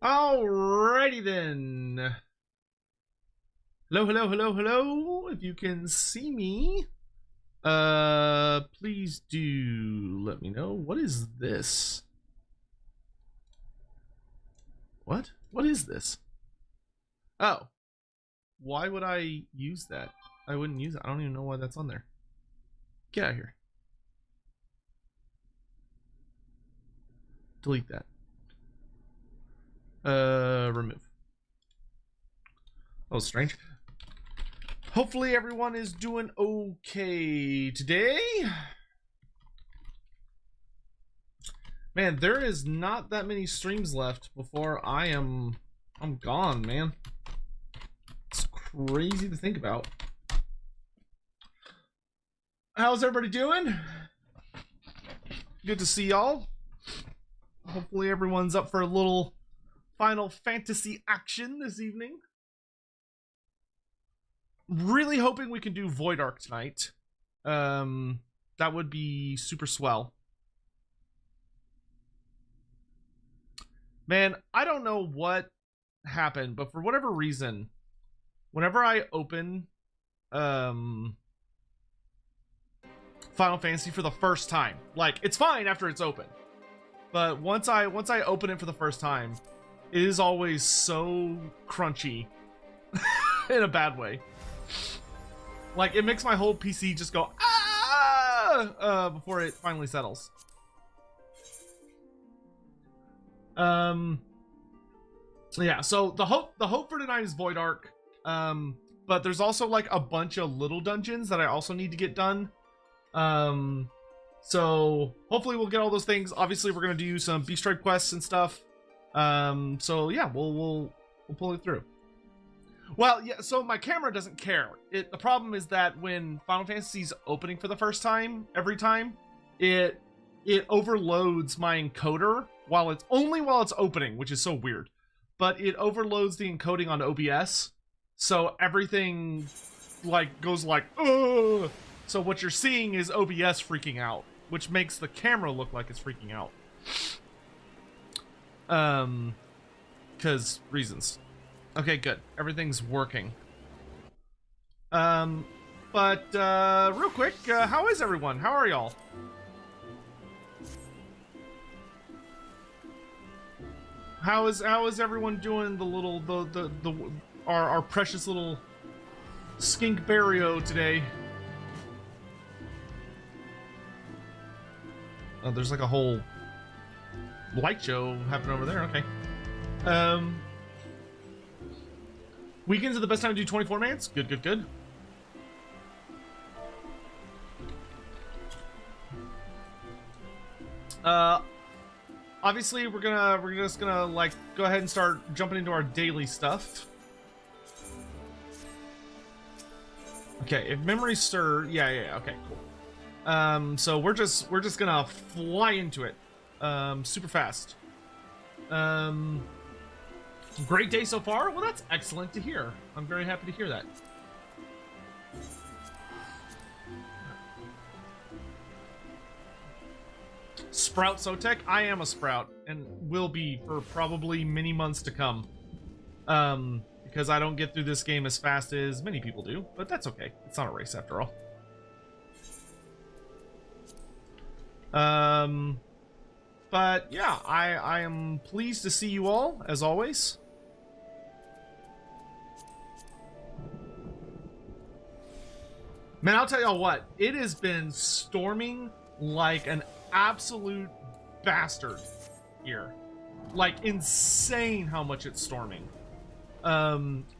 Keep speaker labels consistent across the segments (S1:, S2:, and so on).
S1: Alrighty then. Hello, hello, hello, hello. If you can see me, please do let me know. What is this? What? What is this? Oh. Why would I use that? I wouldn't use it. I don't even know why that's on there. Get out of here. Delete that. Remove. Oh, strange. Hopefully everyone is doing okay today. Man, there is not that many streams left before I'm gone, man. It's crazy to think about. How's everybody doing? Good to see y'all. Hopefully everyone's up for a little Final Fantasy action this evening. Really hoping we can do Void Arc tonight. That would be super swell. Man, I don't know what happened, but for whatever reason, whenever I open Final Fantasy for the first time, like, it's fine after it's open, but once I open it for the first time, it is always so crunchy in a bad way. Like, it makes my whole PC just go ah before it finally settles. Yeah, so the hope for tonight is Void Arc, but there's also like a bunch of little dungeons that I also need to get done. So hopefully we'll get all those things. Obviously we're gonna do some Beast Stripe quests and stuff. So yeah, we'll pull it through. Well, yeah, so my camera doesn't care. The problem is that when Final Fantasy's opening for the first time, every time, it overloads my encoder while it's opening, which is so weird. But it overloads the encoding on OBS, so everything like goes like ugh. So what you're seeing is OBS freaking out, which makes the camera look like it's freaking out. Because reasons. Okay, good. Everything's working. But real quick, how is everyone? How are y'all? How is everyone doing? Our precious little skink barrio today? Oh, there's like a whole light show happening over there. Okay. Weekends are the best time to do 24 mans. Good, good, good. Obviously we're just gonna like go ahead and start jumping into our daily stuff. Okay, if memory serves, yeah, okay, cool. So we're just gonna fly into it, super fast. Great day so far. Well, that's excellent to hear. I'm very happy to hear that. Sprout Sotek? I am a Sprout, and will be for probably many months to come. Because I don't get through this game as fast as many people do, but that's okay. It's not a race after all. But yeah, I am pleased to see you all, as always. Man, I'll tell y'all what, it has been storming like an absolute bastard here. Like, insane how much it's storming.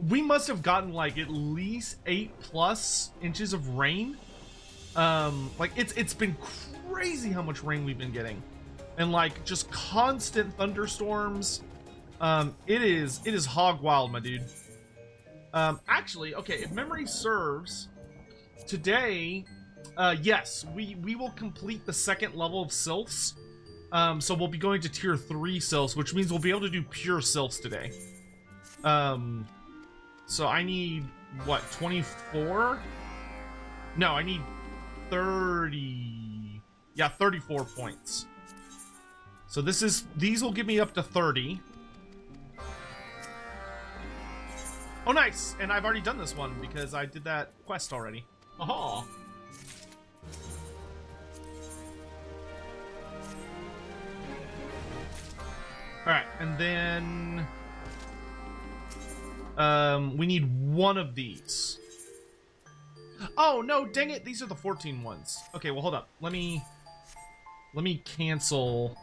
S1: We must have gotten like at least 8+ inches of rain. Like, it's been crazy how much rain we've been getting. And like, just constant thunderstorms. It is hog wild, my dude. Actually, okay, if memory serves, today, yes, we will complete the second level of Sylphs. So we'll be going to tier 3 Sylphs, which means we'll be able to do pure Sylphs today. So I need, what, 24? No, I need 30. Yeah, 34 points. So these will give me up to 30. Oh, nice! And I've already done this one because I did that quest already. Aha! Alright, and then... we need one of these. Oh, no, dang it! These are the 14 ones. Okay, well, hold up. Let me cancel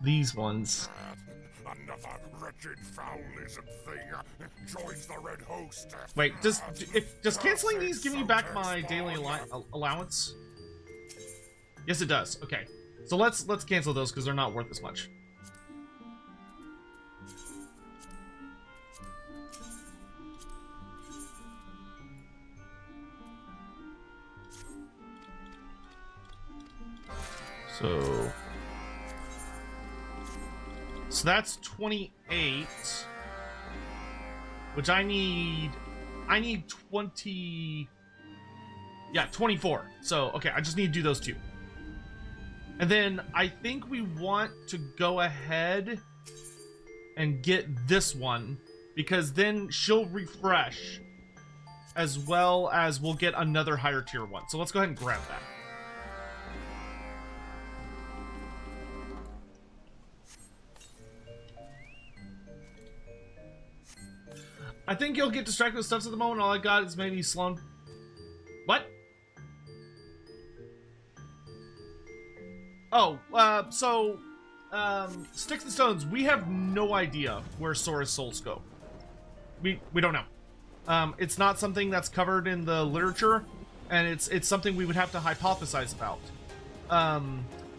S1: these ones.
S2: Another wretched foul lizard thing joins the red host.
S1: Wait, does canceling these give me back my daily allowance? Yes, it does. Okay, so let's cancel those because they're not worth as much. So that's 28, which I need 20, yeah, 24. So, okay, I just need to do those two. And then I think we want to go ahead and get this one because then she'll refresh as well as we'll get another higher tier one. So let's go ahead and grab that. I think you'll get distracted with stuff at the moment. All I got is maybe Sloan. What? Oh, Sticks and Stones, we have no idea where Saurus souls go. We don't know. It's not something that's covered in the literature, and it's something we would have to hypothesize about.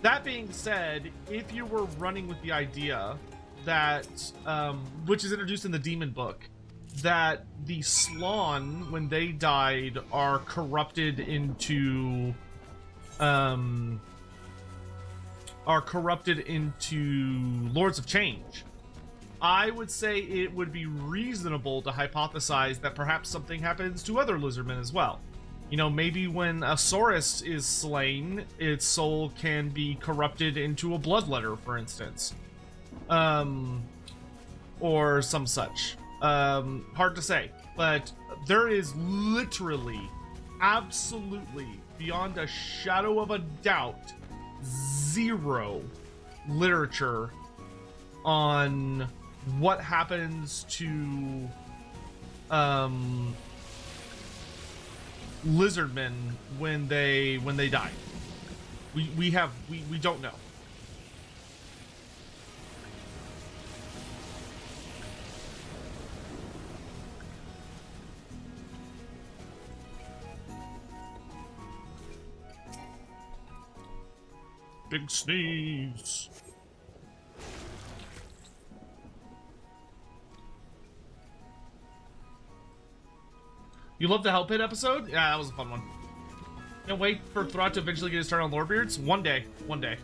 S1: That being said, if you were running with the idea that, which is introduced in the Demon Book, that the Slawn, when they died, are corrupted into Lords of Change. I would say it would be reasonable to hypothesize that perhaps something happens to other Lizardmen as well. You know, maybe when a Saurus is slain, its soul can be corrupted into a bloodletter, for instance. Or some such. Hard to say, but there is literally, absolutely, beyond a shadow of a doubt, zero literature on what happens to Lizardmen when they die. We don't know. Big sneeze. You love the Hell Pit episode? Yeah, that was a fun one. Can't wait for Throt to eventually get his start on Lorebeards. One day. One day.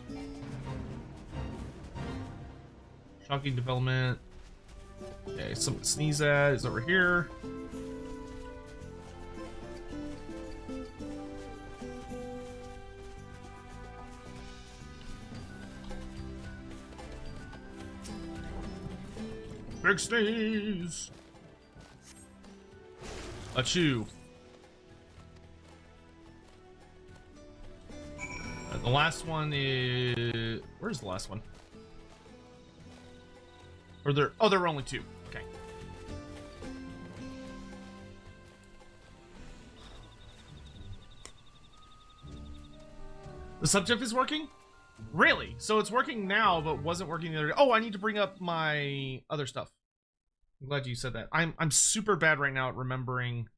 S1: Shocking development. Okay, something to sneeze at is over here. Big sneeze. Achoo. The last one is... Where's the last one? Or there... Oh, there were only two. Okay. The subject is working? Really? So it's working now, but wasn't working the other day. Oh, I need to bring up my other stuff. I'm glad you said that. I'm super bad right now at remembering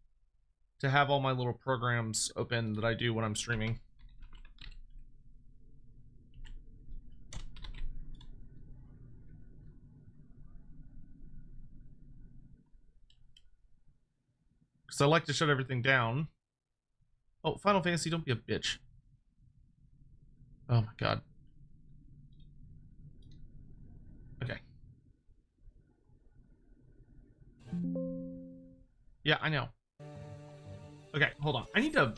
S1: to have all my little programs open that I do when I'm streaming. Because I like to shut everything down. Oh, Final Fantasy, don't be a bitch. Oh my god. Okay. Yeah, I know. Okay, hold on. I need to...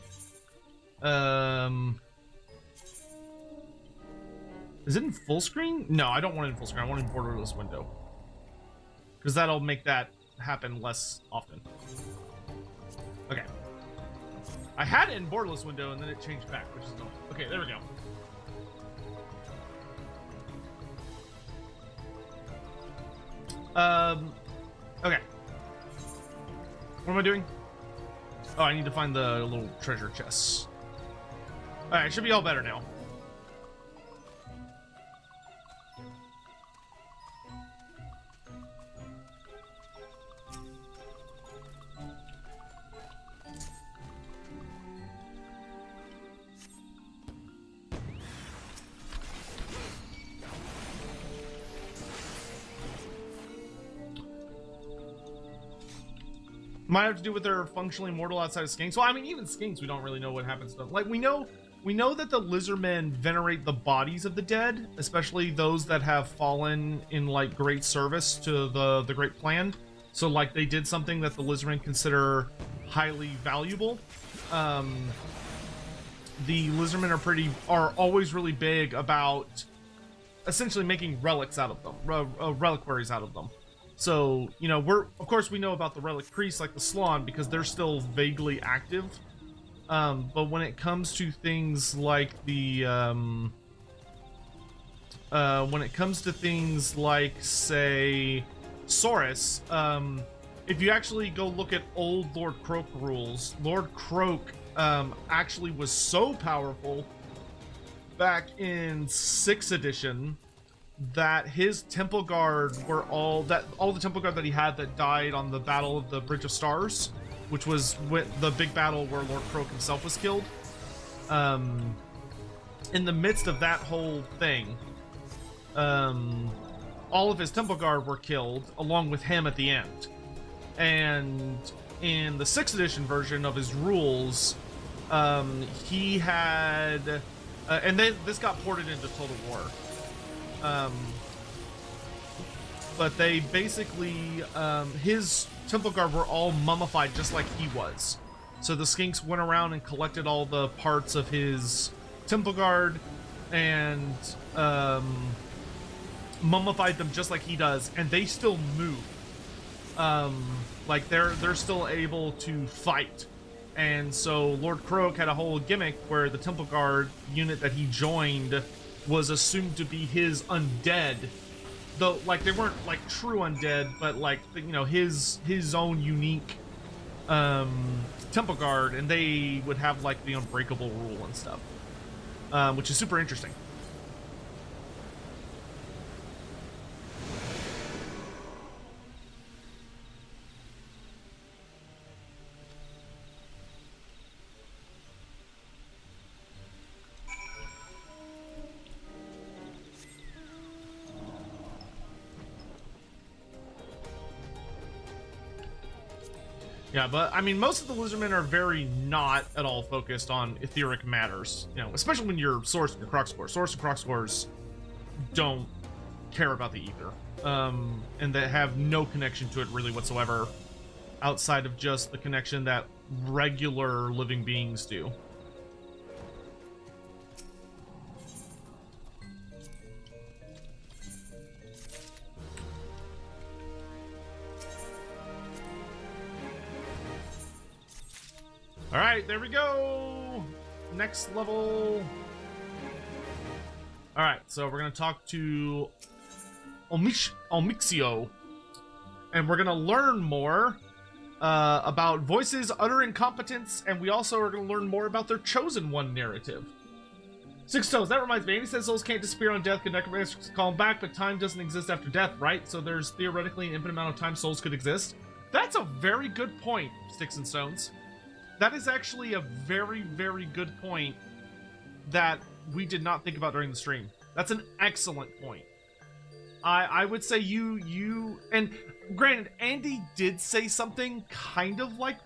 S1: Is it in full screen? No, I don't want it in full screen. I want it in borderless window. Because that'll make that happen less often. Okay. I had it in borderless window and then it changed back, which is annoying. Okay, there we go. Okay. What am I doing? Oh, I need to find the little treasure chests. Alright, it should be all better now. Might have to do with their functionally mortal outside of skinks. Well, I mean, even skinks, we don't really know what happens to them. Like, we know that the Lizardmen venerate the bodies of the dead, especially those that have fallen in, like, great service to the Great Plan. So, like, they did something that the Lizardmen consider highly valuable. The Lizardmen are always really big about essentially making relics out of them, reliquaries out of them. So, you know, of course we know about the relic priests like the Slon because they're still vaguely active. But when it comes to things like the, say, Saurus, if you actually go look at old Lord Croak rules, Lord Croak, actually was so powerful back in 6th edition that his temple guard all the temple guard that he had that died on the Battle of the Bridge of Stars, which was the big battle where Lord Croak himself was killed. In the midst of that whole thing, all of his temple guard were killed along with him at the end. And in the 6th edition version of his rules, he had and this got ported into Total War. But they basically, his temple guard were all mummified just like he was. So the skinks went around and collected all the parts of his temple guard and mummified them just like he does, and they still move. Like they're still able to fight. And so Lord Croak had a whole gimmick where the temple guard unit that he joined was assumed to be his undead, though like they weren't like true undead, but like, you know, his own unique temple guard, and they would have like the unbreakable rule and stuff, which is super interesting. Yeah, but I mean, most of the Lizardmen are very not at all focused on etheric matters, you know, especially when you're Saurus and your Croc Scores. Saurus and Croc Scores don't care about the ether, and they have no connection to it really whatsoever, outside of just the connection that regular living beings do. All right, there we go. Next level. All right, so we're gonna talk to Omixio, and we're gonna learn more about voices, utter incompetence, and we also are gonna learn more about their chosen one narrative. 6 toes. That reminds me. Andy says souls can't disappear on death. Can necromancers call them back? But time doesn't exist after death, right? So there's theoretically an infinite amount of time souls could exist. That's a very good point, Sticks and Stones. That is actually a very, very good point that we did not think about during the stream. That's an excellent point. I would say you and granted, Andy did say something kind of like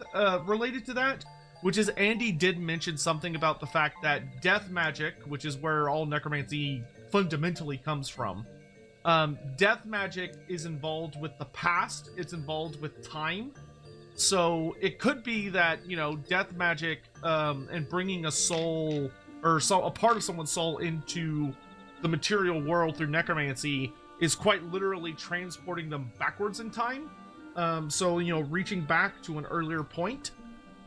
S1: related to that, which is Andy did mention something about the fact that death magic, which is where all necromancy fundamentally comes from, death magic is involved with the past, it's involved with time. So it could be that, you know, death magic and bringing a soul or a part of someone's soul into the material world through necromancy is quite literally transporting them backwards in time. So, you know, reaching back to an earlier point.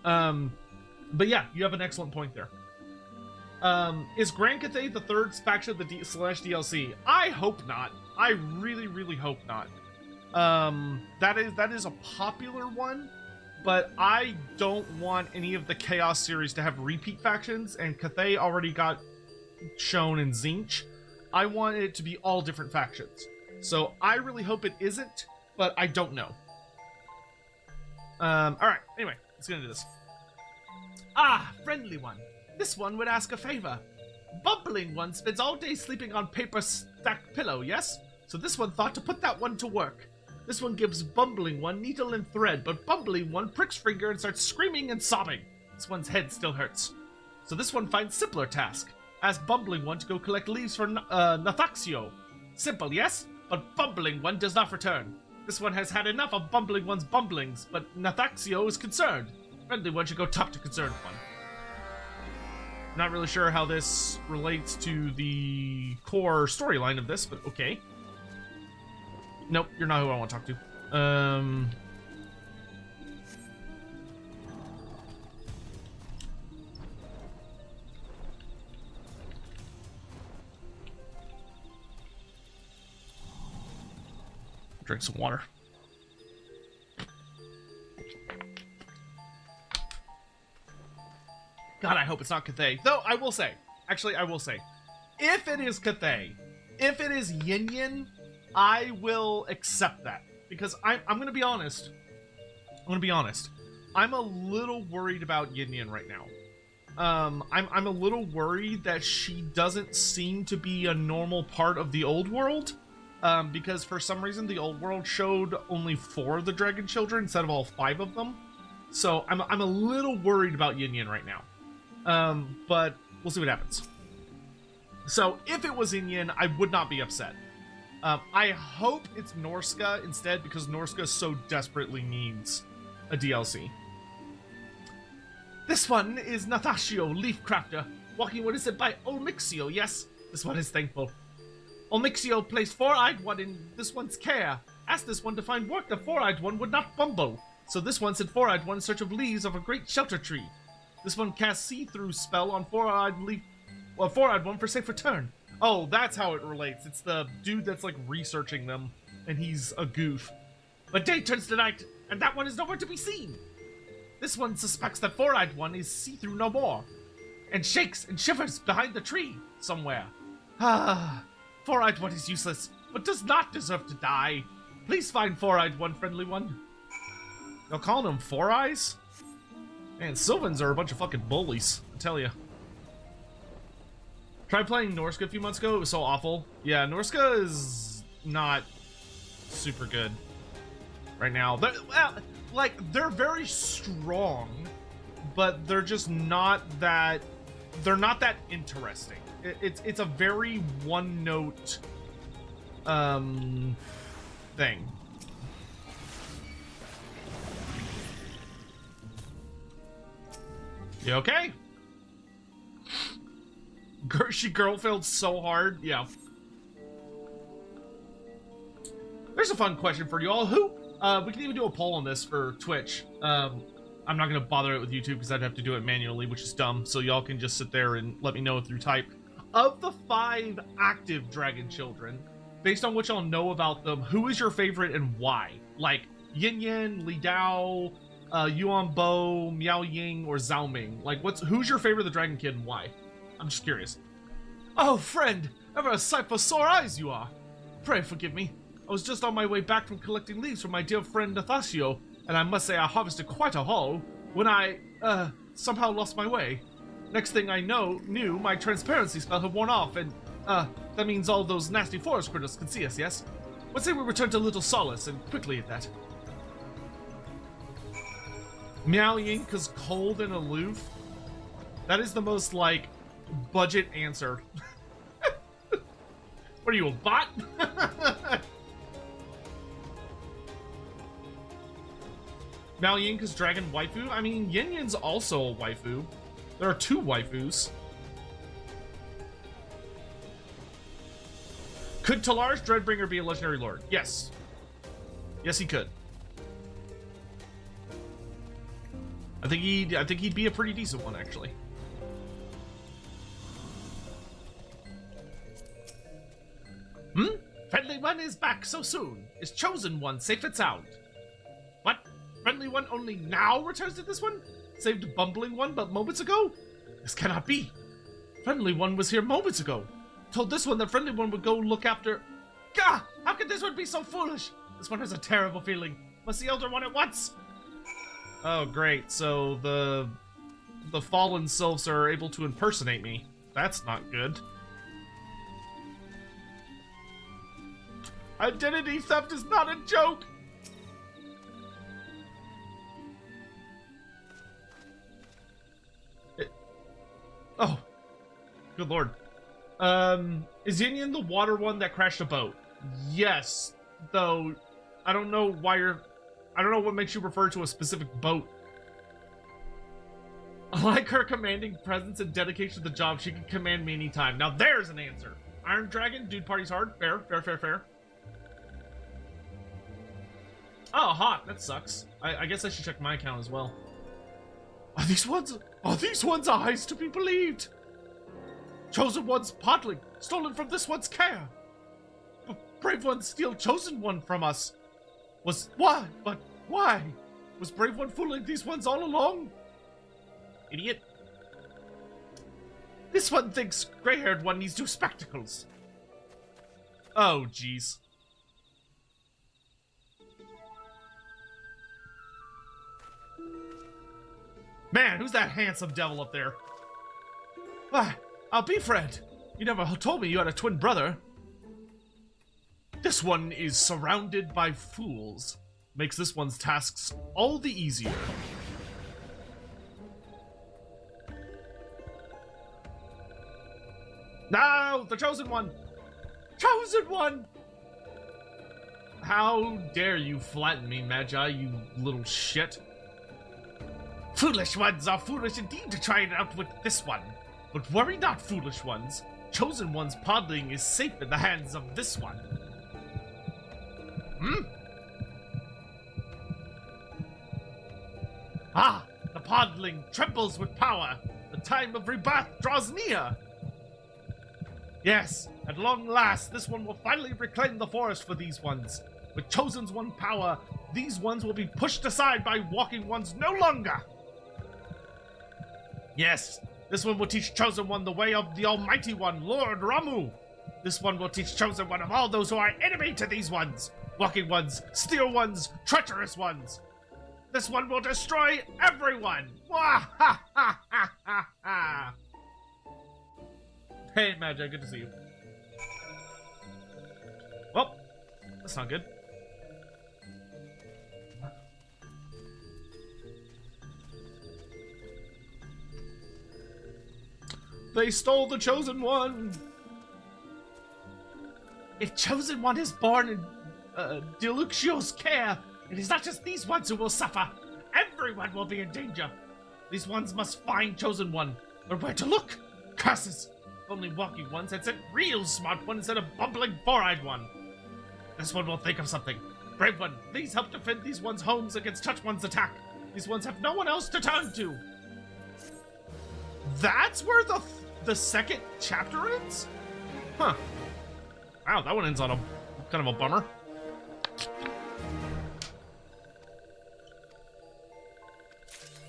S1: But yeah, you have an excellent point there. Is Grand Cathay the third faction of the Slash DLC? I hope not. I really, really hope not. That is a popular one, but I don't want any of the Chaos series to have repeat factions, and Cathay already got shown in Zinch. I want it to be all different factions. So I really hope it isn't, but I don't know. Alright, anyway, let's get into this. Ah, friendly one. This one would ask a favor. Bumbling one spends all day sleeping on paper stacked pillow, yes? So this one thought to put that one to work. This one gives Bumbling one needle and thread, but Bumbling one pricks finger and starts screaming and sobbing. This one's head still hurts. So this one finds simpler task. Ask Bumbling one to go collect leaves for Nathaxio. Simple, yes? But Bumbling one does not return. This one has had enough of Bumbling one's bumblings, but Nathaxio is concerned. Friendly one should go talk to concerned one. Not really sure how this relates to the core storyline of this, but okay. Nope, you're not who I want to talk to. Drink some water. God, I hope it's not Cathay. Though, I will say, actually, I will say, if it is Cathay, if it is Yin Yin, I will accept that. Because I'm going to be honest. I'm a little worried about Yin Yin right now. I'm a little worried that she doesn't seem to be a normal part of the old world. Because for some reason, the old world showed only 4 of the Dragon Children instead of all 5 of them. So I'm a little worried about Yin Yin right now. But we'll see what happens. So if it was Yin Yin, I would not be upset. I hope it's Norska instead, because Norska so desperately needs a DLC. This one is Nathaxio, Leaf Crafter, walking what is said by Olmixio, yes? This one is thankful. Olmixio placed Four-Eyed One in this one's care. Asked this one to find work the Four-Eyed One would not bumble. So this one sent Four-Eyed One in search of leaves of a great shelter tree. This one cast see-through spell on Four-Eyed One for safe return. Oh, that's how it relates. It's the dude that's like researching them, and he's a goof. But day turns to night, and that one is nowhere to be seen. This one suspects that Four-Eyed One is see-through no more, and shakes and shivers behind the tree somewhere. Ah, Four-Eyed One is useless, but does not deserve to die. Please find Four-Eyed One, friendly one. Y'all calling him Four Eyes? Man, Sylvans are a bunch of fucking bullies, I tell ya. Tried playing Norska a few months ago, it was so awful. Yeah, Norska is not super good right now. They're very strong, but they're just not that, they're not that interesting. It's a very one-note thing. You okay? She girl-failed so hard. Yeah. There's a fun question for you all. Who? We can even do a poll on this for Twitch. I'm not going to bother it with YouTube because I'd have to do it manually, which is dumb. So y'all can just sit there and let me know through type. Of the 5 active Dragon Children, based on what y'all know about them, who is your favorite and why? Like Yin Yin, Li Dao, Yuan Bo, Miao Ying, or Zhao Ming? Like, who's your favorite of the Dragon Kid and why? I'm just curious. Oh, friend, ever a sight for sore eyes you are. Pray forgive me. I was just on my way back from collecting leaves for my dear friend Nathaxio, and I must say I harvested quite a haul when I, somehow lost my way. Next thing I knew, my transparency spell had worn off, and, that means all those nasty forest critters can see us, yes? What say we return to Little Solace, and quickly at that. Miao Ying is cold and aloof. That is the most, like, budget answer. What are you, a bot? Miao Ying is dragon waifu? I mean, Yin Yin's also a waifu. There are 2 waifus. Could Talar's Dreadbringer be a legendary lord? Yes. Yes, he could. I think he'd be a pretty decent one, actually. Friendly one is back so soon. Is chosen one safe and sound? What? Friendly one only now returns to this one? Saved bumbling one but moments ago? This cannot be. Friendly one was here moments ago. Told this one that friendly one would go look after... Gah! How could this one be so foolish? This one has a terrible feeling. Must the elder one at once? Oh, great. So the fallen sylphs are able to impersonate me. That's not good. Identity theft is not a joke! Oh. Good lord. Is Inian the water one that crashed a boat? Yes. Though, I don't know why you're... I don't know what makes you refer to a specific boat. I like her commanding presence and dedication to the job. She can command me anytime. Now there's an answer. Iron Dragon, dude party's hard. Fair, fair, fair, fair. Oh, hot. That sucks. I guess I should check my account as well. Are these ones eyes to be believed? Chosen one's podling, stolen from this one's care. Brave one steal chosen one from us. Why? Was brave one fooling these ones all along? Idiot. This one thinks gray-haired one needs new spectacles. Oh, jeez. Man, who's that handsome devil up there? Why, I'll be Fred. You never told me you had a twin brother. This one is surrounded by fools. Makes this one's tasks all the easier. No, the chosen one! Chosen one! How dare you flatten me, Magi, you little shit. Foolish ones are foolish indeed to try it out with this one. But worry not, foolish ones. Chosen one's podling is safe in the hands of this one. Ah, the podling trembles with power. The time of rebirth draws near. Yes, at long last, this one will finally reclaim the forest for these ones. With Chosen's one power, these ones will be pushed aside by walking ones no longer. Yes, this one will teach Chosen One the way of the Almighty One, Lord Ramu. This one will teach Chosen One of all those who are enemy to these ones. Walking ones, steel ones, treacherous ones. This one will destroy everyone. Wah, ha, ha, ha, ha, ha. Hey, Magi, good to see you. Well, that's not good. They stole the Chosen One! If Chosen One is born in Deluxio's care, it is not just these ones who will suffer. Everyone will be in danger. These ones must find Chosen One. But where to look? Curses! Only walking ones had sent real smart one instead of bumbling four-eyed one. This one will think of something. Brave one, please help defend these ones' homes against Touch One's attack. These ones have no one else to turn to. That's where the second chapter ends? Huh. Wow, that one ends on a kind of a bummer.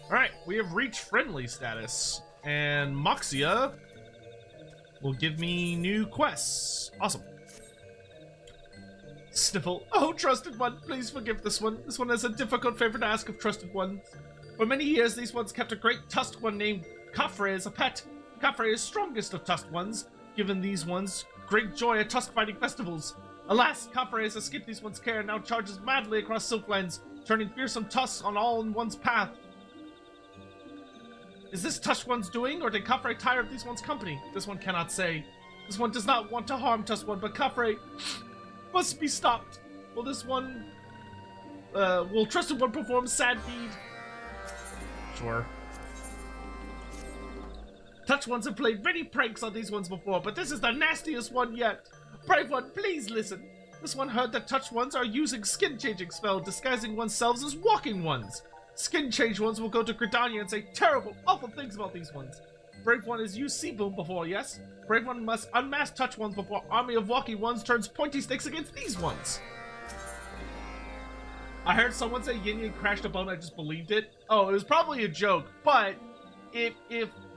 S1: Alright, we have reached friendly status. And Moxia will give me new quests. Awesome. Sniffle. Oh, Trusted One, please forgive this one. This one has a difficult favor to ask of Trusted Ones. For many years, these ones kept a great tusked one named Kafre as a pet. Kafre is strongest of tusked ones, given these ones great joy at tusk fighting festivals. Alas, Kafre has escaped these ones' care and now charges madly across Silklands, turning fearsome tusks on all in one's path. Is this Tusk One's doing, or did Kafre tire of these one's company? This one cannot say. This one does not want to harm Tusk One, but Kafre must be stopped. Will Trusted One perform sad deed? Sure. Touch Ones have played many pranks on these ones before, but this is the nastiest one yet. Brave One, please listen. This one heard that Touch Ones are using skin-changing spell, disguising oneself as walking ones. Skin change ones will go to Gridania and say terrible, awful things about these ones. Brave one has used Sea Boom before, yes? Brave one must unmask touch ones before army of walking ones turns pointy sticks against these ones. I heard someone say Yin Yang crashed a boat, I just believed it. Oh, it was probably a joke, but if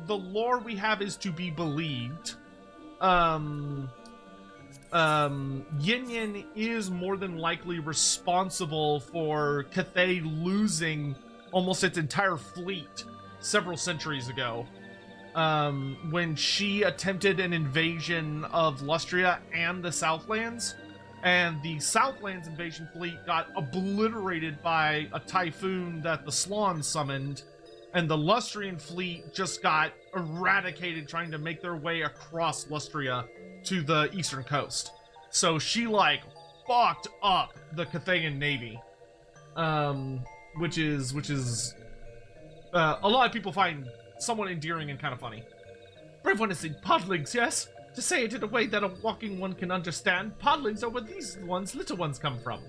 S1: the lore we have is to be believed, Yin Yang is more than likely responsible for Cathay losing almost its entire fleet several centuries ago. When she attempted an invasion of Lustria and the Southlands, and the Southlands invasion fleet got obliterated by a typhoon that the Slan summoned, and the Lustrian fleet just got eradicated trying to make their way across Lustria to the eastern coast. So she, like, fucked up the Cathayan navy. Which is a lot of people find somewhat endearing and kind of funny. Brave one has seen podlings, yes? To say it in a way that a walking one can understand, podlings are where these ones, little ones, come from.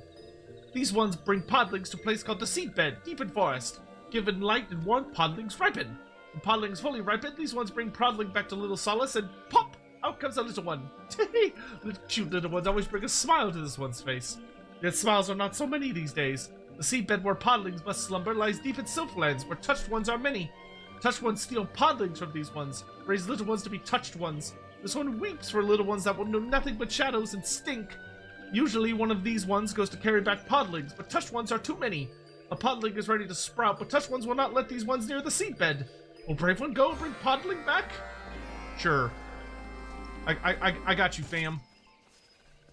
S1: These ones bring podlings to a place called the Seedbed, deep in forest. Given light and warmth, podlings ripen. When podlings fully ripen, these ones bring podling back to Little Solace, and pop! Out comes a little one. Cute little ones always bring a smile to this one's face. Yet smiles are not so many these days. The seedbed where podlings must slumber lies deep in Sylphlands, where touched ones are many. Touched ones steal podlings from these ones, raise little ones to be touched ones. This one weeps for little ones that will know nothing but shadows and stink. Usually one of these ones goes to carry back podlings, but touched ones are too many. A podling is ready to sprout, but touched ones will not let these ones near the seedbed. Will Brave One go and bring podling back? Sure. I got you, fam.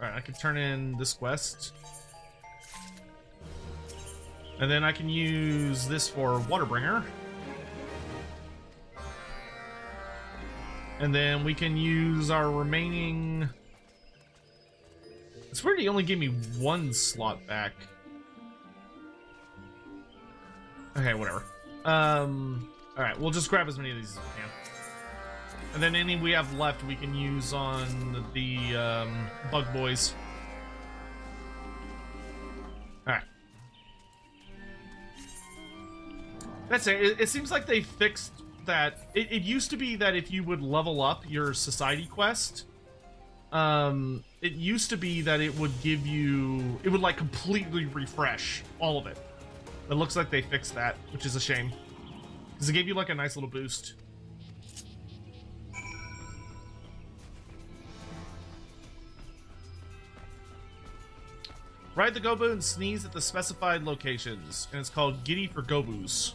S1: Alright, I can turn in this quest. And then I can use this for Waterbringer. And then we can use our remaining... It's weird he only gave me one slot back. Okay, whatever. Alright, we'll just grab as many of these as we can. And then any we have left we can use on the bug boys. Alright. That's it. It seems like they fixed that. It used to be that if you would level up your society quest, it used to be that it would give you, it would like completely refresh all of it. It looks like they fixed that, which is a shame, because it gave you like a nice little boost. Ride the Gobu and sneeze at the specified locations, and it's called Giddy for Gobus.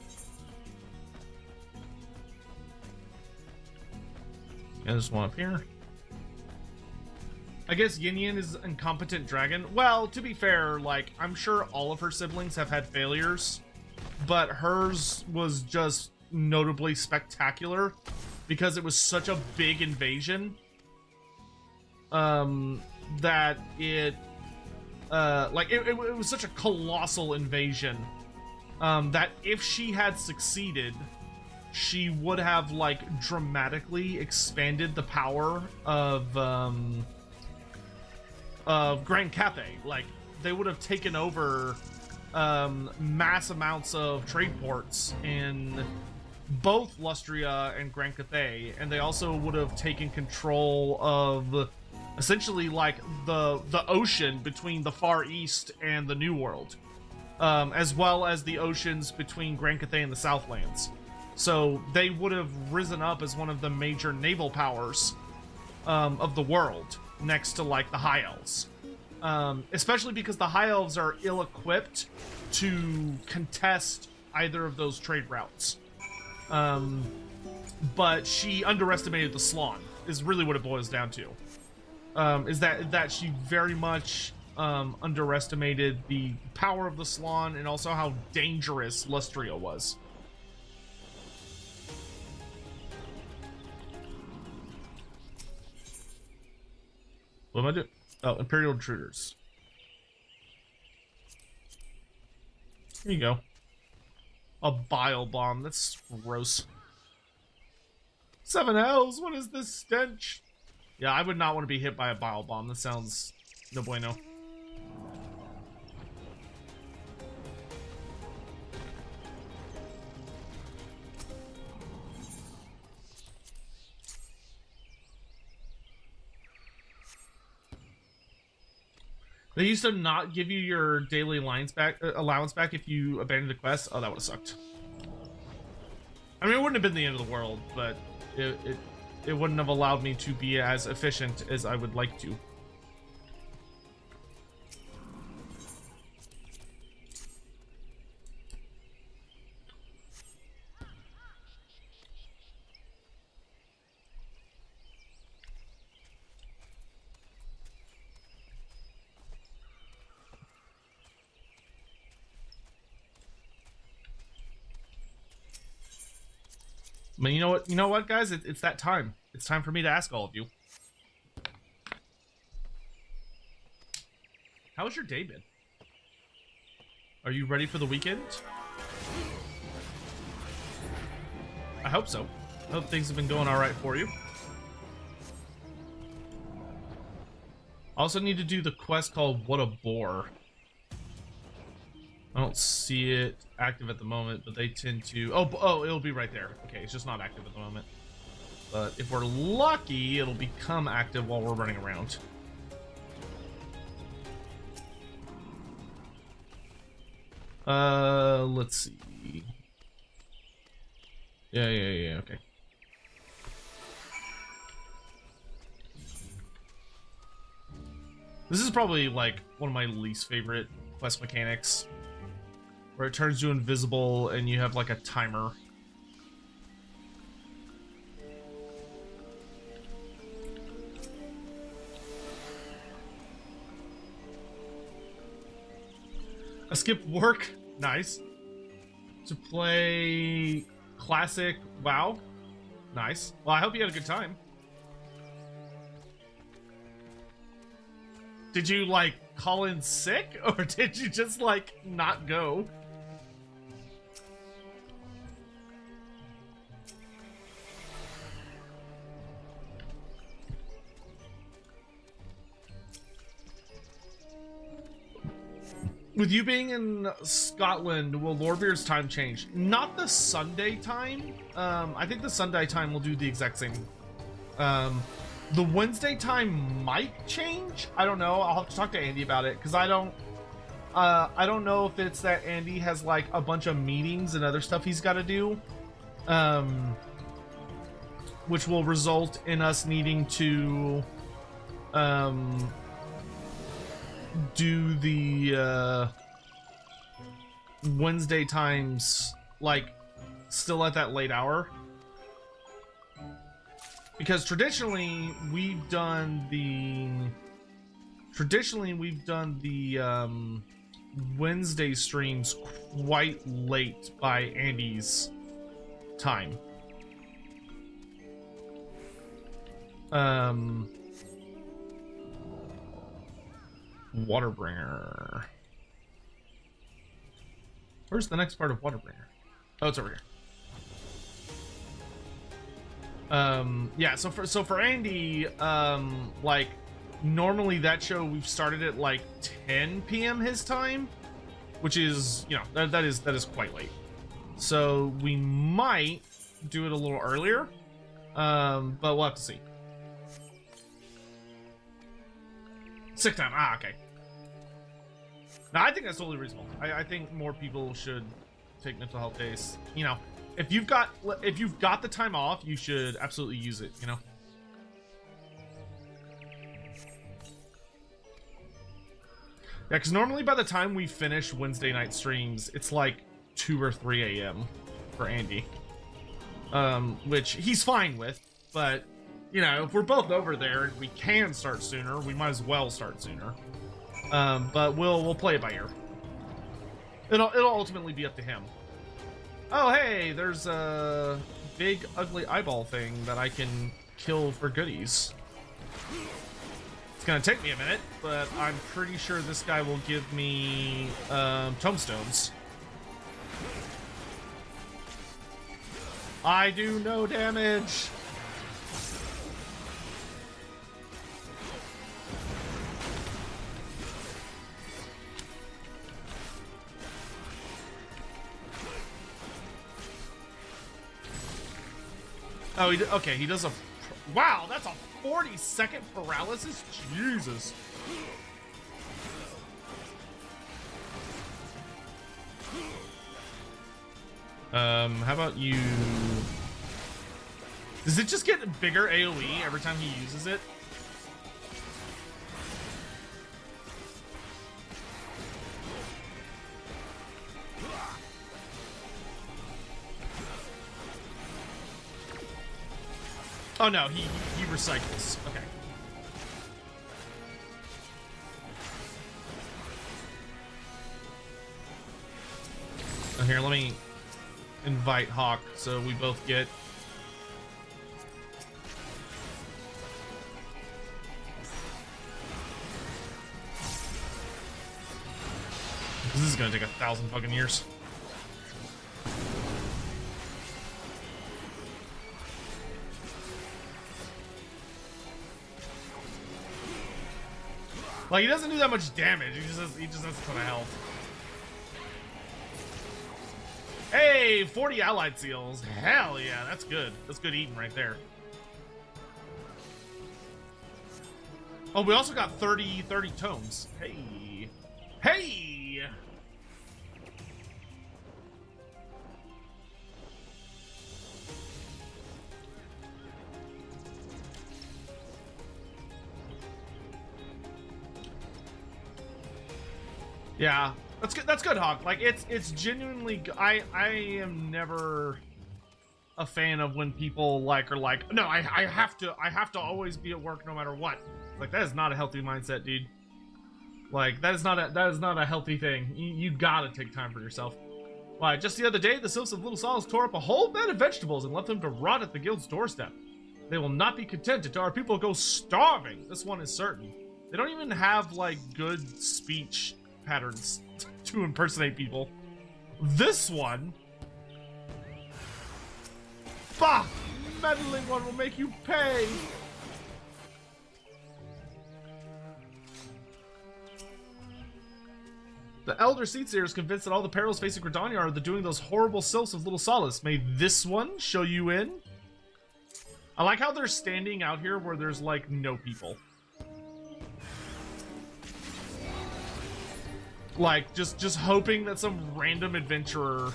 S1: And there's one up here. I guess Yin Yin is an incompetent dragon. Well, to be fair, like, I'm sure all of her siblings have had failures, but hers was just notably spectacular because it was such a big invasion that it was such a colossal invasion that if she had succeeded, she would have like dramatically expanded the power of Grand Cathay. Like, they would have taken over mass amounts of trade ports in both Lustria and Grand Cathay, and they also would have taken control of essentially like the ocean between the Far East and the New World, as well as the oceans between Grand Cathay and the Southlands. So they would have risen up as one of the major naval powers of the world, next to like the High Elves, especially because the High Elves are ill-equipped to contest either of those trade routes. But she underestimated the Slan, is really what it boils down to. Is that she very much underestimated the power of the Slan and also how dangerous Lustria was. What am I doing? Oh, Imperial Intruders. Here you go. A bile bomb. That's gross. 7 hells. What is this stench? Yeah, I would not want to be hit by a bile bomb. That sounds no bueno. They used to not give you your daily allowance back if you abandoned the quest. Oh, that would have sucked. I mean, it wouldn't have been the end of the world, but it wouldn't have allowed me to be as efficient as I would like to. I mean, you know what, guys? It's that time. It's time for me to ask all of you. How has your day been? Are you ready for the weekend? I hope so. I hope things have been going all right for you. I also need to do the quest called What a Bore. I don't see it active at the moment, but they tend to... Oh, it'll be right there. Okay, it's just not active at the moment. But if we're lucky, it'll become active while we're running around. Let's see. Yeah, okay. This is probably, like, one of my least favorite quest mechanics. Where it turns you invisible and you have like a timer. I skipped work. Nice. To play classic WoW. Nice. Well, I hope you had a good time. Did you like call in sick or did you just like not go? With you being in Scotland, will Lorebeard's time change? Not the Sunday time. I think the Sunday time will do the exact same. The Wednesday time might change. I don't know. I'll have to talk to Andy about it because I don't know if it's that Andy has like a bunch of meetings and other stuff he's got to do, which will result in us needing to do the Wednesday times like still at that late hour, because traditionally we've done the Wednesday streams quite late by Andy's time. Waterbringer. Where's the next part of Waterbringer? Oh, it's over here. Yeah, so for Andy, like normally that show we've started at like 10 p.m. his time, which is, you know, that is quite late. So we might do it a little earlier, but we'll have to see. Sick time. Ah, okay. Now, I think that's totally reasonable. I think more people should take mental health days. You know, if you've got the time off, you should absolutely use it, you know? Yeah, because normally by the time we finish Wednesday night streams, it's like 2 or 3 a.m. for Andy. Which he's fine with, but, you know, if we're both over there and we can start sooner, we might as well start sooner. But we'll play it by ear. It'll ultimately be up to him. Oh, hey, there's a big ugly eyeball thing that I can kill for goodies. It's gonna take me a minute, but I'm pretty sure this guy will give me tombstones. I do no damage. Oh, okay, he does a... Wow, that's a 40-second paralysis? Jesus. How about you? Does it just get bigger AoE every time he uses it? Oh no, he recycles. Okay. Oh, here, let me invite Hawk so we both get. This is gonna take 1,000 fucking years. Like, he doesn't do that much damage. He just has a ton of health. Hey, 40 allied seals. Hell yeah, that's good. That's good eating right there. Oh, we also got 30 tomes. Hey. Hey! Yeah, that's good. That's good, Hawk. Like, it's genuinely. I am never a fan of when people are like, no, I have to always be at work no matter what. Like, that is not a healthy mindset, dude. Like, that is not a healthy thing. You gotta take time for yourself. Why? Just the other day, the Sylphs of Little Sols tore up a whole bed of vegetables and left them to rot at the guild's doorstep. They will not be content until our people go starving. This one is certain. They don't even have like good speech patterns to impersonate people. This one, bah! Meddling one will make you pay. The Elder Seatseer is convinced that all the perils facing Gridania are the doing those horrible Sylphs of Little Solace. May this one show you in? I like how they're standing out here where there's like no people. Like, just hoping that some random adventurer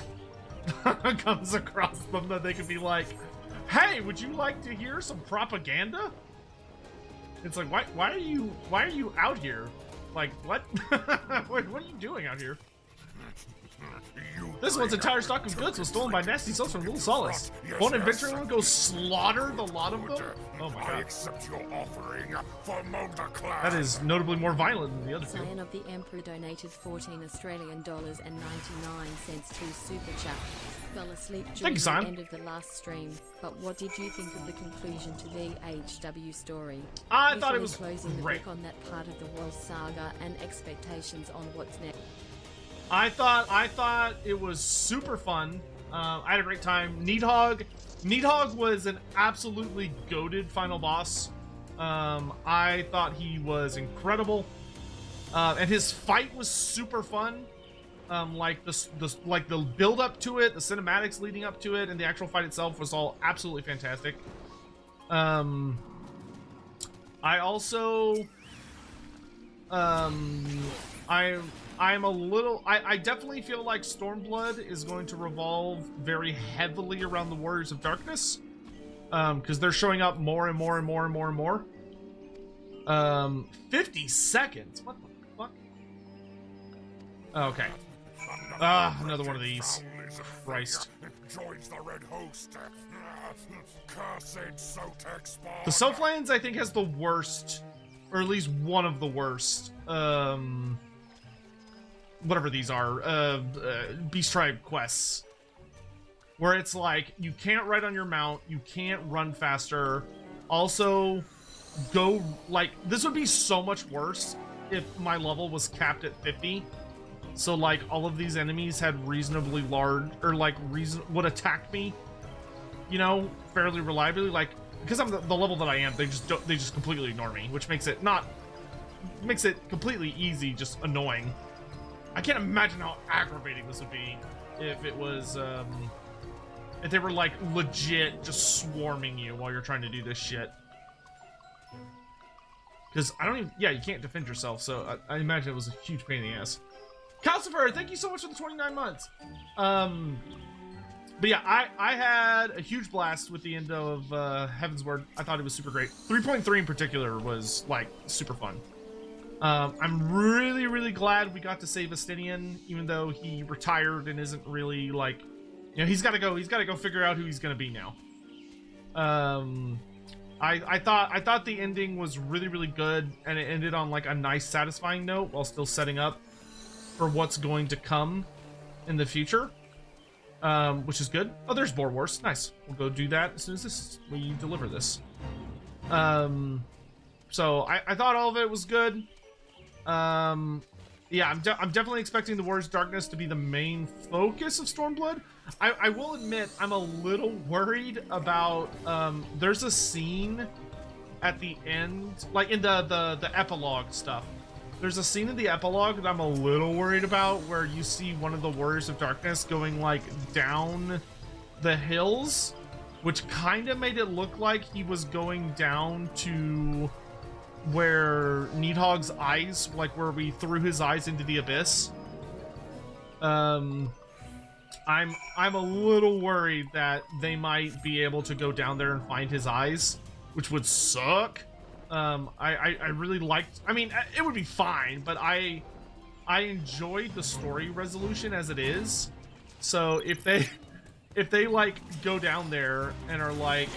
S1: comes across them that they could be like, hey, would you like to hear some propaganda? It's like, why are you out here? Like, what? What are you doing out here? This one's entire stock of goods was stolen by nasty souls from Little Solace. Won't adventurer go slaughter the lot of them? Oh my god.
S2: I accept your offering for Motor Clan.
S1: That is notably more violent than the other two.
S3: Scion of the Emperor donated 14 Australian dollars and 99 cents to Super Chat. Fell asleep during the end of the last stream, but what did you think of the conclusion to the HW story?
S1: I thought it was
S3: closing
S1: great.
S3: The book on that part of the World Saga and expectations on what's next.
S1: I thought it was super fun. I had a great time. Needhog was an absolutely goated final boss. I thought he was incredible, and his fight was super fun. Like the build up to it, the cinematics leading up to it, and the actual fight itself was all absolutely fantastic. I also I definitely feel like Stormblood is going to revolve very heavily around the Warriors of Darkness, because they're showing up more and more and more and more and more. 50 seconds? What the fuck? Okay. Another one of these. Christ.
S2: Joins the Red Host. Cursed Sotek spawn.
S1: The Southlands, I think, has the worst, or at least one of the worst, whatever these are, Beast Tribe quests, where it's like, you can't ride on your mount, you can't run faster, also, go, like, this would be so much worse if my level was capped at 50, so, like, all of these enemies had reasonably large, or, like, would attack me, you know, fairly reliably, like, because I'm the level that I am, they just completely ignore me, which makes it completely easy, just annoying. I can't imagine how aggravating this would be if it was, if they were, like, legit just swarming you while you're trying to do this shit. Because yeah, you can't defend yourself, so I imagine it was a huge pain in the ass. Calcifer, thank you so much for the 29 months. But yeah, I had a huge blast with the end of Heaven's Word. I thought it was super great. 3.3 in particular was like super fun. I'm really glad we got to save Estinian, even though he retired and isn't really like, you know, he's got to go figure out who he's gonna be now. I thought the ending was really good, and it ended on like a nice, satisfying note while still setting up for what's going to come in the future, which is good. Oh, there's Boar Wars. Nice. We'll go do that as soon as we deliver this. So I thought all of it was good. Yeah, I'm definitely expecting the Warriors of Darkness to be the main focus of Stormblood. I will admit I'm a little worried about there's a scene at the end, like in the epilogue stuff. There's a scene in the epilogue that I'm a little worried about where you see one of the Warriors of Darkness going like down the hills, which kind of made it look like he was going down to where Needhog's eyes, like where we threw his eyes into the abyss. I'm a little worried that they might be able to go down there and find his eyes, which would suck. I really liked, I mean, it would be fine, but I enjoyed the story resolution as it is. So if they like go down there and are like,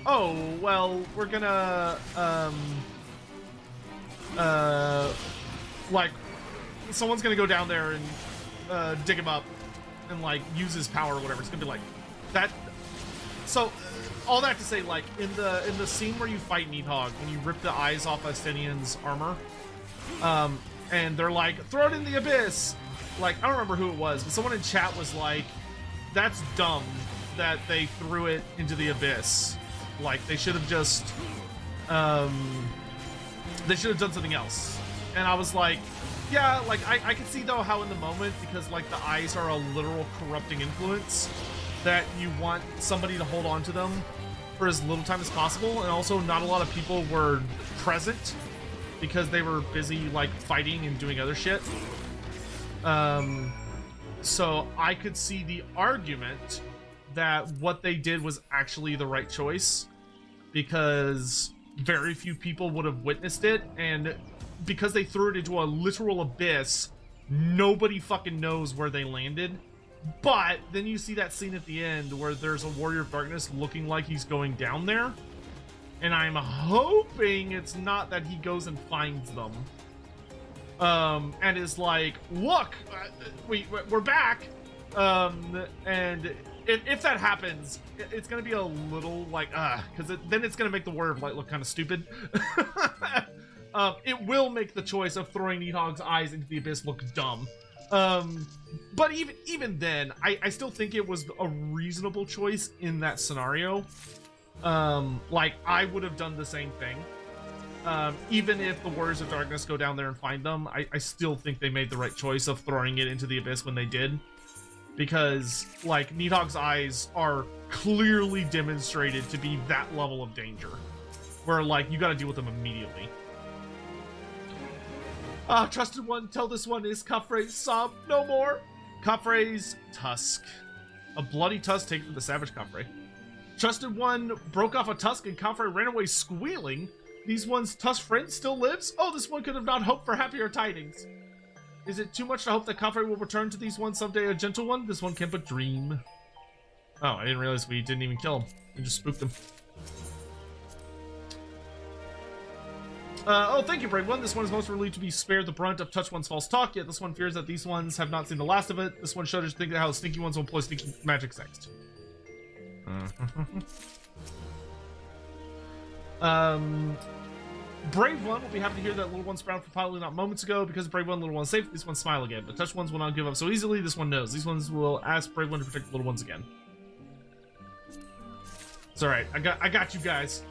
S1: oh well, we're gonna like someone's gonna go down there and dig him up and like use his power or whatever, it's gonna be like that. So all that to say, like in the scene where you fight Needhog, when you rip the eyes off Estinian's armor, and they're like, throw it in the abyss, like I don't remember who it was, but someone in chat was like, that's dumb that they threw it into the abyss. Like they should have just they should have done something else. And I was like, yeah, like I can see though how in the moment, because like the eyes are a literal corrupting influence, that you want somebody to hold on to them for as little time as possible. And also not a lot of people were present because they were busy like fighting and doing other shit. So I could see the argument that what they did was actually the right choice, because very few people would have witnessed it, and because they threw it into a literal abyss, nobody fucking knows where they landed. But then you see that scene at the end where there's a Warrior of Darkness looking like he's going down there, and I'm hoping it's not that he goes and finds them and is like, look, we're back, and if that happens, it's gonna be a little like because then it's gonna make the Warrior of Light look kind of stupid. It will make the choice of throwing Needhog's eyes into the abyss look dumb. But even then, I still think it was a reasonable choice in that scenario. Like I would have done the same thing. Even if the Warriors of Darkness go down there and find them, I still think they made the right choice of throwing it into the abyss when they did. Because, like, Needhog's eyes are clearly demonstrated to be that level of danger. Where, like, you gotta deal with them immediately. Trusted one, tell this one is Kafre's sob no more. Kafre's tusk. A bloody tusk taken from the savage Kafre. Trusted one broke off a tusk and Kafre ran away squealing. These one's tusk friend still lives? Oh, this one could have not hoped for happier tidings. Is it too much to hope that Kafre will return to these ones someday, a gentle one? This one can't but dream. Oh, I didn't realize we didn't even kill him. We just spooked him. Oh, thank you, Brave One. This one is most relieved to be spared the brunt of Touch One's false talk, yet this one fears that these ones have not seen the last of it. This one shudders to think how sneaky ones will employ sneaky magic next. Brave One will be happy to hear that Little One sprouted for piloting not moments ago. Because Brave One, Little One safe, these ones smile again. But Touch Ones will not give up so easily. This one knows. These ones will ask Brave One to protect the Little Ones again. It's alright. I got you guys.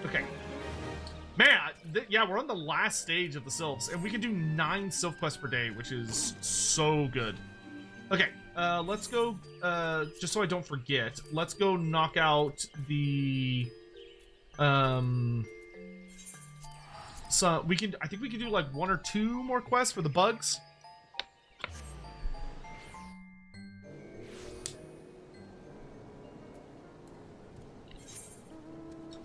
S1: Okay. Man, yeah, we're on the last stage of the Sylphs, and we can do 9 Sylph quests per day, which is so good. Okay, let's go, just so I don't forget, let's go knock out the, so we can, I think we can do like 1 or 2 more quests for the bugs.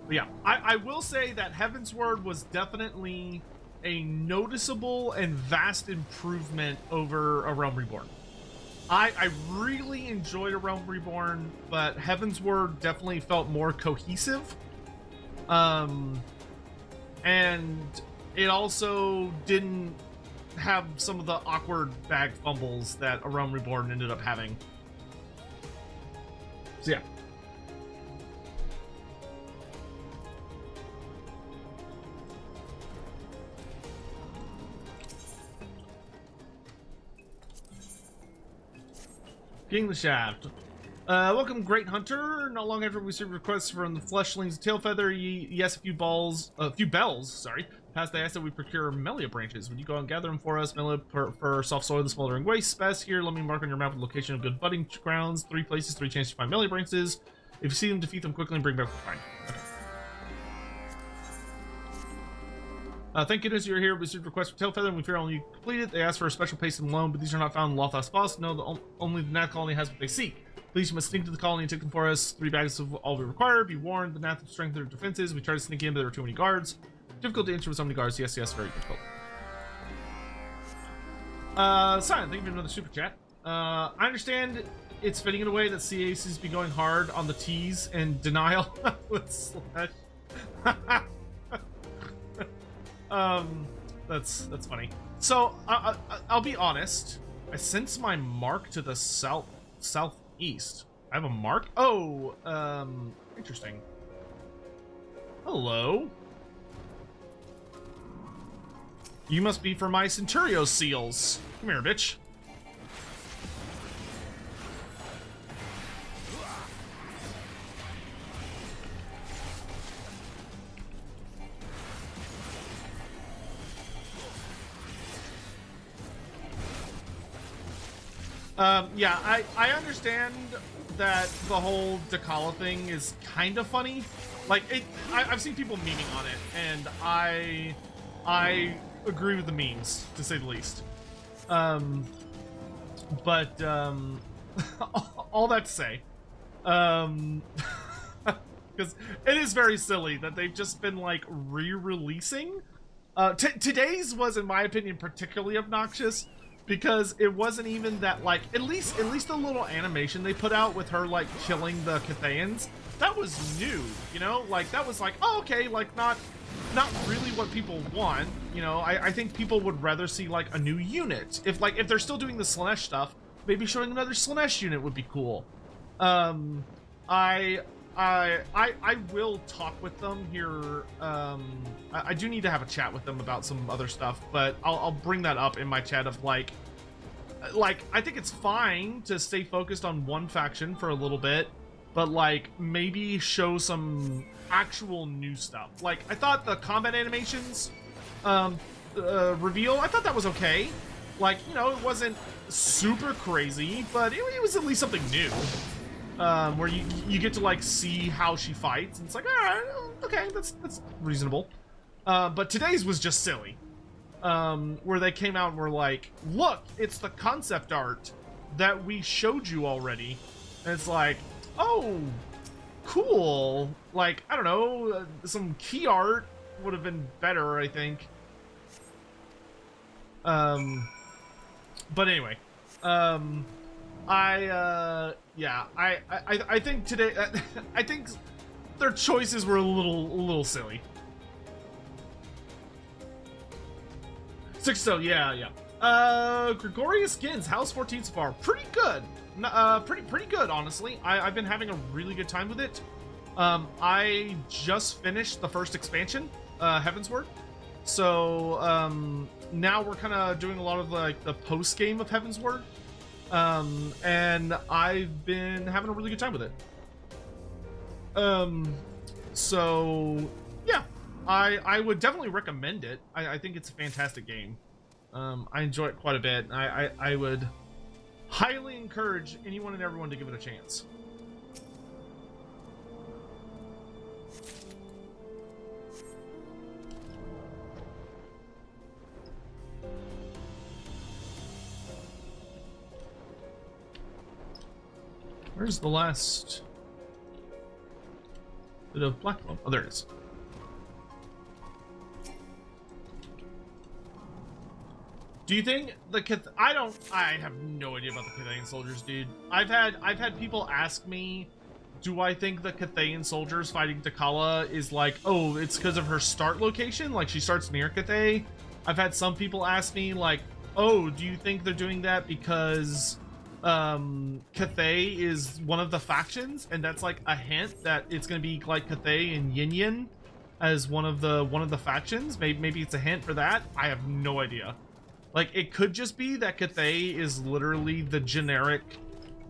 S1: But yeah, I will say that Heavensward was definitely a noticeable and vast improvement over A Realm Reborn. I really enjoyed A Realm Reborn, but Heavensward definitely felt more cohesive. And it also didn't have some of the awkward bag fumbles that A Realm Reborn ended up having. So yeah. Getting the shaft. Welcome, Great Hunter. Not long after we received requests from the Fleshlings Tailfeather, yes, a few bells, sorry. Past they asked that we procure Melia branches. Would you go and gather them for us? Melia for soft soil, the smoldering wastes. Best here, let me mark on your map the location of good budding grounds. 3 places, 3 chances to find Melia branches. If you see them, defeat them quickly and bring back the find. Okay. Thank goodness you're here. We received requests for Tailfeather, and we fear only you complete it. They asked for a special paste and loan, but these are not found in Lothos Boss. No, only the Nath colony has what they seek. Please, you must sneak to the colony and take them for us. 3 bags of all we require. Be warned, the Nath will strengthen their defenses. We tried to sneak in, but there were too many guards. Difficult to enter with so many guards. Yes, very difficult. Silent, thank you for another super chat. I understand it's fitting in a way that CA seems to be going hard on the T's and denial with Slash. That's funny. So I'll be honest. I sense my mark to the southeast. I have a mark. Oh, interesting. Hello. You must be for my Centurio seals. Come here, bitch. Yeah, I understand that the whole Dakala thing is kind of funny. Like, I've seen people memeing on it, and I agree with the memes, to say the least. But all that to say, because it is very silly that they've just been, like, re-releasing. Today's was, in my opinion, particularly obnoxious, because it wasn't even that, like, at least the little animation they put out with her, like, killing the Cathayans, that was new, you know? Like, that was like, oh, okay, like, not really what people want, you know? I think people would rather see, like, a new unit. If they're still doing the Slanesh stuff, maybe showing another Slanesh unit would be cool. I will talk with them here. I do need to have a chat with them about some other stuff, but I'll bring that up in my chat of like I think it's fine to stay focused on one faction for a little bit, but like maybe show some actual new stuff. Like I thought the combat animations reveal, I thought that was okay. Like, you know, it wasn't super crazy, but it was at least something new. Where you get to like see how she fights, and it's like, all right, okay, that's reasonable. But today's was just silly, where they came out and were like, look, it's the concept art that we showed you already, and it's like, oh, cool. Like, I don't know, some key art would have been better, I think. But anyway, I think today, I think their choices were a little silly. Yeah. Gregorius Skins, how's 14 so far? Pretty good. Pretty good, honestly. I've been having a really good time with it. I just finished the first expansion, Heavensward. So, now we're kind of doing a lot of like the post game of Heavensward. And I've been having a really good time with it. So yeah, I would definitely recommend it. I think it's a fantastic game. I enjoy it quite a bit. I would highly encourage anyone and everyone to give it a chance. Where's the last Bit of black loam. Oh, there it is. Do you think the I have no idea about the Cathayan soldiers, dude. I've had people ask me, do I think the Cathayan soldiers fighting Takala is like, oh, it's because of her start location, like she starts near Cathay? I've had some people ask me like, oh, do you think they're doing that because Cathay is one of the factions, and that's like a hint that it's gonna be like Cathay and Yin Yin as one of the factions? Maybe it's a hint for that. I have no idea. Like, it could just be that Cathay is literally the generic...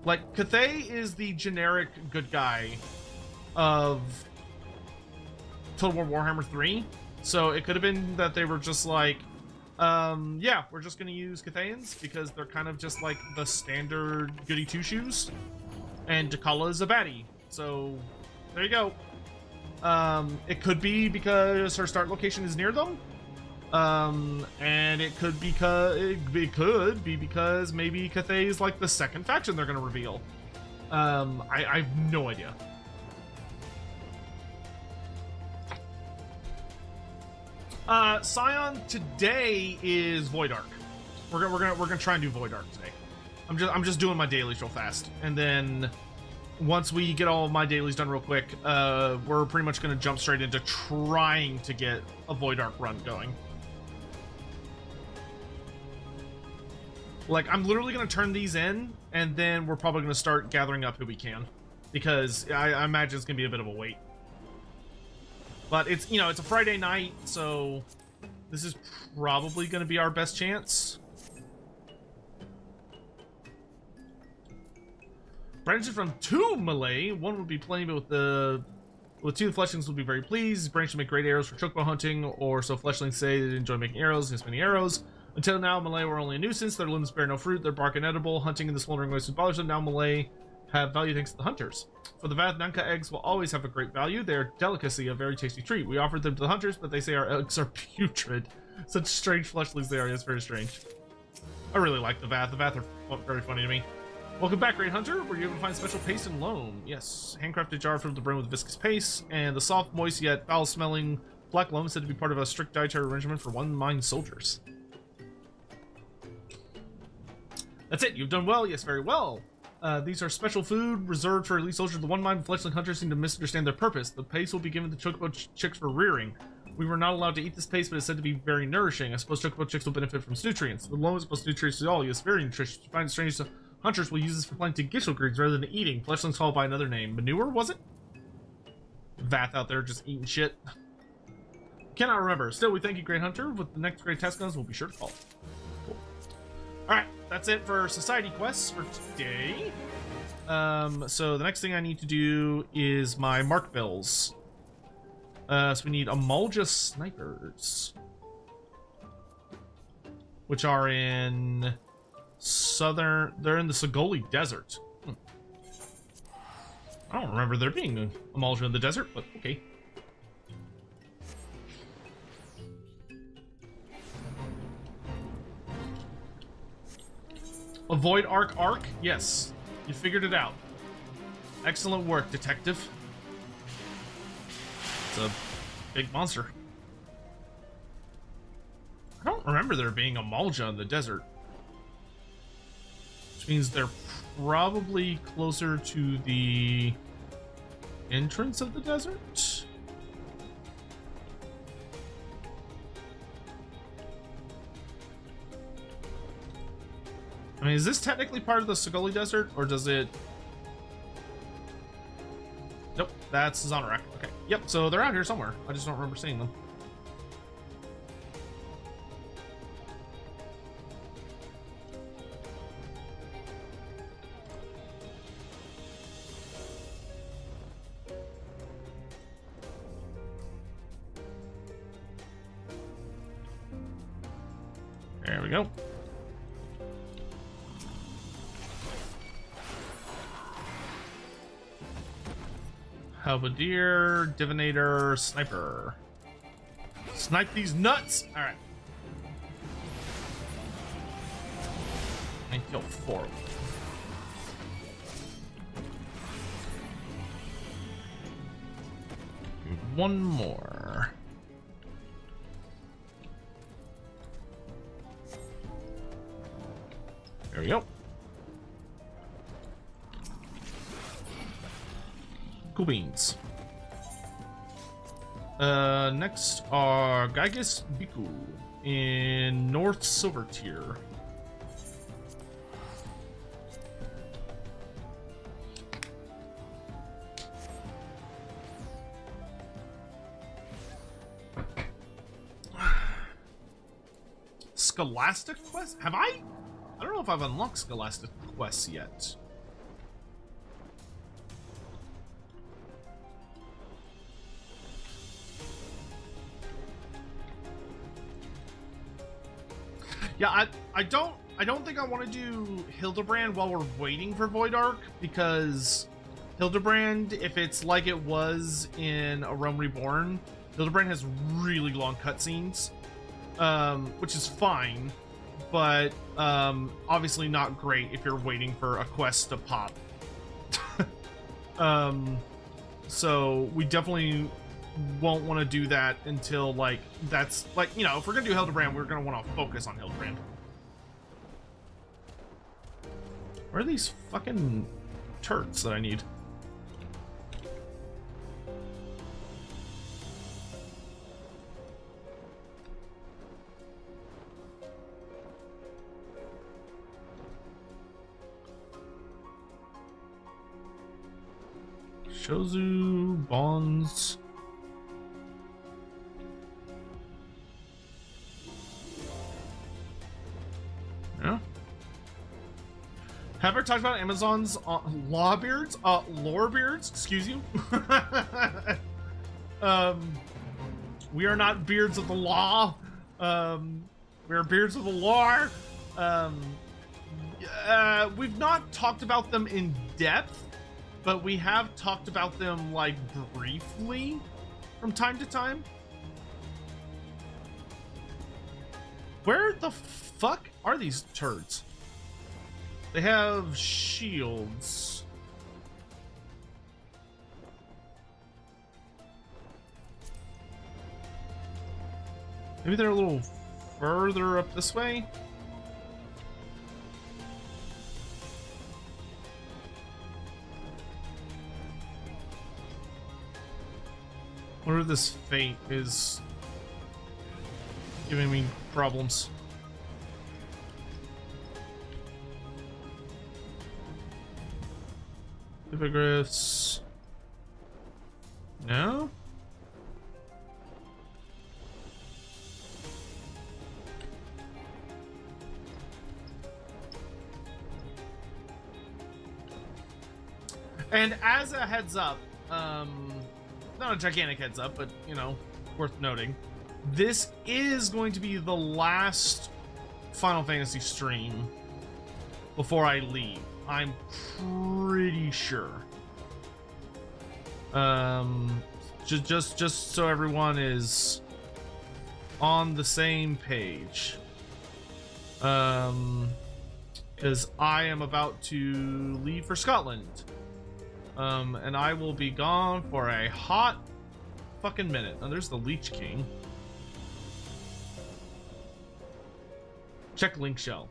S1: Like, Cathay is the generic good guy of Total War Warhammer 3. So it could have been that they were just like, yeah, we're just going to use Cathayans because they're kind of just like the standard goody two-shoes. And Takala is a baddie. So, there you go. It could be because her start location is near them. And it could be because maybe Cathay is like the second faction they're gonna reveal. I have no idea. Scion today is Void Arc. We're gonna try and do Void Arc today. I'm just doing my dailies real fast, and then once we get all of my dailies done real quick, we're pretty much gonna jump straight into trying to get a Void Arc run going. Like, I'm literally going to turn these in, and then we're probably going to start gathering up who we can. Because I imagine it's going to be a bit of a wait. But it's, you know, it's a Friday night, so this is probably going to be our best chance. Branches from 2 melee. 1 would be plain, but with 2 fleshlings would be very pleased. Branch to make great arrows for chocobo hunting, or so fleshlings say they enjoy making arrows, as many arrows. Until now, Malay were only a nuisance. Their limbs bear no fruit. Their bark inedible. Hunting in the smoldering waste bothers them. Now Malay have value thanks to the hunters. For the Vath, Nanka eggs will always have a great value. They are delicacy, a very tasty treat. We offered them to the hunters, but they say our eggs are putrid. Such strange fleshlings they are. It's very strange. I really like the Vath. The Vath are very funny to me. Welcome back, Great Hunter. Were you able to find special paste and loam? Yes. Handcrafted jar filled to the brim with viscous paste, and the soft, moist, yet foul-smelling black loam is said to be part of a strict dietary regimen for one-mind soldiers. That's it. You've done well. Yes, very well. These are special food reserved for elite soldiers. The one-mind fledgling hunters seem to misunderstand their purpose. The paste will be given to chocobo chicks for rearing. We were not allowed to eat this paste, but it's said to be very nourishing. I suppose chocobo chicks will benefit from its nutrients. The loam is supposed to nutritious to all. Yes, very nutritious. You find it strange, so hunters will use this for planting gishel greens rather than eating. Fletchlings called by another name. Manure, was it? Vath out there just eating shit. Cannot remember. Still, we thank you, Great Hunter. With the next Great Task Guns, we'll be sure to call. Cool. Alright, that's it for Society Quests for today. So the next thing I need to do is my Mark Bills. So we need Amalja Snipers, which are in southern... They're in the Sogoli Desert. I don't remember there being an Amalja in the desert, but okay. Avoid arc. Yes, you figured it out. Excellent work, detective. It's a big monster. I don't remember there being a Malja in the desert, which means they're probably closer to the entrance of the desert. I mean, is this technically part of the Sogoli Desert, or does it... Nope, that's Zonarak. Okay, yep, so they're out here somewhere. I just don't remember seeing them. There we go. Halberdier, Divinator, Sniper. Snipe these nuts! Alright. I kill 4 of them. one more. There we go. Cool beans. Next are Gygus Biku in North Silver Tier. Scholastic quest? Have I don't know if I've unlocked Scholastic quests yet. Yeah, I don't think I want to do Hildebrand while we're waiting for Void Ark, because Hildebrand, if it's like it was in A Realm Reborn, Hildebrand has really long cutscenes, which is fine, but obviously not great if you're waiting for a quest to pop. So we definitely won't want to do that until, like, that's, like, you know, if we're gonna do Hildebrand, we're gonna want to focus on Hildebrand. Where are these fucking turrets that I need? Shozu, Bonds. Yeah. Have I talked about Amazon's lore beards? Excuse you. We are not beards of the law. We are beards of the lore. We've not talked about them in depth, but we have talked about them, like, briefly from time to time. Where the fuck are these turds? They have shields. Maybe they're a little further up this way. Wonder if this fate is giving me problems. Hippogriffs. No? And as a heads up, not a gigantic heads up, but, you know, worth noting, this is going to be the last Final Fantasy stream before I leave. I'm pretty sure. Just so everyone is on the same page. Because I am about to leave for Scotland. And I will be gone for a hot fucking minute. Oh, there's the Leech King. Check Link Shell.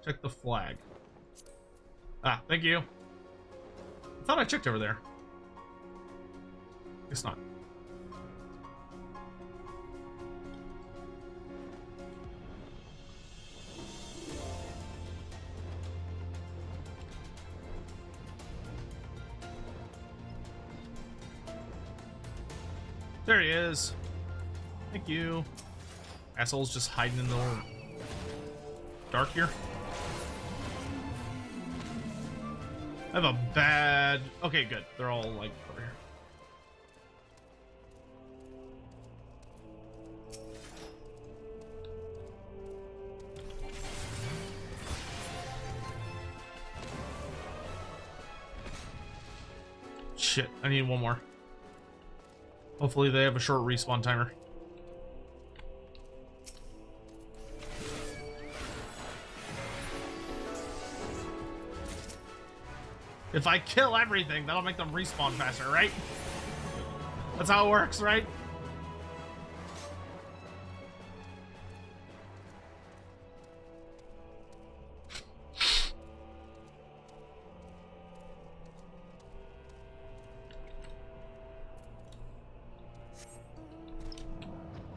S1: Check the flag. Ah, thank you. I thought I checked over there. Guess not. There he is. Thank you. Asshole's just hiding in the dark here. I have a bad... Okay, good. They're all, like, over here. Shit, I need one more. Hopefully they have a short respawn timer. If I kill everything, that'll make them respawn faster, right? That's how it works, right?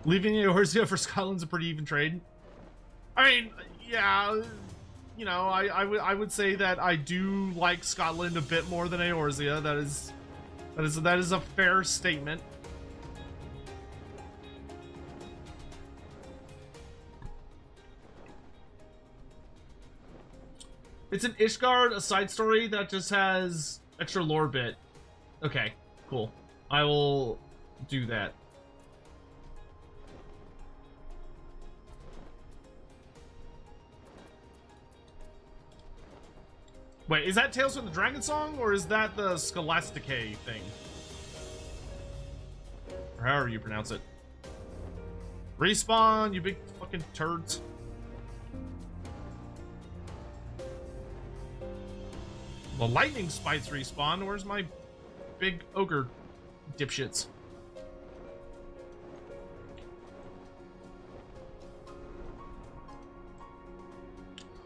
S1: Leaving Eorzea for Scotland's a pretty even trade. I mean, yeah, you know, I would say that I do like Scotland a bit more than Eorzea. That is a fair statement. It's an Ishgard, a side story that just has extra lore bit. Okay, cool. I will do that. Wait, is that Tales from the Dragon Song, or is that the Scholastic thing? Or however you pronounce it. Respawn, you big fucking turds. The lightning spites respawn. Where's my big ogre dipshits?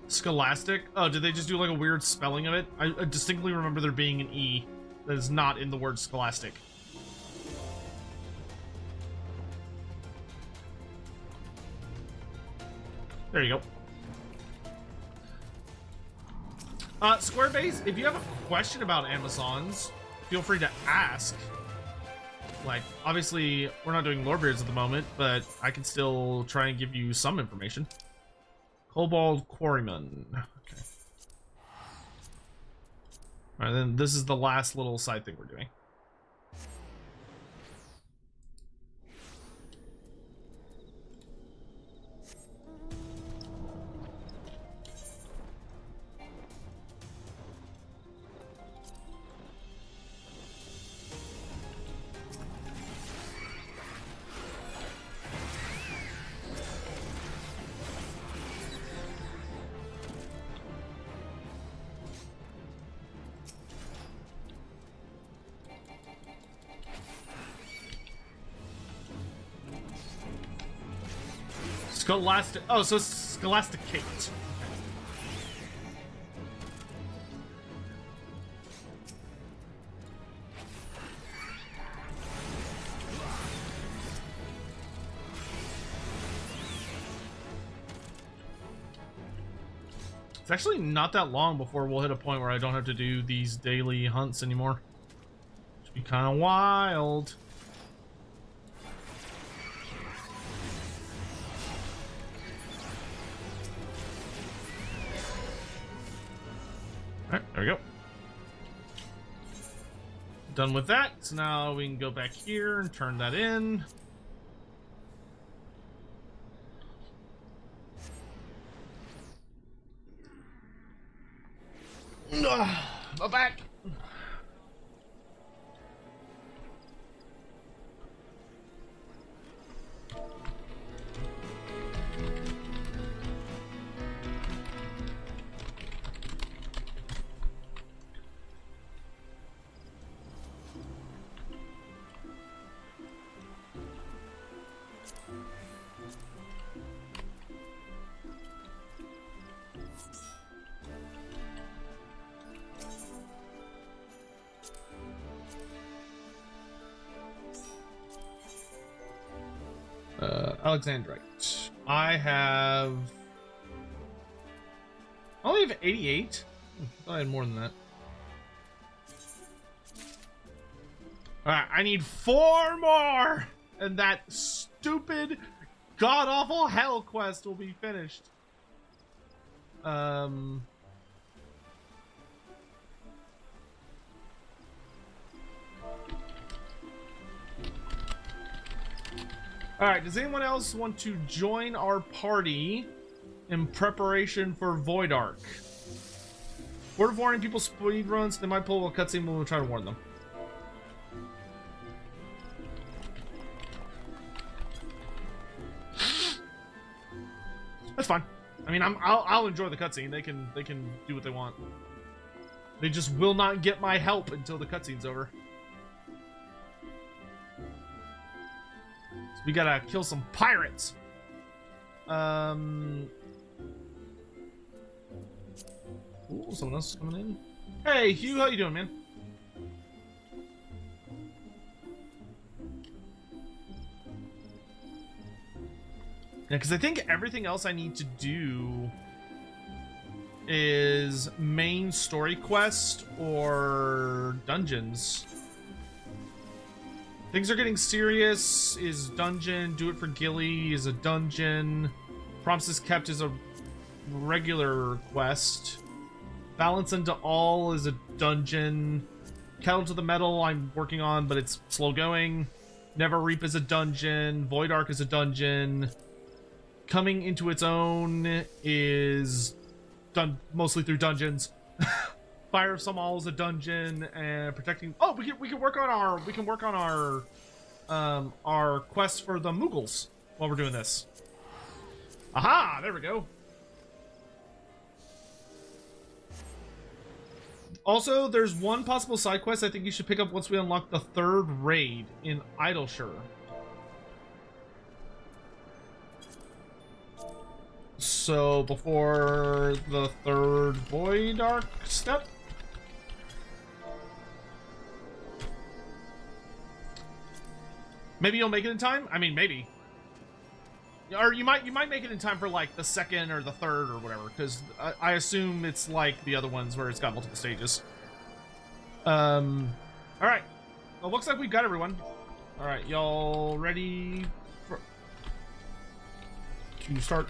S1: Scholastic? Oh, did they just do like a weird spelling of it? I distinctly remember there being an E that is not in the word scholastic. There you go. Squarebase, if you have a question about Amazons, feel free to ask. Like, obviously, we're not doing Lorebeards at the moment, but I can still try and give you some information. Kobold Quarryman. Okay. Alright, then this is the last little side thing we're doing. Scholastic. Oh, so Scholasticate. It's actually not that long before we'll hit a point where I don't have to do these daily hunts anymore. Should be kind of wild. Alright, there we go. Done with that. So now we can go back here and turn that in. My back. Alexandrite. I only have 88. I thought I had more than that. Alright, I need 4 more! And that stupid, god-awful hell quest will be finished. Alright, does anyone else want to join our party in preparation for Void Arc? Word of warning, people speed runs, they might pull a cutscene when we try to warn them. That's fine. I mean, I'll enjoy the cutscene. They can do what they want. They just will not get my help until the cutscene's over. So we gotta kill some pirates. Ooh, someone else is coming in. Hey, Hugh, how you doing, man? Yeah, because I think everything else I need to do is main story quest or dungeons. Things are getting serious is dungeon. Do it for Gilly is a dungeon. Promises kept is a regular quest. Balance into all is a dungeon. Kettle to the Metal I'm working on, but it's slow going. Never Reap is a dungeon. Void Arc is a dungeon. Coming into its own is done mostly through dungeons. Fire of Some All is a dungeon, and protecting. Oh, we can work on our quest for the Mughals while we're doing this. Aha! There we go. Also, there's one possible side quest I think you should pick up once we unlock the 3rd raid in Idleshire. So before the 3rd Void Arc step. Maybe you'll make it in time? I mean, maybe. Or you might make it in time for like the 2nd or the 3rd or whatever, because I assume it's like the other ones where it's got multiple stages. Alright. Well, looks like we've got everyone. Alright, y'all ready for... Can you start?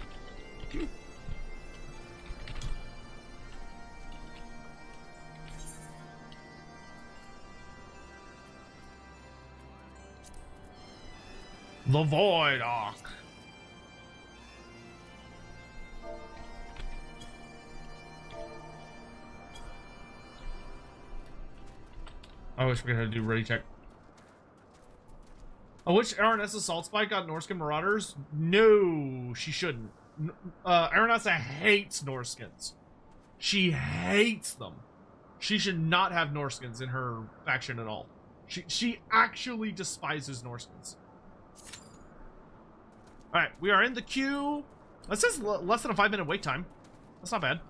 S1: The Void Arc. I wish we had to do ready check. I wish Aranessa Assault Spike got Norskin Marauders. No, she shouldn't. Aranessa hates Norskins. She hates them. She should not have Norskins in her faction at all. She actually despises Norskins. Alright, we are in the queue. That says less than a 5-minute wait time. That's not bad.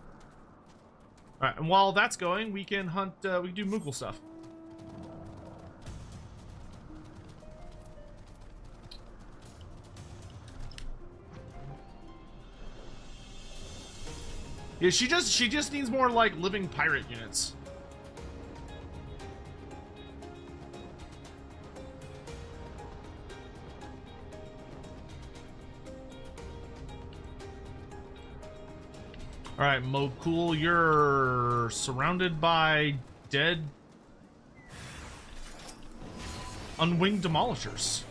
S1: Alright, and while that's going, we can hunt, we can do Moogle stuff. Yeah, she just needs more like living pirate units. All right, Mo Cool, you're surrounded by dead unwinged demolishers.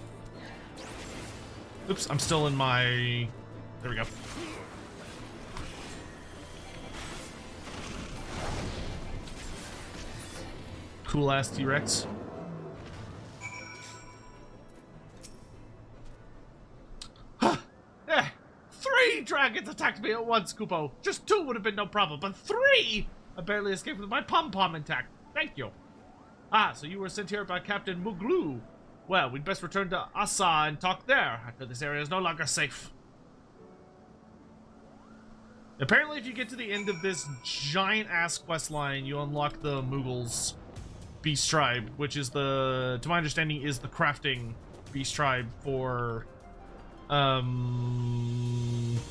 S1: Oops, I'm still in my... There we go. Cool ass T-Rex. Eh, 3 dragons attacked me at once, Kupo. Just 2 would have been no problem, but 3! I barely escaped with my pom-pom intact. Thank you. Ah, so you were sent here by Captain Muglu. Well, we'd best return to Asa and talk there. I feel this area is no longer safe. Apparently, if you get to the end of this giant-ass quest line, you unlock the Mughals Beast Tribe, which is the, to my understanding, is the crafting Beast Tribe for Heavensward,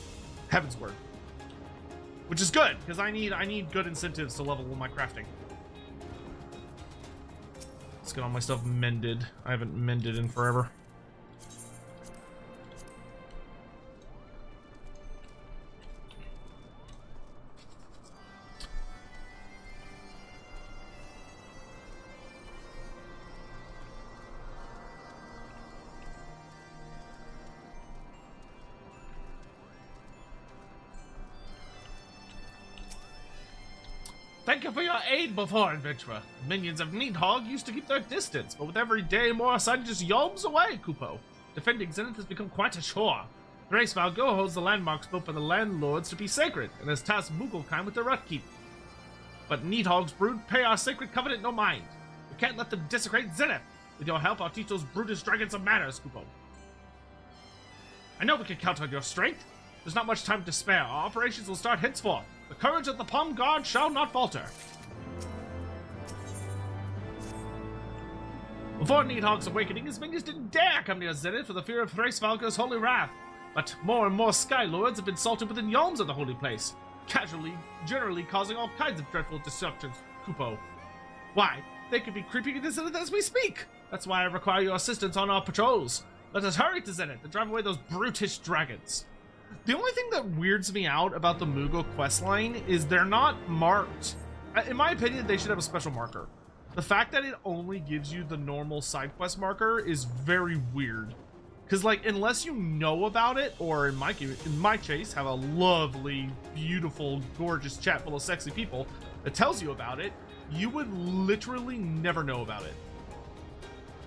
S1: which is good because I need good incentives to level my crafting. Let's get all my stuff mended. I haven't mended in forever. Thank you for your aid before, adventurer. Minions of Needhog used to keep their distance, but with every day more sun just yelps away, Kupo. Defending Zenith has become quite a chore. Grace Valgo holds the landmarks built by the landlords to be sacred, and has tasked Mughal with their upkeep. But Needhog's brood pay our sacred covenant no mind. We can't let them desecrate Zenith. With your help, I'll teach those brutish dragons some manners, Kupo. I know we can count on your strength. There's not much time to spare. Our operations will start henceforth. The courage of the Palm Guard shall not falter. Before Needhog's awakening, his minions didn't dare come near Zenith for the fear of Thrace Valka's holy wrath. But more and more Sky Lords have been salted within yalms of the holy place, generally causing all kinds of dreadful disruptions, Kupo. Why, they could be creeping into Zenith as we speak! That's why I require your assistance on our patrols. Let us hurry to Zenith and drive away those brutish dragons. The only thing that weirds me out about the Moogle questline is they're not marked. In my opinion, they should have a special marker. The fact that it only gives you the normal side quest marker is very weird. Because, like, unless you know about it, or in my case, have a lovely, beautiful, gorgeous chat full of sexy people that tells you about it, you would literally never know about it.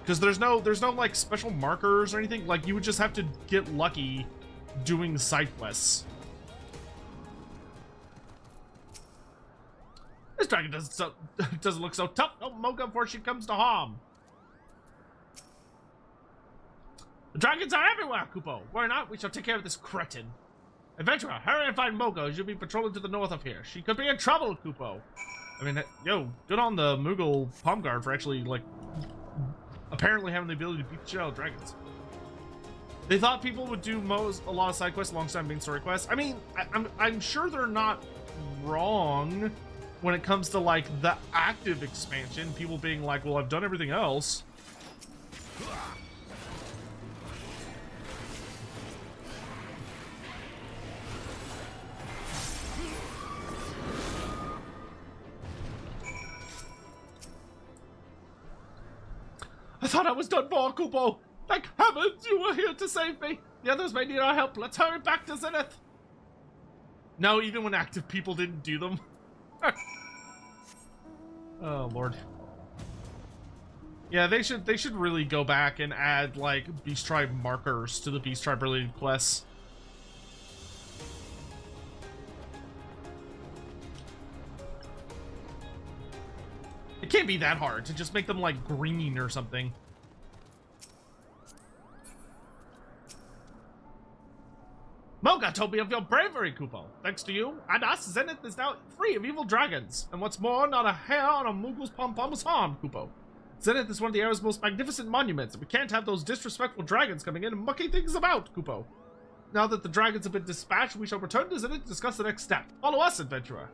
S1: Because there's no like special markers or anything. Like, you would just have to get lucky doing side quests. This dragon doesn't look so tough. Don't Mocha before she comes to harm. The dragons are everywhere, Kupo. Worry not, we shall take care of this cretin. Adventurer, hurry and find Mocha. She'll be patrolling to the north of here. She could be in trouble, Kupo. I mean, yo, good on the Moogle Palm Guard for actually, like, apparently having the ability to beat the shit out of dragons. They thought people would do a lot of side quests alongside main story quests. I mean, I'm sure they're not wrong when it comes to, like, the active expansion. People being like, well, I've done everything else. I thought I was done for, Kupo! Thank heavens you were here to save me! The others may need our help. Let's hurry back to Zenith! No, even when active people didn't do them. Oh, Lord. Yeah, they should really go back and add, like, Beast Tribe markers to the Beast Tribe related quests. It can't be that hard to just make them, like, green or something. Moga told me of your bravery, Kupo. Thanks to you and us, Zenith is now free of evil dragons. And what's more, not a hair on a Moogle's pom-pom was harmed, Kupo. Zenith is one of the era's most magnificent monuments, and we can't have those disrespectful dragons coming in and mucking things about, Kupo. Now that the dragons have been dispatched, we shall return to Zenith to discuss the next step. Follow us, adventurer.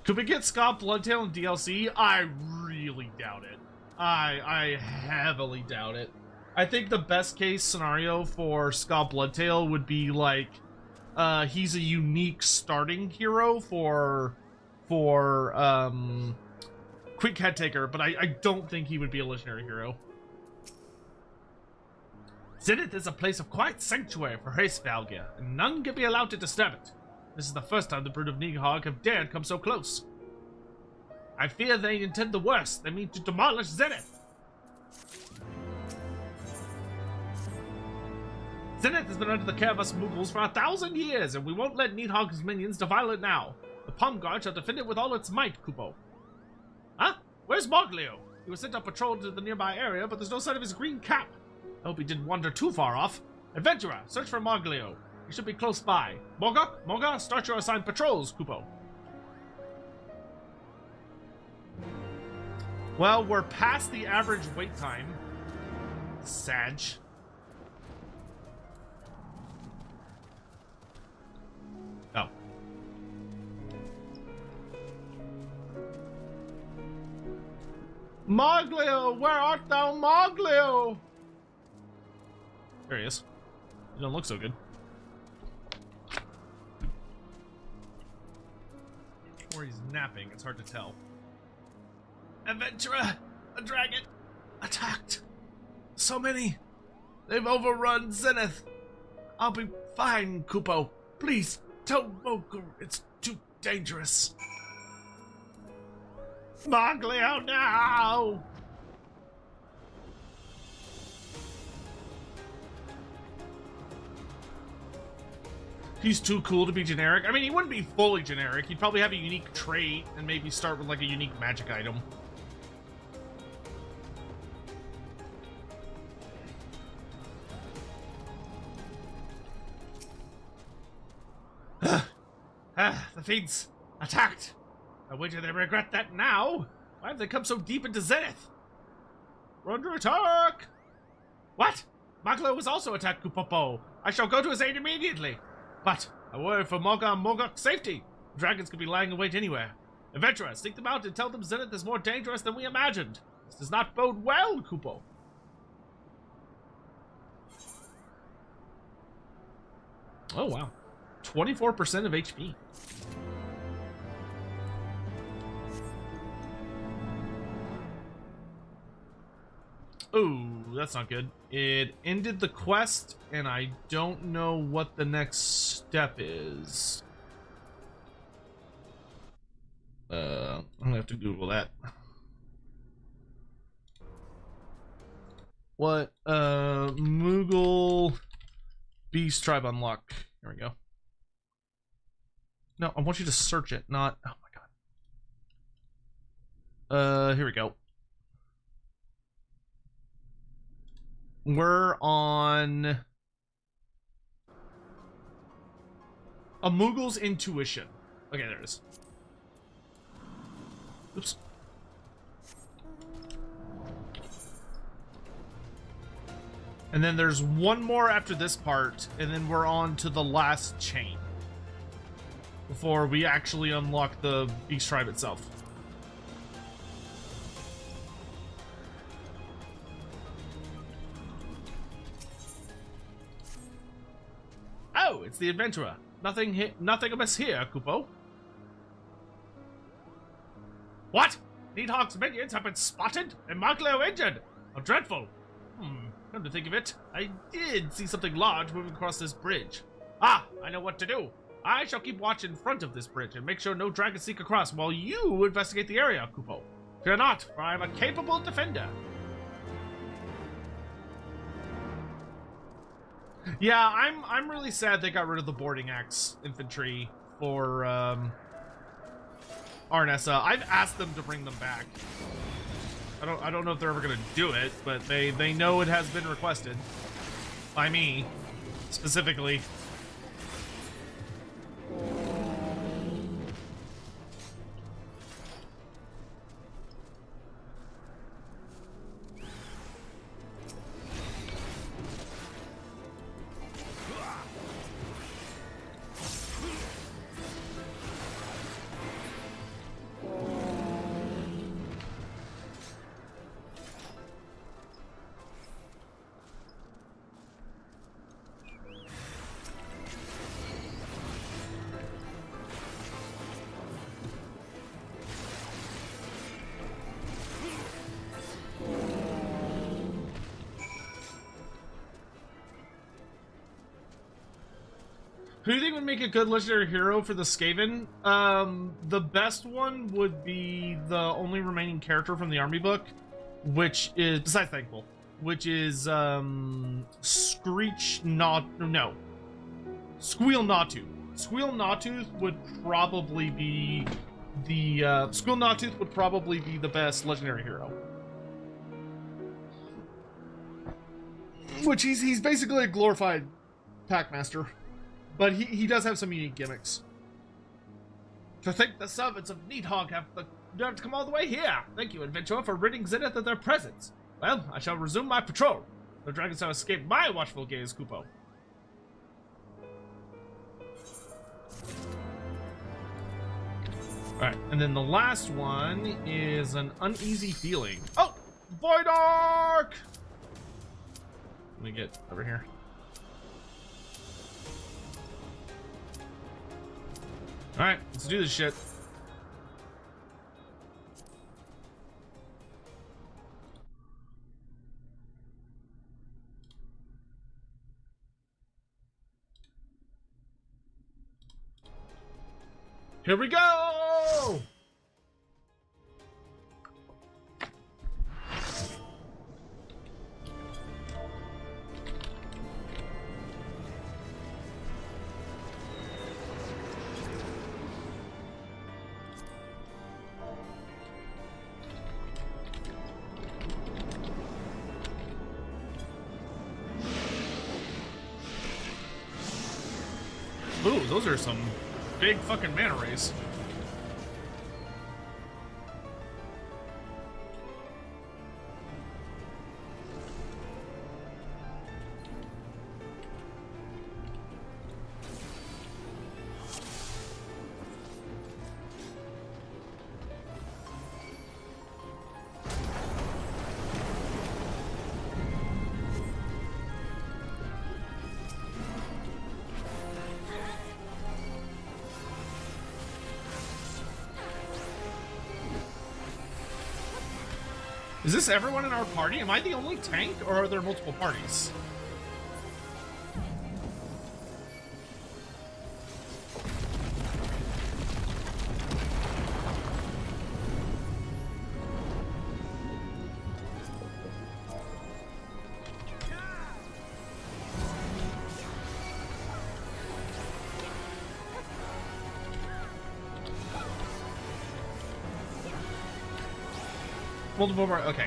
S1: Could we get Scott Bloodtail in DLC? I really doubt it. I heavily doubt it. I think the best case scenario for Scott Bloodtail would be like, he's a unique starting hero for Quick Head Taker, but I don't think he would be a legendary hero. Zenith is a place of quiet sanctuary for Race Valgia, and none can be allowed to disturb it. This is the first time the brood of Nidhogg have dared come so close. I fear they intend the worst. They mean to demolish Zenith. Zenith has been under the care of us Moogles for 1,000 years, and we won't let Nidhogg's minions defile it now. The Palm Guard shall defend it with all its might, Kupo. Huh? Where's Moglio? He was sent on patrol to the nearby area, but there's no sign of his green cap. I hope he didn't wander too far off. Adventurer, search for Moglio. He should be close by. Moga, start your assigned patrols, Kupo. Well, we're past the average wait time. Sag. Oh. Moglio, where art thou, Moglio? There he is. He don't look so good. Or he's napping, it's hard to tell. Adventurer! A dragon! Attacked! So many! They've overrun Zenith! I'll be fine, Kupo. Please, tell Mogul it's too dangerous. Moglio, now! He's too cool to be generic. I mean, he wouldn't be fully generic. He'd probably have a unique trait and maybe start with like a unique magic item. The Fiends attacked. I wager they regret that now. Why have they come so deep into Zenith? We're under attack! What? Maglo was also attacked, Kupopo. I shall go to his aid immediately. But a word for Moga and Mogok's safety. Dragons could be lying in wait anywhere. Adventurer, seek them out and tell them Zenith is more dangerous than we imagined. This does not bode well, Kupo. Oh, wow. 24% of HP. Oh, that's not good. It ended the quest, and I don't know what the next step is. I'm gonna have to Google that. What? Moogle Beast Tribe Unlock. Here we go. No, I want you to search it, not... Oh my god. Here we go. We're on a Moogle's Intuition. Okay, there it is. Oops. And then there's one more after this part, and then we're on to the last chain before we actually unlock the Beast Tribe itself. Oh, it's the Adventurer. Nothing amiss here, Kupo. What? Needhog's minions have been spotted and Maglo injured. How dreadful. Come to think of it, I did see something large moving across this bridge. Ah, I know what to do. I shall keep watch in front of this bridge and make sure no dragons sneak across while you investigate the area, Kupo. Fear not, for I am a capable defender. Yeah, I'm really sad they got rid of the boarding axe infantry for Arnessa. I've asked them to bring them back. I don't know if they're ever gonna do it, but they know it has been requested by me specifically. Who do you think would make a good legendary hero for the Skaven? The best one would be the only remaining character from the army book, which is, besides Thankful, which is Squeal Gnawtooth. Squeal Gnawtooth would probably be the Squeal Gnawtooth would probably be the best legendary hero. Which he's basically a glorified Packmaster. But he does have some unique gimmicks. To think the servants of Needhog have the nerve to come all the way here. Thank you, Adventurer, for ridding Zenith of their presence. Well, I shall resume my patrol. The dragons have escaped my watchful gaze, Kupo. Alright, and then the last one is an uneasy feeling. Oh! Void Arc! Let me get over here. Alright, let's do this shit. Here we go! Ooh, those are some big fucking mana rays. Is this everyone in our party? Am I the only tank, or are there multiple parties? Multiple bar. Okay.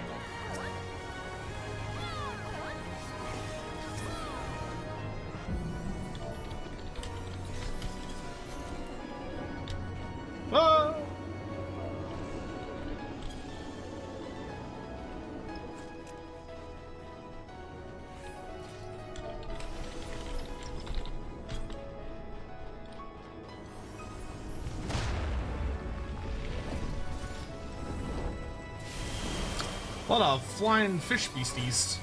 S1: Ah! A lot of flying fish beasties.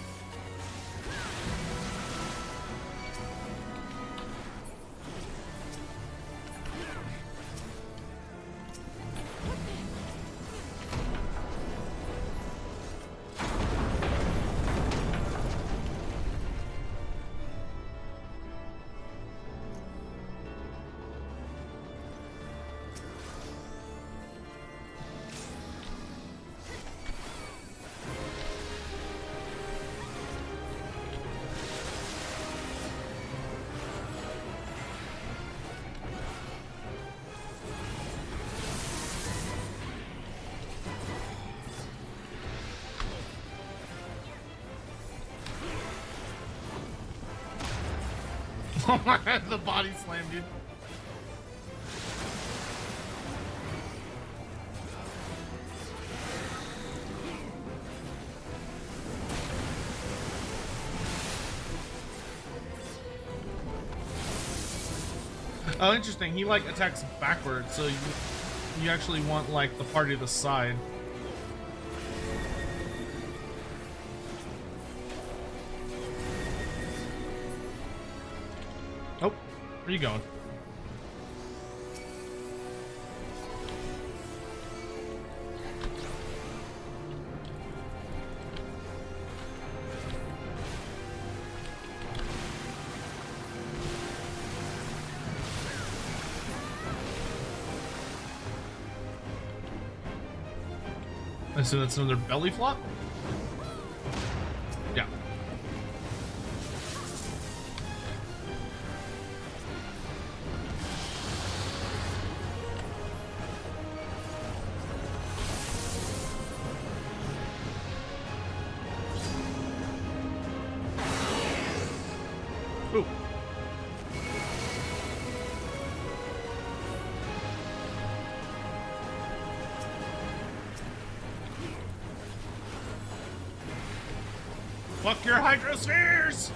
S1: The body slam, dude. Oh, interesting. He like attacks backwards, so you actually want like the party to the side. Oh, where are you going? I assume that's another belly flop? Yeah. Ooh. Fuck your hydrospheres!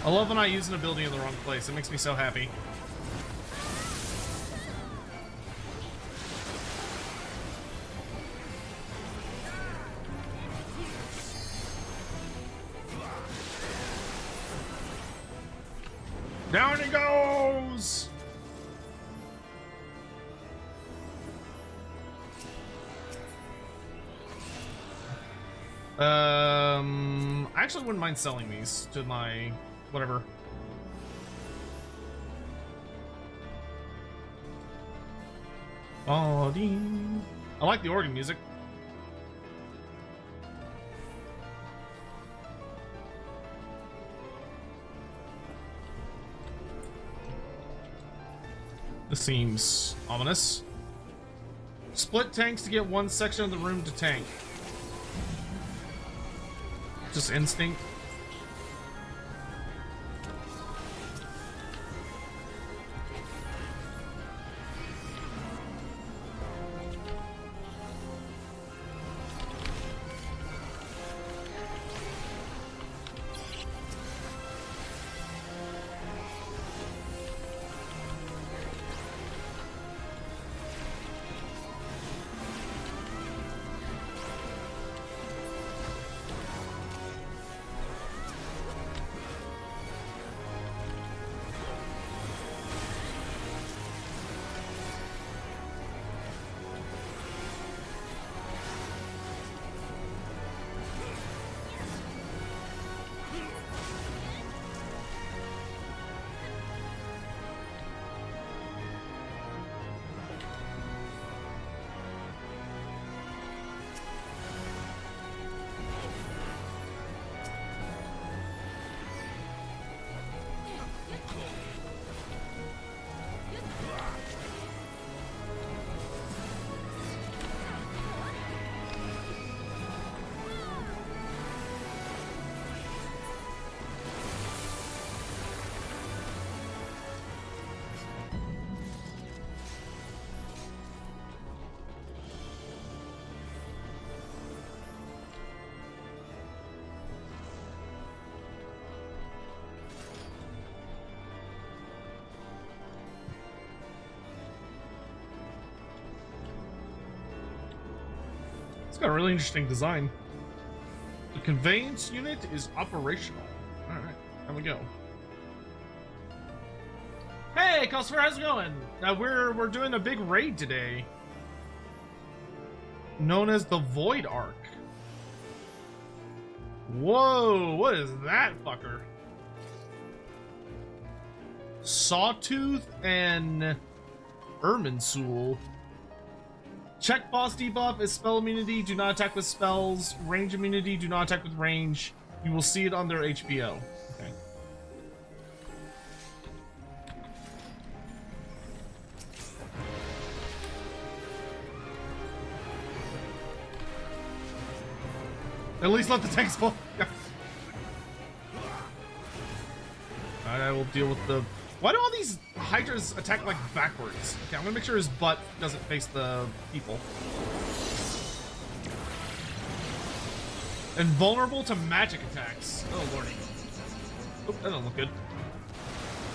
S1: I love when I use an ability in the wrong place. It makes me so happy. Down he goes! I actually wouldn't mind selling these to my whatever. Oh, ding. I like the organ music. This seems ominous. Split tanks to get one section of the room to tank. Just instinct. Got a really interesting design. The conveyance unit is operational. All right, there we go. Hey, Customer, how's it going? We're doing a big raid today, known as the Void Arc. Whoa, what is that fucker? Sawtooth and Irminsul. Check boss debuff is spell immunity, do not attack with spells. Range immunity, do not attack with range. You will see it on their HPO. Okay. At least let the tanks fall. Alright, I will deal with the... Why do all these Hydras attack like backwards? Okay, I'm gonna make sure his butt doesn't face the people. And vulnerable to magic attacks. Oh lordy. Oh, that doesn't look good.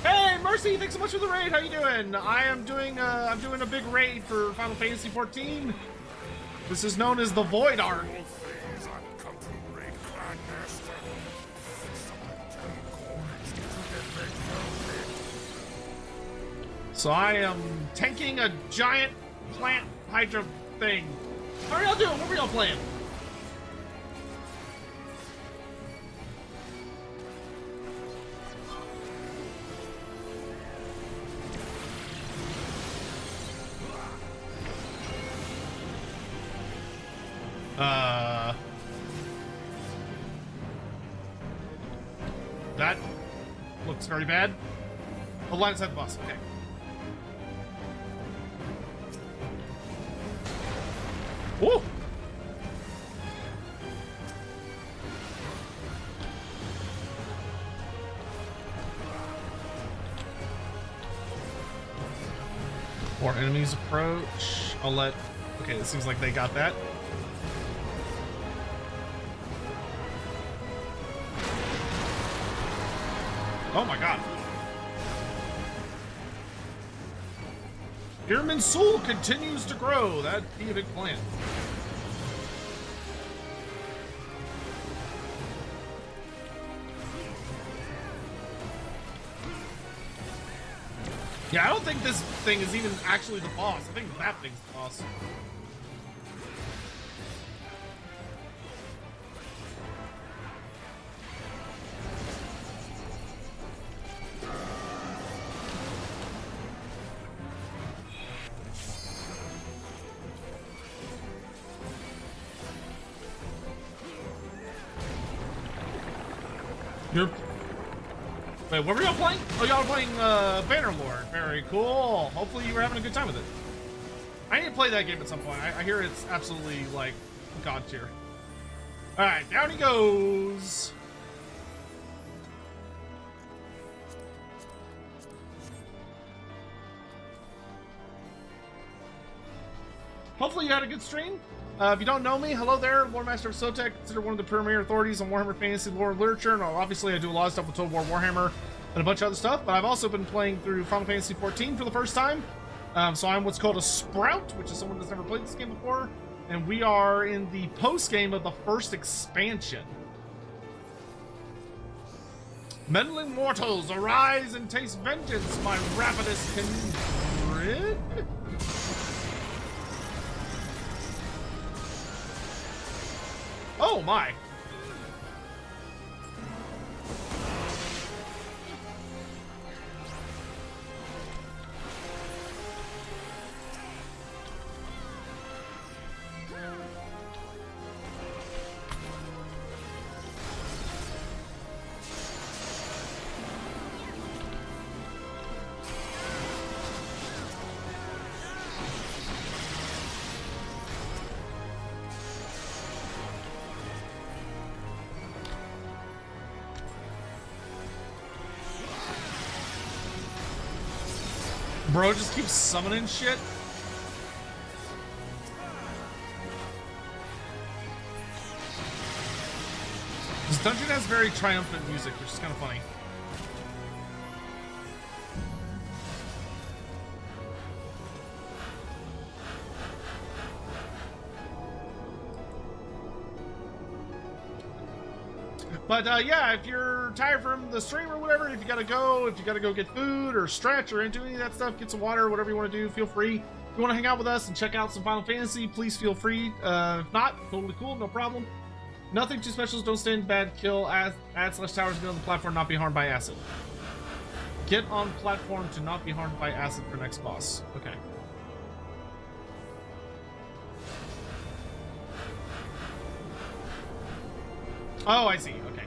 S1: Hey, Mercy! Thanks so much for the raid. How you doing? I'm doing a big raid for Final Fantasy XIV. This is known as the Void Arc. So I am tanking a giant plant Hydra thing. How are y'all doing? What were y'all playing? That looks very bad. Oh, line inside the boss. Okay. Woo! More enemies approach. I'll let... Okay, it seems like they got that. Oh my god. Irminsul continues to grow. That'd be a big plan. Yeah, I don't think this thing is even actually the boss. I think that thing's the boss. You're... Wait, what were y'all playing? Oh, y'all were playing Bannerlord. Very cool. Hopefully you were having a good time with it. I need to play that game at some point. I hear it's absolutely, like, god tier. Alright, down he goes. Hopefully you had a good stream. If you don't know me, hello there, Loremaster of Sotek, considered one of the premier authorities on Warhammer Fantasy lore and literature, and obviously I do a lot of stuff with Total War Warhammer and a bunch of other stuff, but I've also been playing through Final Fantasy XIV for the first time. So I'm what's called a Sprout, which is someone that's never played this game before, and we are in the post-game of the first expansion. Meddling mortals, arise and taste vengeance, my ravenous kindred. Oh my! Bro just keeps summoning shit. This dungeon has very triumphant music, which is kind of funny. But yeah, if you're tired from the stream or whatever, if you gotta go get food or stretch or do any of that stuff, get some water, whatever you want to do, feel free. If you want to hang out with us and check out some Final Fantasy, please feel free. If not, totally cool, no problem. Nothing too special, don't stand bad, kill, add/towers, get on the platform, not be harmed by acid. Get on platform to not be harmed by acid for next boss. Okay. Oh, I see. Okay.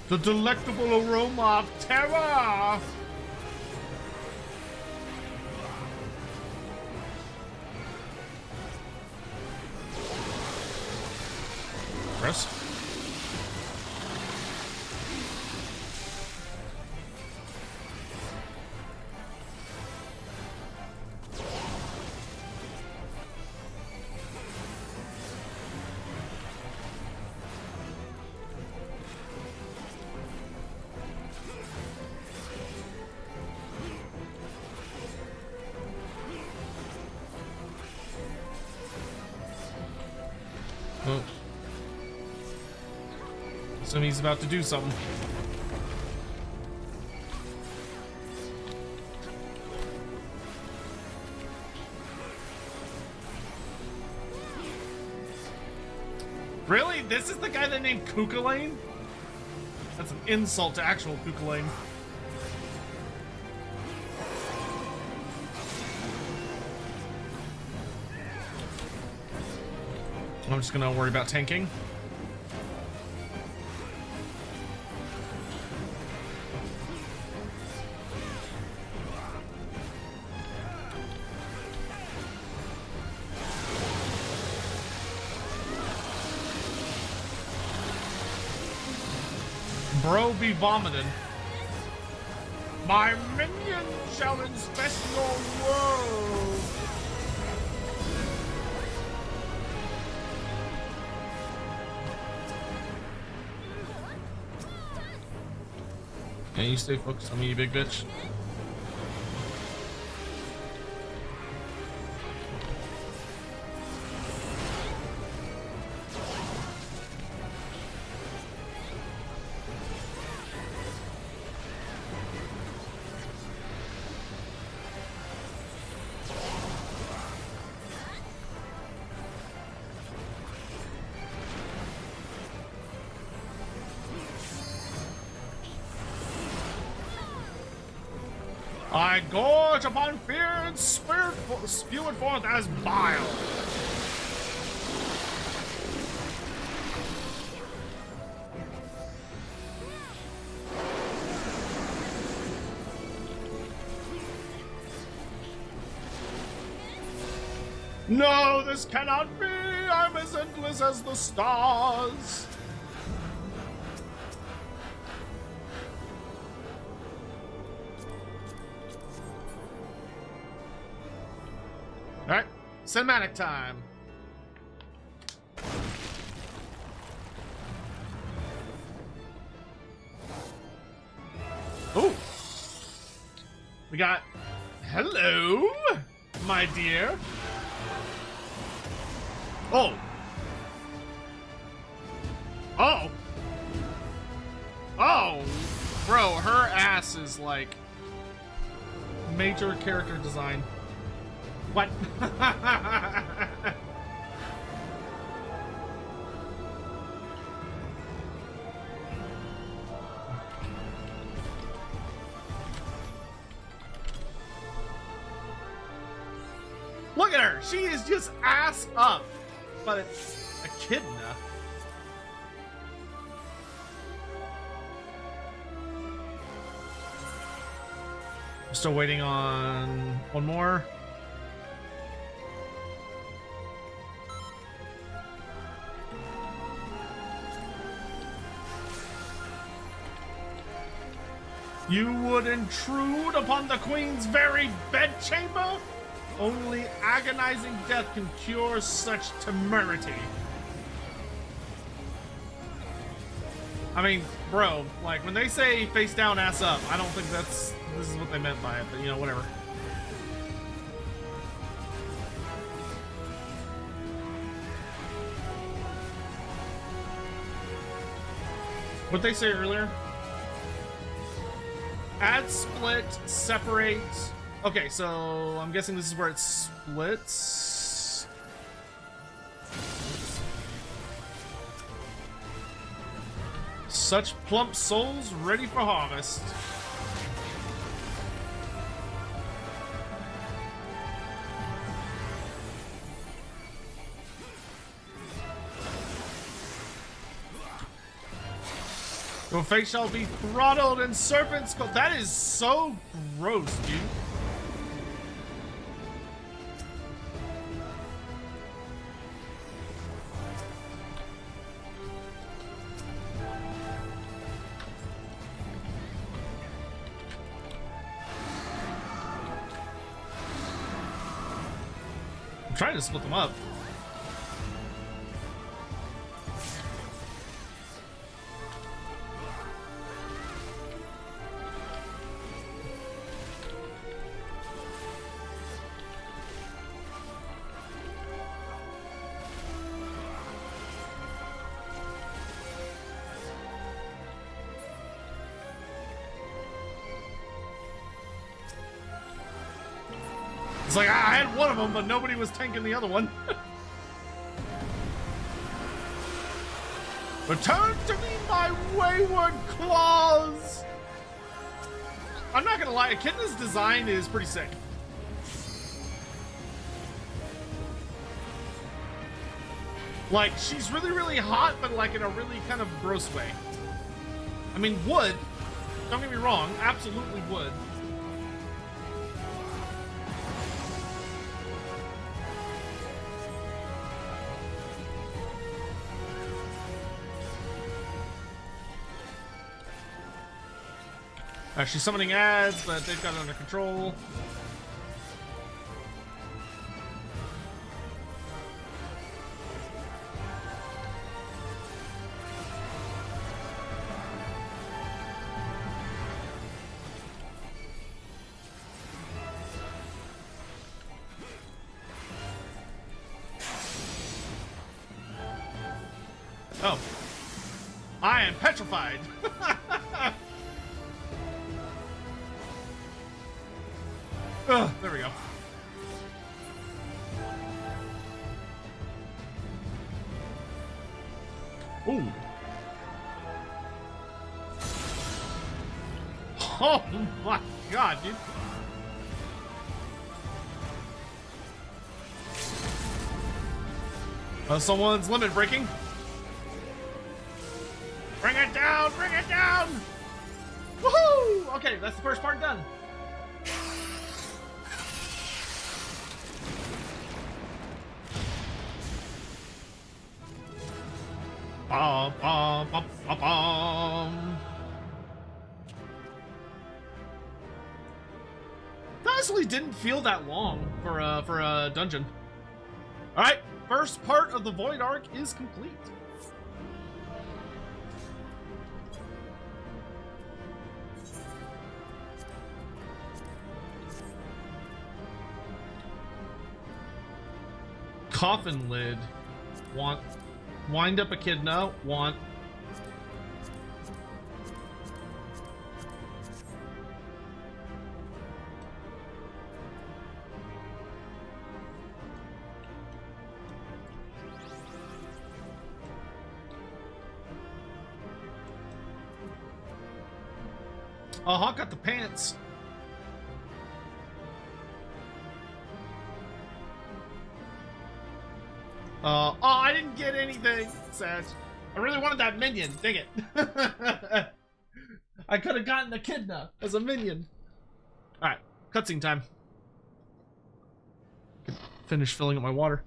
S1: The delectable aroma of terror! Press. Oh. So he's about to do something. Really? This is the guy that named Kukulane? That's an insult to actual Kukulane. I'm just gonna worry about tanking. Bro be vomiting. My minion shall infest your world. Can you stay focused on me, you big bitch? I gorge upon fear and spew it forth as bile. No, this cannot be! I'm as endless as the stars! Alright, cinematic time. Ooh! We got... Hello, my dear. Oh! Oh! Oh! Bro, her ass is like major character design. What? Look at her! She is just ass up. But it's echidna. I'm still waiting on one more. You would intrude upon the Queen's very bedchamber? Only agonizing death can cure such temerity. I mean, bro, like when they say face down, ass up, I don't think this is what they meant by it, but you know, whatever. What'd they say earlier? Add, split, separate. Okay, so I'm guessing this is where it splits. Such plump souls ready for harvest. Your face shall be throttled and serpents go. That is so gross, dude. I'm trying to split them up. It's like, I had one of them, but nobody was tanking the other one. Return to me, my wayward claws! I'm not gonna lie, Echidna's design is pretty sick. Like, she's really, really hot, but like in a really kind of gross way. I mean, would. Don't get me wrong, absolutely would. She's summoning ads, but they've got it under control. Oh. I am petrified. Ugh, there we go. Ooh. Oh my god, dude. Someone's limit breaking. Bring it down! Bring it down! Woohoo! Okay, that's the first part done. Bum, bum, bum, bum, bum. That honestly didn't feel that long for a dungeon. All right, first part of the Void Arc is complete. Coffin lid. Want. Wind up echidna. Want. Hawk got the pants. Oh, I didn't get anything. Sad. I really wanted that minion. Dang it. I could have gotten the Echidna as a minion. Alright, cutscene time. Finish filling up my water.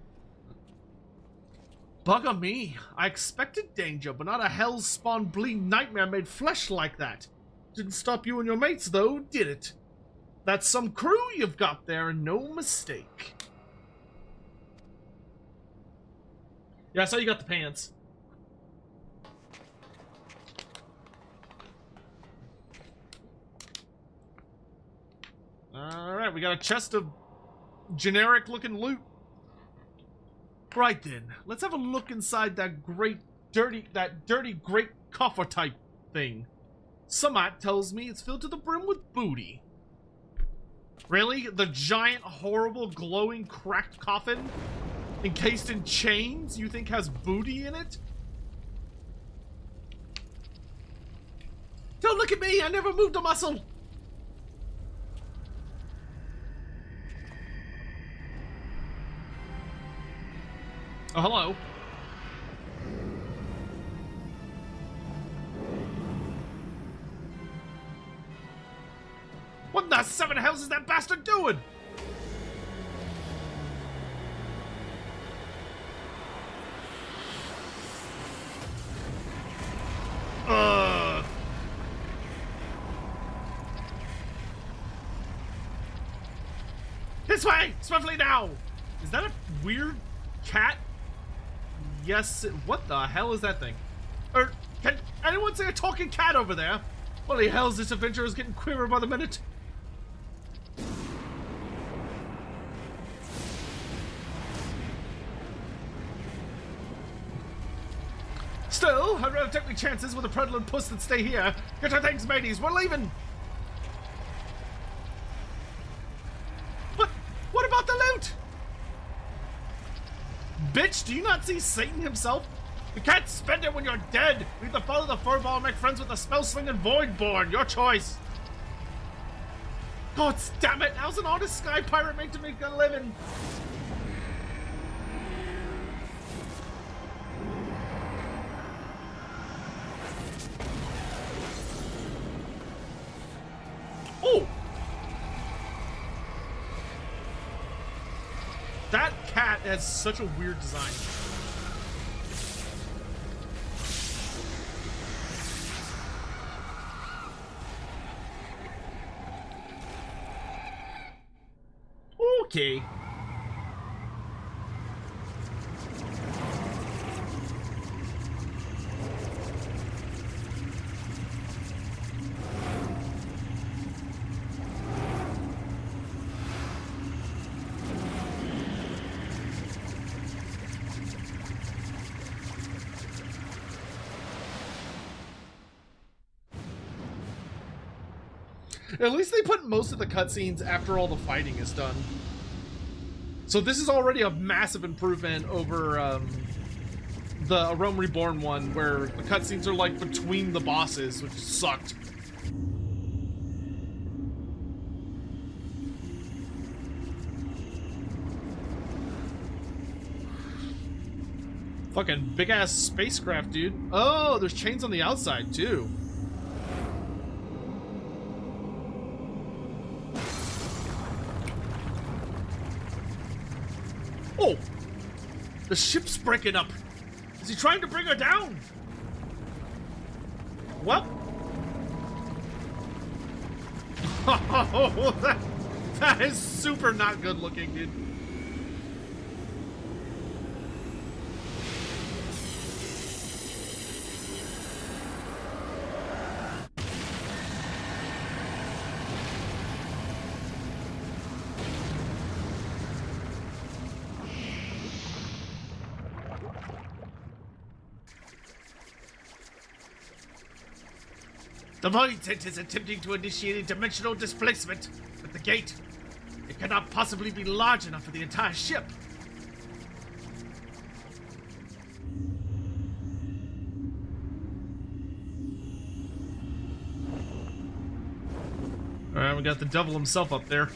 S1: Bugger me. I expected danger, but not a hell's spawn bleeding nightmare made flesh like that. Didn't stop you and your mates, though, did it? That's some crew you've got there, and no mistake. Yeah, I saw you got the pants. Alright, we got a chest of generic-looking loot. Right then, let's have a look inside that dirty great coffer type thing. Sumat tells me it's filled to the brim with booty. Really? The giant, horrible, glowing, cracked coffin? Encased in chains, you think has booty in it? Don't look at me! I never moved a muscle! Oh, hello. What the seven hells is that bastard doing? This way! Swiftly now! Is that a weird cat? Yes. What the hell is that thing? Or can anyone say a talking cat over there? Holy hells, this adventure is getting queerer by the minute. Still, I'd rather take my chances with a prevalent puss than stay here. Get your things, mateys. We're leaving. What about the loot? Bitch, do you not see Satan himself? You can't spend it when you're dead. We either follow the furball or make friends with the spell-slinging Voidborn. Your choice. God damn it! How's an honest sky pirate made to make a living? Oh! That cat has such a weird design. Okay. At least they put most of the cutscenes after all the fighting is done. So this is already a massive improvement over the Realm Reborn one, where the cutscenes are like between the bosses, which sucked. Fucking big ass spacecraft, dude. Oh, there's chains on the outside too. Oh, the ship's breaking up. Is he trying to bring her down? Well. Oh, that is super not good looking, dude. The Voidtent is attempting to initiate a dimensional displacement at the gate. It cannot possibly be large enough for the entire ship. Alright, we got the devil himself up there.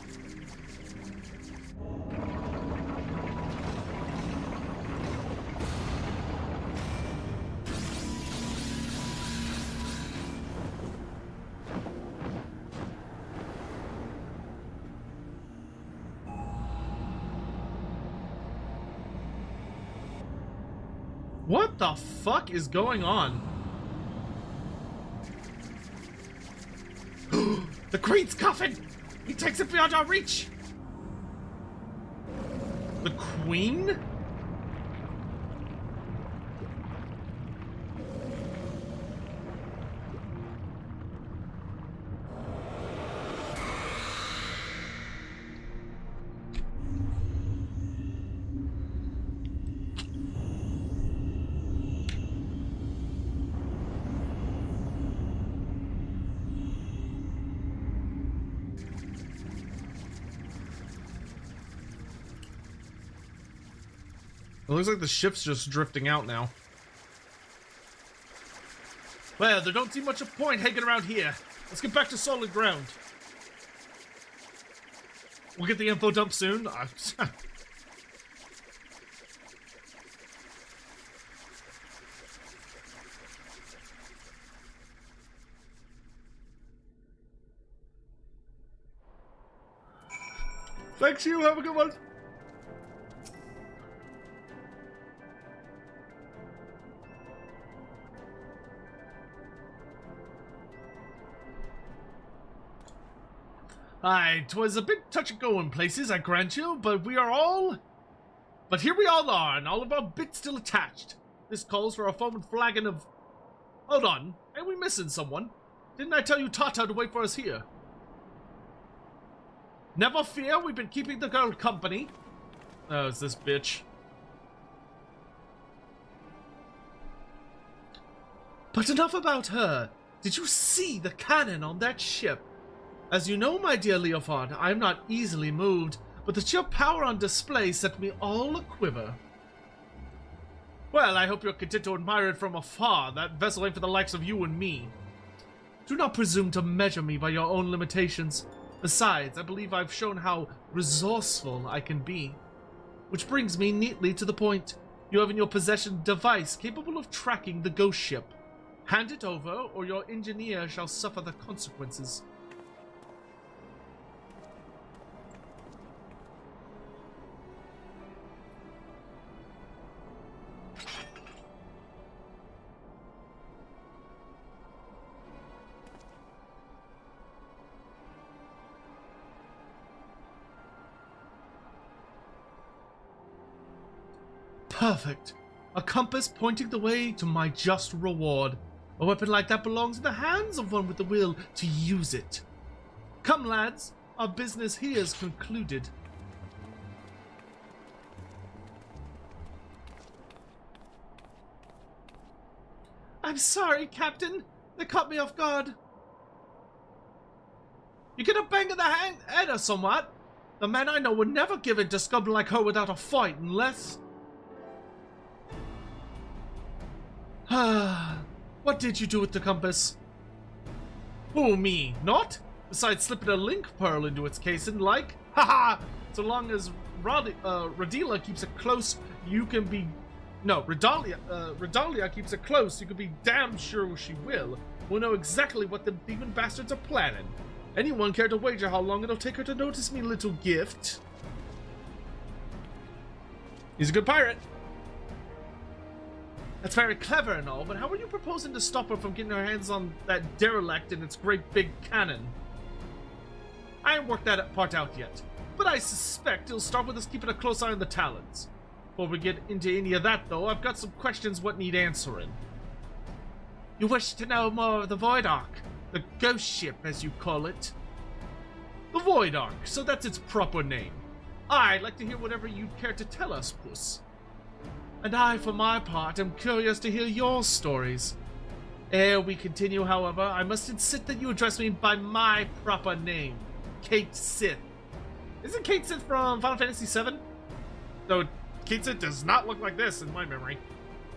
S1: What the fuck is going on? The Queen's coffin! He takes it beyond our reach! The Queen? It looks like the ship's just drifting out now. Well, there don't seem much of a point hanging around here. Let's get back to solid ground. We'll get the info dump soon. Thanks, you. Have a good one. Aye, 'twas a bit touch and go in places, I grant you, but here we all are, and all of our bits still attached. This calls for a foaming flagon of... Hold on, ain't we missing someone? Didn't I tell you Tata to wait for us here? Never fear, we've been keeping the girl company. Oh, it's this bitch. But enough about her. Did you see the cannon on that ship? As you know, my dear Leofard, I am not easily moved, but the sheer power on display set me all a-quiver. Well, I hope you're content to admire it from afar. That vessel ain't for the likes of you and me. Do not presume to measure me by your own limitations. Besides, I believe I've shown how resourceful I can be. Which brings me neatly to the point. You have in your possession a device capable of tracking the ghost ship. Hand it over, or your engineer shall suffer the consequences. Perfect. A compass pointing the way to my just reward. A weapon like that belongs in the hands of one with the will to use it. Come, lads. Our business here is concluded. I'm sorry, Captain. They caught me off guard. You get a bang in the head or somewhat. The man I know would never give in to scum like her without a fight, unless... What did you do with the compass? Who, me? Not? Besides slipping a link pearl into its casing, like? Haha! So long as Radila keeps it close, you can be No, Redalia keeps it close. You can be damn sure she will. We'll know exactly what the thieving bastards are planning. Anyone care to wager how long it'll take her to notice me, little gift? He's a good pirate. That's very clever and all, but how are you proposing to stop her from getting her hands on that derelict and its great big cannon? I ain't worked that part out yet, but I suspect it'll start with us keeping a close eye on the Talons. Before we get into any of that, though, I've got some questions what need answering. You wish to know more of the Void Ark? The ghost ship, as you call it. The Void Ark, so that's its proper name. I'd like to hear whatever you'd care to tell us, Puss. And I, for my part, am curious to hear your stories. Ere we continue, however, I must insist that you address me by my proper name, Kate Sith. Isn't Kate Sith from Final Fantasy VII? Though Kate Sith does not look like this in my memory.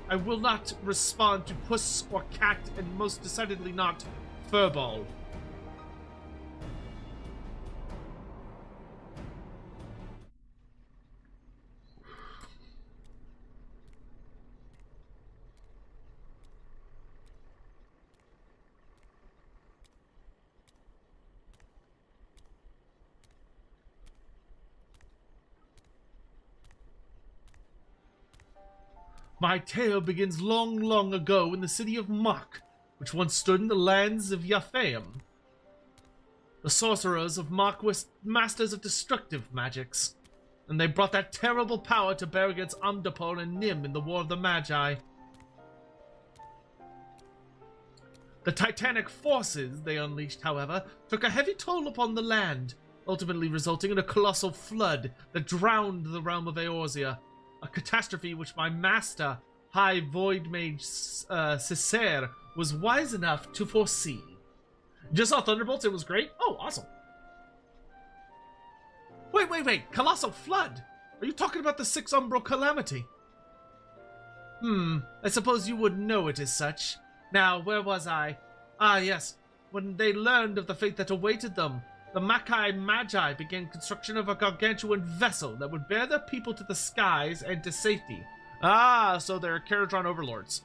S1: I will not respond to Puss or Cat, and most decidedly not Furball. My tale begins long, long ago in the city of Mach, which once stood in the lands of Yaphaeum. The sorcerers of Mach were masters of destructive magics, and they brought that terrible power to bear against Amdapor and Nim in the War of the Magi. The titanic forces they unleashed, however, took a heavy toll upon the land, ultimately resulting in a colossal flood that drowned the realm of Eorzea. A catastrophe which my master, High Void Mage Cessair, was wise enough to foresee. Just saw Thunderbolts, it was great? Oh, awesome. Wait, Colossal Flood! Are you talking about the Six Umbral Calamity? I suppose you would know it as such. Now, where was I? Ah, yes. When they learned of the fate that awaited them, the Makai Magi began construction of a gargantuan vessel that would bear their people to the skies and to safety. Ah, so they're Caradron overlords.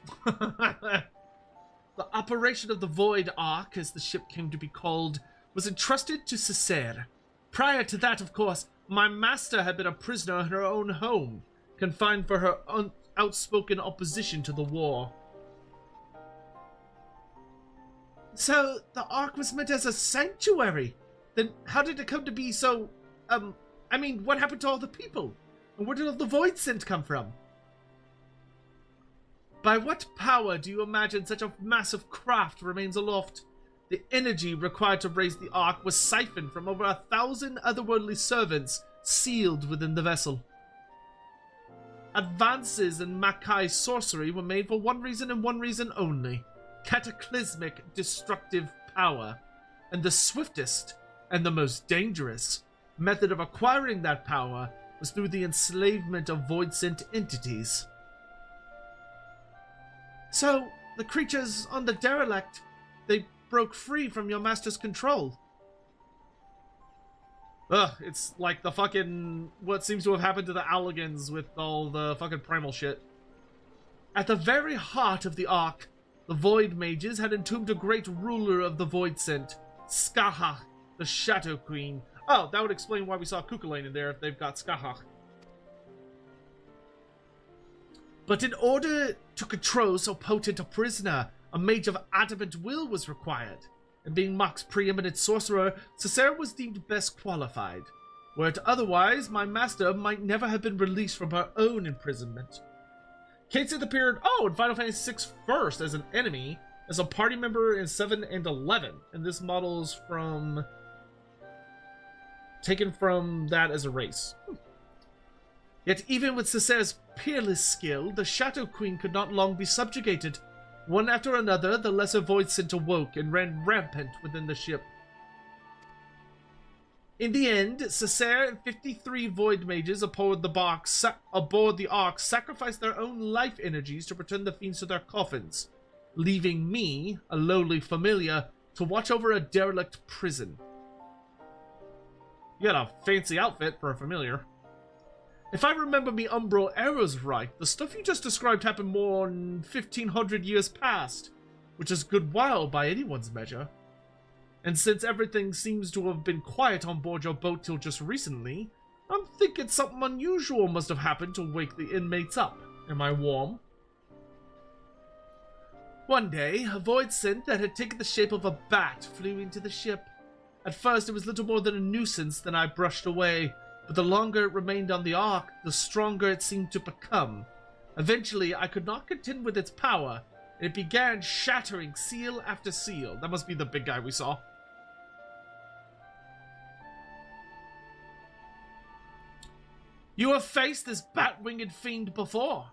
S1: The operation of the Void Ark, as the ship came to be called, was entrusted to Cessair. Prior to that, of course, my master had been a prisoner in her own home, confined for her outspoken opposition to the war. So, the Ark was meant as a sanctuary? Then how did it come to be so, I mean, what happened to all the people? And where did all the Void Scent come from? By what power do you imagine such a massive craft remains aloft? The energy required to raise the Ark was siphoned from over 1,000 otherworldly servants sealed within the vessel. Advances in Makai sorcery were made for one reason and one reason only: cataclysmic destructive power. And the swiftest and the most dangerous method of acquiring that power was through the enslavement of void-sent entities. So, the creatures on the derelict, they broke free from your master's control. Ugh, it's like the fucking, what seems to have happened to the Alligans with all the fucking primal shit. At the very heart of the Ark, the Void Mages had entombed a great ruler of the Void-sent, Skahach, the Shadow Queen. Oh, that would explain why we saw Kukulane in there if they've got Skahach. But in order to control so potent a prisoner, a mage of adamant will was required. And being Mach's preeminent sorcerer, Cessair was deemed best qualified. Were it otherwise, my master might never have been released from her own imprisonment. Kate Sith appeared, in Final Fantasy VI first as an enemy, as a party member in 7 and 11. And this model is taken from that as a race. Yet even with Cessair's peerless skill, the Shadow Queen could not long be subjugated. One after another, the lesser Void-sent awoke and ran rampant within the ship. In the end, Cessair and 53 Void Mages aboard the Ark sacrificed their own life energies to return the fiends to their coffins, leaving me, a lowly familiar, to watch over a derelict prison. You got a fancy outfit for a familiar. If I remember me Umbral errors right, the stuff you just described happened more than 1500 years past, which is a good while by anyone's measure. And since everything seems to have been quiet on board your boat till just recently, I'm thinking something unusual must have happened to wake the inmates up. Am I warm? One day, a void synth that had taken the shape of a bat flew into the ship. At first, it was little more than a nuisance that I brushed away, but the longer it remained on the Ark, the stronger it seemed to become. Eventually, I could not contend with its power, and it began shattering seal after seal. That must be the big guy we saw. You have faced this bat-winged fiend before.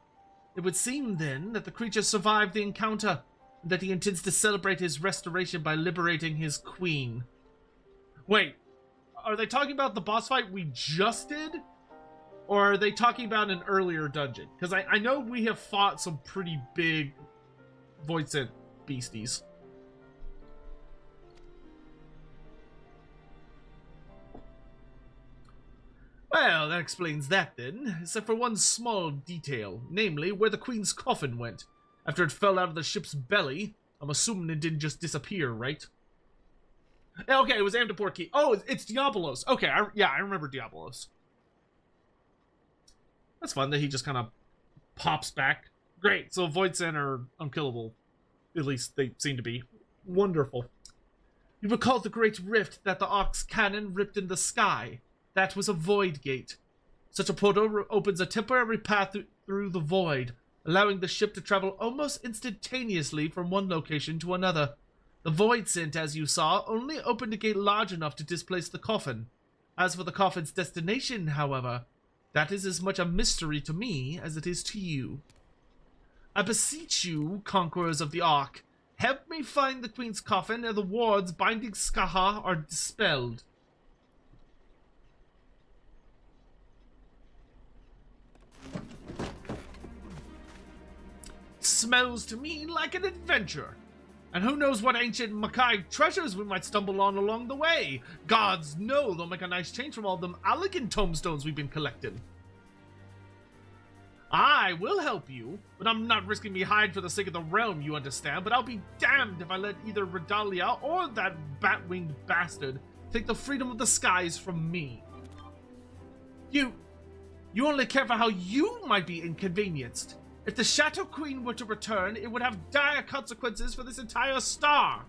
S1: It would seem, then, that the creature survived the encounter, and that he intends to celebrate his restoration by liberating his queen. Wait, are they talking about the boss fight we just did? Or are they talking about an earlier dungeon? Because I know we have fought some pretty big Void Synth beasties. Well, that explains that then, except for one small detail, namely where the Queen's coffin went. After it fell out of the ship's belly, I'm assuming it didn't just disappear, right? Okay, it was Amdapor Key. Oh, it's Diabolos. Okay, I remember Diabolos. That's fun that he just kind of pops back. Great, so Void Synth are unkillable. At least they seem to be. Wonderful. You recall the great rift that the Ark's cannon ripped in the sky. That was a void gate. Such a portal opens a temporary path through the void, allowing the ship to travel almost instantaneously from one location to another. The void synth, as you saw, only opened a gate large enough to displace the coffin. As for the coffin's destination, however, that is as much a mystery to me as it is to you. I beseech you, conquerors of the Ark, help me find the Queen's coffin ere the wards binding Skaha are dispelled. Smells to me like an adventure. And who knows what ancient Makai treasures we might stumble on along the way. Gods know they'll make a nice change from all them elegant tombstones we've been collecting. I will help you, but I'm not risking me hide for the sake of the realm, you understand, but I'll be damned if I let either Redalia or that bat-winged bastard take the freedom of the skies from me. You only care for how you might be inconvenienced. If the Shadow Queen were to return, it would have dire consequences for this entire star.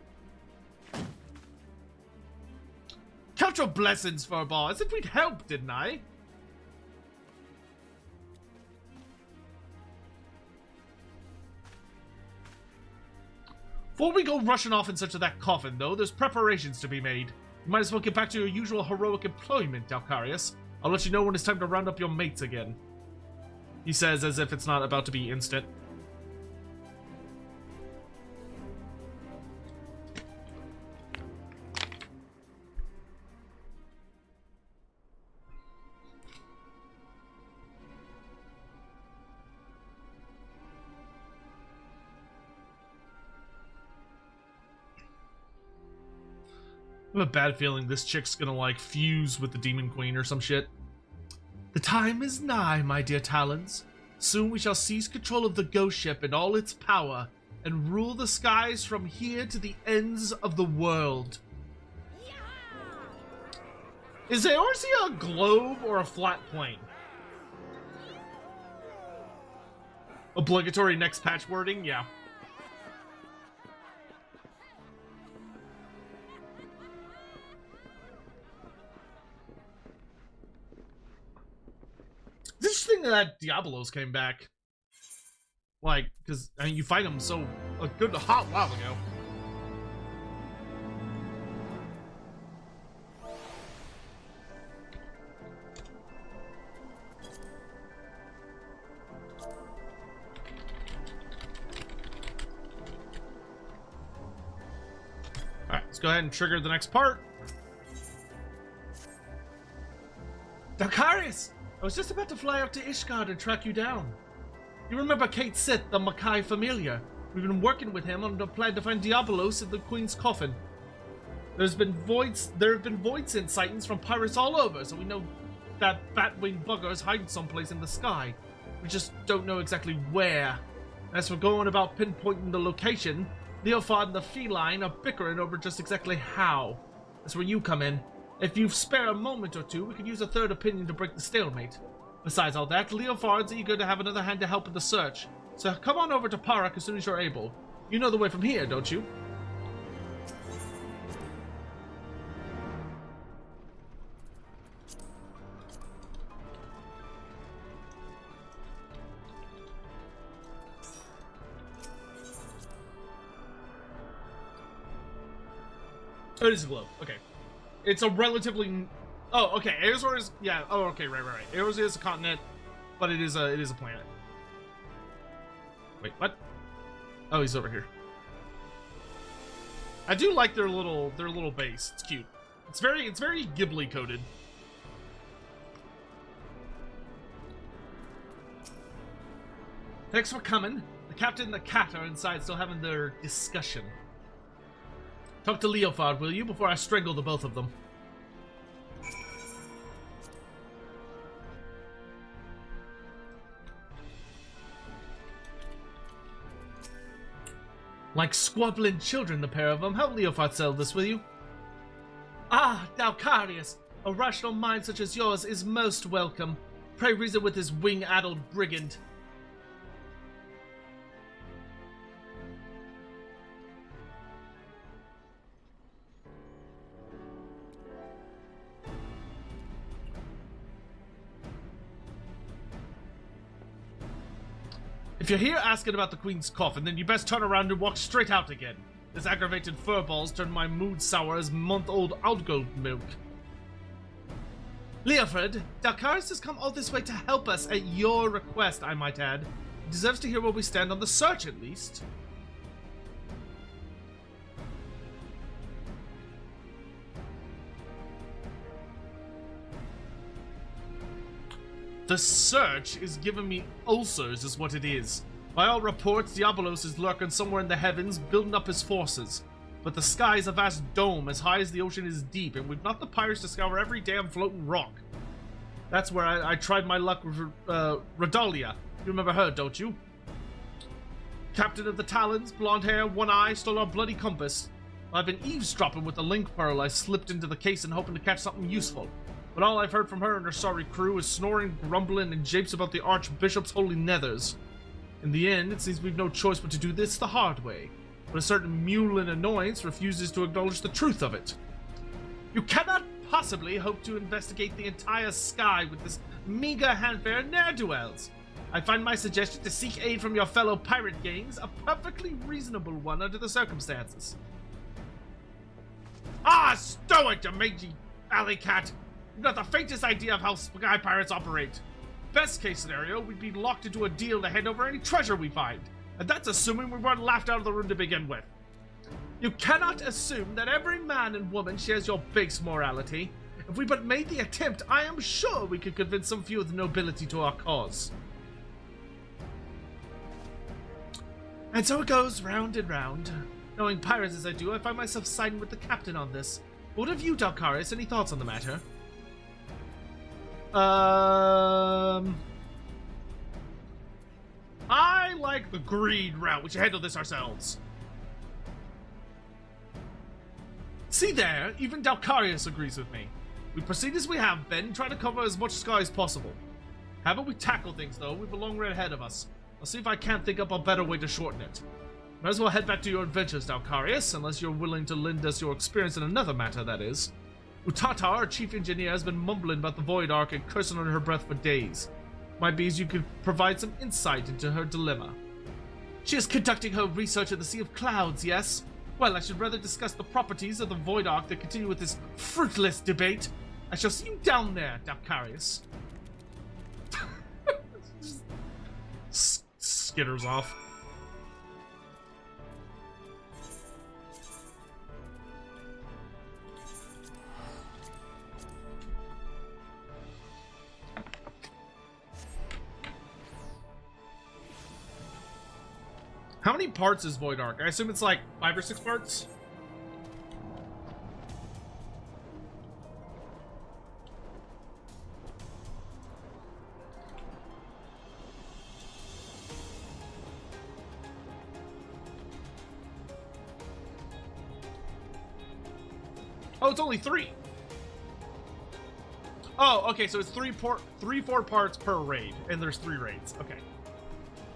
S1: Count your blessings, Furball. I said we'd help, didn't I? Before we go rushing off in search of that coffin, though, there's preparations to be made. You might as well get back to your usual heroic employment, Dalcarius. I'll let you know when it's time to round up your mates again. He says as if it's not about to be instant. I have a bad feeling this chick's gonna, like, fuse with the Demon Queen or some shit. The time is nigh, my dear Talons. Soon we shall seize control of the ghost ship and all its power, and rule the skies from here to the ends of the world. Is Eorzea a globe or a flat plane? Obligatory next patch wording? Yeah. It's interesting that Diabolos came back. Like, because I mean, you fight him a good hot while ago. Alright, let's go ahead and trigger the next part. Dalcarius! I was just about to fly out to Ishgard and track you down. You remember Kate Sith, the Makai familiar? We've been working with him on the plan to find Diabolos in the Queen's coffin. There have been void synth sightings from pirates all over, so we know that bat-winged bugger is hiding someplace in the sky. We just don't know exactly where. As for going about pinpointing the location, Leofard and the feline are bickering over just exactly how. That's where you come in. If you spare a moment or two, we could use a third opinion to break the stalemate. Besides all that, Leofard's eager to have another hand to help with the search. So come on over to Parak as soon as you're able. You know the way from here, don't you? Oh, it is a globe. Okay. It's a relatively... Oh, okay. Aerosor is... Yeah. Oh, okay. Right. Aerosor is a continent, but it is a planet. Wait, what? Oh, he's over here. I do like their little base. It's cute. It's very Ghibli coded. Thanks for coming. The captain and the cat are inside still having their discussion. Talk to Leofard, will you, before I strangle the both of them? Like squabbling children, the pair of them. Help Leofard settle this, will you? Ah, Dalcarius! A rational mind such as yours is most welcome. Pray reason with this wing-addled brigand. If you're here asking about the Queen's coffin, then you best turn around and walk straight out again. This aggravated furballs turned my mood sour as month-old outgoat milk. Leofard, Dalcarius has come all this way to help us at your request, I might add. He deserves to hear where we stand on the search, at least. The search is giving me ulcers, is what it is. By all reports, Diabolos is lurking somewhere in the heavens, building up his forces. But the sky is a vast dome as high as the ocean is deep, and we've not the pirates to scour every damn floating rock. That's where I tried my luck with Rodalia. You remember her, don't you? Captain of the Talons, blonde hair, one eye, stole our bloody compass. I've been eavesdropping with the link pearl I slipped into the case and hoping to catch something useful. But all I've heard from her and her sorry crew is snoring, grumbling, and japes about the Archbishop's holy nethers. In the end, it seems we've no choice but to do this the hard way. But a certain mule in annoyance refuses to acknowledge the truth of it. You cannot possibly hope to investigate the entire sky with this meager handfare of ne'er-do-wells. I find my suggestion to seek aid from your fellow pirate gangs a perfectly reasonable one under the circumstances. Ah, stow it, you mangy alley cat! You've not the faintest idea of how sky pirates operate. Best case scenario, we'd be locked into a deal to hand over any treasure we find. And that's assuming we weren't laughed out of the room to begin with. You cannot assume that every man and woman shares your base morality. If we but made the attempt, I am sure we could convince some few of the nobility to our cause. And so it goes round and round. Knowing pirates as I do, I find myself siding with the captain on this. What have you, Dalcarius? Any thoughts on the matter? I like the greed route. We should handle this ourselves. See there, even Dalcarius agrees with me. We proceed as we have been, trying to cover as much sky as possible. However we tackle things, though, we've a long road ahead of us. I'll see if I can't think up a better way to shorten it. Might as well head back to your adventures, Dalcarius, unless you're willing to lend us your experience in another matter, that is. Utata, our chief engineer, has been mumbling about the Void Ark and cursing under her breath for days. Might be as you could provide some insight into her dilemma. She is conducting her research at the Sea of Clouds, yes? Well, I should rather discuss the properties of the Void Ark than continue with this fruitless debate. I shall see you down there, Dalcarius. Skitters off. How many parts is Void Ark? I assume it's like 5 or 6 parts? Oh, it's only 3. Oh, okay, so it's 4 parts per raid, and there's 3 raids. Okay.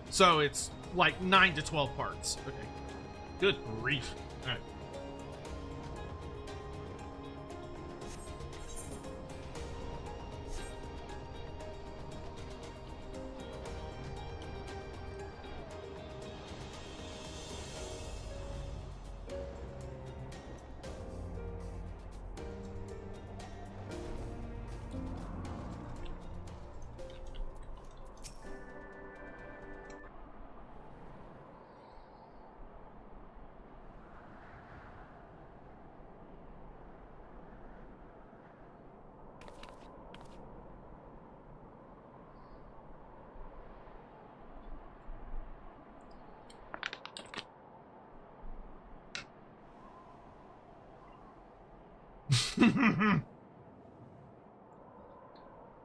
S1: So it's like 9 to 12 parts. Okay. Good grief. All right.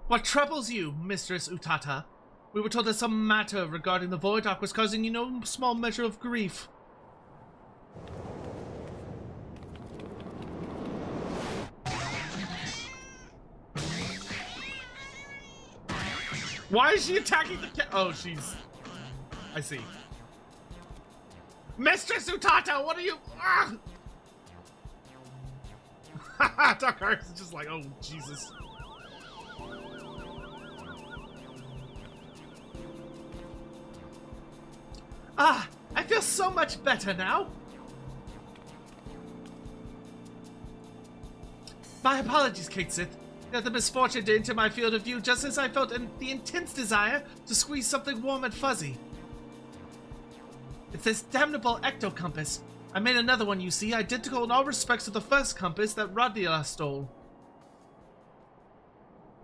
S1: What troubles you, Mistress Utata? We were told that some matter regarding the Void Ark was causing you no small measure of grief. Why is she attacking the cat? Oh, she's... I see. Mistress Utata, what are you... Dark Arts is just like, oh, Jesus. Ah, I feel so much better now. My apologies, Kate Sith. You had the misfortune to enter my field of view just as I felt the intense desire to squeeze something warm and fuzzy. It's this damnable ecto-compass. I made another one, you see, identical in all respects to the first compass that Radila stole.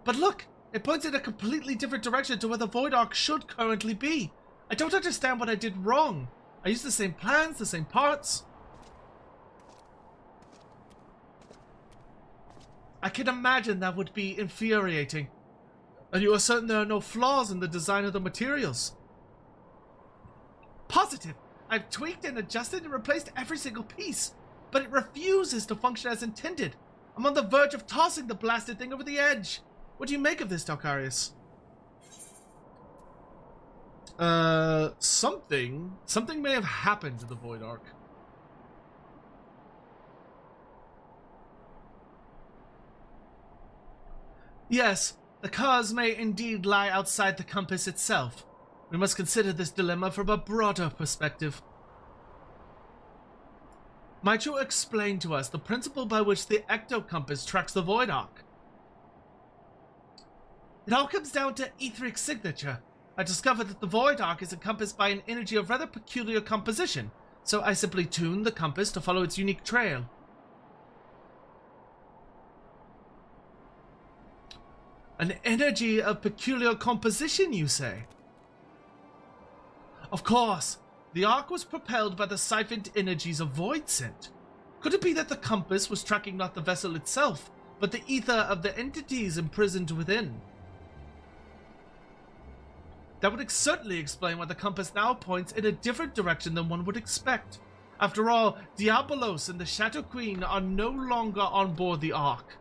S1: But look, it points in a completely different direction to where the Void Ark should currently be. I don't understand what I did wrong. I used the same plans, the same parts. I can imagine that would be infuriating. And you are certain there are no flaws in the design of the materials? Positive. I've tweaked and adjusted and replaced every single piece, but it refuses to function as intended. I'm on the verge of tossing the blasted thing over the edge. What do you make of this, Dalkarius? Something may have happened to the Void Ark. Yes, the cause may indeed lie outside the compass itself. We must consider this dilemma from a broader perspective. Might you explain to us the principle by which the ecto-compass tracks the Void Ark? It all comes down to etheric signature. I discovered that the Void Ark is encompassed by an energy of rather peculiar composition, so I simply tuned the compass to follow its unique trail. An energy of peculiar composition, you say? Of course, the Ark was propelled by the siphoned energies of Void Scent. Could it be that the compass was tracking not the vessel itself, but the ether of the entities imprisoned within? That would certainly explain why the compass now points in a different direction than one would expect. After all, Diabolos and the Shadow Queen are no longer on board the Ark.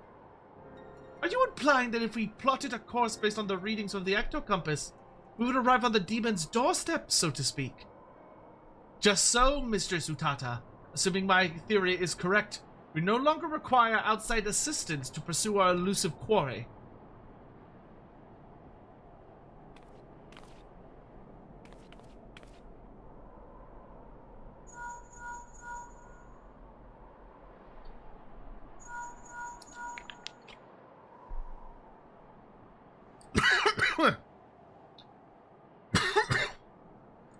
S1: Are you implying that if we plotted a course based on the readings of the ecto-compass, we would arrive on the demon's doorstep, so to speak? Just so, Mistress Utata. Assuming my theory is correct, we no longer require outside assistance to pursue our elusive quarry.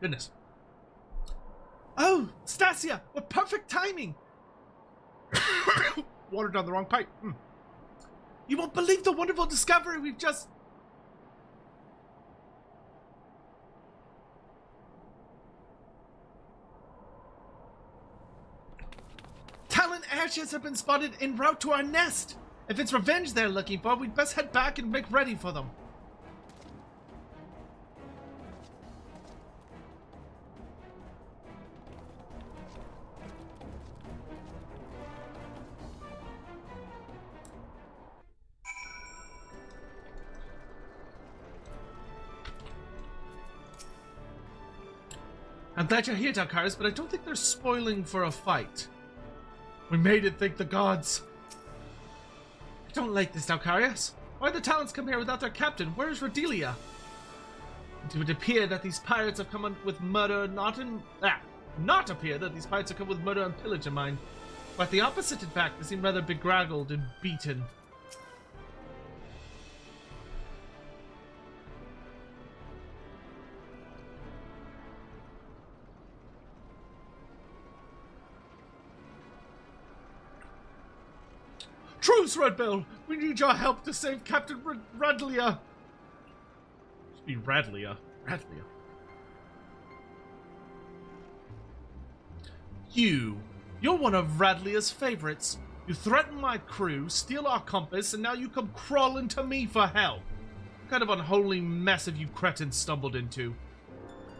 S1: Goodness. Oh, Stasia, what perfect timing! Water down the wrong pipe. You won't believe the wonderful discovery we've just... Talon airships have been spotted en route to our nest. If it's revenge they're looking for, we'd best head back and make ready for them. I'm glad you're here, Dalkaris, but I don't think they're spoiling for a fight. We made it, thank the gods. I don't like this, Dalkaris. Why did the Talons come here without their captain? Where's Rodelia? It would appear that these pirates have come with murder not appear that these pirates have come with murder and pillage in mind. But the opposite, in fact, they seem rather bedraggled and beaten. Truce, Redbill! We need your help to save Captain Radlia! Should be Radlia. Radlia. You're one of Radlia's favorites. You threaten my crew, steal our compass, and now you come crawling to me for help. What kind of unholy mess have you cretins stumbled into?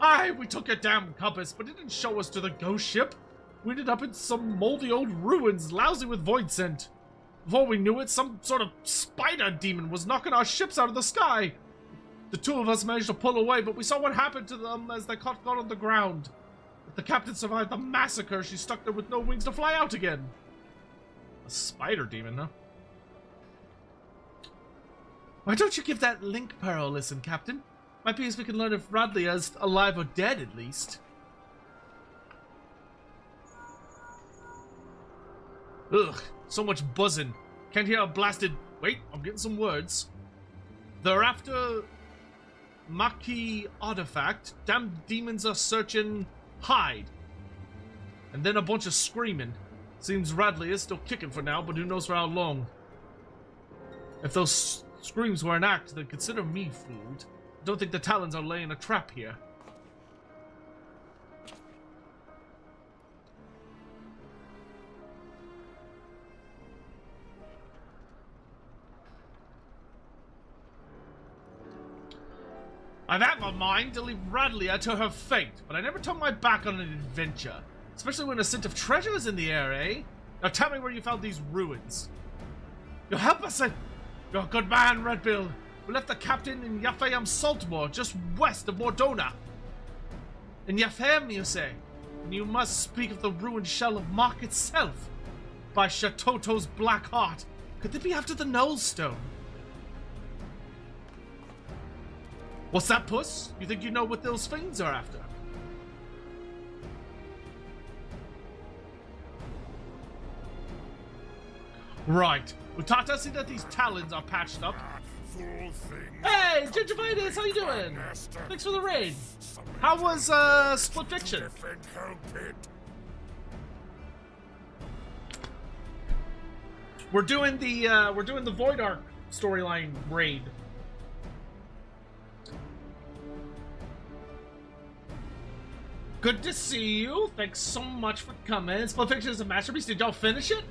S1: Aye, we took your damn compass, but it didn't show us to the ghost ship. We ended up in some moldy old ruins, lousy with void scent. Before we knew it, some sort of spider demon was knocking our ships out of the sky. The two of us managed to pull away, but we saw what happened to them as they got on the ground. If the captain survived the massacre, she's stuck there with no wings to fly out again. A spider demon, huh? Why don't you give that link pearl a listen, Captain? Might be as we can learn if Radlia is alive or dead, at least. Ugh, so much buzzing. Can't hear a blasted... Wait, I'm getting some words. They're after... Maki artifact. Damn demons are searching... Hide. And then a bunch of screaming. Seems Radley is still kicking for now, but who knows for how long. If those screams were an act, then consider me fooled. I don't think the Talons are laying a trap here. I've had my mind to leave Radlia to her fate, but I never turned my back on an adventure. Especially when a scent of treasure is in the air, eh? Now tell me where you found these ruins. You'll help us, you're a good man, Redbill. We left the captain in Yafayam Saltmoor, just west of Mordona. In Yafayam, you say? And you must speak of the ruined shell of Mark itself. By Shatoto's black heart. Could they be after the Null Stone? What's that, Puss? You think you know what those fiends are after? Right. Utata, see that these Talons are patched up. Hey, Gingivitis, how you doing? Thanks for the raid. How was Split Fiction? We're doing the Void Arc storyline raid. Good to see you. Thanks so much for coming. Split Fiction is a masterpiece. Did y'all finish it?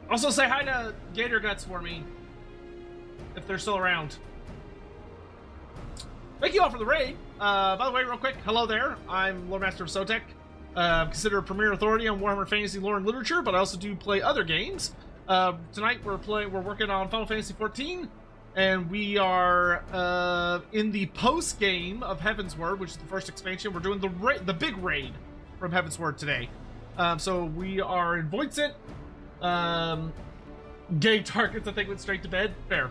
S1: Also say hi to Gator Guts for me, if they're still around. Thank you all for the raid. By the way, real quick, hello there. I'm Loremaster of Sotek. Considered a premier authority on Warhammer Fantasy lore and literature, but I also do play other games. Tonight we're working on Final Fantasy XIV, and we are in the post game of Heavensward, which is the first expansion. We're doing the big raid from Heavensward today. So we are in Voidsent. Gay targets, I think, went straight to bed. Fair.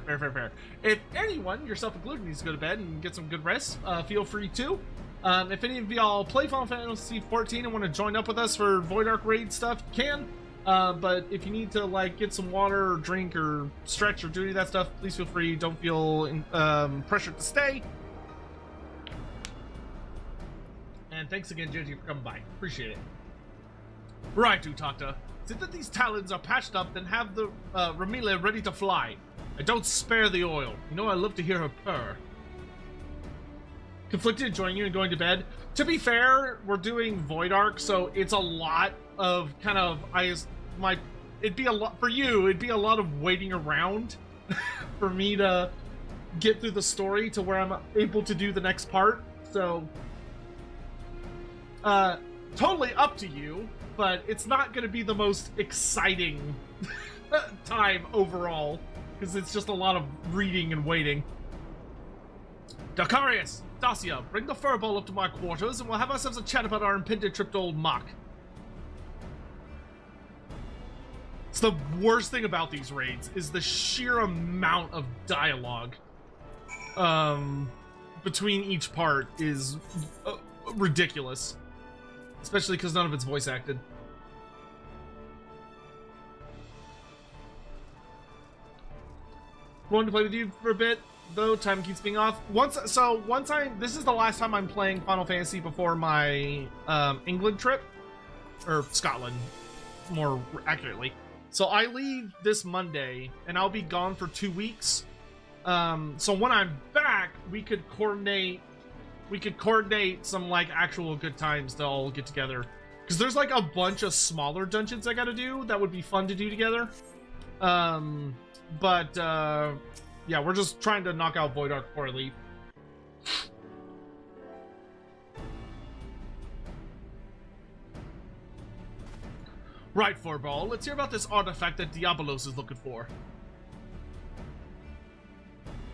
S1: If anyone, yourself included, needs to go to bed and get some good rest, feel free to. If any of y'all play Final Fantasy XIV and want to join up with us for Void Arc raid stuff, you can. But if you need to, like, get some water or drink or stretch or do any of that stuff, please feel free. Don't feel pressured to stay. And thanks again, Gigi, for coming by. Appreciate it. Right, Utata. Since that these Talons are patched up, then have the Ramila ready to fly. I don't spare the oil. You know I love to hear her purr. Conflicted joining you and going to bed. To be fair, we're doing Void Arc, so it's a lot of kind of it'd be a lot for you. It'd be a lot of waiting around for me to get through the story to where I'm able to do the next part. So, totally up to you. But it's not going to be the most exciting time overall, because it's just a lot of reading and waiting. Dacarius, Dacia, bring the furball up to my quarters and we'll have ourselves a chat about our impending trip to Old Mach. It's the worst thing about these raids is the sheer amount of dialogue between each part is ridiculous. Especially because none of it's voice acted. Wanted to play with you for a bit, though time keeps being off. This is the last time I'm playing Final Fantasy before my England trip, or Scotland, more accurately. So I leave this Monday, and I'll be gone for 2 weeks. So when I'm back, we could coordinate some like actual good times to all get together. Because there's like a bunch of smaller dungeons I gotta do that would be fun to do together. Yeah, we're just trying to knock out Void Ark before I leave. Right, Furball, let's hear about this artifact that Diabolos is looking for.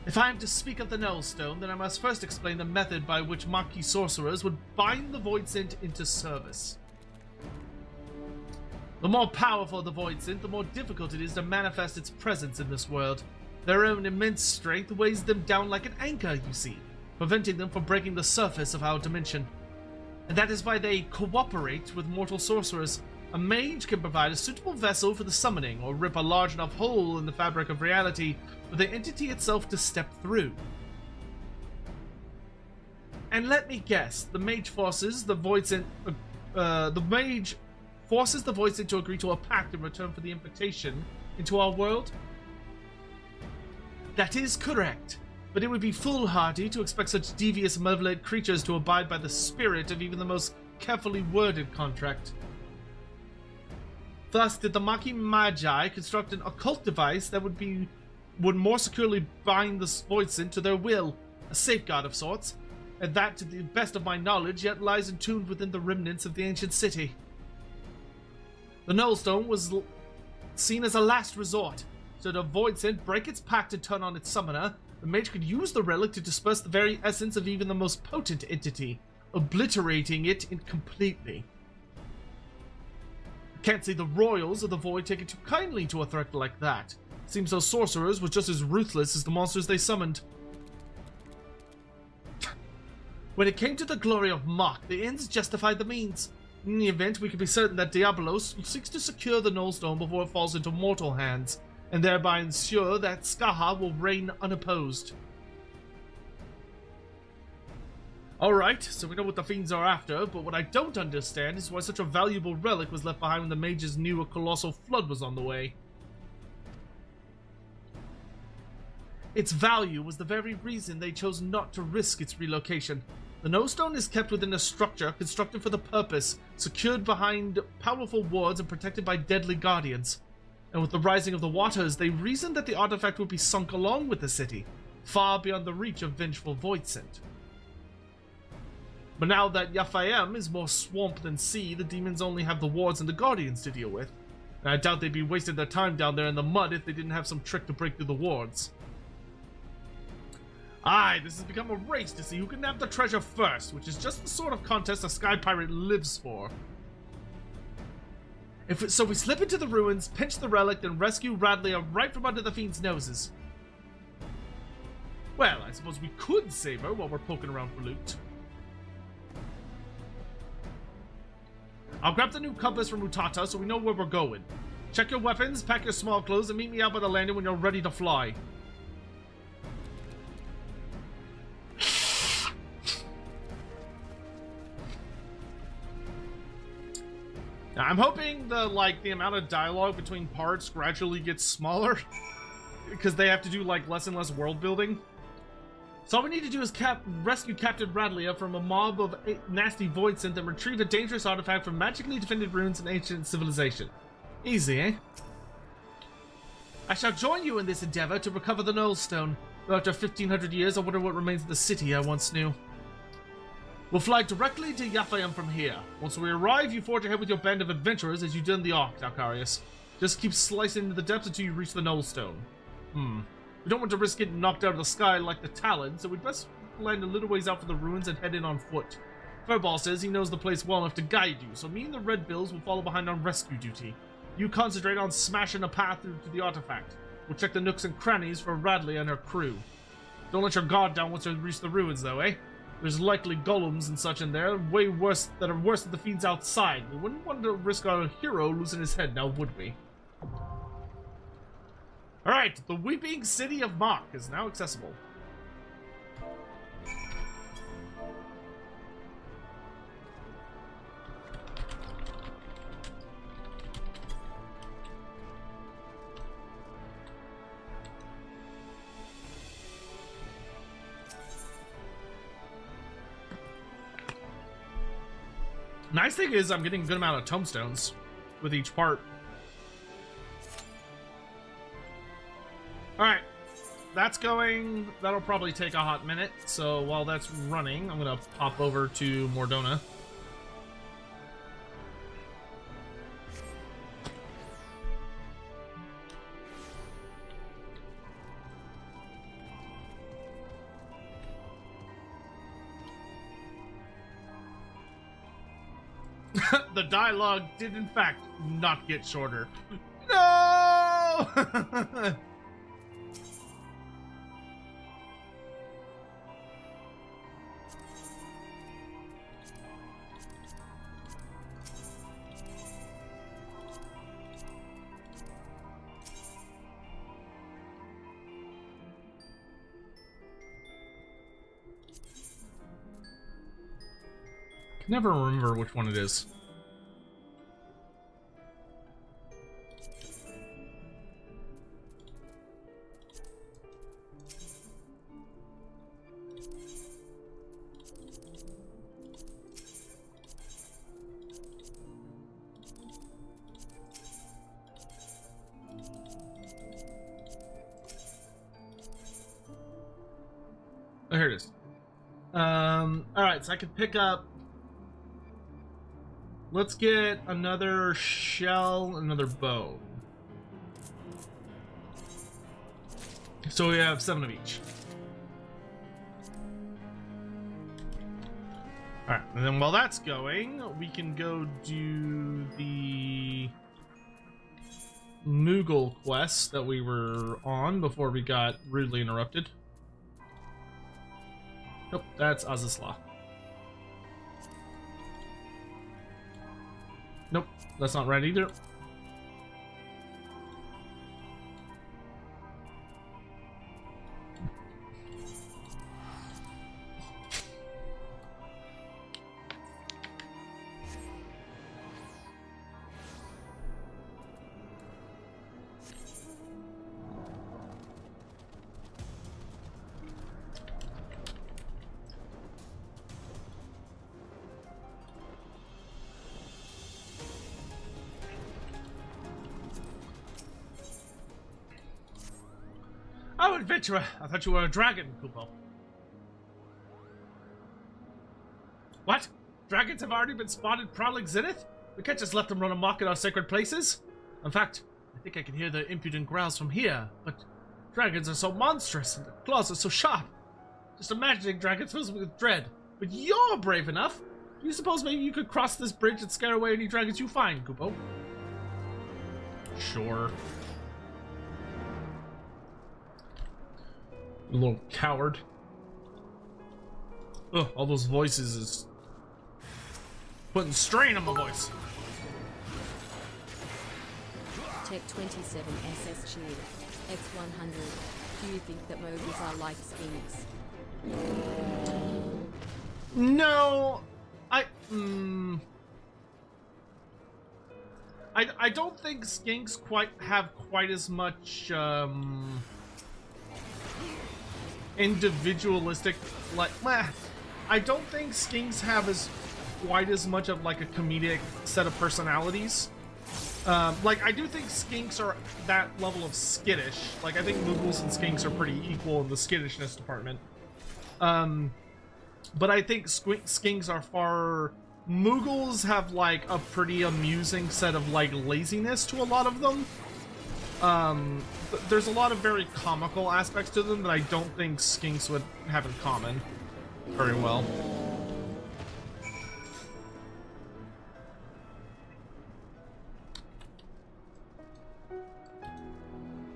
S1: If I am to speak of the Nullstone, then I must first explain the method by which Maquis sorcerers would bind the Voidsent into service. The more powerful the Voidsent, the more difficult it is to manifest its presence in this world. Their own immense strength weighs them down like an anchor, you see, preventing them from breaking the surface of our dimension. And that is why they cooperate with mortal sorcerers. A mage can provide a suitable vessel for the summoning, or rip a large enough hole in the fabric of reality for the entity itself to step through. And let me guess, the mage forces the Voidsent to agree to a pact in return for the invitation into our world? That is correct, but it would be foolhardy to expect such devious, malevolent creatures to abide by the spirit of even the most carefully worded contract. Thus, did the Maquis Magi construct an occult device that would more securely bind the Voidsent to their will, a safeguard of sorts, and that, to the best of my knowledge, yet lies entombed within the remnants of the ancient city. The Nullstone was seen as a last resort. Should a Voidsent break its pact and turn on its summoner, the mage could use the relic to disperse the very essence of even the most potent entity, obliterating it completely. Can't say the royals of the Void take it too kindly to a threat like that. Seems those sorcerers were just as ruthless as the monsters they summoned. When it came to the glory of Mach, the ends justified the means. In the event, we can be certain that Diabolos seeks to secure the Nullstone before it falls into mortal hands, and thereby ensure that Skaha will reign unopposed. Alright, so we know what the fiends are after, but what I don't understand is why such a valuable relic was left behind when the mages knew a colossal flood was on the way. Its value was the very reason they chose not to risk its relocation. The Nullstone is kept within a structure constructed for the purpose, secured behind powerful wards and protected by deadly guardians. And with the rising of the waters, they reasoned that the artifact would be sunk along with the city, far beyond the reach of vengeful Voidsent. But now that Yaphaem is more swamp than sea, the demons only have the wards and the guardians to deal with. And I doubt they'd be wasting their time down there in the mud if they didn't have some trick to break through the wards. Aye, this has become a race to see who can nab the treasure first, which is just the sort of contest a Sky Pirate lives for. So we slip into the ruins, pinch the relic, and rescue Radlia right from under the fiend's noses. Well, I suppose we could save her while we're poking around for loot. I'll grab the new compass from Utata so we know where we're going. Check your weapons, pack your small clothes, and meet me out by the landing when you're ready to fly. Now, I'm hoping the amount of dialogue between parts gradually gets smaller, because they have to do less and less world building. So all we need to do is rescue Captain Radlia from a mob of nasty Voidsent and retrieve a dangerous artifact from magically defended ruins in ancient civilization. Easy, eh? I shall join you in this endeavor to recover the Nullstone. Though after 1500 years, I wonder what remains of the city I once knew. We'll fly directly to Yaphaem from here. Once we arrive, you forge ahead with your band of adventurers as you did in the Ark, Dacarius. Just keep slicing into the depths until you reach the Nullstone. We don't want to risk getting knocked out of the sky like the Talon, so we'd best land a little ways out from the ruins and head in on foot. Furball says he knows the place well enough to guide you, so me and the Red Bills will follow behind on rescue duty. You concentrate on smashing a path through to the artifact. We'll check the nooks and crannies for Radley and her crew. Don't let your guard down once you reach the ruins, though, eh? There's likely golems and such in there, way worse than the fiends outside. We wouldn't want to risk our hero losing his head now, would we? Alright, the Weeping City of Mach is now accessible. Nice thing is I'm getting a good amount of tombstones with each part. Alright, that's going. That'll probably take a hot minute. So while that's running, I'm going to pop over to Mordona. The dialogue did in fact not get shorter. No! Can never remember which one it is. Oh, here it is. Alright, so I could pick up. Let's get another shell, another bow. So we have 7 of each. Alright, and then while that's going, we can go do the Moogle quest that we were on before we got rudely interrupted. Nope, that's Azizla. Nope, that's not right either. Oh, adventurer! I thought you were a dragon, Kupo. What? Dragons have already been spotted prowling Zenith? We can't just let them run amok in our sacred places. In fact, I think I can hear their impudent growls from here, but dragons are so monstrous and their claws are so sharp. Just imagining dragons fills me with dread. But you're brave enough. Do you suppose maybe you could cross this bridge and scare away any dragons you find, Kupo? Sure. You little coward. Ugh, all those voices is putting strain on my voice.
S3: Tech 27 SSG X100. Do you think that moguls are like skinks?
S1: No, I don't think skinks have quite as much individualistic, like, I don't think skinks have quite as much of like a comedic set of personalities. Like, I do think skinks are that level of skittish. Like, I think moogles and skinks are pretty equal in the skittishness department. But I think skinks are far. Moogles have like a pretty amusing set of like laziness to a lot of them. There's a lot of very comical aspects to them that I don't think skinks would have in common. very well.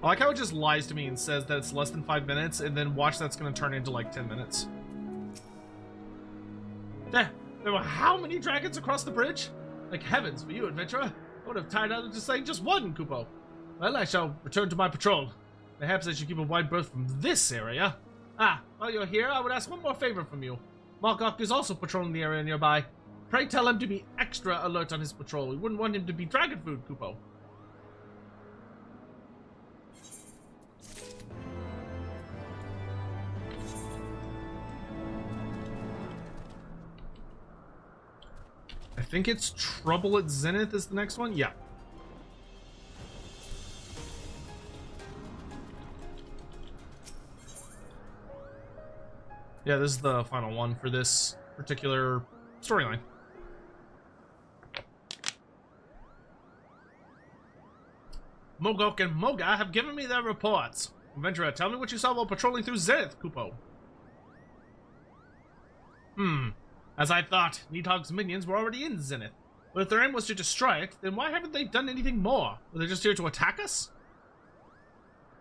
S1: I like how it just lies to me and says that it's less than 5 minutes, and then watch that's going to turn into like 10 minutes. There were how many dragons across the bridge? Like heavens for you, adventurer. I would have tied out into saying just one, Kupo. Well, I shall return to my patrol. Perhaps I should keep a wide berth from this area. Ah, while you're here, I would ask one more favor from you. Margok is also patrolling the area nearby. Pray tell him to be extra alert on his patrol. We wouldn't want him to be dragon food, Kupo. I think it's Trouble at Zenith is the next one. Yeah. Yeah, this is the final one for this particular storyline. Mogok and Moga have given me their reports. Adventurer, tell me what you saw while patrolling through Zenith, Kupo. As I thought, Needhog's minions were already in Zenith. But if their aim was to destroy it, then why haven't they done anything more? Were they just here to attack us?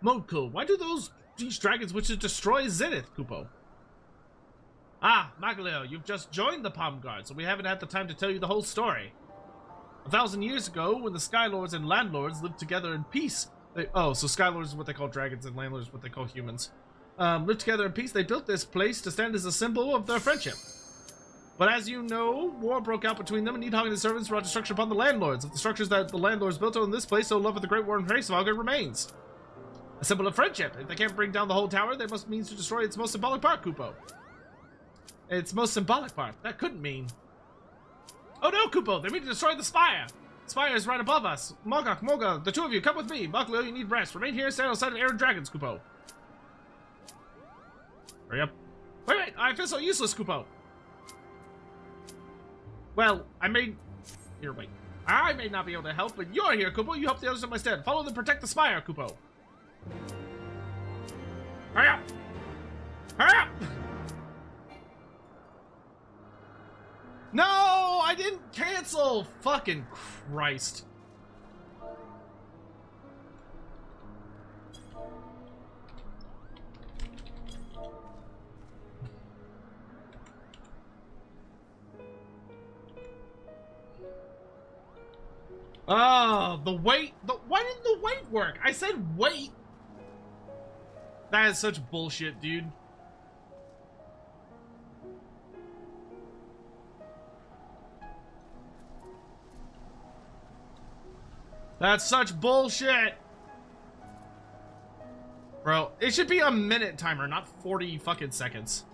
S1: Modko, why do these dragons wish to destroy Zenith, Kupo? Ah, Maglio, you've just joined the Palm Guard, so we haven't had the time to tell you the whole story. 1,000 years ago, when the Skylords and Landlords lived together in peace, so Skylords is what they call dragons and Landlords is what they call humans. Lived together in peace, they built this place to stand as a symbol of their friendship. But as you know, war broke out between them, and Needhog and his servants brought destruction upon the Landlords. If the structures that the Landlords built on this place, so love of the Great War and Hraesvalga remains. A symbol of friendship. If they can't bring down the whole tower, they must mean to destroy its most symbolic part, Kupo. Its most symbolic part. That couldn't mean. Oh no, Kupo! They mean to destroy the spire! The spire is right above us. Mogok, Moga, the two of you, come with me. Maglio, you need rest. Remain here and stand outside of Aaron Dragons, Kupo. Hurry up. Wait, I feel so useless, Kupo. Well, I may not be able to help, but you're here, Kupo. You help the others in my stead. Follow them, protect the spire, Kupo. Hurry up! Hurry up! No, I didn't cancel! Fucking Christ. Oh, the wait. Why didn't the wait work? I said wait. That is such bullshit, dude. That's such bullshit. Bro, it should be a minute timer, not 40 fucking seconds.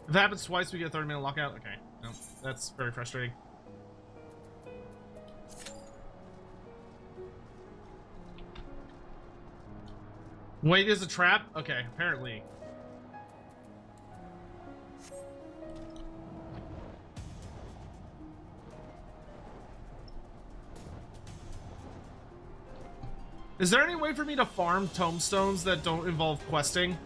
S1: If it happens twice, we get a 30-minute lockout. Okay, no, that's very frustrating. Wait, is a trap? Okay, apparently. Is there any way for me to farm tombstones that don't involve questing?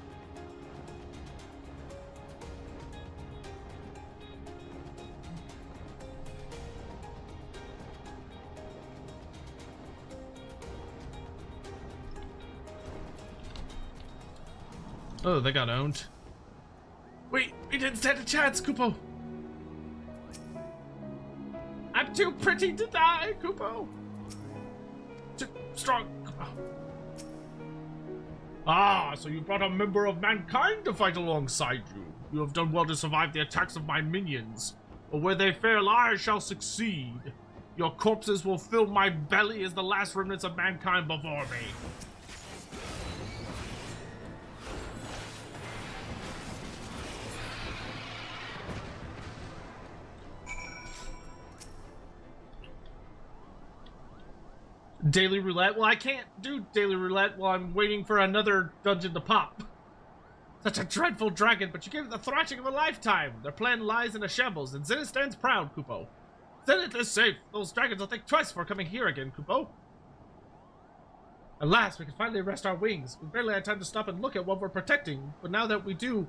S1: Oh, they got owned. Wait, we didn't stand a chance, Kupo. I'm too pretty to die, Kupo. Too strong, Kupo. Ah, so you brought a member of mankind to fight alongside you. You have done well to survive the attacks of my minions. But where they fail, I shall succeed. Your corpses will fill my belly as the last remnants of mankind before me. Daily roulette? Well, I can't do daily roulette while I'm waiting for another dungeon to pop. Such a dreadful dragon, but you gave it the thrashing of a lifetime. Their plan lies in a shambles, and Zenith stands proud, Kupo. Zenith is safe. Those dragons will think twice before coming here again, Kupo. At last, we can finally rest our wings. We barely had time to stop and look at what we're protecting, but now that we do,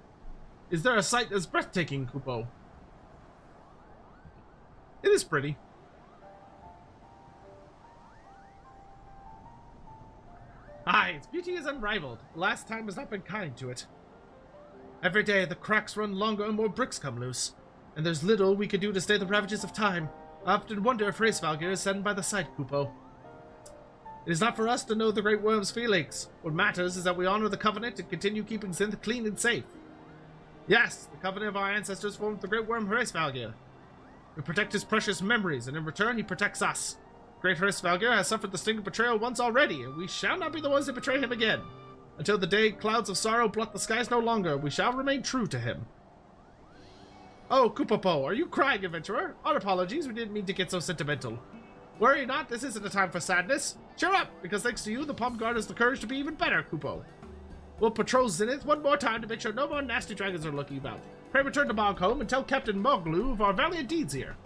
S1: Is there a sight as breathtaking, Kupo? It is pretty. Aye, its beauty is unrivaled. The last time has not been kind to it. Every day, the cracks run longer and more bricks come loose. And there's little we can do to stay the ravages of time. I often wonder if Hraesvalgr is saddened by the sight, Kupo. It is not for us to know the Great Worm's feelings. What matters is that we honor the Covenant and continue keeping Synth clean and safe. Yes, the Covenant of our ancestors formed the Great Worm Hraesvalgr. We protect his precious memories, and in return he protects us. Great Hraesvalgr has suffered the sting of betrayal once already, and we shall not be the ones to betray him again. Until the day clouds of sorrow blot the skies no longer, we shall remain true to him. Oh, Kupopo, are you crying, adventurer? Our apologies, we didn't mean to get so sentimental. Worry not, this isn't a time for sadness. Cheer up, because thanks to you, the Palm Guard has the courage to be even better, Kupo. We'll patrol Zenith one more time to make sure no more nasty dragons are looking about. Pray return to Mogholm and tell Captain Moglu of our valiant deeds here.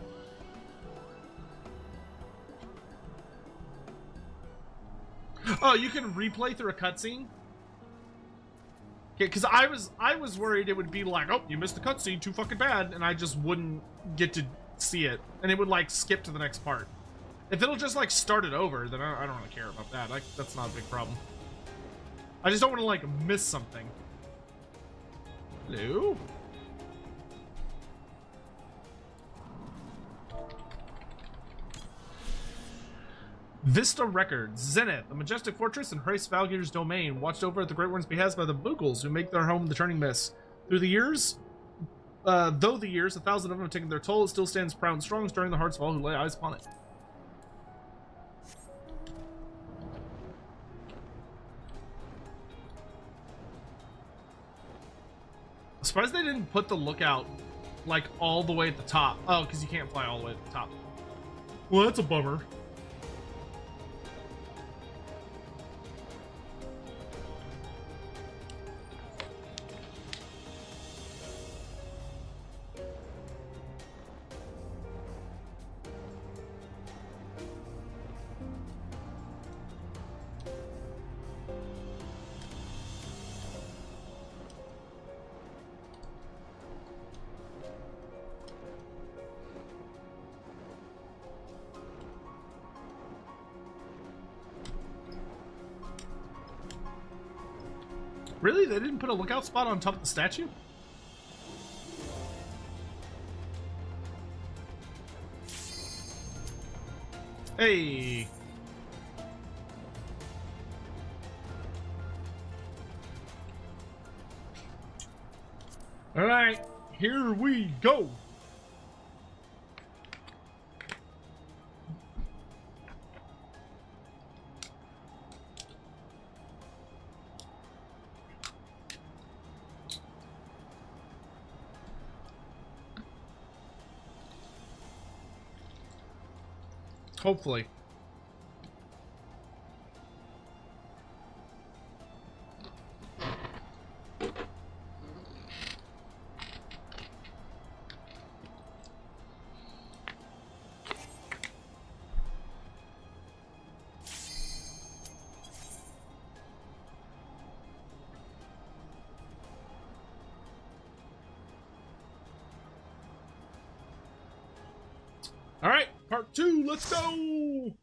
S1: Oh, you can replay through a cutscene? Okay, because I was worried it would be like, oh, you missed the cutscene, too fucking bad, and I just wouldn't get to see it, and it would like skip to the next part. If it'll just like start it over, then I don't really care about that. That's not a big problem. I just don't want to like miss something. Hello? Vista Records, Zenith, a majestic fortress in Hraesvalgr's domain, watched over at the Great One's behest by the Boogles, who make their home in the Turning Mist. Through the years, though the years, 1,000 of them have taken their toll, it still stands proud and strong, stirring the hearts of all who lay eyes upon it. I'm surprised they didn't put the lookout, like, all the way at the top. Oh, because you can't fly all the way at the top. Well, that's a bummer. Really? They didn't put a lookout spot on top of the statue? Hey! Alright, here we go! Hopefully. All right, part 2, let's go!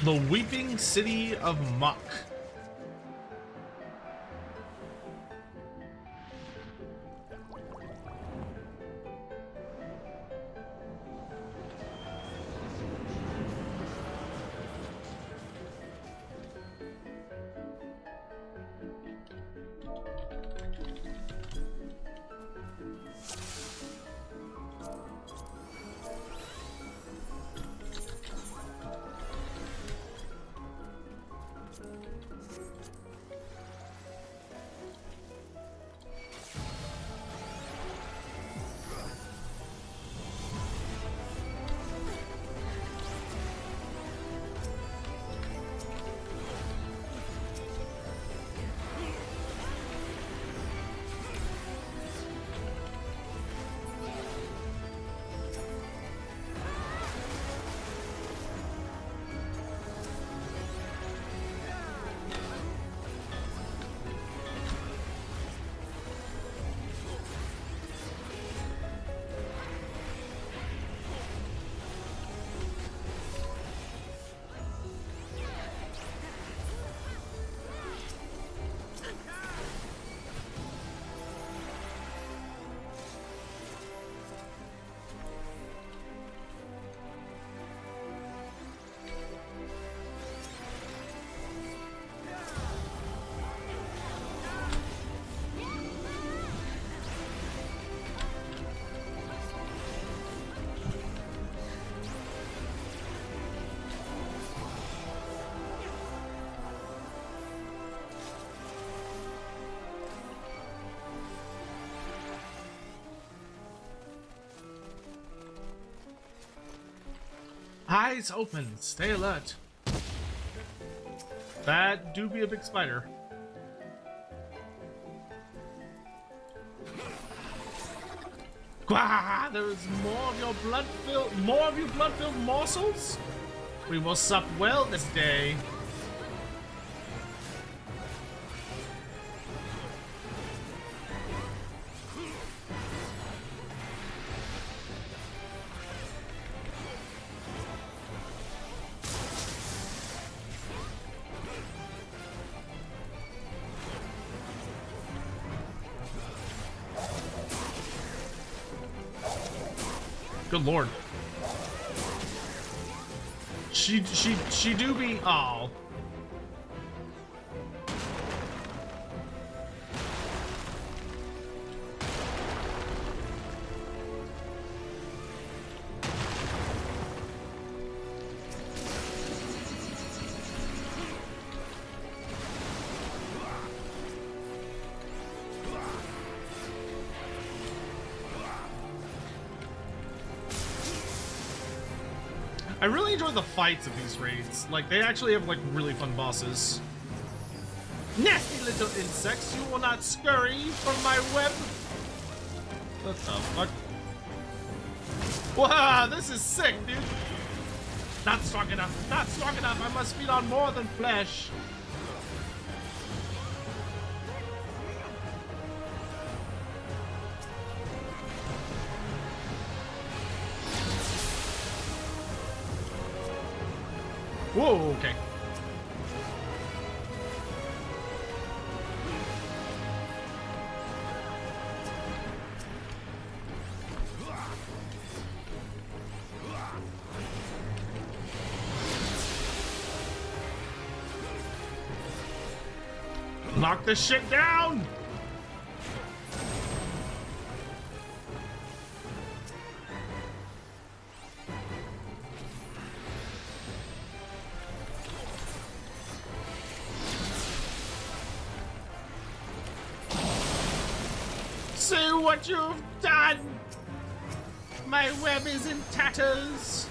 S1: The Weeping City of Muck. Eyes open. Stay alert. That do be a big spider. Gah! There is more of your blood-filled morsels. We will sup well this day. Good lord. She do be. Oh. I really enjoy the fights of these raids. Like, they actually have, like, really fun bosses. Nasty little insects, you will not scurry from my web. What the fuck? Wow, this is sick, dude. Not strong enough. Not strong enough. I must feed on more than flesh. Whoa, okay. Knock this shit down! See what you've done! My web is in tatters!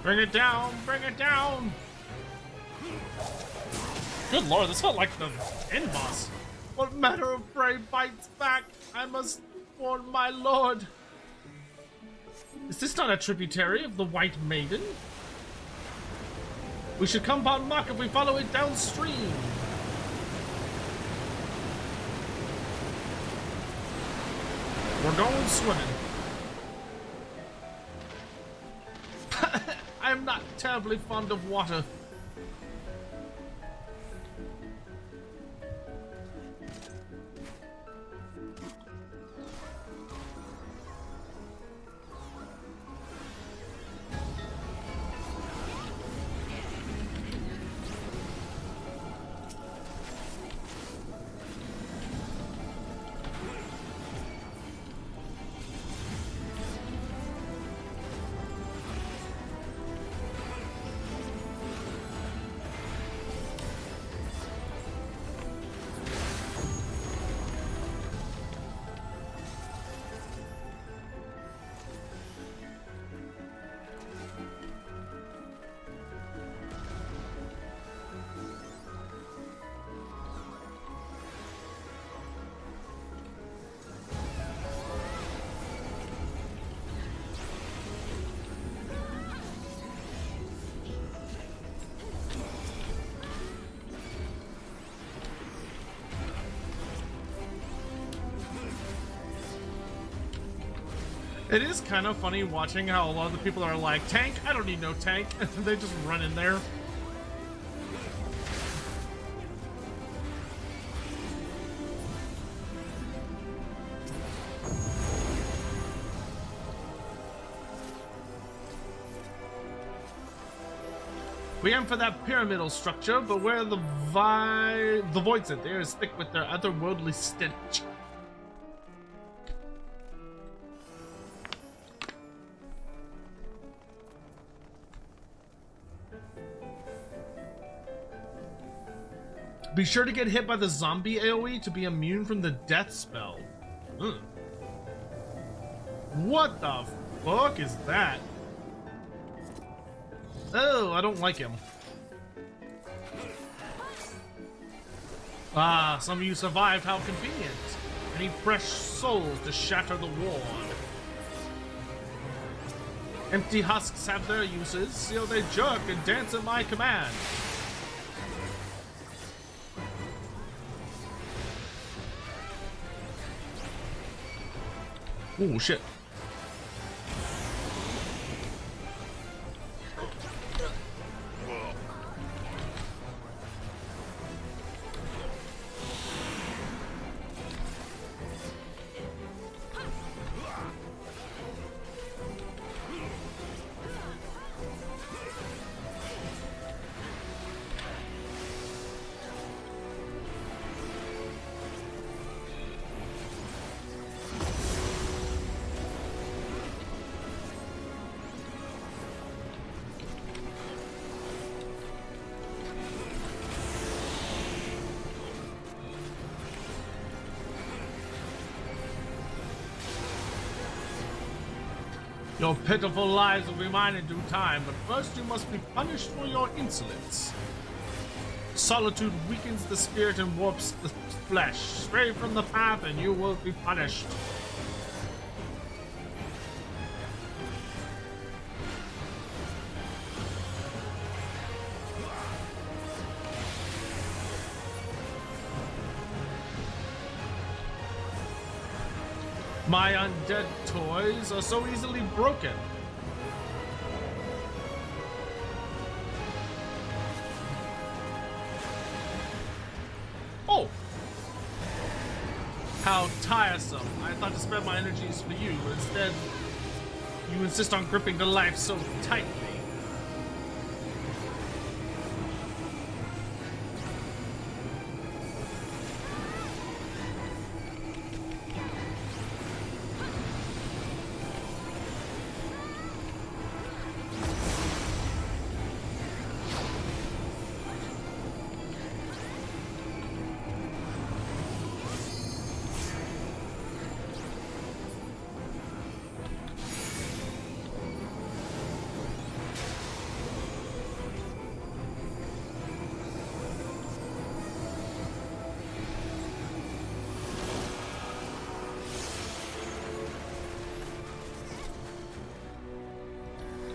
S1: Bring it down! Bring it down! Good lord, this felt like the end boss. What manner of prey bites back? I must warn my lord. Is this not a tributary of the White Maiden? We should come upon Muck if we follow it downstream. We're going swimming. I'm not terribly fond of water. It is kind of funny watching how a lot of the people are like, tank? I don't need no tank. They just run in there. We aim for that pyramidal structure, but where the voids in there is thick with their otherworldly stench. Be sure to get hit by the zombie AoE to be immune from the death spell. Ugh. What the fuck is that? Oh, I don't like him. Ah, some of you survived, how convenient. Any fresh souls to shatter the ward. Empty husks have their uses, so they jerk and dance at my command. Oh shit. Your pitiful lives will be mine in due time, but first you must be punished for your insolence. Solitude weakens the spirit and warps the flesh. Stray from the path and you will be punished. My undead toys are so easily broken. Oh! How tiresome. I thought to spend my energies for you, but instead you insist on gripping the life so tightly.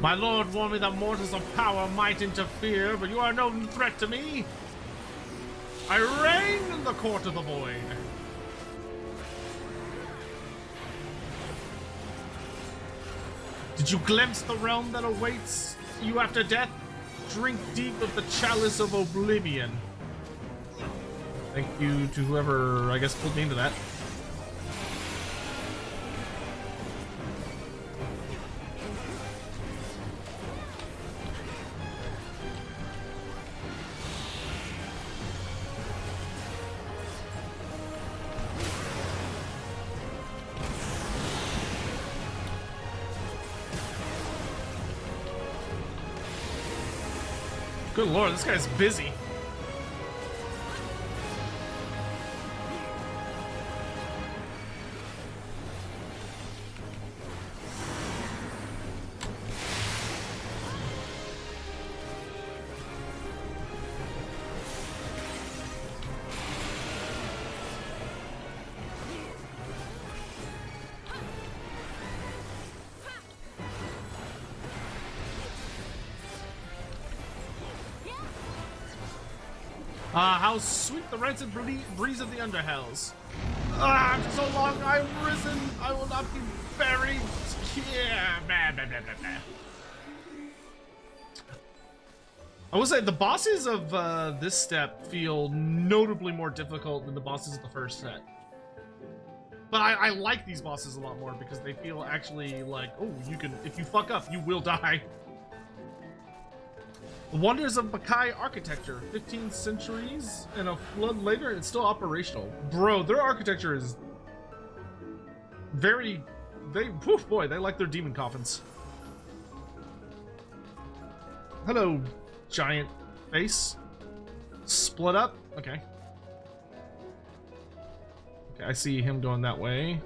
S1: My lord warned me that mortals of power might interfere, but you are no threat to me. I reign in the court of the void. Did you glimpse the realm that awaits you after death? Drink deep of the chalice of oblivion. Thank you to whoever, I guess, pulled me into that. Good lord, this guy's busy. How sweet the rancid breeze of the underhells. After so long I've risen, I will not be very... Yeah, blah, blah, blah, blah, blah. I will say the bosses of this step feel notably more difficult than the bosses of the first set. But I like these bosses a lot more because they feel actually like, oh, you can, if you fuck up, you will die. The wonders of Makai architecture, 15 centuries and a flood later, it's still operational. Bro, their architecture is very, woof, boy, they like their demon coffins. Hello, giant face. Split up, okay. Okay, I see him going that way.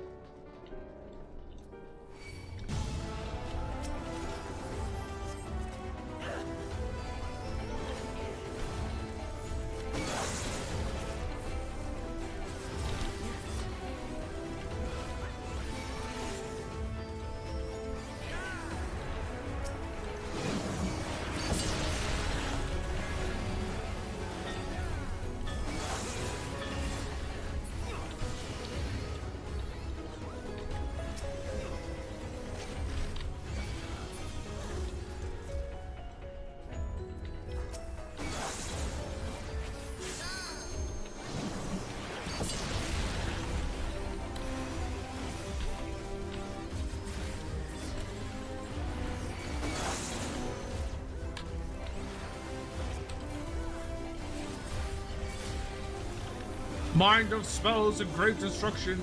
S1: Mind of spells and great destruction.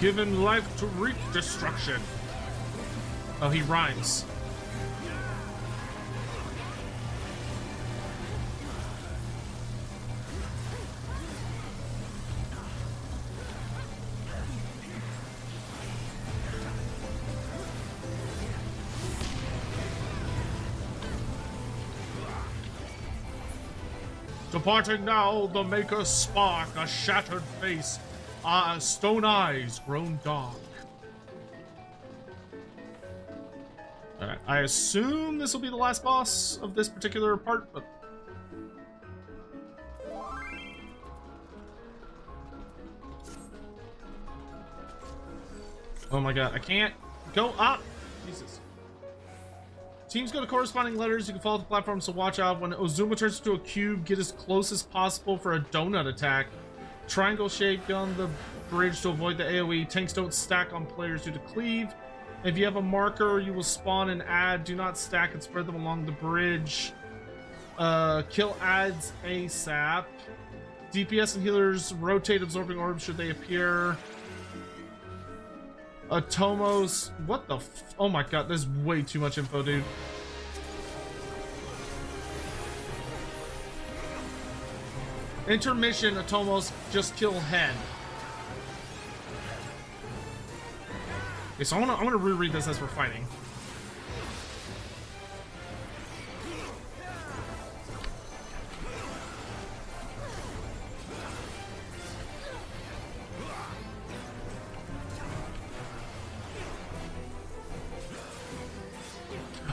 S1: Given life to wreak destruction. Oh, he rhymes. Departing now, the maker spark, a shattered face, stone eyes grown dark. Alright, I assume this will be the last boss of this particular part, but... Oh my god, I can't go up! Jesus. Teams go to corresponding letters. You can follow the platform, so watch out. When Ozuma turns into a cube, get as close as possible for a donut attack. Triangle shape on the bridge to avoid the AoE. Tanks don't stack on players due to cleave. If you have a marker, you will spawn and add. Do not stack and spread them along the bridge. Kill adds ASAP. DPS and healers rotate absorbing orbs should they appear. Atomos, what the oh my god, there's way too much info, dude. Intermission, Atomos, just kill Hen. Okay, so I wanna reread this as we're fighting.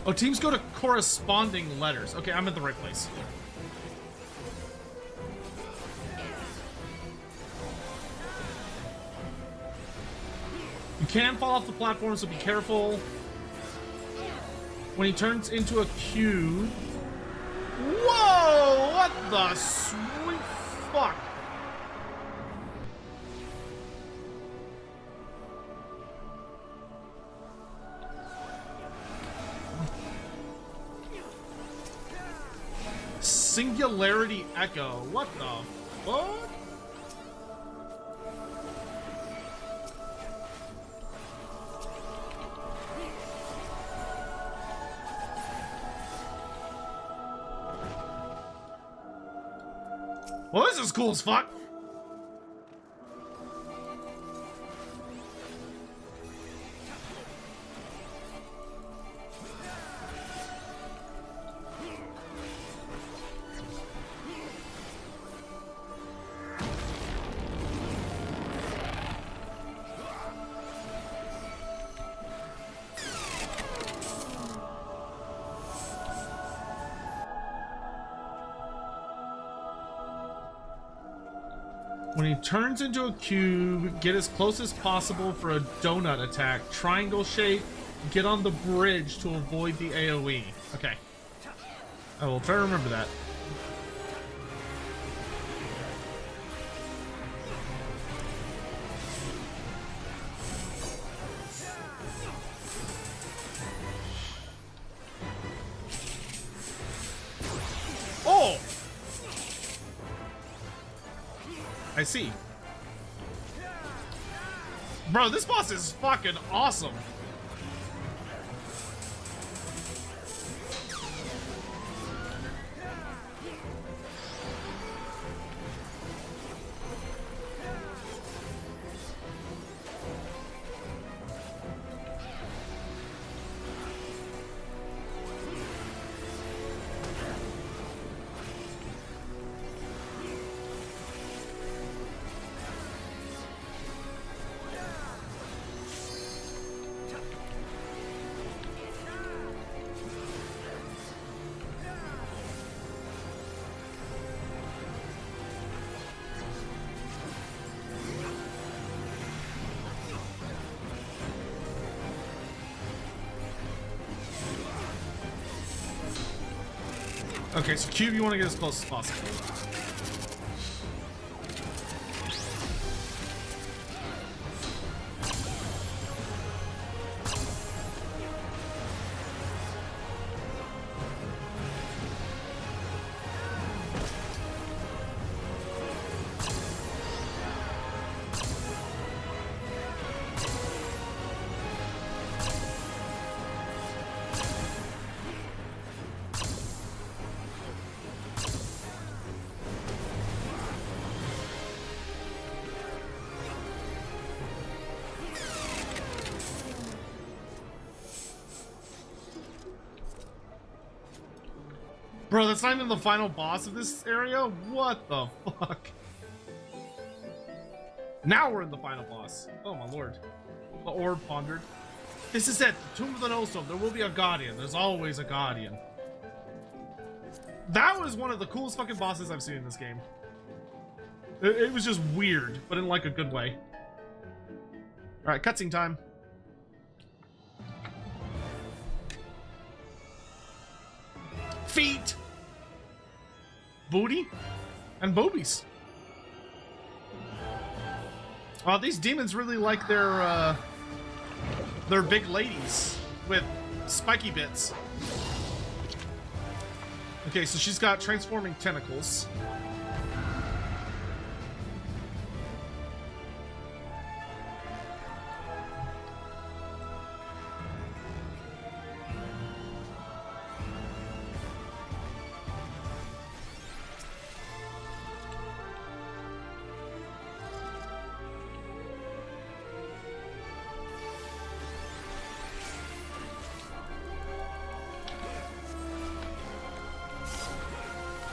S1: Oh, teams go to corresponding letters. Okay, I'm at the right place. You can fall off the platform, so be careful. When he turns into a cube... Whoa! What the sweet fuck? Singularity Echo. What the fuck? Well, this is cool as fuck. When he turns into a cube, get as close as possible for a donut attack. Triangle shape, get on the bridge to avoid the AoE. Okay. I will try to remember that. Oh! I see. Bro, this boss is fucking awesome. Okay, so cube, you want to get as close as possible. Bro, that's not even the final boss of this area? What the fuck? Now we're in the final boss. Oh my lord. The orb pondered. This is it. The Tomb of the Nosome. There will be a guardian. There's always a guardian. That was one of the coolest fucking bosses I've seen in this game. It was just weird, but in like a good way. Alright, cutscene time. Feet, booty, and boobies. Wow, these demons really like their big ladies with spiky bits. Okay, so she's got transforming tentacles.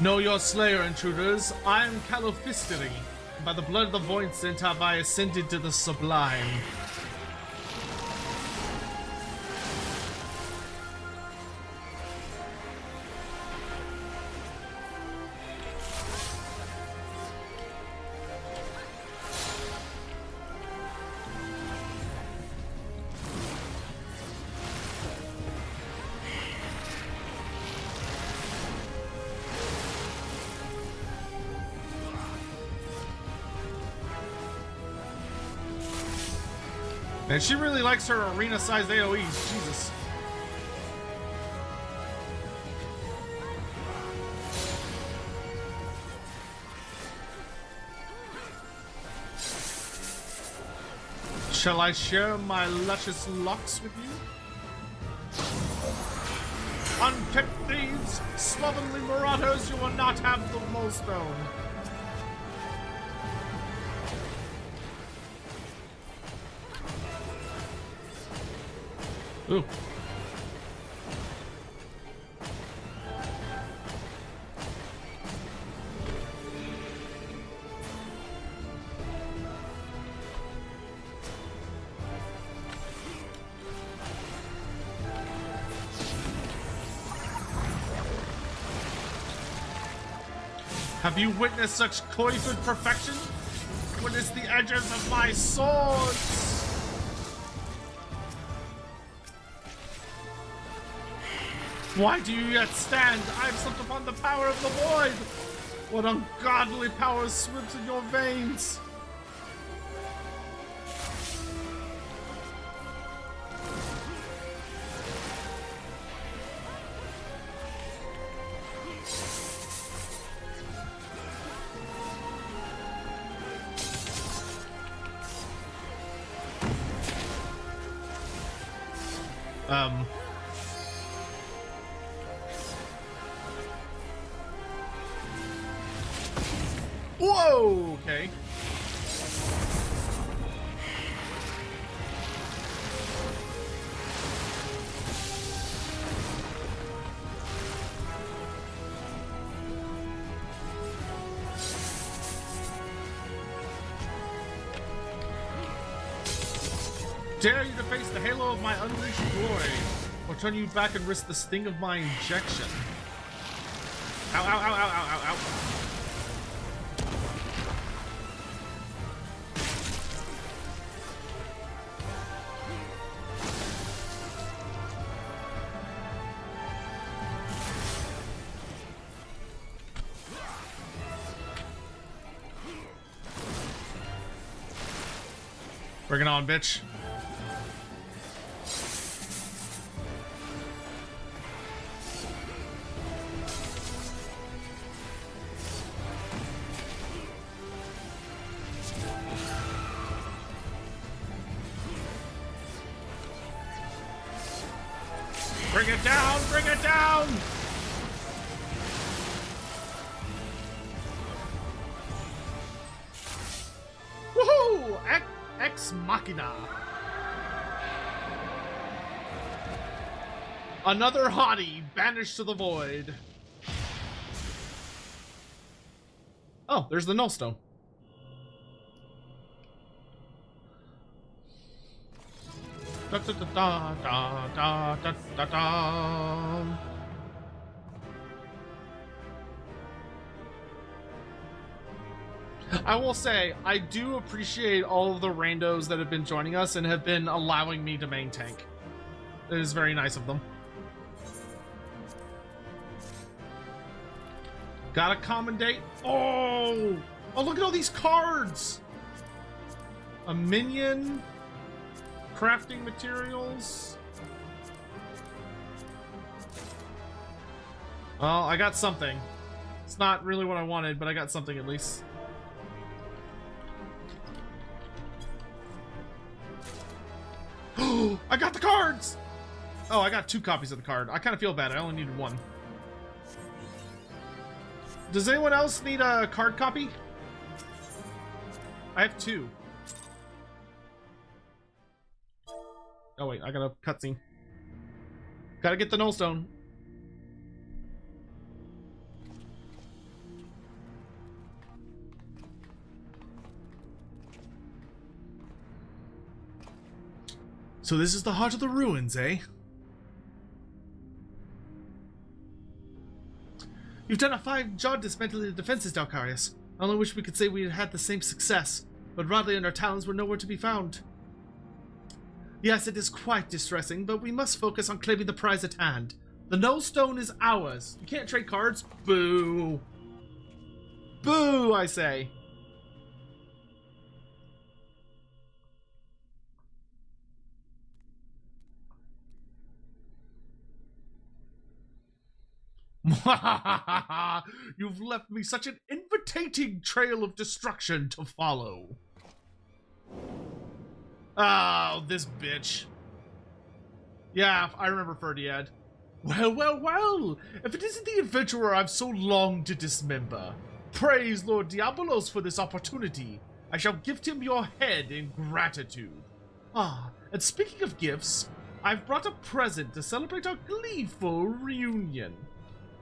S1: Know your slayer, intruders. I am Calophystery. By the blood of the Voincent have I ascended to the sublime. And she really likes her arena-sized AoEs. Jesus. Shall I share my luscious locks with you? Unkept thieves, slovenly marauders, you will not have the molestone. Ooh. Have you witnessed such coiffed perfection? witness the edges of my swords! Why do you yet stand? I have slept upon the power of the void! What ungodly power swims in your veins? Whoa, okay. Dare you to face the halo of my unleashed glory, or turn you back and risk the sting of my injection. Ow, ow, ow, ow, ow, ow, ow. Bring it on, bitch. Bring it down! Bring it down! Woohoo! Ex Machina. Another hottie banished to the void. Oh, there's the nullstone. Da, da, da, da, da, da, da, da. I will say, I do appreciate all of the randos that have been joining us and have been allowing me to main tank. It is very nice of them. Got a commendate. Oh! Oh, look at all these cards! A minion. Crafting materials. Well, I got something. It's not really what I wanted, but I got something at least. I got the cards! Oh, I got 2 copies of the card. I kind of feel bad. I only needed 1. Does anyone else need a card copy? I have 2. Oh wait, I got a cutscene. Gotta get the nullstone. So this is the heart of the ruins, eh? You've done a fine job dismantling the defenses, Dalcarius. I only wish we could say we had had the same success, but Rodley and our talons were nowhere to be found. Yes, it is quite distressing, but we must focus on claiming the prize at hand. The nullstone is ours. You can't trade cards? Boo. Boo, I say. You've left me such an inviting trail of destruction to follow. Oh, this bitch. Yeah, I remember Ferdiad. Well, well, well. If it isn't the adventurer I've so longed to dismember. Praise Lord Diabolos for this opportunity. I shall gift him your head in gratitude. Ah, and speaking of gifts, I've brought a present to celebrate our gleeful reunion.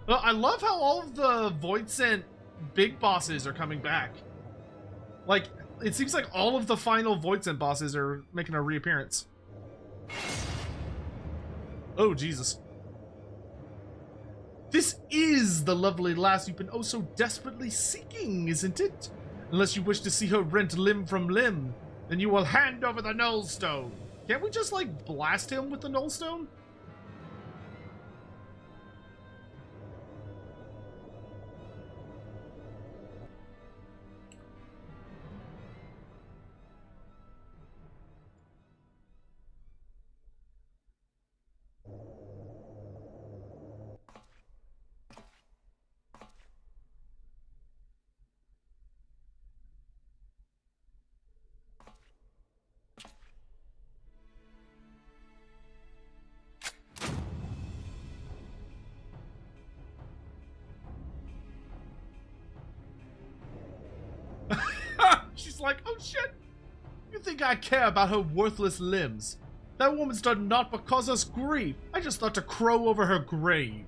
S1: I love how all of the Void Sent big bosses are coming back. Like, it seems like all of the final Void Sent bosses are making a reappearance. Oh, Jesus. This is the lovely lass you've been oh so desperately seeking, isn't it? Unless you wish to see her rent limb from limb, then you will hand over the Null Stone. Can't we just, like, blast him with the Null Stone? She's like, oh shit! You think I care about her worthless limbs? That woman's done naught but cause us grief. I just thought to crow over her grave.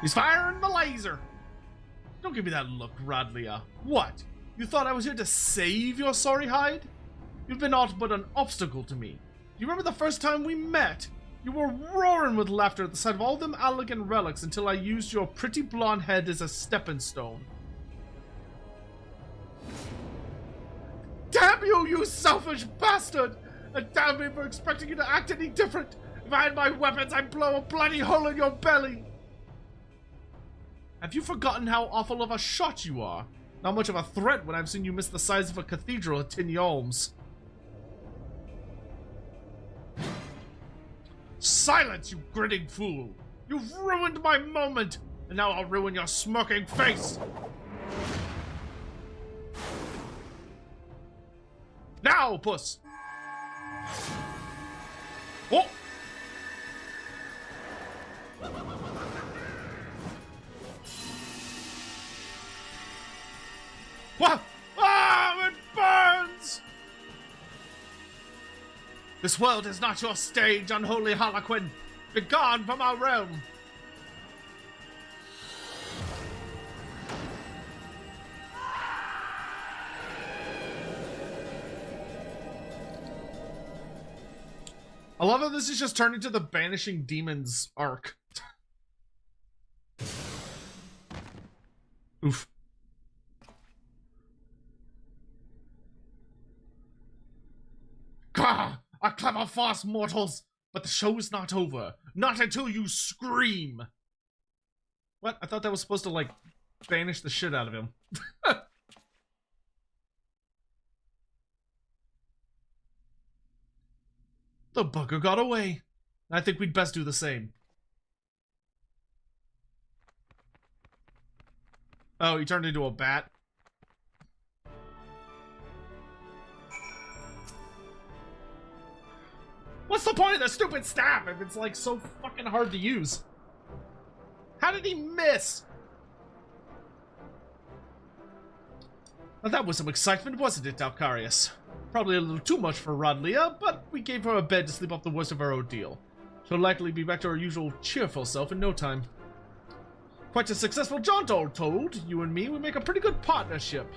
S1: He's firing the laser! Don't give me that look, Radlia. What? You thought I was here to save your sorry hide? You've been aught but an obstacle to me. You remember the first time we met? You were roaring with laughter at the sight of all them elegant relics until I used your pretty blonde head as a stepping stone. Damn you, you selfish bastard! And damn me for expecting you to act any different. If I had my weapons, I'd blow a bloody hole in your belly. Have you forgotten how awful of a shot you are? Not much of a threat when I've seen you miss the size of a cathedral at Tinyolms. Silence, you grinning fool! You've ruined my moment, and now I'll ruin your smirking face! Now, puss! Oh! What? Ah, it burns! This world is not your stage, unholy Harlequin. Begone from our realm. I love how this is just turning to the Banishing Demons arc. Oof. Gah! Our clever farce, mortals! But the show's not over. Not until you scream! What? I thought that was supposed to, like, banish the shit out of him. The bugger got away. I think we'd best do the same. Oh, he turned into a bat. What's the point of the stupid staff if it's like so fucking hard to use? How did he miss? Well, that was some excitement, wasn't it, Dalcarius? Probably a little too much for Radlia, but we gave her a bed to sleep off the worst of her ordeal. She'll likely be back to her usual cheerful self in no time. Quite a successful jaunt, all told. You and me, we make a pretty good partnership.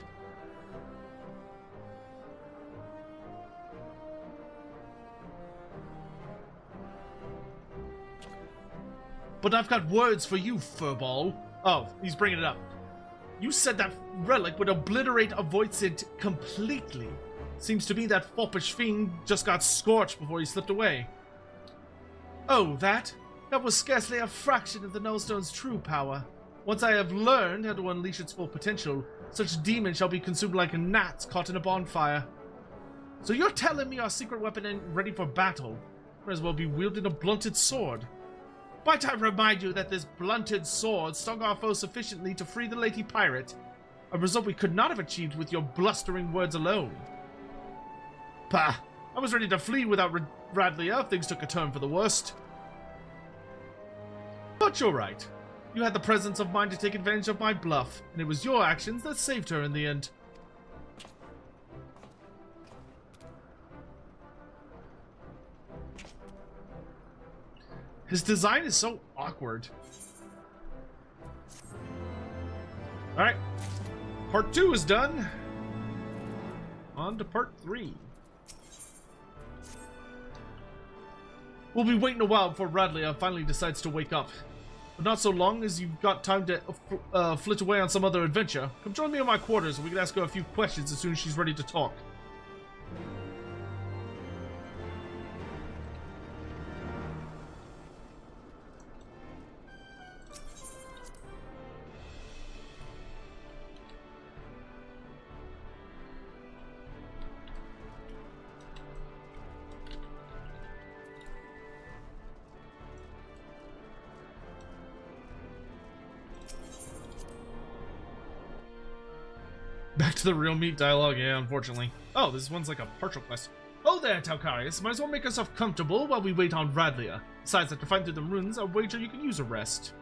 S1: But I've got words for you, furball. Oh, he's bringing it up. You said that relic would obliterate a Voidsent completely. Seems to me that foppish fiend just got scorched before he slipped away. Oh, that? That was scarcely a fraction of the Nullstone's true power. Once I have learned how to unleash its full potential, such demons shall be consumed like gnats caught in a bonfire. So you're telling me our secret weapon ain't ready for battle? Might as well be wielding a blunted sword. Might I remind you that this blunted sword stung our foe sufficiently to free the lady pirate, a result we could not have achieved with your blustering words alone. Pah! I was ready to flee without Radlia if things took a turn for the worst. But you're right. You had the presence of mind to take advantage of my bluff, and it was your actions that saved her in the end. His design is so awkward. Alright. Part 2 is done. On to part 3. We'll be waiting a while before Radlia finally decides to wake up. But not so long as you've got time to flit away on some other adventure. Come join me in my quarters and we can ask her a few questions as soon as she's ready to talk. Back to the real meat dialogue, yeah, unfortunately. Oh, this one's like a partial quest. Oh there, Talcarius. Might as well make ourselves comfortable while we wait on Radlia. Besides, after fighting through the ruins, I wager you can use a rest.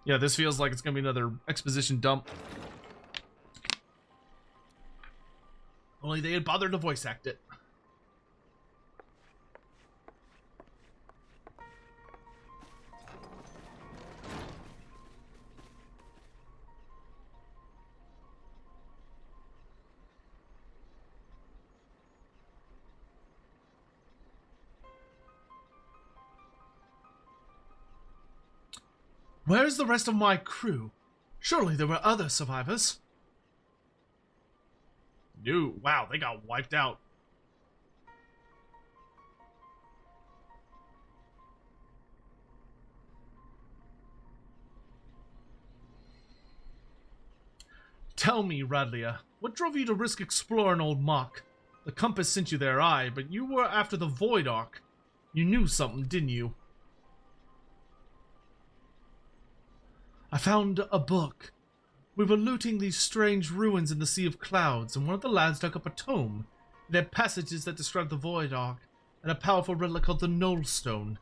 S1: Yeah, this feels like it's gonna be another exposition dump. Only they had bothered to voice act it. Where's the rest of my crew? Surely there were other survivors. No, wow, they got wiped out. Tell me, Radlia, what drove you to risk exploring Old Mach? The compass sent you there, aye, but you were after the Void Ark. You knew something, didn't you? I found a book. We were looting these strange ruins in the Sea of Clouds, and one of the lads dug up a tome. It had passages that described the Void Ark, and a powerful relic called the Null Stone.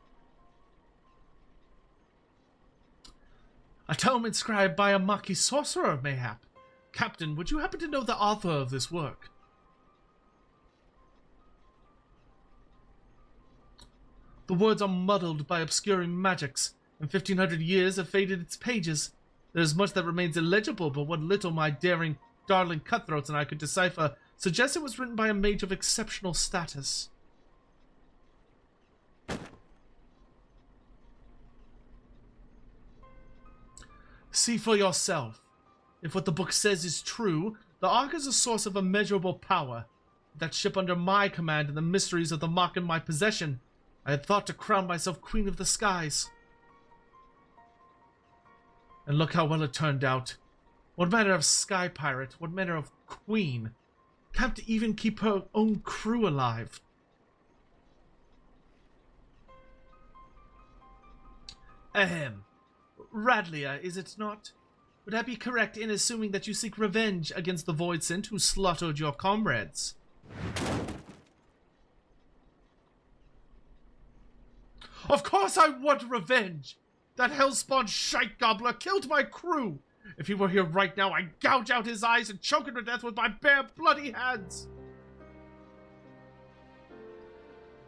S1: A tome inscribed by a Maquis sorcerer, mayhap. Captain, would you happen to know the author of this work? The words are muddled by obscuring magics, and 1500 years have faded its pages. There is much that remains illegible, but what little my daring, darling cutthroats and I could decipher suggests it was written by a mage of exceptional status. See for yourself. If what the book says is true, the Ark is a source of immeasurable power. That ship under my command and the mysteries of the Mach in my possession, I had thought to crown myself Queen of the Skies. And look how well it turned out. What manner of sky pirate, what manner of queen, can't even keep her own crew alive. Ahem. Radlia, is it not? Would I be correct in assuming that you seek revenge against the Voidsent who slaughtered your comrades? Of course I want revenge! That hellspawn shite gobbler killed my crew! If he were here right now, I'd gouge out his eyes and choke him to death with my bare bloody hands!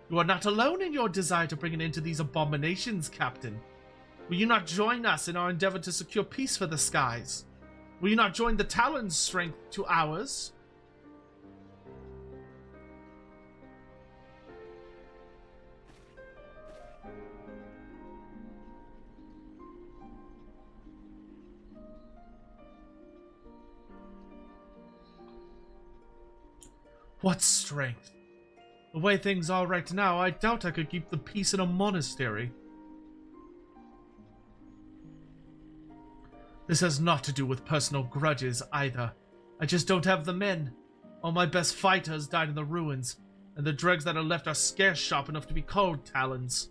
S1: You are not alone in your desire to bring an end to these abominations, Captain. Will you not join us in our endeavor to secure peace for the skies? Will you not join the Talon's strength to ours? What strength? The way things are right now, I doubt I could keep the peace in a monastery. This has not to do with personal grudges either. I just don't have the men. All my best fighters died in the ruins, and the dregs that are left are scarce sharp enough to be called talons.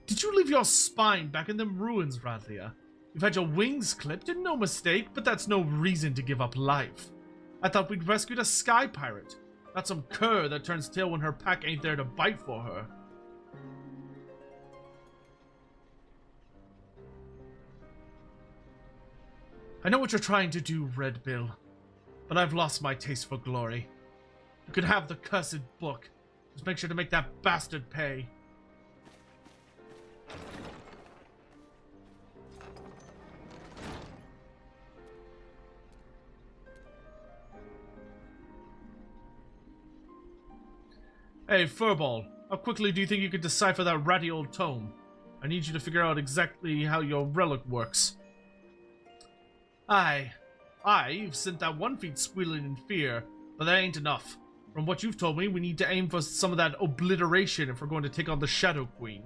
S1: Did you leave your spine back in them ruins, Radlia? You've had your wings clipped, and no mistake, but that's no reason to give up life. I thought we'd rescued a sky pirate, not some cur that turns tail when her pack ain't there to bite for her. I know what you're trying to do, Red Bill, but I've lost my taste for glory. You could have the cursed book. Just make sure to make that bastard pay. Hey, Furball, how quickly do you think you could decipher that ratty old tome? I need you to figure out exactly how your relic works. Aye, you've sent that one feet squealing in fear, but that ain't enough. From what you've told me, we need to aim for some of that obliteration if we're going to take on the Shadow Queen.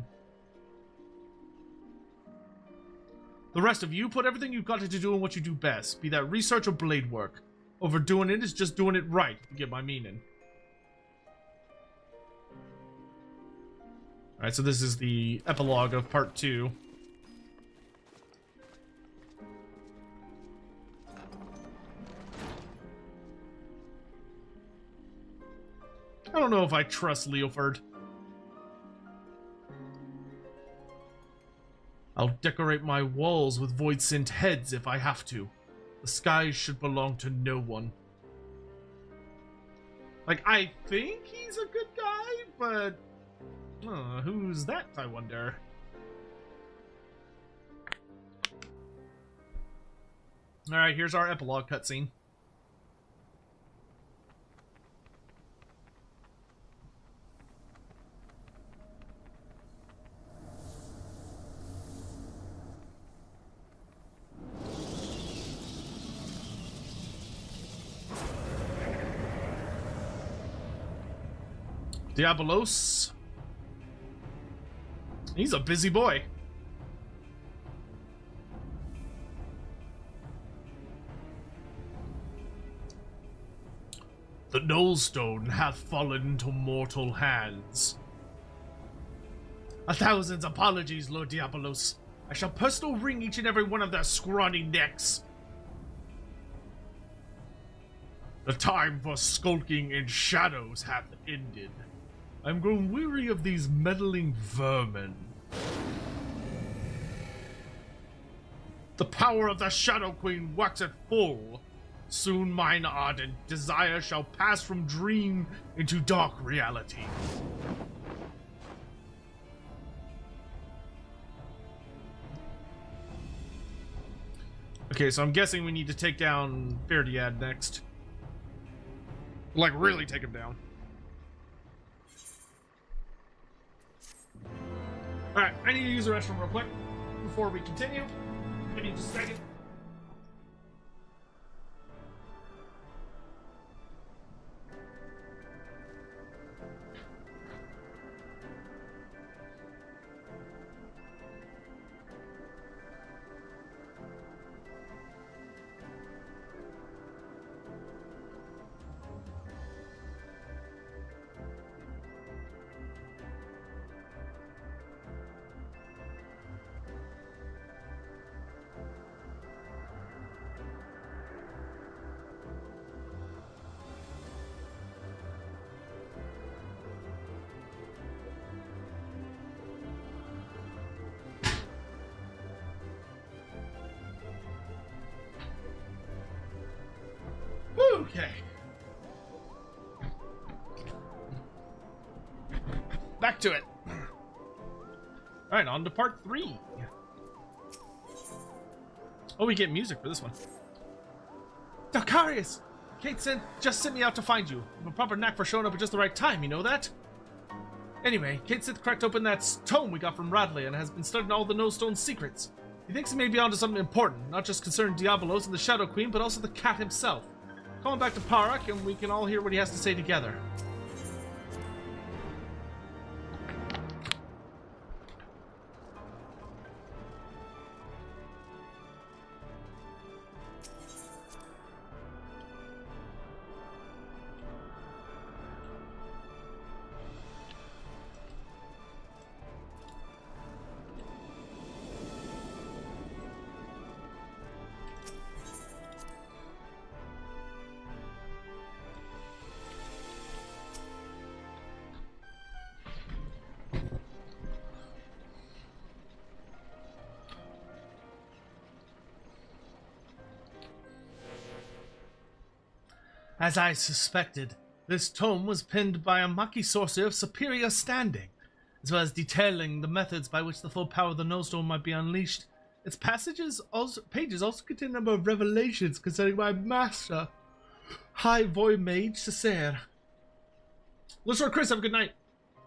S1: The rest of you, put everything you've got into doing what you do best, be that research or blade work. Overdoing it is just doing it right, if you get my meaning. Alright, so this is the epilogue of part 2. I don't know if I trust Leoford. I'll decorate my walls with void-sent heads if I have to. The skies should belong to no one. Like, I think he's a good guy, but... who's that, I wonder? Alright, here's our epilogue cutscene. Diabolos. He's a busy boy. The Nullstone hath fallen into mortal hands. 1,000 apologies, Lord Diabolos. I shall personally wring each and every one of their scrawny necks. The time for skulking in shadows hath ended. I'm grown weary of these meddling vermin. The power of the Shadow Queen waxeth full. Soon mine ardent desire shall pass from dream into dark reality. Okay, so I'm guessing we need to take down Ferdiad next. Like, really take him down. Alright, I need to use the restroom real quick before we continue. Give me just a second. Okay. Back to it. Alright, on to part 3. Oh, we get music for this one. Dacarius! Kate just sent me out to find you. I have a proper knack for showing up at just the right time, you know that? Anyway, Kate Sith cracked open that tome we got from Radley and has been studying all the Nullstone's secrets. He thinks he may be onto something important, not just concerning Diabolos and the Shadow Queen, but also the cat himself. Call him back to Parak and we can all hear what he has to say together. As I suspected, this tome was penned by a Maki sorcerer of superior standing, as well as detailing the methods by which the full power of the Nullstone might be unleashed. Its pages also contain a number of revelations concerning my master, High Void Mage Cesare. Lord Chris, have a good night.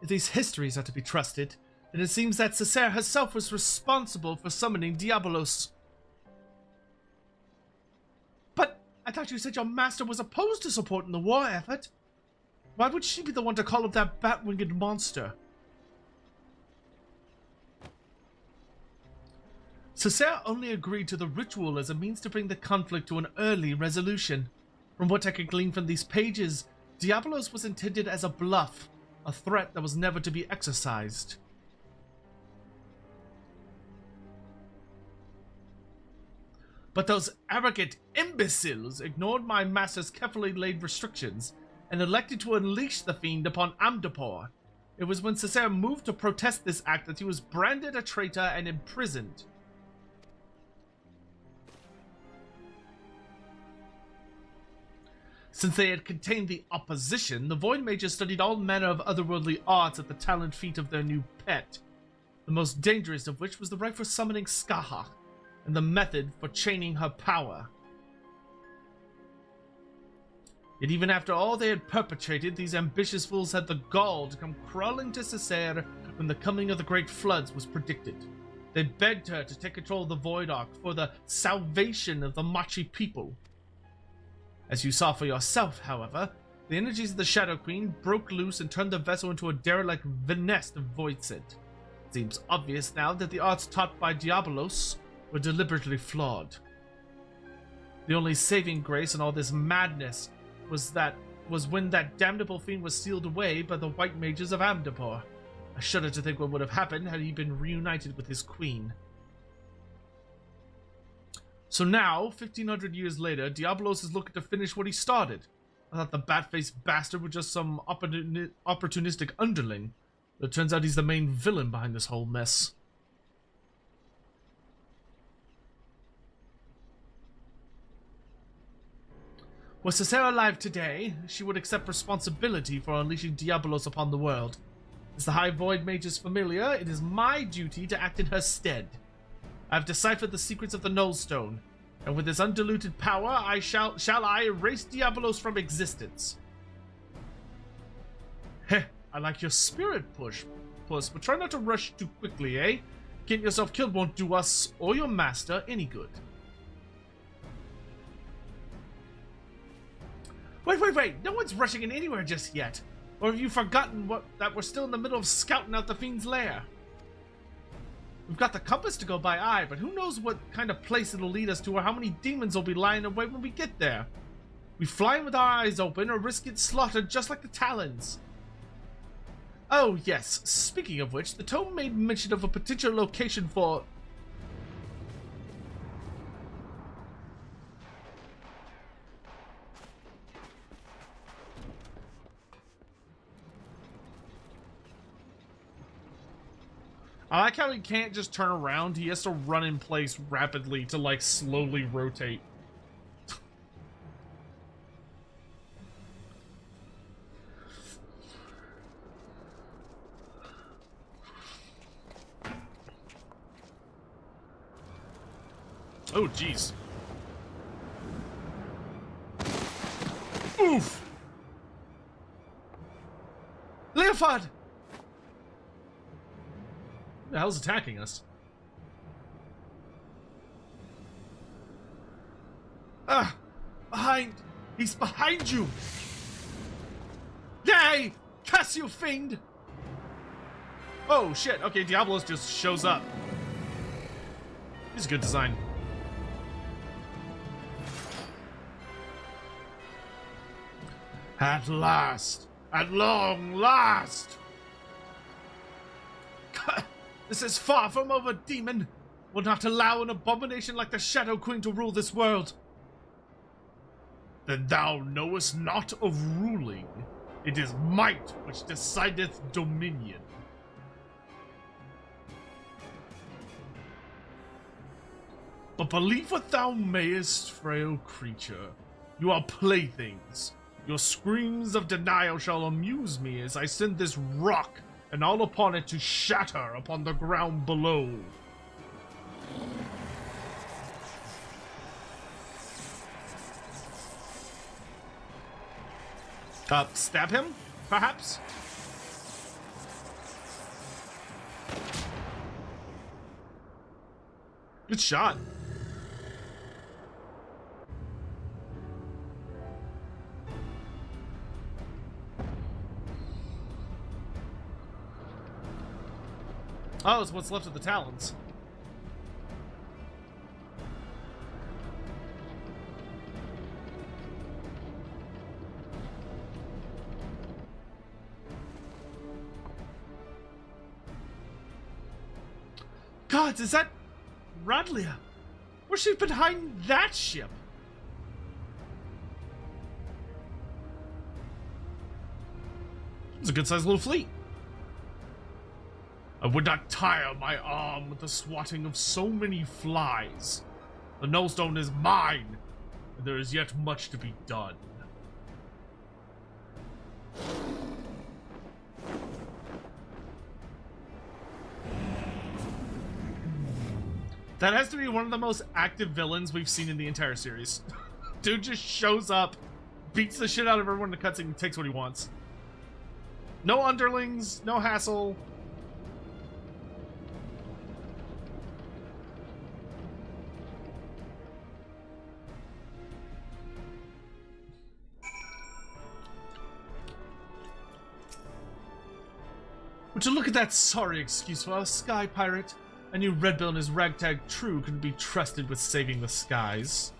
S1: If these histories are to be trusted, then it seems that Cesare herself was responsible for summoning Diabolos. But I thought you said your master was opposed to supporting the war effort. Why would she be the one to call up that bat-winged monster? Cesare only agreed to the ritual as a means to bring the conflict to an early resolution. From what I can glean from these pages, Diabolos was intended as a bluff, a threat that was never to be exercised. But those arrogant imbeciles ignored my master's carefully laid restrictions and elected to unleash the fiend upon Amdapor. It was when Cesare moved to protest this act that he was branded a traitor and imprisoned. Since they had contained the opposition, the Void Mages studied all manner of otherworldly arts at the talent feat of their new pet, the most dangerous of which was the rite for summoning Skaha, and the method for chaining her power. Yet even after all they had perpetrated, these ambitious fools had the gall to come crawling to Cesare when the coming of the Great Floods was predicted. They begged her to take control of the Void Ark for the salvation of the Machi people. As you saw for yourself, however, the energies of the Shadow Queen broke loose and turned the vessel into a derelict nest of Voidset. It seems obvious now that the arts taught by Diabolos were deliberately flawed. The only saving grace in all this madness was when that damnable fiend was sealed away by the White Mages of Amdapor. I shudder to think what would have happened had he been reunited with his queen. So now, 1500 years later, Diabolos is looking to finish what he started. I thought the bat-faced bastard was just some opportunistic underling, but it turns out he's the main villain behind this whole mess. Were Cesare alive today, she would accept responsibility for unleashing Diabolos upon the world. As the High Void Mage's familiar, it is my duty to act in her stead. I have deciphered the secrets of the Nullstone, and with this undiluted power, shall I erase Diabolos from existence. Heh, I like your spirit, Puss, but try not to rush too quickly, eh? Getting yourself killed won't do us or your master any good. Wait, no one's rushing in anywhere just yet. Or have you forgotten that we're still in the middle of scouting out the fiend's lair? We've got the compass to go by eye, but who knows what kind of place it'll lead us to or how many demons will be lying away when we get there. We fly in with our eyes open or risk it slaughtered just like the Talons. Oh yes, speaking of which, the tome made mention of a potential location for... I like how he can't just turn around, he has to run in place rapidly to, like, slowly rotate. Oh, jeez. Oof! Leofard! Who the hell's attacking us? Ah! Behind! He's behind you! Yay! Curse you, fiend! Oh, shit. Okay, Diabolos just shows up. He's a good design. At last! At long last! This is far from over, demon! Will not allow an abomination like the Shadow Queen to rule this world. Then thou knowest not of ruling. It is might which decideth dominion. But believe what thou mayest, frail creature. You are playthings. Your screams of denial shall amuse me as I send this rock and all upon it to shatter upon the ground below. Stab him? perhaps? Good shot. Oh, it's what's left of the Talons. God, is that Radlia? Where's she behind that ship? It's a good-sized little fleet. I would not tire my arm with the swatting of so many flies. The Nullstone is mine, and there is yet much to be done. That has to be one of the most active villains we've seen in the entire series. Dude just shows up, beats the shit out of everyone in the cutscene, and takes what he wants. No underlings, no hassle. Would you look at that sorry excuse for a sky pirate? I knew Redbill and his ragtag crew couldn't be trusted with saving the skies.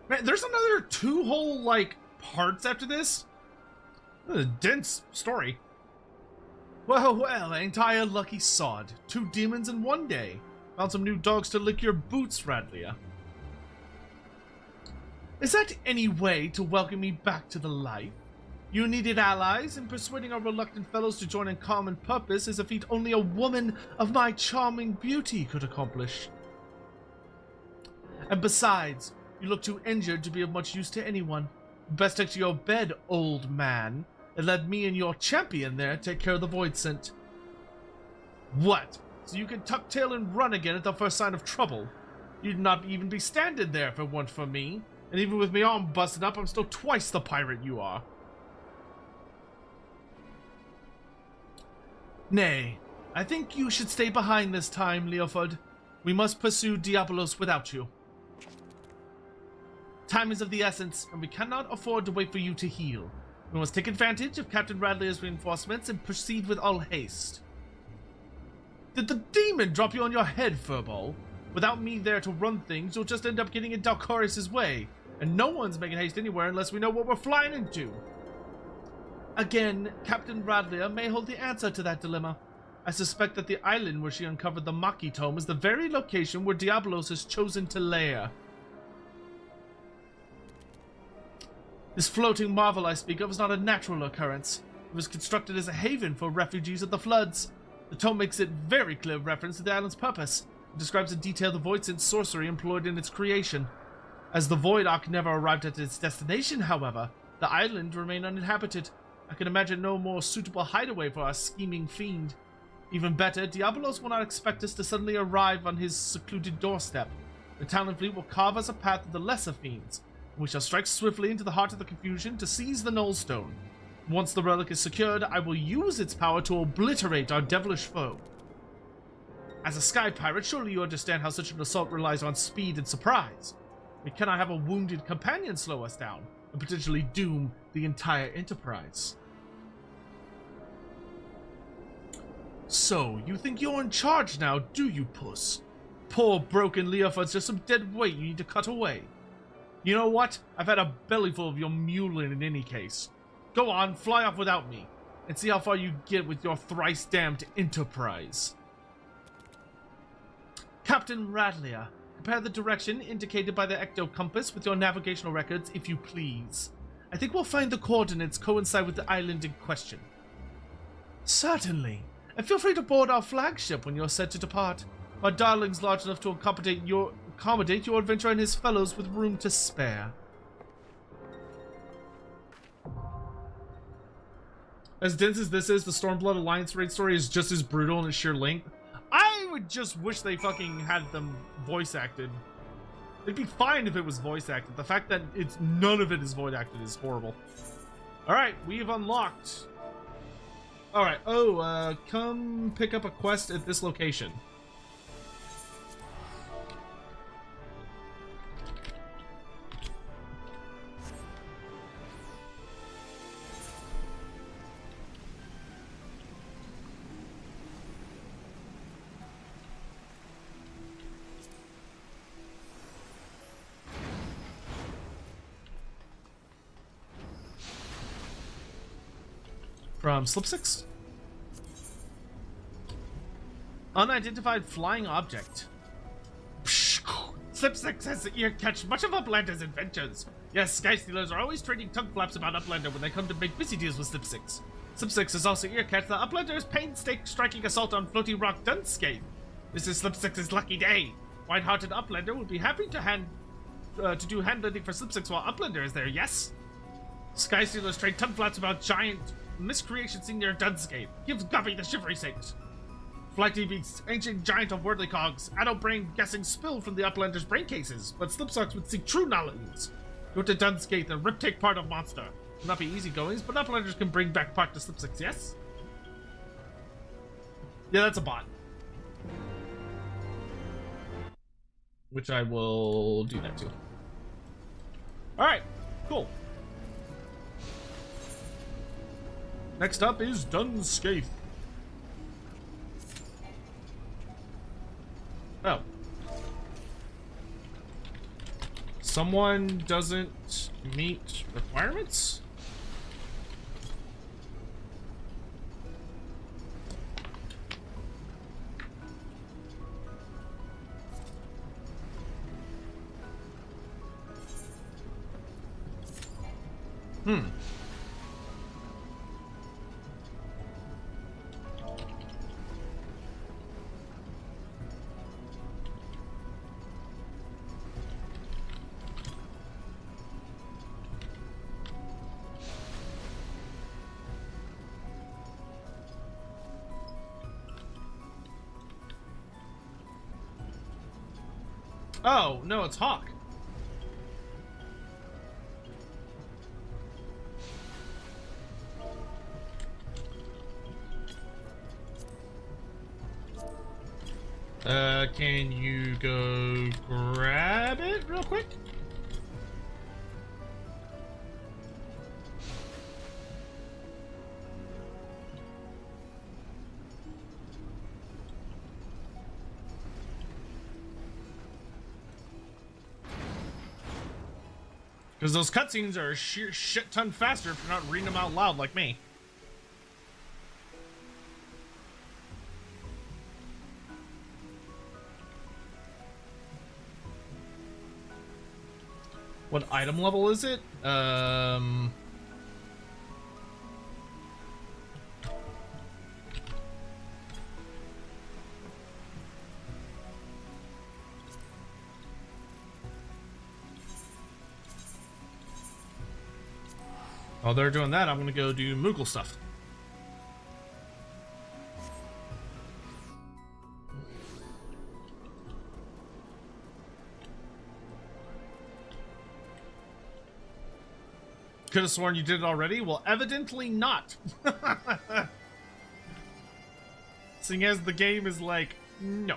S1: Man, there's another 2 whole, like, parts after this? A dense story. Well, well, ain't I a lucky sod? 2 demons in 1 day. Found some new dogs to lick your boots, Radlia. Is that any way to welcome me back to the light? You needed allies, and persuading our reluctant fellows to join in common purpose is a feat only a woman of my charming beauty could accomplish. And besides, you look too injured to be of much use to anyone. Best take to your bed, old man, and let me and your champion there take care of the void scent. What? So you can tuck tail and run again at the first sign of trouble? You'd not even be standing there if it weren't for me. And even with me arm busted up, I'm still twice the pirate you are. Nay, I think you should stay behind this time, Leoford. We must pursue Diabolos without you. Time is of the essence, and we cannot afford to wait for you to heal. We must take advantage of Captain Radley's reinforcements and proceed with all haste. Did the demon drop you on your head, Furball? Without me there to run things, you'll just end up getting in Dalcoris' way. And no one's making haste anywhere unless we know what we're flying into. Again, Captain Radlia may hold the answer to that dilemma. I suspect that the island where she uncovered the Maki Tome is the very location where Diabolos has chosen to lair. This floating marvel I speak of is not a natural occurrence. It was constructed as a haven for refugees of the floods. The tome makes it very clear reference to the island's purpose. It describes in detail the void and sorcery employed in its creation. As the Void Ark never arrived at its destination, however, the island remained uninhabited. I can imagine no more suitable hideaway for our scheming fiend. Even better, Diabolos will not expect us to suddenly arrive on his secluded doorstep. The Talon fleet will carve us a path to the lesser fiends, and we shall strike swiftly into the heart of the confusion to seize the Nullstone. Once the relic is secured, I will use its power to obliterate our devilish foe. As a sky pirate, surely you understand how such an assault relies on speed and surprise. We cannot have a wounded companion slow us down, and potentially doom the entire enterprise. So, you think you're in charge now, do you, puss? Poor broken Leofard's just some dead weight you need to cut away. You know what? I've had a bellyful of your mewling in any case. Go on, fly off without me, and see how far you get with your thrice-damned enterprise. Captain Radlia, compare the direction indicated by the ecto compass with your navigational records, if you please. I think we'll find the coordinates coincide with the island in question. Certainly. And feel free to board our flagship when you're set to depart. My darling's large enough to accommodate your adventurer and his fellows with room to spare. As dense as this is, the Stormblood Alliance raid story is just as brutal in its sheer length. I would just wish they fucking had them voice acted. It'd be fine if it was voice acted. The fact that none of it is voice acted is horrible. Alright, we've unlocked. Alright, come pick up a quest at this location. From Slipsix? Unidentified flying object. Slipsix has ear catch much of Uplander's adventures. Yes, Sky Stealers are always trading tongue flaps about Uplander when they come to make busy deals with Slipsix. Slipsix has also ear catch the Uplander's painstaking assault on Floating Rock Dunscape. This is Slipsix's lucky day. White-hearted Uplander will be happy to do hand-lending for Slipsix while Uplander is there, yes? Sky Stealers trade tongue flaps about giant miscreations in your Dunscape. Gives Guppy the shivery sings. Flighty beats ancient giant of worldly cogs. Adult brain guessing spill from the Uplander's brain cases, but Slipsocks would seek true knowledge. Go to Dunscape and rip-take part of monster. Will not be easy goings, but Uplanders can bring back part to Slipsix, yes? Yeah, that's a bot. Which I will do that too. Alright, cool. Next up is Dunscape. Oh. Someone doesn't meet requirements? Oh, no, it's Hawk. Can you go grab it real quick? Because those cutscenes are a sheer shit ton faster if you're not reading them out loud like me. What item level is it? While they're doing that, I'm gonna go do Moogle stuff. Could have sworn you did it already. Well, evidently not. Seeing as the game is like, no.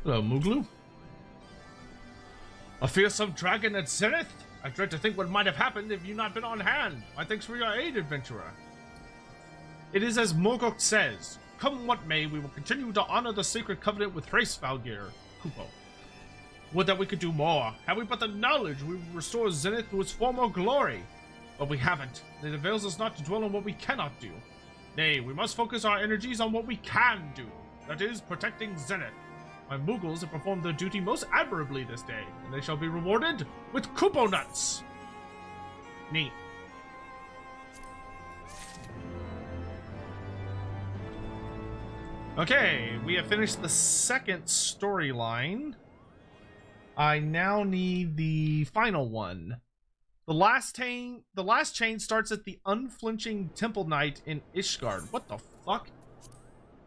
S1: Hello, Mooglu. A fearsome dragon at Zenith? I dread to think what might have happened if you not been on hand. My thanks for your aid, adventurer. It is as Morgok says. Come what may, we will continue to honor the sacred covenant with Hraesvalgir, Kupo. Would that we could do more. Had we but the knowledge, we would restore Zenith to its former glory. But we haven't. It avails us not to dwell on what we cannot do. Nay, we must focus our energies on what we can do. That is, protecting Zenith. My Moogles have performed their duty most admirably this day, and they shall be rewarded with Kupo nuts. Neat. Okay, we have finished the second storyline. I now need the final one. The last chain starts at the unflinching Temple Knight in Ishgard. What the fuck?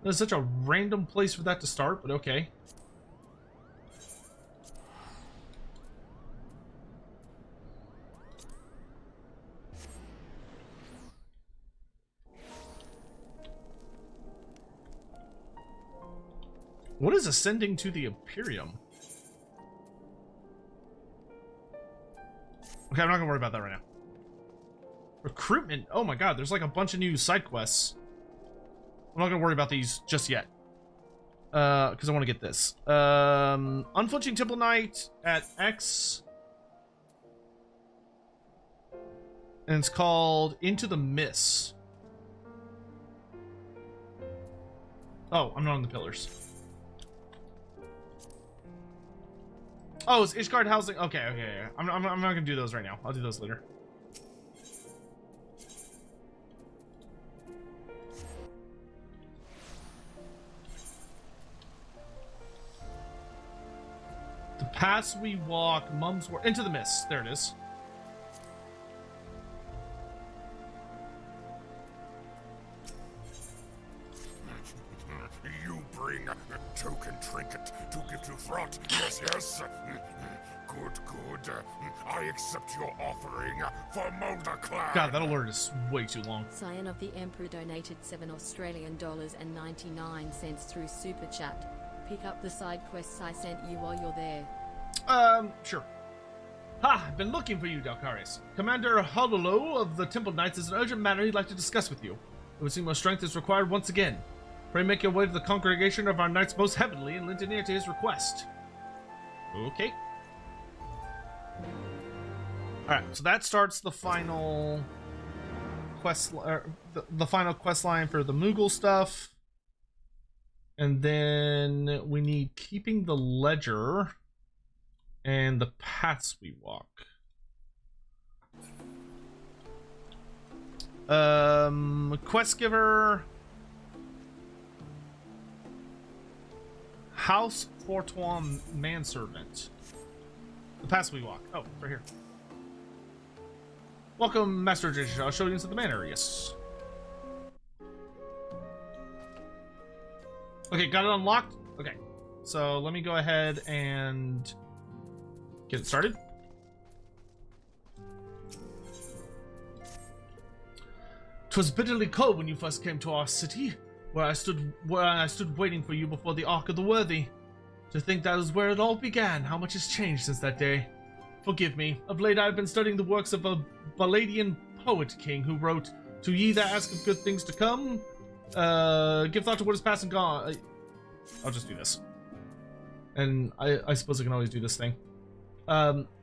S1: That is such a random place for that to start, but okay. What is ascending to the Imperium? Okay, I'm not gonna worry about that right now. Recruitment. Oh my god, there's like a bunch of new side quests. I'm not gonna worry about these just yet. Because I want to get this. Unflinching Temple Knight at X. And it's called Into the Mists. Oh, I'm not on the pillars. Oh, it's Ishgard housing. Okay, okay. I'm not gonna do those right now. I'll do those later. The paths we walk, Mum's War, Into the Mist. There it is.
S2: You bring a token trinket to give to Fraught. Yes, yes. Good, good. I accept your offering for Molder Clan.
S1: God, that alert is way too long.
S3: Scion of the Emperor donated $7 Australian dollars and 99 cents through Super Chat. Pick up the side quests I sent you while you're there.
S1: Sure. Ha! I've been looking for you, Dalcaris. Commander Hololo of the Temple Knights has an urgent matter he'd like to discuss with you. It would seem your strength is required once again. Pray make your way to the congregation of our knights most heavenly and lend an ear to his request. Okay. Alright, so that starts the final quest, the final quest line for the Moogle stuff. And then we need keeping the ledger and the paths we walk. Quest giver. House Fortois Manservant. The paths we walk. Oh, right here. Welcome, Master Judge. I'll show you into the manor. Yes. Okay, got it unlocked? Okay. So let me go ahead and get it started. "'Twas bitterly cold when you first came to our city, where I stood waiting for you before the Ark of the Worthy. To think that is where it all began. How much has changed since that day. Forgive me. Of late I have been studying the works of a Balladian poet king who wrote, 'To ye that ask of good things to come, give thought to what is past and gone.'" I'll just do this. And I suppose I can always do this thing.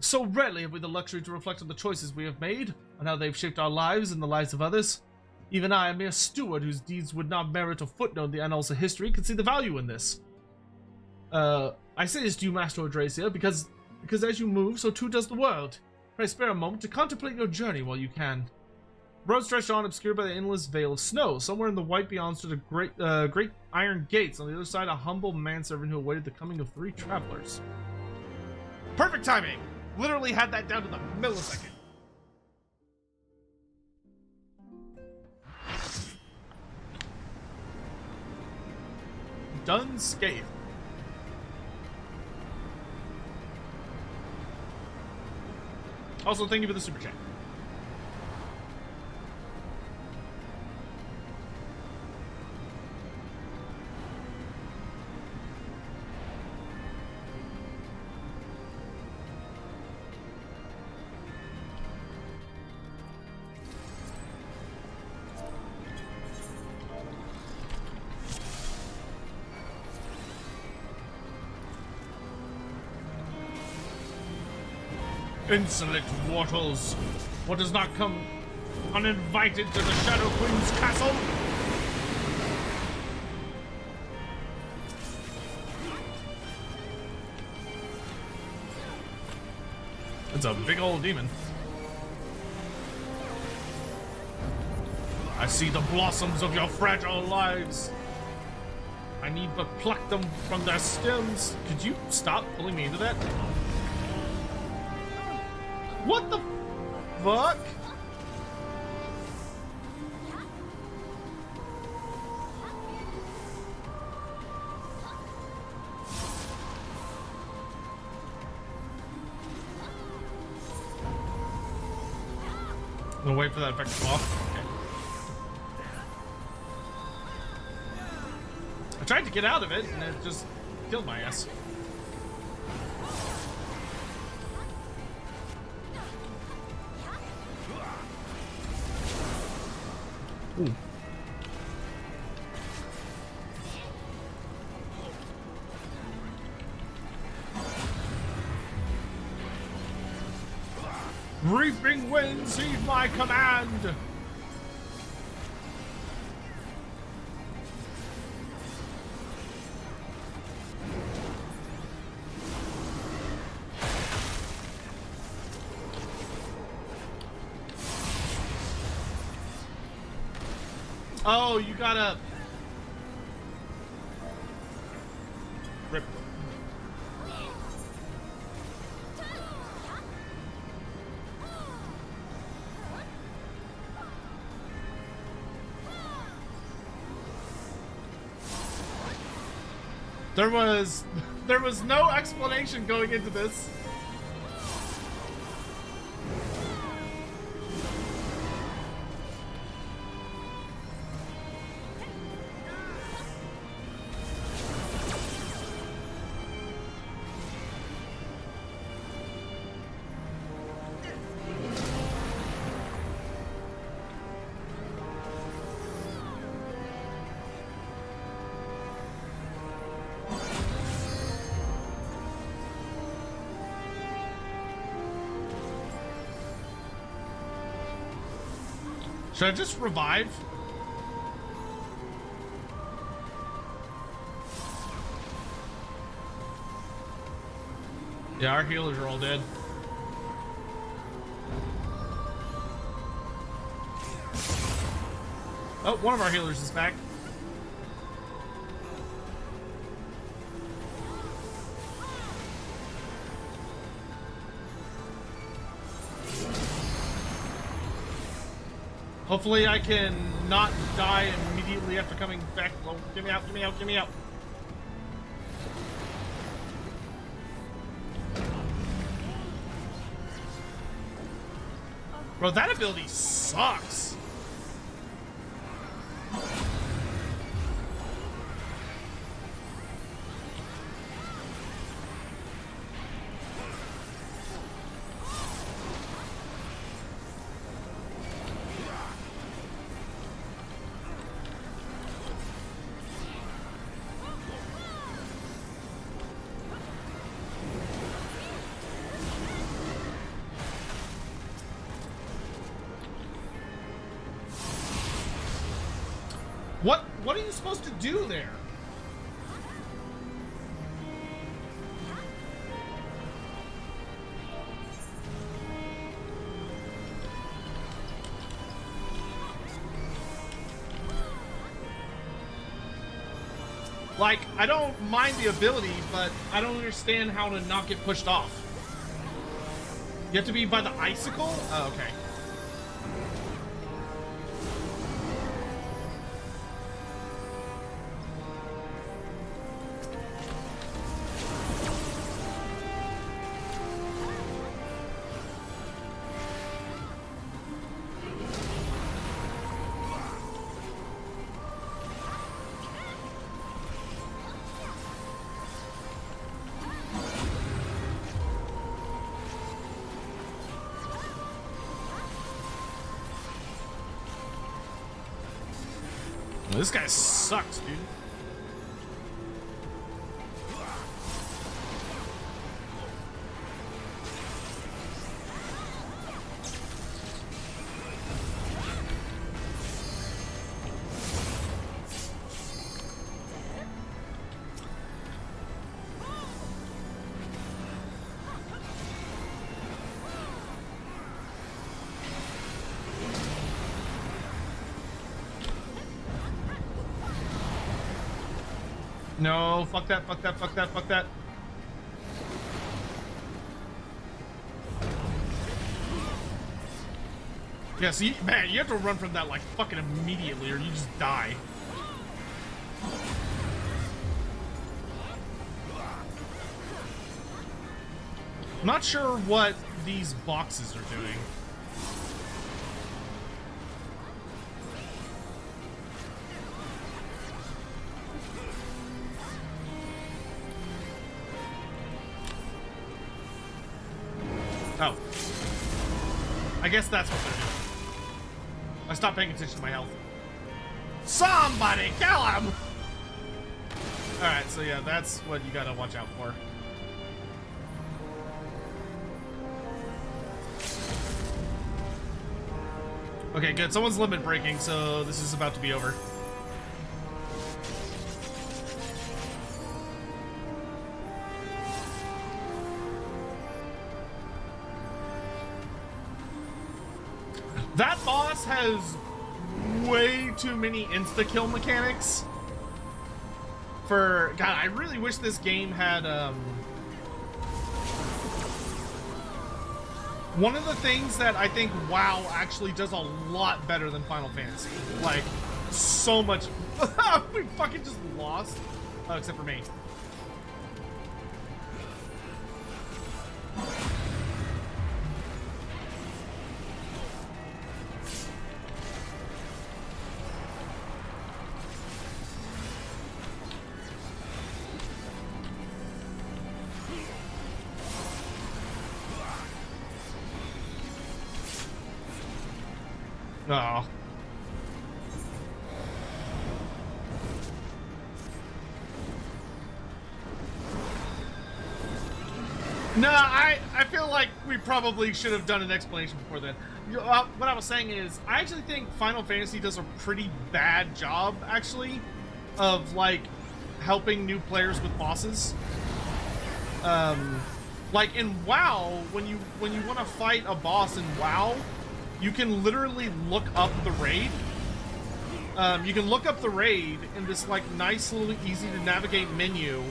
S1: "So rarely have we the luxury to reflect on the choices we have made, on how they've shaped our lives and the lives of others. Even I, a mere steward whose deeds would not merit a footnote in the annals of history, can see the value in this. I say this to you, Master Odrasia, because as you move, so too does the world. Pray spare a moment to contemplate your journey while you can." Road stretched on, obscured by the endless veil of snow. Somewhere in the white beyond stood a great iron gates. On the other side, a humble manservant who awaited the coming of 3 travelers. Perfect timing! Literally had that down to the millisecond. Done scathed. Also, thank you for the super chat. Insolent mortals! What does not come uninvited to the Shadow Queen's castle? It's a big old demon. I see the blossoms of your fragile lives. I I need but pluck them from their stems. Could you stop pulling me into that? What the fuck? I'm gonna wait for that effect to come off. Okay. I tried to get out of it and it just killed my ass. Ooh. Reaping winds, heed my command! Oh, you gotta... Rip. There was no explanation going into this. Should I just revive? Yeah, our healers are all dead. Oh, one of our healers is back. Hopefully I can not die immediately after coming back. Oh, get me out, get me out, get me out. Bro, that ability sucks. What are you supposed to do there? Like, I don't mind the ability, but I don't understand how to not get pushed off. You have to be by the icicle? Oh, okay. This guy sucks, dude. No, fuck that, fuck that, fuck that, fuck that. Yeah, see, man, you have to run from that like fucking immediately or you just die. I'm not sure what these boxes are doing. Oh. I guess that's what they're doing. I stopped paying attention to my health. Somebody kill him! Alright, so yeah, that's what you gotta watch out for. Okay, good. Someone's limit breaking, so this is about to be over. That boss has way too many insta-kill mechanics. God, I really wish this game had, one of the things that I think WoW actually does a lot better than Final Fantasy. Like, so much. We fucking just lost. Except for me. Oh. No, I feel like we probably should have done an explanation before then. What I was saying is, I actually think Final Fantasy does a pretty bad job, actually, of, like, helping new players with bosses. Like, in WoW, when you want to fight a boss in WoW, you can literally look up the raid. You can look up the raid in this like nice little easy to navigate menu,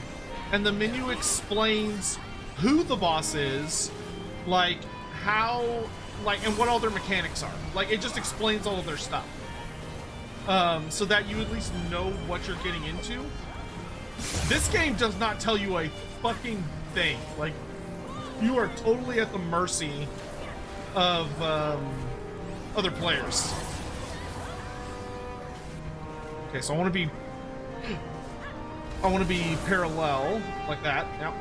S1: and the menu explains who the boss is, like how, like, and what all their mechanics are. Like, it just explains all of their stuff, so that you at least know what you're getting into. This game does not tell you a fucking thing. Like, you are totally at the mercy of other players. Okay, so I want to be parallel like that. Yep.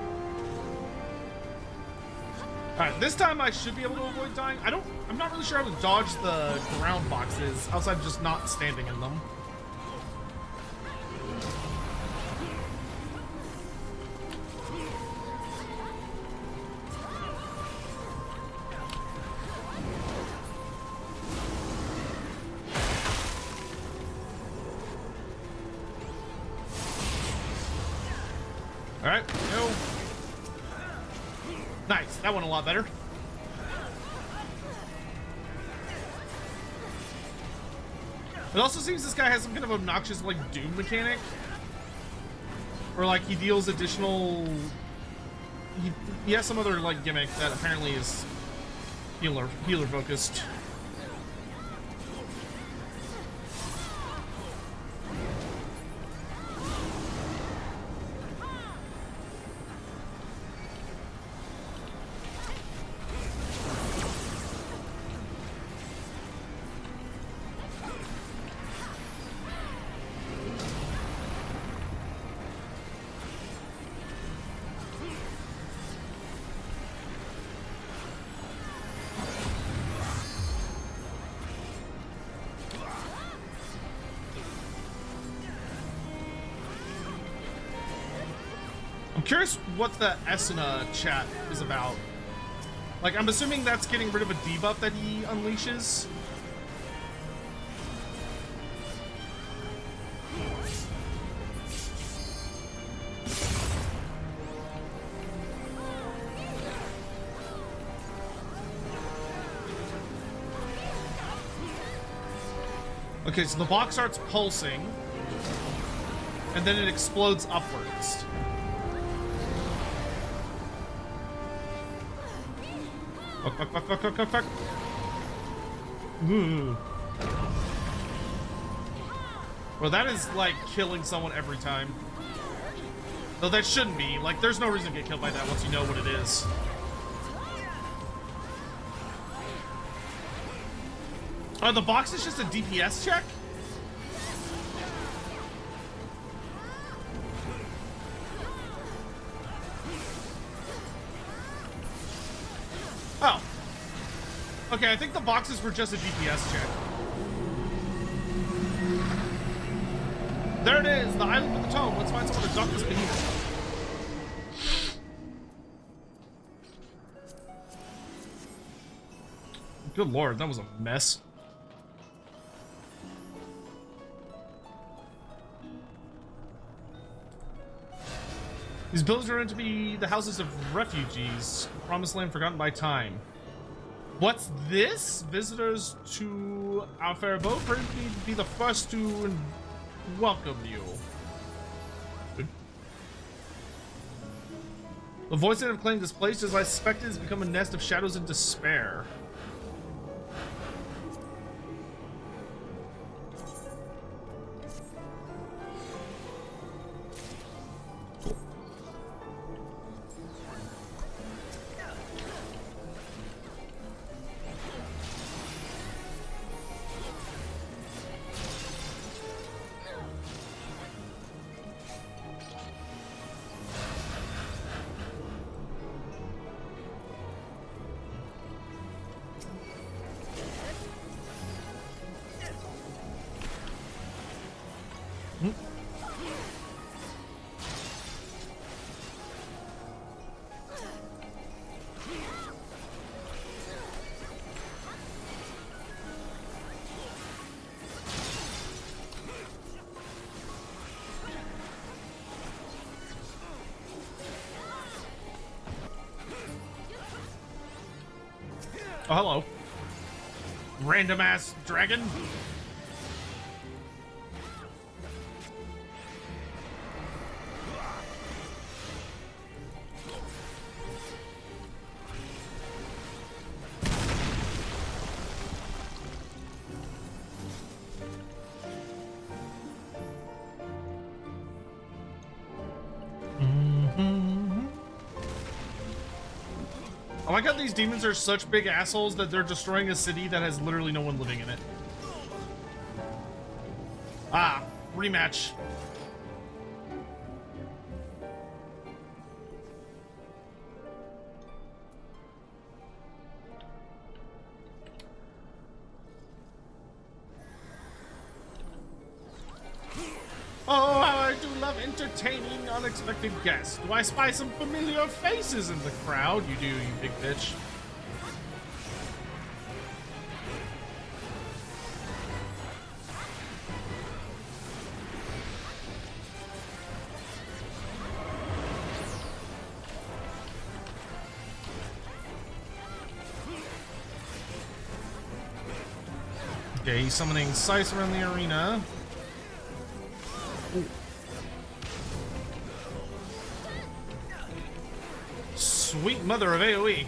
S1: All right, this time I should be able to avoid dying. I'm not really sure how to dodge the ground boxes outside of just not standing in them. All right, go. Nice, that went a lot better. It also seems this guy has some kind of obnoxious, like, Doom mechanic. Or, like, he deals additional... He has some other, like, gimmick that apparently is healer focused. Curious what the Esuna chat is about. Like, I'm assuming that's getting rid of a debuff that he unleashes. Okay, so the box starts pulsing. and then it explodes upwards. Fuck. Ooh. Well, that is like killing someone every time. Though that shouldn't be. Like, there's no reason to get killed by that once you know what it is. Oh, the box is just a DPS check? Oh. Okay, I think the boxes were just a DPS check. There it is, the island with the tome. Let's find someone to duck this behemoth. Good lord, that was a mess. These buildings are meant to be the houses of refugees, promised land forgotten by time. What's this? Visitors to our fair abode pray to be the first to welcome you. Good. The voice that have claimed this place, as I suspected, has become a nest of shadows and despair. Oh, hello. Random ass dragon. I like how these demons are such big assholes that they're destroying a city that has literally no one living in it. Ah, rematch. Oh, how I do love entertaining unexpected guests. Do I spy some familiar faces in the crowd? You do, you big bitch. Okay, he's summoning Sice around the arena. Ooh. Sweet mother of AoE.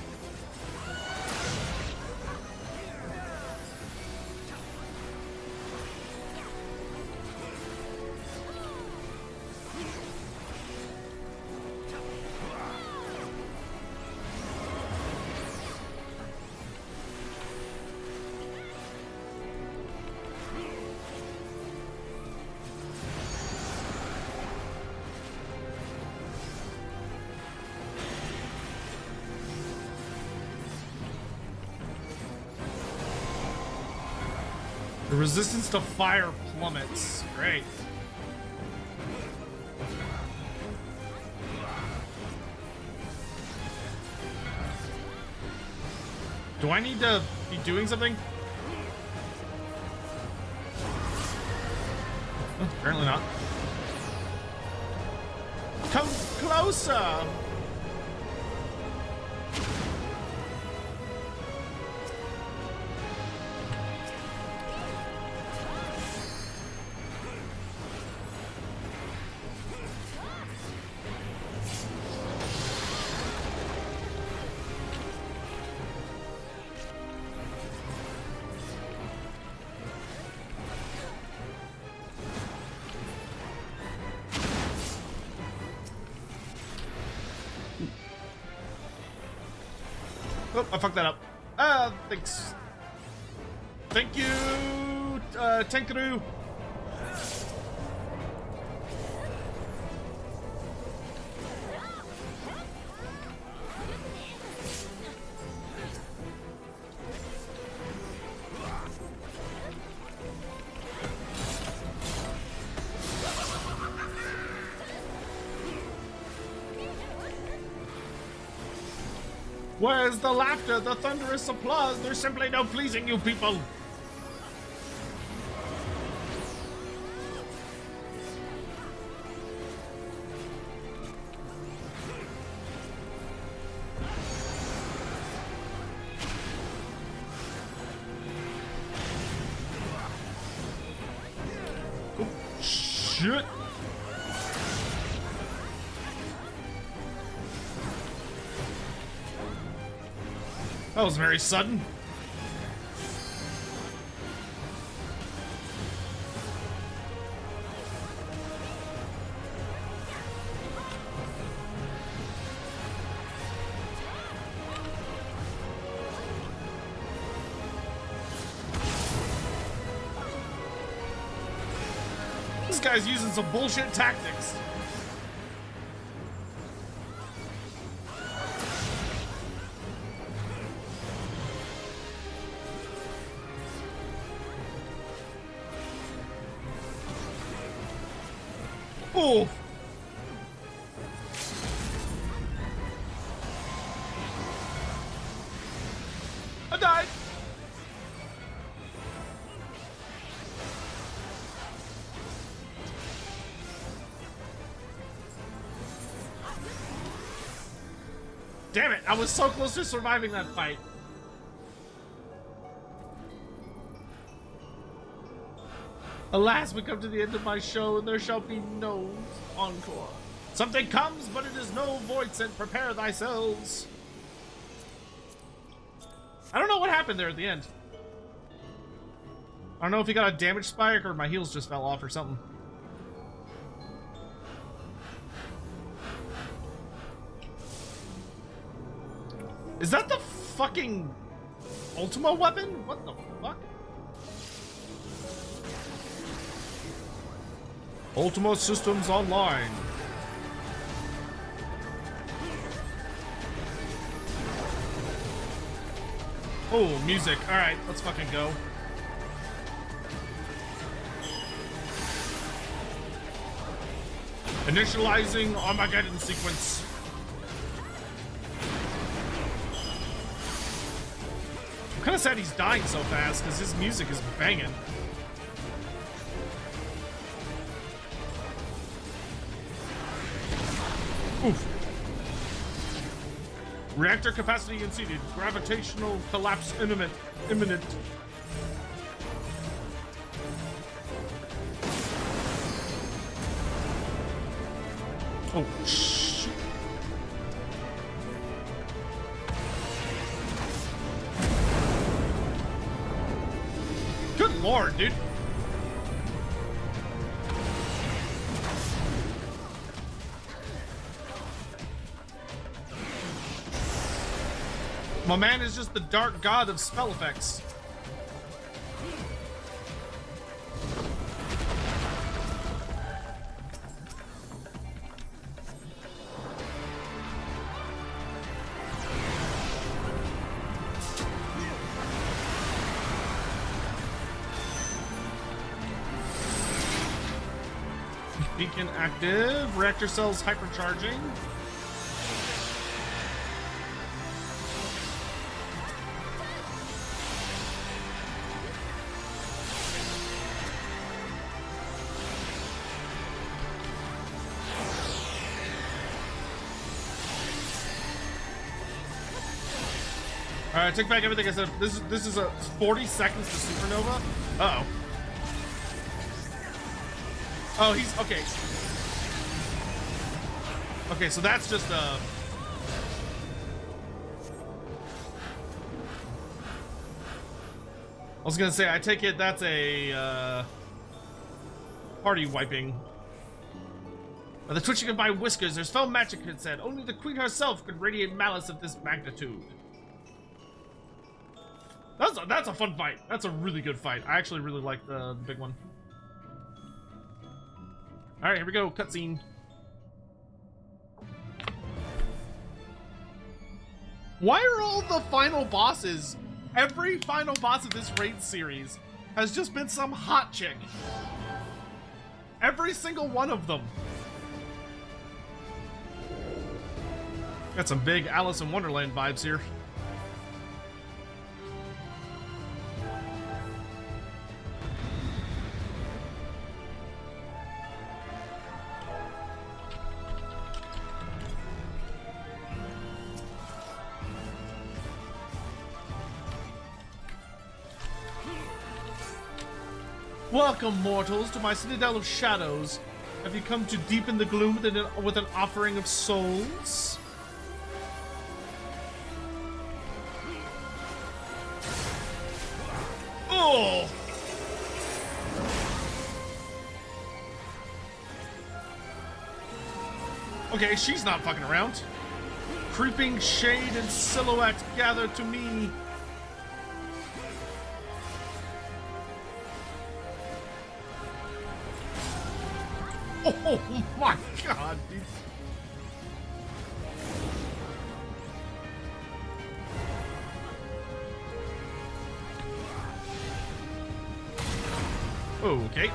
S1: The resistance to fire plummets. Great. Do I need to be doing something? Oh, apparently not. Come closer! Oh, I fucked that up. Thanks. Thank you, Tankaroo. Where's the laughter, the thunderous applause? There's simply no pleasing you people. Oh, shit. That was very sudden. This guy's using some bullshit tactics. Oh. I died. Damn it, I was so close to surviving that fight. Alas, we come to the end of my show, and there shall be no encore. Something comes, but it is no void sent. Prepare thyselves. I don't know what happened there at the end. I don't know if he got a damage spike or my heals just fell off or something. Is that the fucking Ultima weapon? What the fuck? Ultima Systems Online. Oh, music. Alright, let's fucking go. Initializing Armageddon sequence. I'm kinda sad he's dying so fast because his music is banging. Oof. Reactor capacity exceeded. Gravitational collapse imminent. Oh, shit. Good lord, dude. My man is just the dark god of spell effects. Beacon active. Reactor cells hypercharging. Alright, take back everything I said. This is a 40 seconds to supernova. Uh-oh. Oh, he's okay. Okay, so that's just I was gonna say, I take it that's a party wiping. By the twitching of my whiskers, there's foul magic, it said. Only the queen herself could radiate malice of this magnitude. that's a fun fight. That's a really good fight. I actually really like the big one. All right, here we go. Cutscene. Why are all the final bosses, every final boss of this raid series, has just been some hot chick? Every single one of them. Got some big Alice in Wonderland vibes here. Welcome, mortals, to my Citadel of Shadows. Have you come to deepen the gloom with an offering of souls? Oh! Okay, she's not fucking around. Creeping shade and silhouette gather to me. Oh my god, dude. Okay.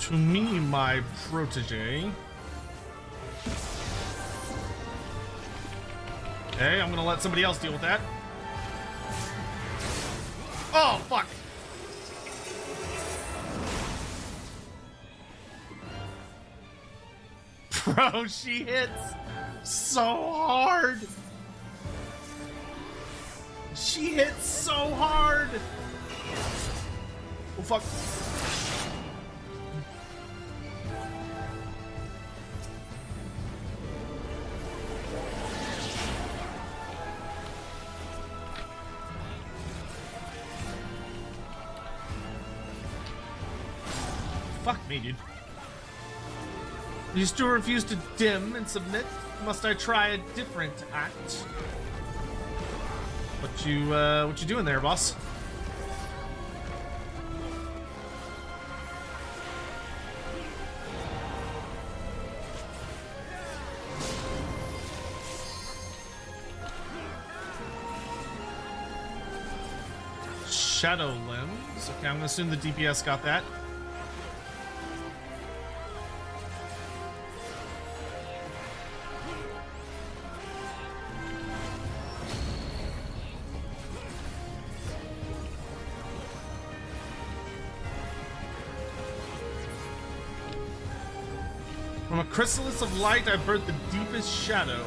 S1: To me, my protege. Okay, I'm gonna let somebody else deal with that. Oh, fuck! Bro, she hits so hard! She hits so hard! Oh, fuck. Fuck me, dude. You still refuse to dim and submit? Must I try a different act? What you doing there, boss? Shadow limbs. Okay, I'm gonna assume the DPS got that. From a chrysalis of light, I've birthed the deepest shadow.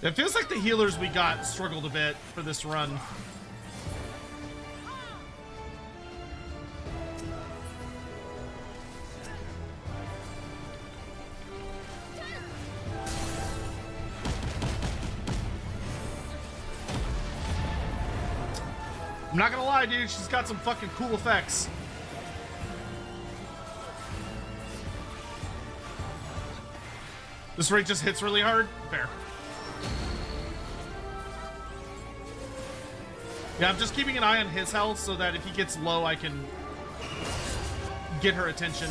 S1: It feels like the healers we got struggled a bit for this run. I'm not gonna lie, dude, she's got some fucking cool effects. This raid just hits really hard? Fair. Yeah, I'm just keeping an eye on his health so that if he gets low, I can get her attention.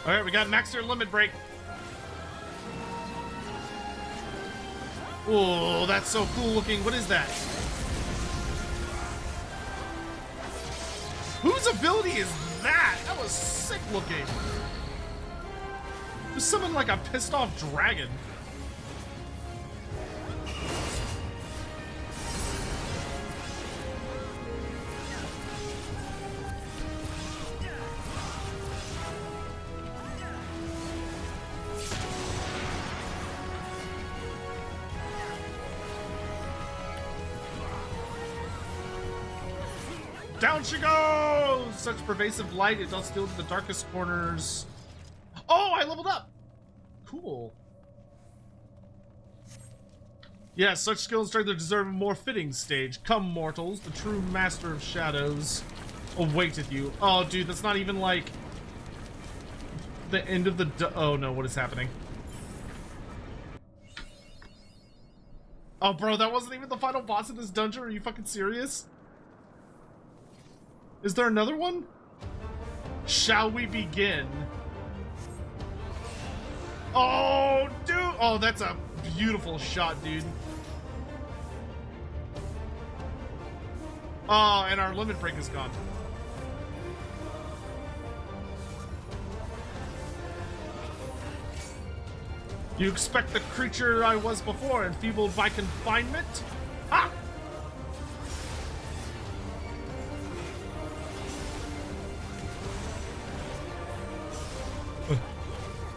S1: Alright, we got maxed limit break. Oh, that's so cool looking. What is that? Whose ability is that? That was sick looking. There's someone like a pissed off dragon. Down she goes! Such pervasive light, it does steal to the darkest corners. Oh, I leveled up! Cool. Yes, such skill and strength deserve a more fitting stage. Come, mortals, the true master of shadows awaiteth you. Oh, dude, that's not even like the end of the oh no, what is happening? Oh, bro, that wasn't even the final boss of this dungeon? Are you fucking serious? Is there another one? Shall we begin? Oh, dude! Oh, that's a beautiful shot, dude. Oh, and our limit break is gone. You expect the creature I was before, enfeebled by confinement? Ha!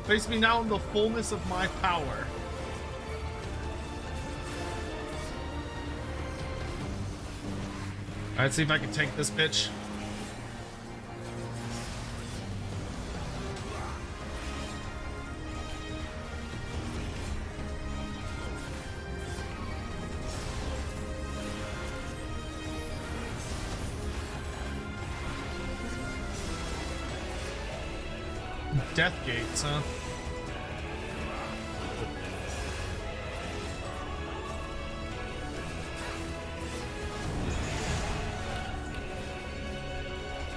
S1: Face me now in the fullness of my power. Alright, let's see if I can tank this bitch. Death gates, huh?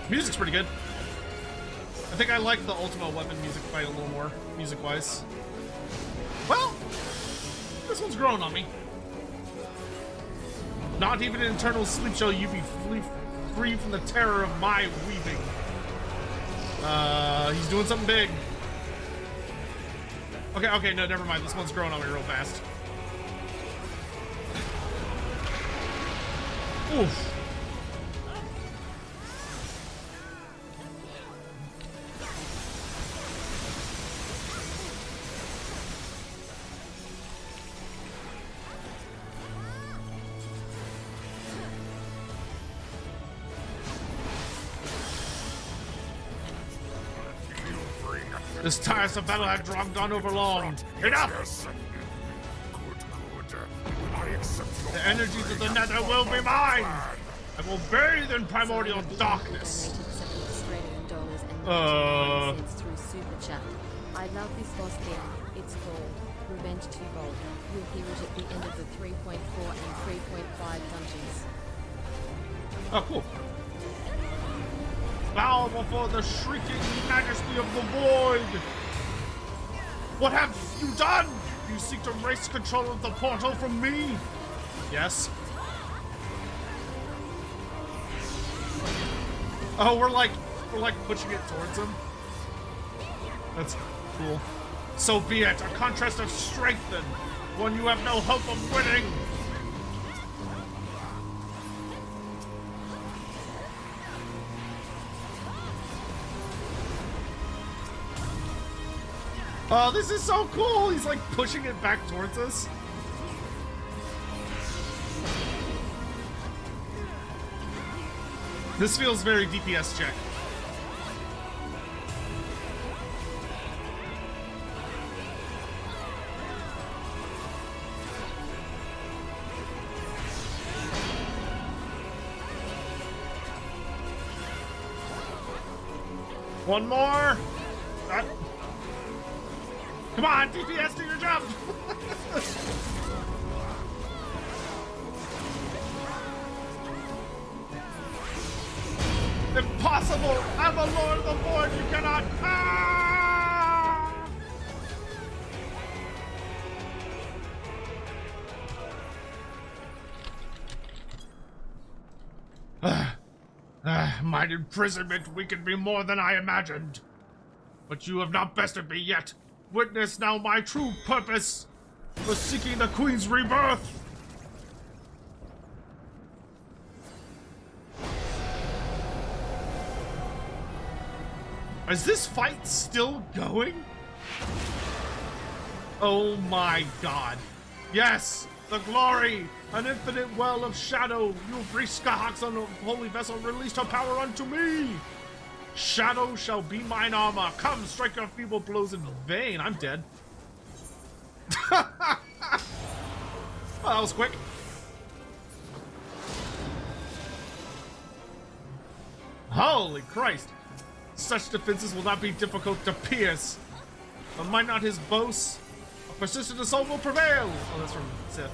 S1: Music's pretty good. I think I like the Ultimate Weapon music fight a little more, music-wise. Well, this one's growing on me. Not even in eternal sleep shall you be free from the terror of my weaving. He's doing something big. Okay, no, never mind. This one's growing on me real fast. Oof. This tiresome battle had dragged on over long. Enough!
S2: Yes. Good. I accept your
S1: The energies of the nether will be mine! I will bathe in primordial darkness.
S3: Through Super Chat. I love this boss game. It's called Revenge 2 Gold. You'll hear it at the end of the 3.4 and 3.5 dungeons.
S1: Oh, cool. Bow before the shrieking majesty of the void! What have you done? You seek to wrest control of the portal from me? Yes. Oh, we're like pushing it towards him. That's cool. So be it. A contrast of strength then. One you have no hope of winning. Oh, this is so cool! He's like pushing it back towards us. This feels very DPS check. One more! Come on, DPS, do your job! Impossible! I'm a lord of the void, you cannot... Ah! My imprisonment weakened me more than I imagined. But you have not bested me yet. Witness now my true purpose for seeking the Queen's rebirth. Is this fight still going? Oh my god. Yes! The glory! An infinite well of shadow! You Vriska on the holy vessel released her power unto me! Shadow shall be mine armor. Come, strike your feeble blows in vain. I'm dead. Well, that was quick. Holy Christ! Such defenses will not be difficult to pierce. But might not his boasts? A persistent assault will prevail! Oh, that's from Sith.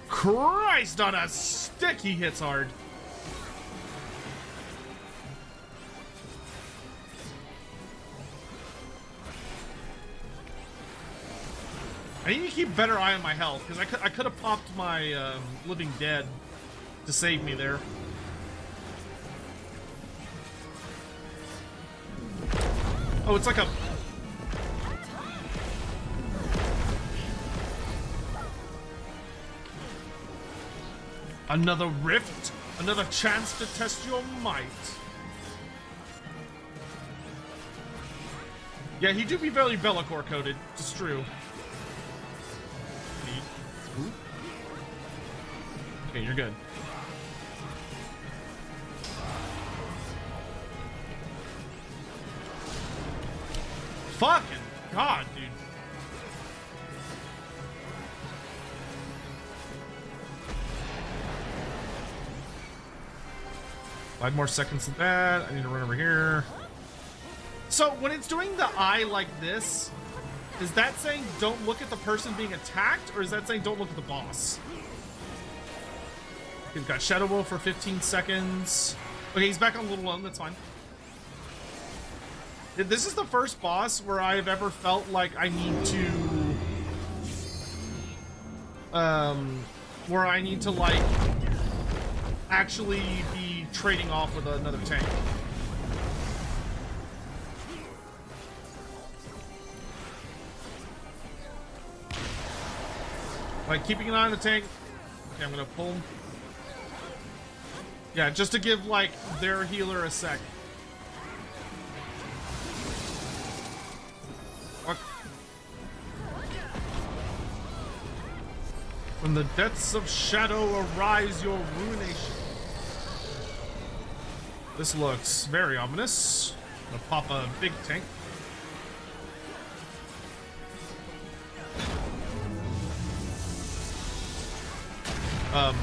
S1: Christ on a stick, he hits hard. I need to keep better eye on my health, because I could have popped my Living Dead to save me there. Oh, it's like a... Another rift? Another chance to test your might. Yeah, he do be very Bellicor coded. It's true. Ooh. Okay, you're good. Fucking God, dude. 5 more seconds of that. I need to run over here. So when it's doing the eye like this, is that saying don't look at the person being attacked, or is that saying don't look at the boss? He's got Shadow Wolf for 15 seconds. Okay, he's back on Little Lone, that's fine. This is the first boss where I've ever felt like I need to, like, actually be trading off with another tank. Like, keeping an eye on the tank. Okay, I'm gonna pull. Yeah, just to give, like, their healer a sec. Fuck. From the depths of shadow arise your ruination. This looks very ominous. I'm gonna pop a big tank. Oh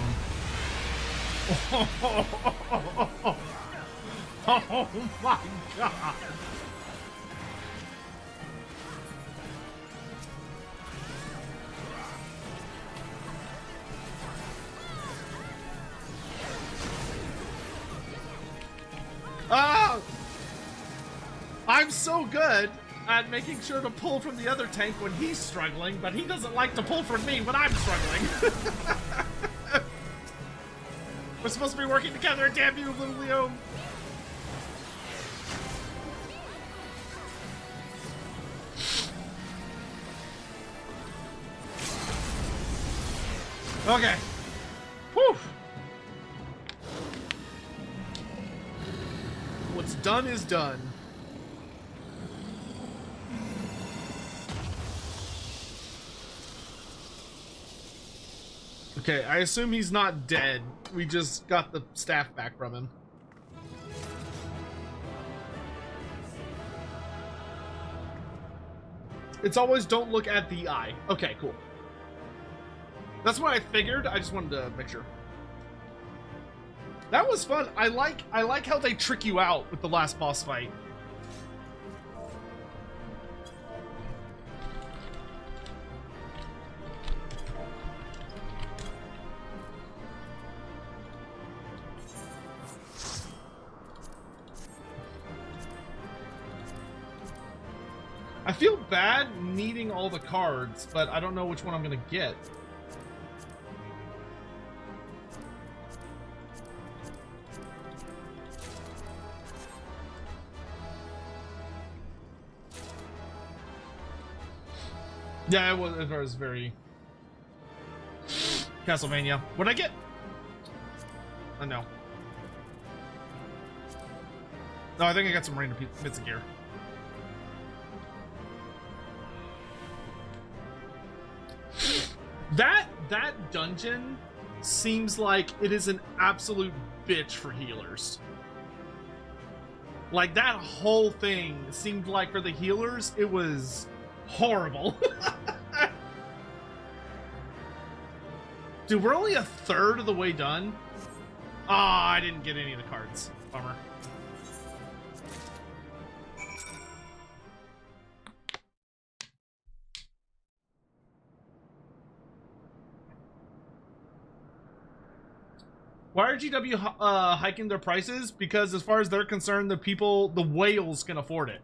S1: my god. Oh! I'm so good at making sure to pull from the other tank when he's struggling, but he doesn't like to pull from me when I'm struggling. We're supposed to be working together, damn you, little Leo. Okay. Whew. What's done is done. Okay, I assume he's not dead. We just got the staff back from him. It's always don't look at the eye. Okay, cool. That's what I figured. I just wanted to make sure. That was fun. I like how they trick you out with the last boss fight. I feel bad needing all the cards, but I don't know which one I'm gonna get. Yeah, it was very Castlevania. What'd I get? Oh, no. No, I think I got some random bits of gear. That dungeon seems like it is an absolute bitch for healers. Like, that whole thing seemed like for the healers, it was horrible. Dude, we're only a third of the way done. Ah, I didn't get any of the cards. Bummer. Why are GW hiking their prices? Because as far as they're concerned, the whales can afford it.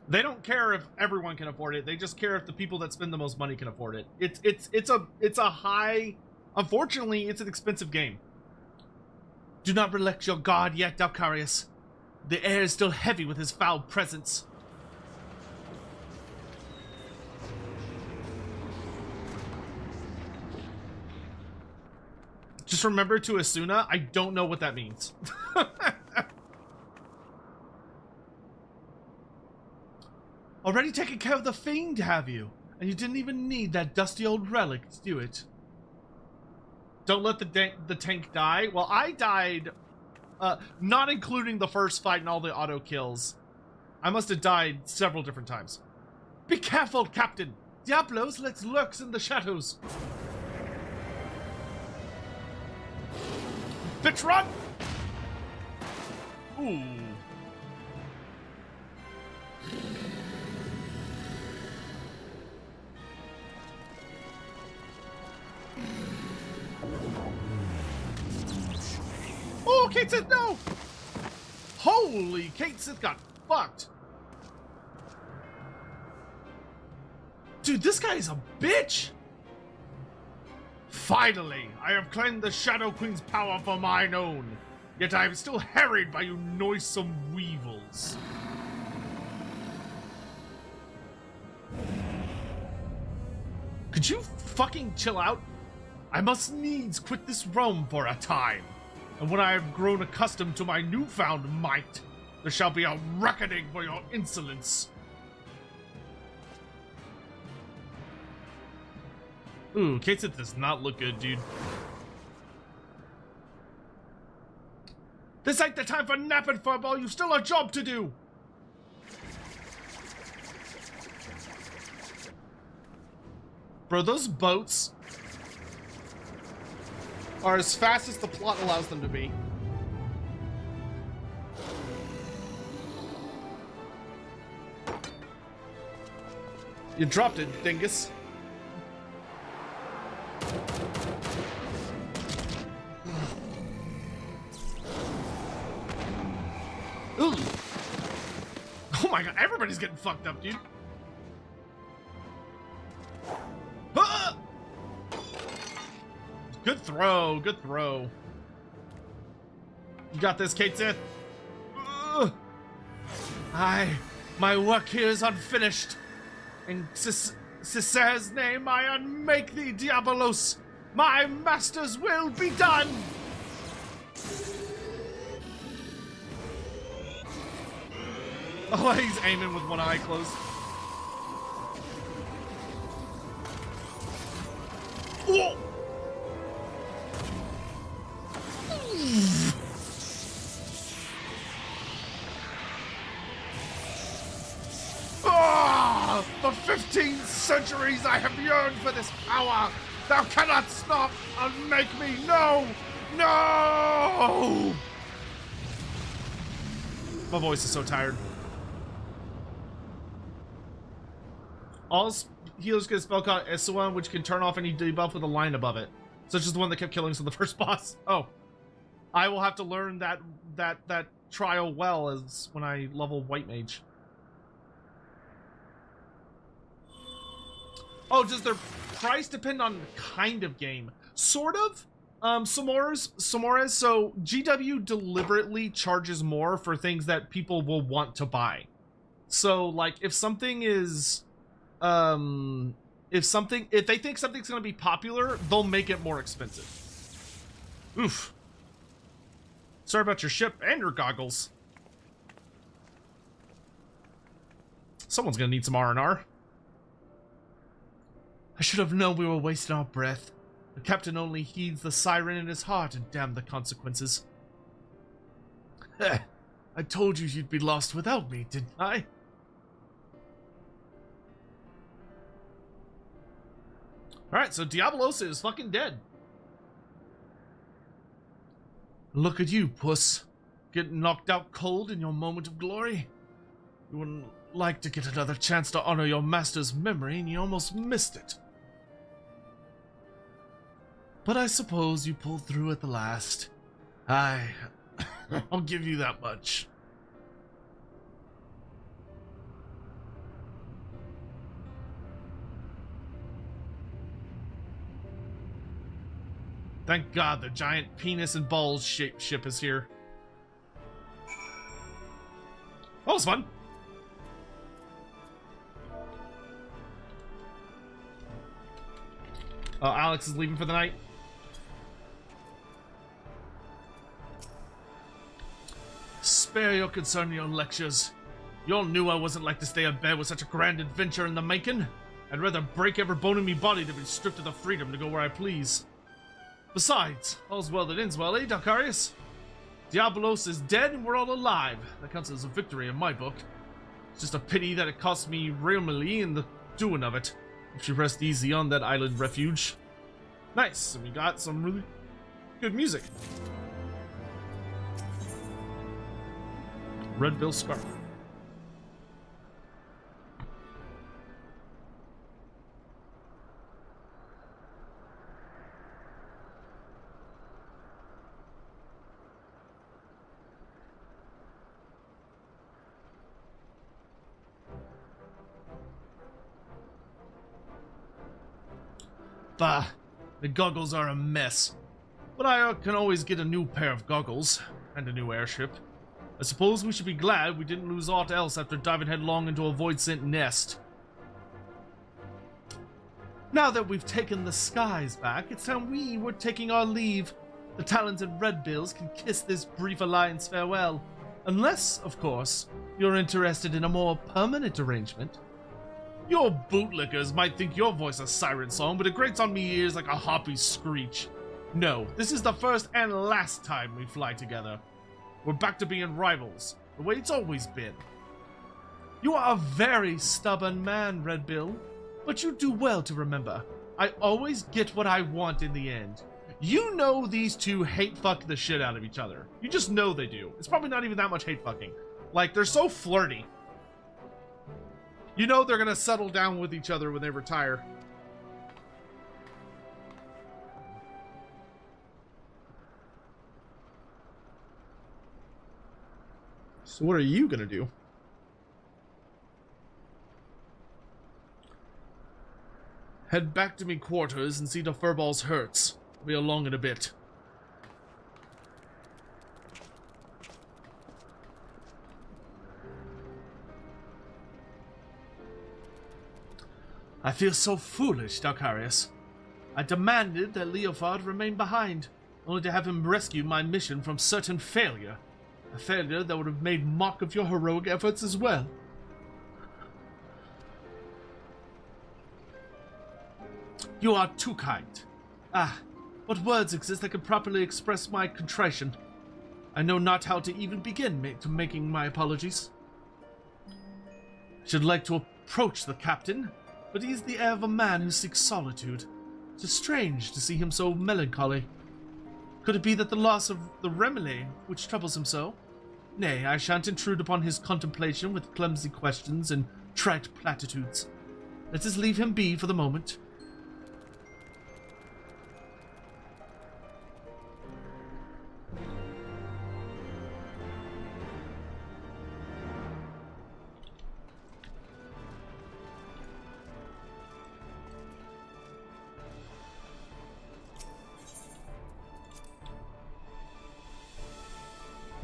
S1: They don't care if everyone can afford it. They just care if the people that spend the most money can afford it. It's a high. Unfortunately, it's an expensive game. Do not neglect your god yet, Dalcarius. The air is still heavy with his foul presence. Just remember to Asuna, I don't know what that means. Already taken care of the fiend, have you? And you didn't even need that dusty old relic to do it. Don't let the tank die. Well, I died, not including the first fight and all the auto kills. I must have died several different times. Be careful, Captain. Diablos lurks in the shadows. Bitch, run! Ooh. Oh, Kate Sith, no! Holy, Kate Sith got fucked. Dude, this guy is a bitch! Finally, I have claimed the Shadow Queen's power for mine own. Yet I am still harried by you noisome weevils. Could you fucking chill out? I must needs quit this realm for a time. And when I have grown accustomed to my newfound might, there shall be a reckoning for your insolence. Ooh, Kate Sith does not look good, dude. This ain't the time for napping, furball. You've still a job to do. Bro, those boats are as fast as the plot allows them to be. You dropped it, dingus. Ooh. Oh my god, everybody's getting fucked up, dude. Ah! Good throw, good throw. You got this, Kate Sith. My work here is unfinished. In Cicer's name, I unmake thee, Diabolos. My master's will be done. Oh, he's aiming with one eye closed. Whoa! For 15 centuries I have yearned for this power. Thou cannot stop and make me. No! No! My voice is so tired. All healers get a spell called Esuan, which can turn off any debuff with a line above it, such as the one that kept killing us in the first boss. Oh, I will have to learn that trial well as when I level White Mage. Oh, does their price depend on kind of game? Sort of. Samores. So GW deliberately charges more for things that people will want to buy. So like if something is, if they think something's gonna be popular, they'll make it more expensive. Oof. Sorry about your ship and your goggles. Someone's gonna need some R&R. I should have known we were wasting our breath. The captain only heeds the siren in his heart, and damn the consequences. I told you you'd be lost without me, didn't I? Alright, so Diabolos is fucking dead. Look at you, puss. Getting knocked out cold in your moment of glory. You wouldn't like to get another chance to honor your master's memory, and you almost missed it. But I suppose you pulled through at the last. I'll give you that much. Thank God the giant penis and balls shaped ship is here. That was fun. Oh, Alex is leaving for the night. Spare your concern and your lectures. You all knew I wasn't like to stay in bed with such a grand adventure in the making. I'd rather break every bone in me body than be stripped of the freedom to go where I please. Besides, all's well that ends well, eh, Dalcarius? Diabolos is dead and we're all alive. That counts as a victory in my book. It's just a pity that it cost me Realmily in the doing of it. If she rest easy on that island refuge. Nice, and we got some really good music. Red Bill Scarf. Bah, the goggles are a mess. But I can always get a new pair of goggles, and a new airship. I suppose we should be glad we didn't lose aught else after diving headlong into a void-sent nest. Now that we've taken the skies back, it's time we were taking our leave. The Talons and Red Bills can kiss this brief alliance farewell. Unless, of course, you're interested in a more permanent arrangement. Your bootlickers might think your voice a siren song, but it grates on me ears like a hoppy screech. No, this is the first and last time we fly together. We're back to being rivals, the way it's always been. You are a very stubborn man, Red Bill, but you do well to remember, I always get what I want in the end. You know these two hate fuck the shit out of each other. You just know they do. It's probably not even that much hate fucking. Like, they're so flirty. You know they're gonna settle down with each other when they retire. So what are you gonna do? Head back to me quarters and see to Furball's hurts. I'll be along in a bit. I feel so foolish, Dalcarius. I demanded that Leofard remain behind, only to have him rescue my mission from certain failure. A failure that would have made mock of your heroic efforts as well. You are too kind. Ah, what words exist that can properly express my contrition? I know not how to even begin making my apologies. I should like to approach the captain, but he is the air of a man who seeks solitude. It is strange to see him so melancholy. Could it be that the loss of the Remile which troubles him so? Nay, I shan't intrude upon his contemplation with clumsy questions and trite platitudes. Let us leave him be for the moment.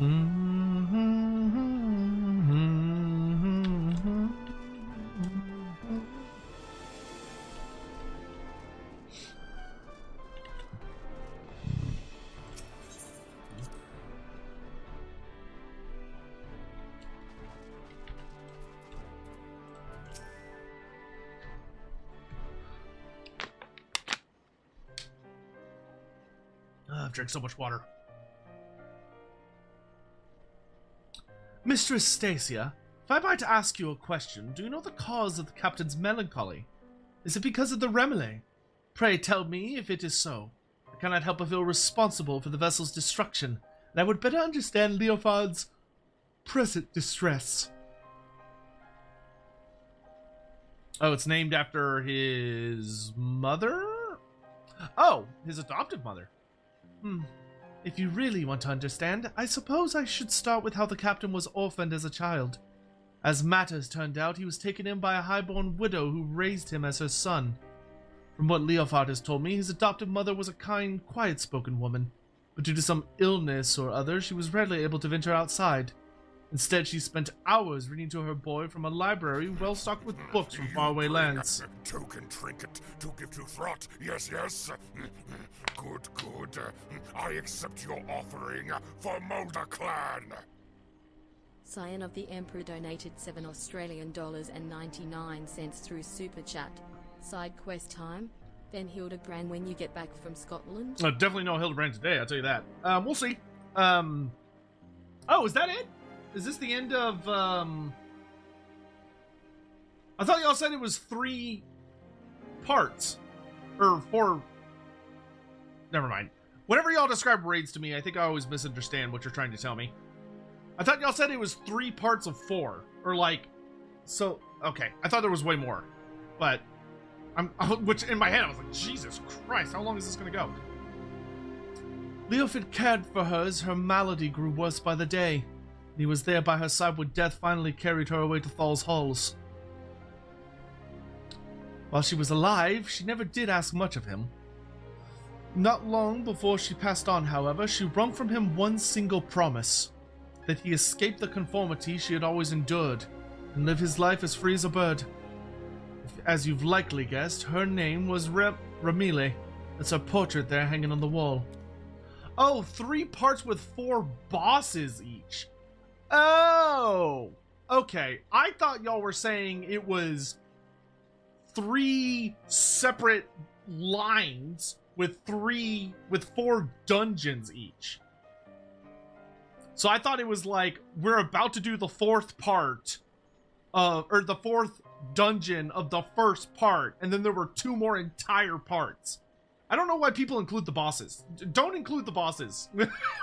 S1: I've drank so much water. Mistress Stacia, if I might ask you a question, do you know the cause of the captain's melancholy? Is it because of the Remile? Pray tell me if it is so. I cannot help but feel responsible for the vessel's destruction, and I would better understand Leofard's present distress. Oh, it's named after his mother? Oh, his adoptive mother. If you really want to understand, I suppose I should start with how the captain was orphaned as a child. As matters turned out, he was taken in by a highborn widow who raised him as her son. From what Leofard has told me, his adoptive mother was a kind, quiet-spoken woman, but due to some illness or other, she was rarely able to venture outside. Instead, she spent hours reading to her boy from a library well stocked with books from faraway lands.
S2: Token trinket to give to Throt. Yes, yes. Good, good. I accept your offering for Mulder Clan.
S3: Scion of the Emperor donated $7 Australian and 99 cents through Super Chat. Side quest time. Then Hildebrand when you get back from Scotland.
S1: Definitely no Hildebrand today, I'll tell you that. We'll see. Oh, is that it? Is this the end of, I thought y'all said it was 3 parts. Or 4... Never mind. Whenever y'all describe raids to me, I think I always misunderstand what you're trying to tell me. I thought y'all said it was 3 parts of 4. Or like... So, okay. I thought there was way more. But... which, in my head, I was like, Jesus Christ, how long is this gonna go? Leofard cared for her as her malady grew worse by the day. He was there by her side when death finally carried her away to Thal's halls. While she was alive, she never did ask much of him. Not long before she passed on, however, she wrung from him one single promise, that he escape the conformity she had always endured, and live his life as free as a bird. As you've likely guessed, her name was Remile. It's her portrait there hanging on the wall. Oh, 3 parts with 4 bosses each. Oh, okay. I thought y'all were saying it was 3 separate lines with 4 dungeons each. So I thought it was like we're about to do the 4th part or the 4th dungeon of the first part, and then there were 2 more entire parts. I don't know why people include the bosses. Don't include the bosses.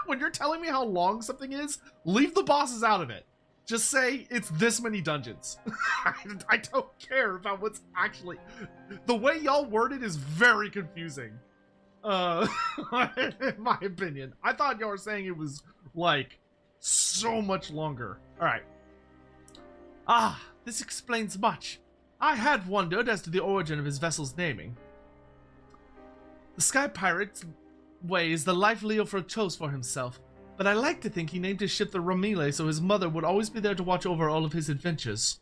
S1: When you're telling me how long something is, leave the bosses out of it. Just say it's this many dungeons. I don't care about what's actually... The way y'all word it is very confusing. In my opinion. I thought y'all were saying it was, like, so much longer. Alright. Ah, this explains much. I had wondered as to the origin of his vessel's naming. The Sky Pirate's way is the life Leofard chose for himself, but I like to think he named his ship the Remile so his mother would always be there to watch over all of his adventures.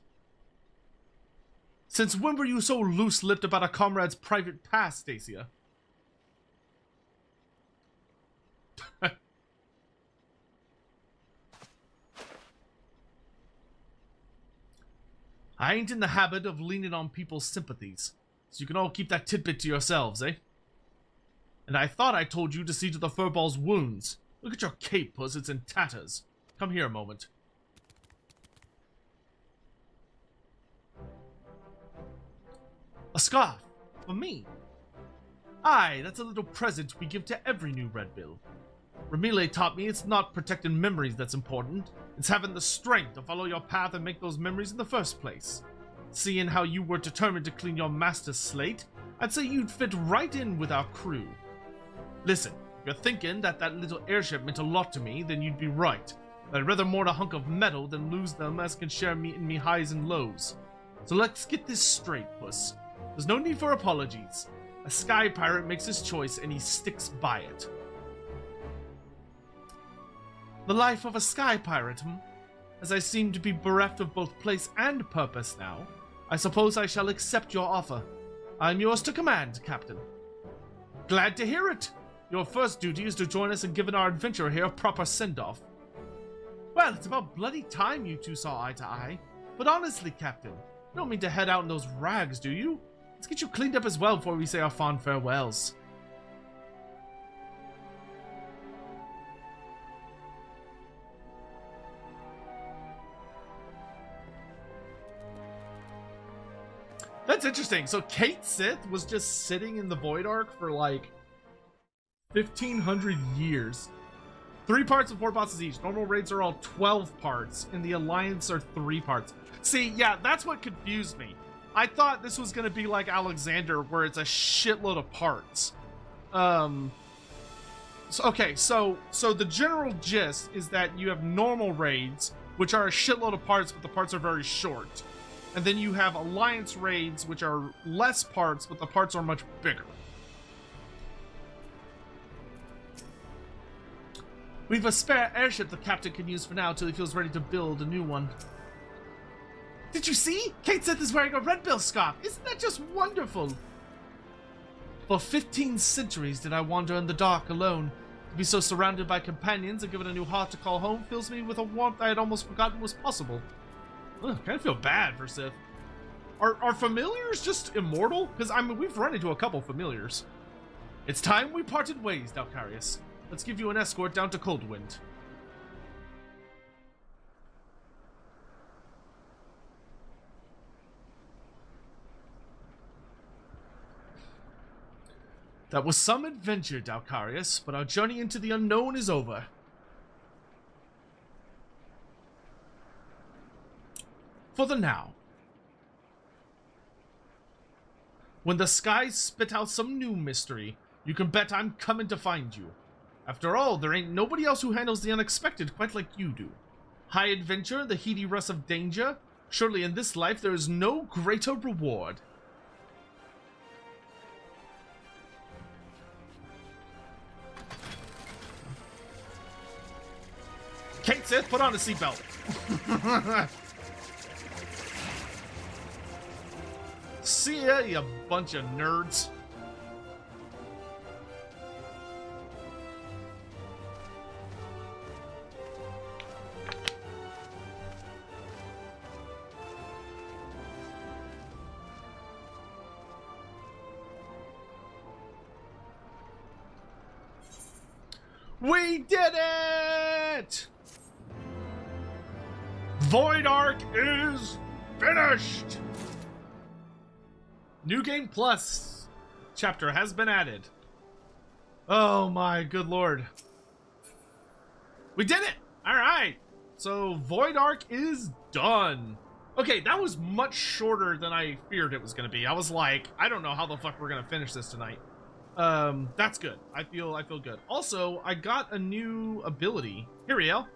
S1: Since when were you so loose-lipped about a comrade's private past, Stacia? I ain't in the habit of leaning on people's sympathies, so you can all keep that tidbit to yourselves, eh? And I thought I told you to see to the furball's wounds. Look at your cape, puss, it's in tatters. Come here a moment. A scarf! For me! Aye, that's a little present we give to every new Redbill. Remile taught me it's not protecting memories that's important. It's having the strength to follow your path and make those memories in the first place. Seeing how you were determined to clean your master's slate, I'd say you'd fit right in with our crew. Listen, if you're thinking that little airship meant a lot to me, then you'd be right. But I'd rather mourn a hunk of metal than lose them as can share me in me highs and lows. So let's get this straight, puss. There's no need for apologies. A sky pirate makes his choice and he sticks by it. The life of a sky pirate, hmm? As I seem to be bereft of both place and purpose now, I suppose I shall accept your offer. I am yours to command, Captain. Glad to hear it. Your first duty is to join us in giving our adventurer here a proper send-off. Well, it's about bloody time you two saw eye to eye. But honestly, Captain, you don't mean to head out in those rags, do you? Let's get you cleaned up as well before we say our fond farewells. That's interesting. So Kate Sith was just sitting in the Void Ark for like 1,500 years. 3 parts and 4 bosses each. Normal raids are all 12 parts, and the Alliance are 3 parts. See, yeah, that's what confused me. I thought this was going to be like Alexander, where it's a shitload of parts. So the general gist is that you have normal raids, which are a shitload of parts, but the parts are very short. And then you have Alliance raids, which are less parts, but the parts are much bigger. We've a spare airship the captain can use for now till he feels ready to build a new one. Did you see? Kate Sith is wearing a red bill scarf. Isn't that just wonderful? For 15 centuries did I wander in the dark alone. To be so surrounded by companions and given a new heart to call home fills me with a warmth I had almost forgotten was possible. Ugh, kind of feel bad for Sith. Are familiars just immortal? Because, I mean, we've run into a couple familiars. It's time we parted ways, Dalcarius. Let's give you an escort down to Coldwind. That was some adventure, Dalcarius, but our journey into the unknown is over. For the now. When the skies spit out some new mystery, you can bet I'm coming to find you. After all, there ain't nobody else who handles the unexpected quite like you do. High adventure, the heady rush of danger. Surely in this life there is no greater reward. Kate Sith, put on a seatbelt. See ya, you bunch of nerds. We did it! Void Ark is finished! New Game Plus chapter has been added. Oh my good lord. We did it! Alright! So Void Ark is done. Okay, that was much shorter than I feared it was going to be. I was like, I don't know how the fuck we're going to finish this tonight. That's good. I feel good. Also, I got a new ability. Here we go.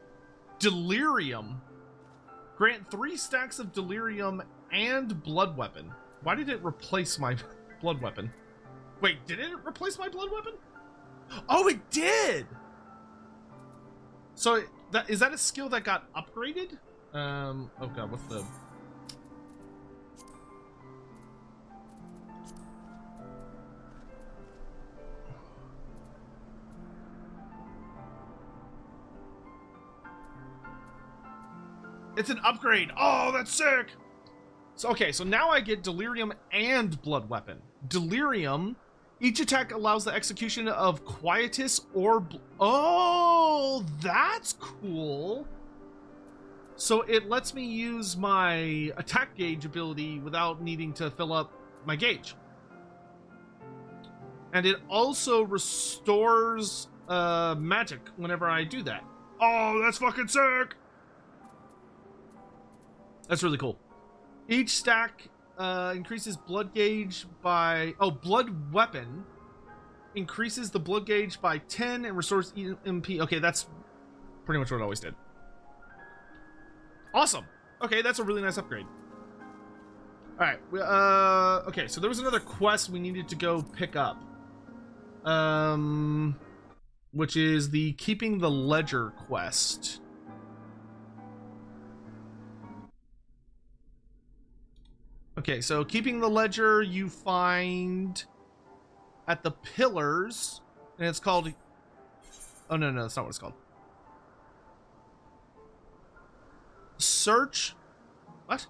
S1: Delirium. Grant 3 stacks of Delirium and Blood Weapon. Why did it replace my Blood Weapon? Wait, did it replace my Blood Weapon? Oh, it did! So, is that a skill that got upgraded? Oh god, what's the... It's an upgrade. Oh, that's sick. So, okay, so now I get Delirium and Blood Weapon. Delirium, each attack allows the execution of Quietus or... Oh, that's cool. So it lets me use my attack gauge ability without needing to fill up my gauge. And it also restores magic whenever I do that. Oh, that's fucking sick. That's really cool. Each stack increases blood gauge by... Oh, Blood Weapon increases the blood gauge by 10 and restores MP. Okay, that's pretty much what it always did. Awesome. Okay, that's a really nice upgrade. Alright, okay, so there was another quest we needed to go pick up. which is the Keeping the Ledger quest. Okay, so Keeping the Ledger you find at the Pillars, and it's called... Oh, no, that's not what it's called. Search... What?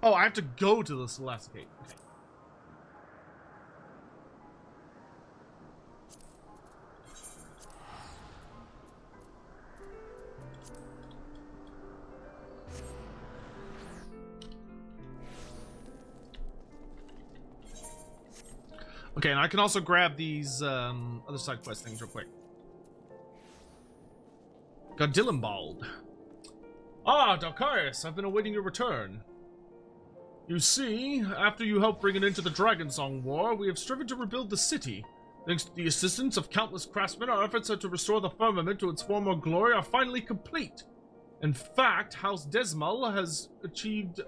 S1: Oh, I have to go to the Celesticate. Okay. Okay, and I can also grab these other side quest things real quick. Godillimbald. Ah, Dalkarius, I've been awaiting your return. You see, after you helped bring an end to the Dragonsong War, we have striven to rebuild the city. Thanks to the assistance of countless craftsmen, our efforts to restore the firmament to its former glory are finally complete. In fact, House Desmal has achieved,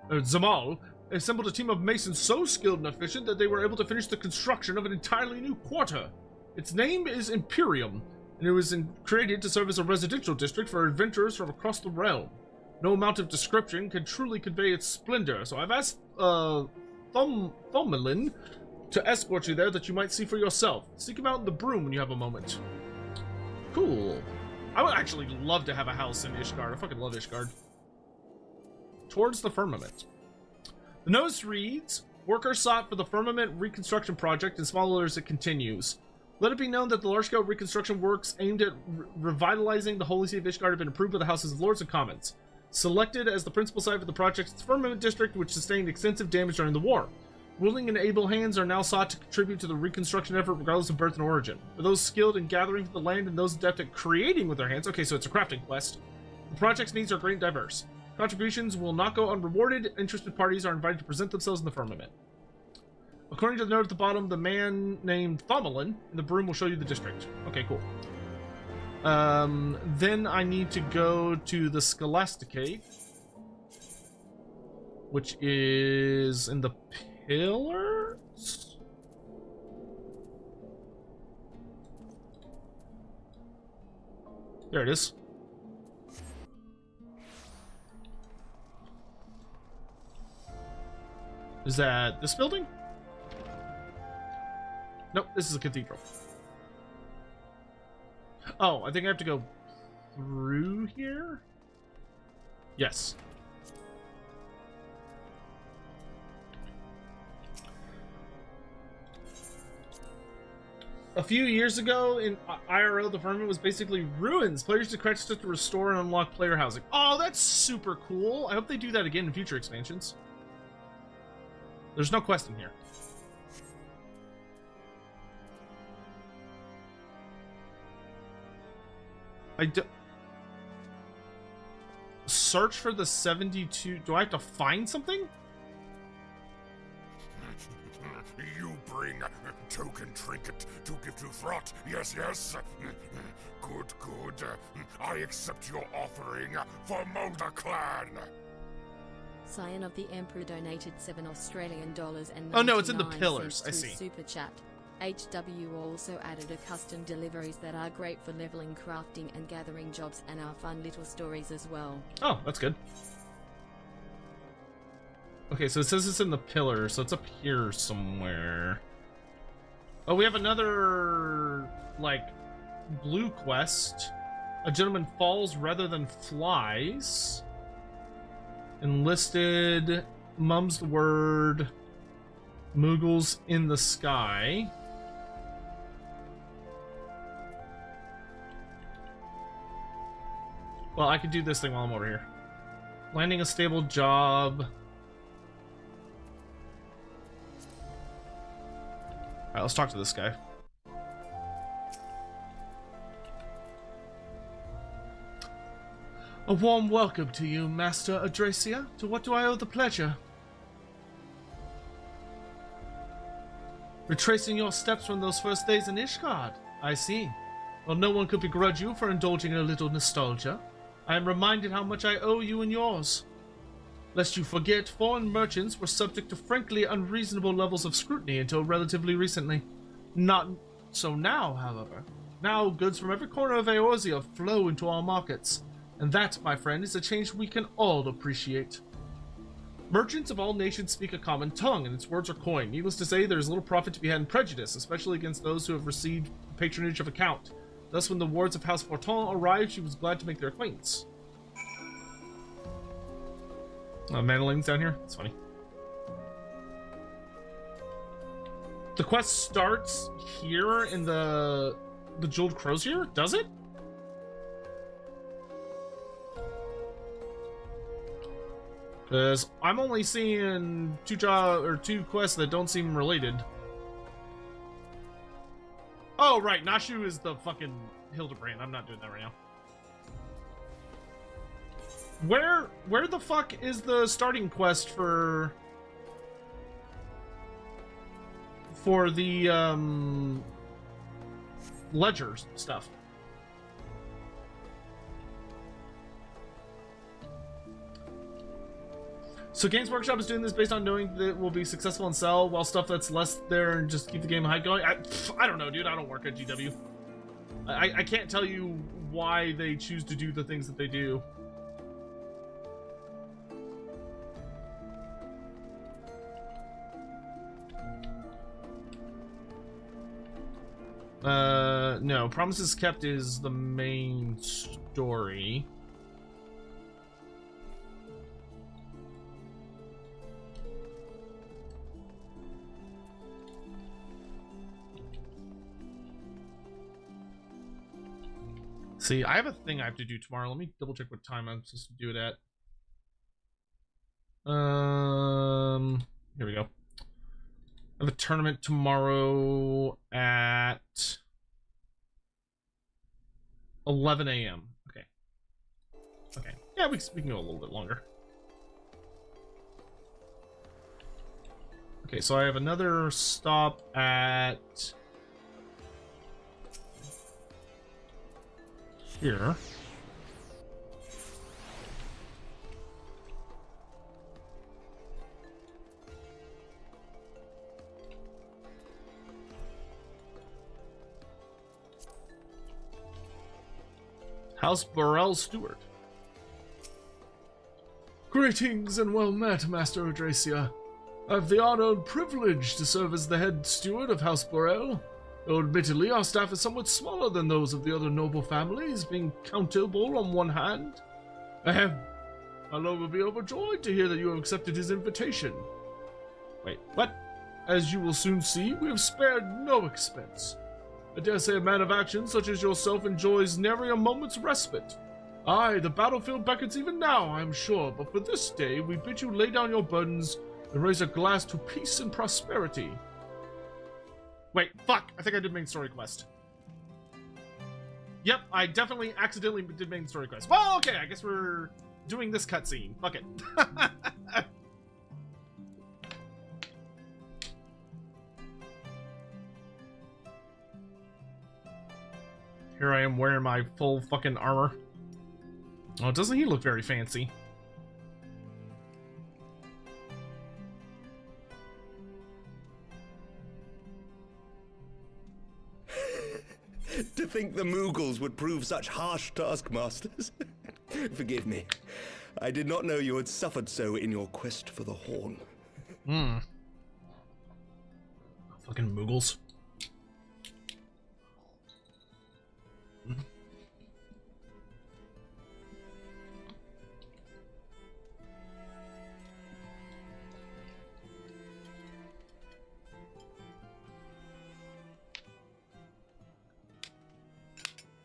S1: Zamal assembled a team of masons so skilled and efficient that they were able to finish the construction of an entirely new quarter. Its name is Imperium, and it was created to serve as a residential district for adventurers from across the realm. No amount of description can truly convey its splendor, so I've asked Thomelin to escort you there that you might see for yourself. Seek him out in the broom when you have a moment. Cool. I would actually love to have a house in Ishgard. I fucking love Ishgard. Towards the firmament. The notice reads, workers sought for the firmament reconstruction project, in small letters it continues. Let it be known that the large-scale reconstruction works aimed at revitalizing the Holy See of Ishgard have been approved by the Houses of Lords and Commons. Selected as the principal site for the project's firmament district, which sustained extensive damage during the war. Willing and able hands are now sought to contribute to the reconstruction effort regardless of birth and origin. For those skilled in gathering the land and those adept at creating with their hands, okay, so it's a crafting quest, the project's needs are great and diverse. Contributions will not go unrewarded. Interested parties are invited to present themselves in the firmament. According to the note at the bottom, the man named Thomelin in the broom will show you the district. Okay, cool. Then I need to go to the Scholasticate, which is in the Pillars? There it is. Is that this building? Nope, this is a cathedral. Oh, I think I have to go through here? Yes. A few years ago in IRL, the firmament was basically ruins. Players to crash to restore and unlock player housing. Oh, that's super cool. I hope they do that again in future expansions. There's no quest in here. Search for the 72. Do I have to find something?
S2: You bring token trinket to give to Frot. Yes. Good. I accept your offering for Mulder Clan.
S3: Scion of the Emperor donated $7 and
S1: oh no, it's in the Pillars. I see.
S3: Super chat. HW also added a custom deliveries that are great for leveling, crafting, and gathering jobs, and are fun little stories as well.
S1: Oh, that's good. Okay, so it says it's in the Pillars, so it's up here somewhere. Oh, we have another, like, blue quest. A gentleman falls rather than flies. Enlisted, mum's the word, Moogles in the sky. Well, I could do this thing while I'm over here. Landing a stable job. Alright, let's talk to this guy. A warm welcome to you, Master Adracia. To what do I owe the pleasure? Retracing your steps from those first days in Ishgard. I see. Well, no one could begrudge you for indulging in a little nostalgia. I am reminded how much I owe you and yours. Lest you forget, foreign merchants were subject to frankly unreasonable levels of scrutiny until relatively recently. Not so now, however. Now, goods from every corner of Eorzea flow into our markets. And that, my friend, is a change we can all appreciate. Merchants of all nations speak a common tongue, and its words are coin. Needless to say, there is little profit to be had in prejudice, especially against those who have received patronage of a count. Thus, when the wards of House Fortin arrived, she was glad to make their acquaintance. Manoling's down here? That's funny. The quest starts here in the Jeweled Crozier? Does it? Because I'm only seeing two quests that don't seem related. Oh, right. Nashu is the fucking Hildebrand. I'm not doing that right now. Where the fuck is the starting quest for the ledgers stuff? So Games Workshop is doing this based on knowing that it will be successful and sell, while stuff that's less there and just keep the game high going. I don't know, dude. I don't work at GW. I can't tell you why they choose to do the things that they do. No. Promises Kept is the main story. See, I have a thing I have to do tomorrow. Let me double check what time I'm supposed to do it at. Here we go. I have a tournament tomorrow at 11 a.m. Okay. Okay. Yeah, we can go a little bit longer. Okay, so I have another stop at here. House Burrell Stewart. Greetings and well met, Master Odracia. I have the honor and privilege to serve as the head steward of House Burrell. Though admittedly, our staff is somewhat smaller than those of the other noble families, being countable on one hand. Ahem. My lord will be overjoyed to hear that you have accepted his invitation. Wait, what? As you will soon see, we have spared no expense. I dare say a man of action such as yourself enjoys nary a moment's respite. Aye, the battlefield beckons even now, I am sure, but for this day we bid you lay down your burdens and raise a glass to peace and prosperity. Wait, fuck, I think I did main story quest. Yep, I definitely accidentally did main story quest. Well, okay, I guess we're doing this cutscene. Fuck it. Here I am wearing my full fucking armor. Oh, doesn't he look very fancy?
S4: To think the Moogles would prove such harsh taskmasters. Forgive me. I did not know you had suffered so in your quest for the horn.
S1: Fucking Moogles.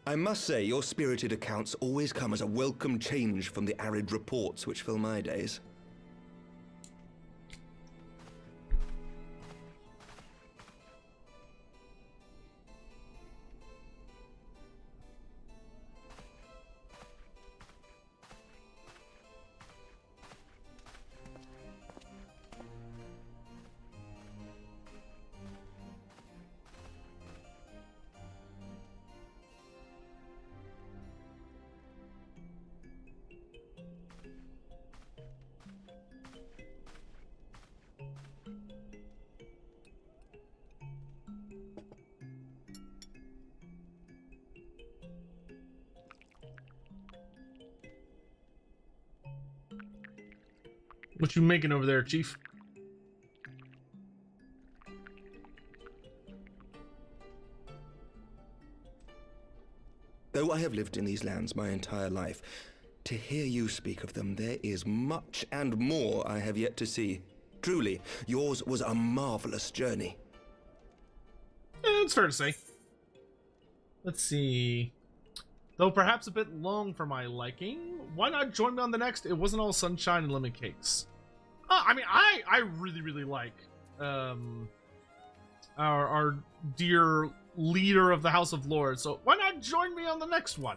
S4: I must say, your spirited accounts always come as a welcome change from the arid reports which fill my days.
S1: What you making over there, Chief?
S4: Though I have lived in these lands my entire life, to hear you speak of them, there is much and more I have yet to see. Truly, yours was a marvelous journey.
S1: It's fair to say. Let's see. Though perhaps a bit long for my liking, why not join me on the next It Wasn't All Sunshine and Lemon Cakes? I mean, I really like our dear leader of the House of Lords, so why not join me on the next one?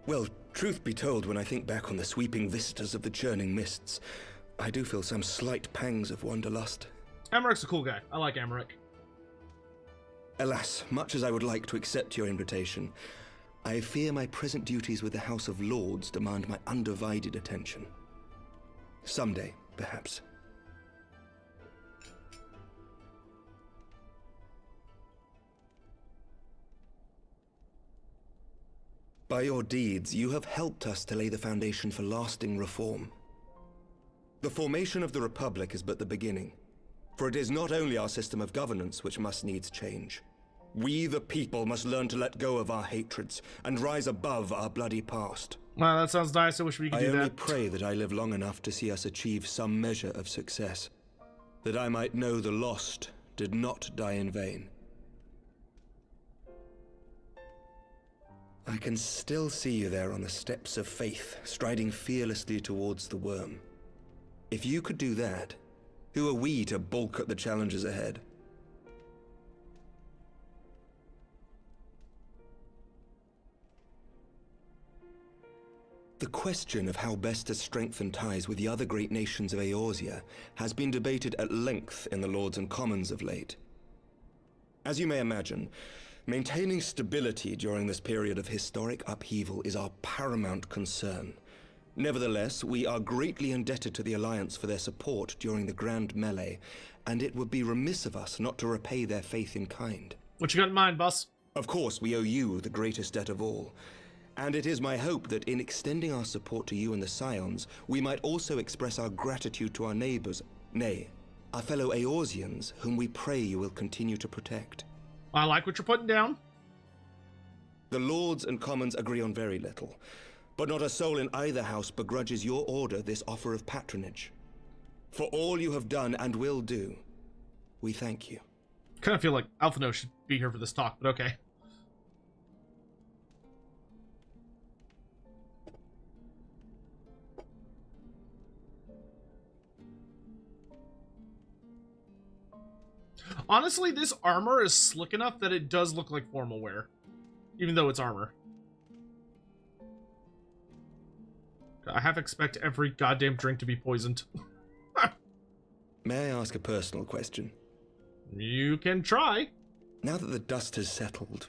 S4: Well, truth be told, when I think back on the sweeping vistas of the churning mists, I do feel some slight pangs of wanderlust.
S1: Amaric's a cool guy. I like Amaric.
S4: Alas, much as I would like to accept your invitation, I fear my present duties with the House of Lords demand my undivided attention. Someday, perhaps. By your deeds, you have helped us to lay the foundation for lasting reform. The formation of the Republic is but the beginning, for it is not only our system of governance which must needs change. We, the people, must learn to let go of our hatreds and rise above our bloody past.
S1: Wow, that sounds nice. I wish we could do that.
S4: I only pray that I live long enough to see us achieve some measure of success, that I might know the lost did not die in vain. I can still see you there on the steps of faith, striding fearlessly towards the worm. If you could do that, who are we to balk at the challenges ahead? The question of how best to strengthen ties with the other great nations of Eorzea has been debated at length in the Lords and Commons of late. As you may imagine, maintaining stability during this period of historic upheaval is our paramount concern. Nevertheless, we are greatly indebted to the Alliance for their support during the Grand Melee, and it would be remiss of us not to repay their faith in kind.
S1: What you got in mind, boss?
S4: Of course, we owe you the greatest debt of all. And it is my hope that in extending our support to you and the Scions, we might also express our gratitude to our neighbors, nay, our fellow Eorzeans, whom we pray you will continue to protect.
S1: I like what you're putting down.
S4: The Lords and Commons agree on very little, but not a soul in either house begrudges your order this offer of patronage. For all you have done and will do, we thank you.
S1: Kind of feel like Alphino should be here for this talk, but okay. Honestly, this armor is slick enough that it does look like formal wear, even though it's armor. I half expect every goddamn drink to be poisoned.
S4: May I ask a personal question?
S1: You can try.
S4: Now that the dust has settled,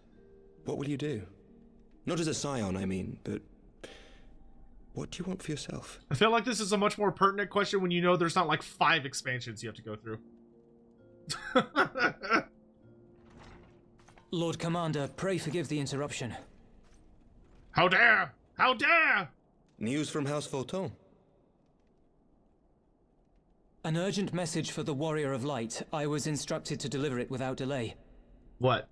S4: what will you do? Not as a Scion, I mean, but what do you want for yourself?
S1: I feel like this is a much more pertinent question when you know there's not like 5 expansions you have to go through.
S5: Lord Commander, pray forgive the interruption.
S1: How dare! How dare!
S4: News from House Fulton.
S5: An urgent message for the Warrior of Light. I was instructed to deliver it without delay.
S1: What?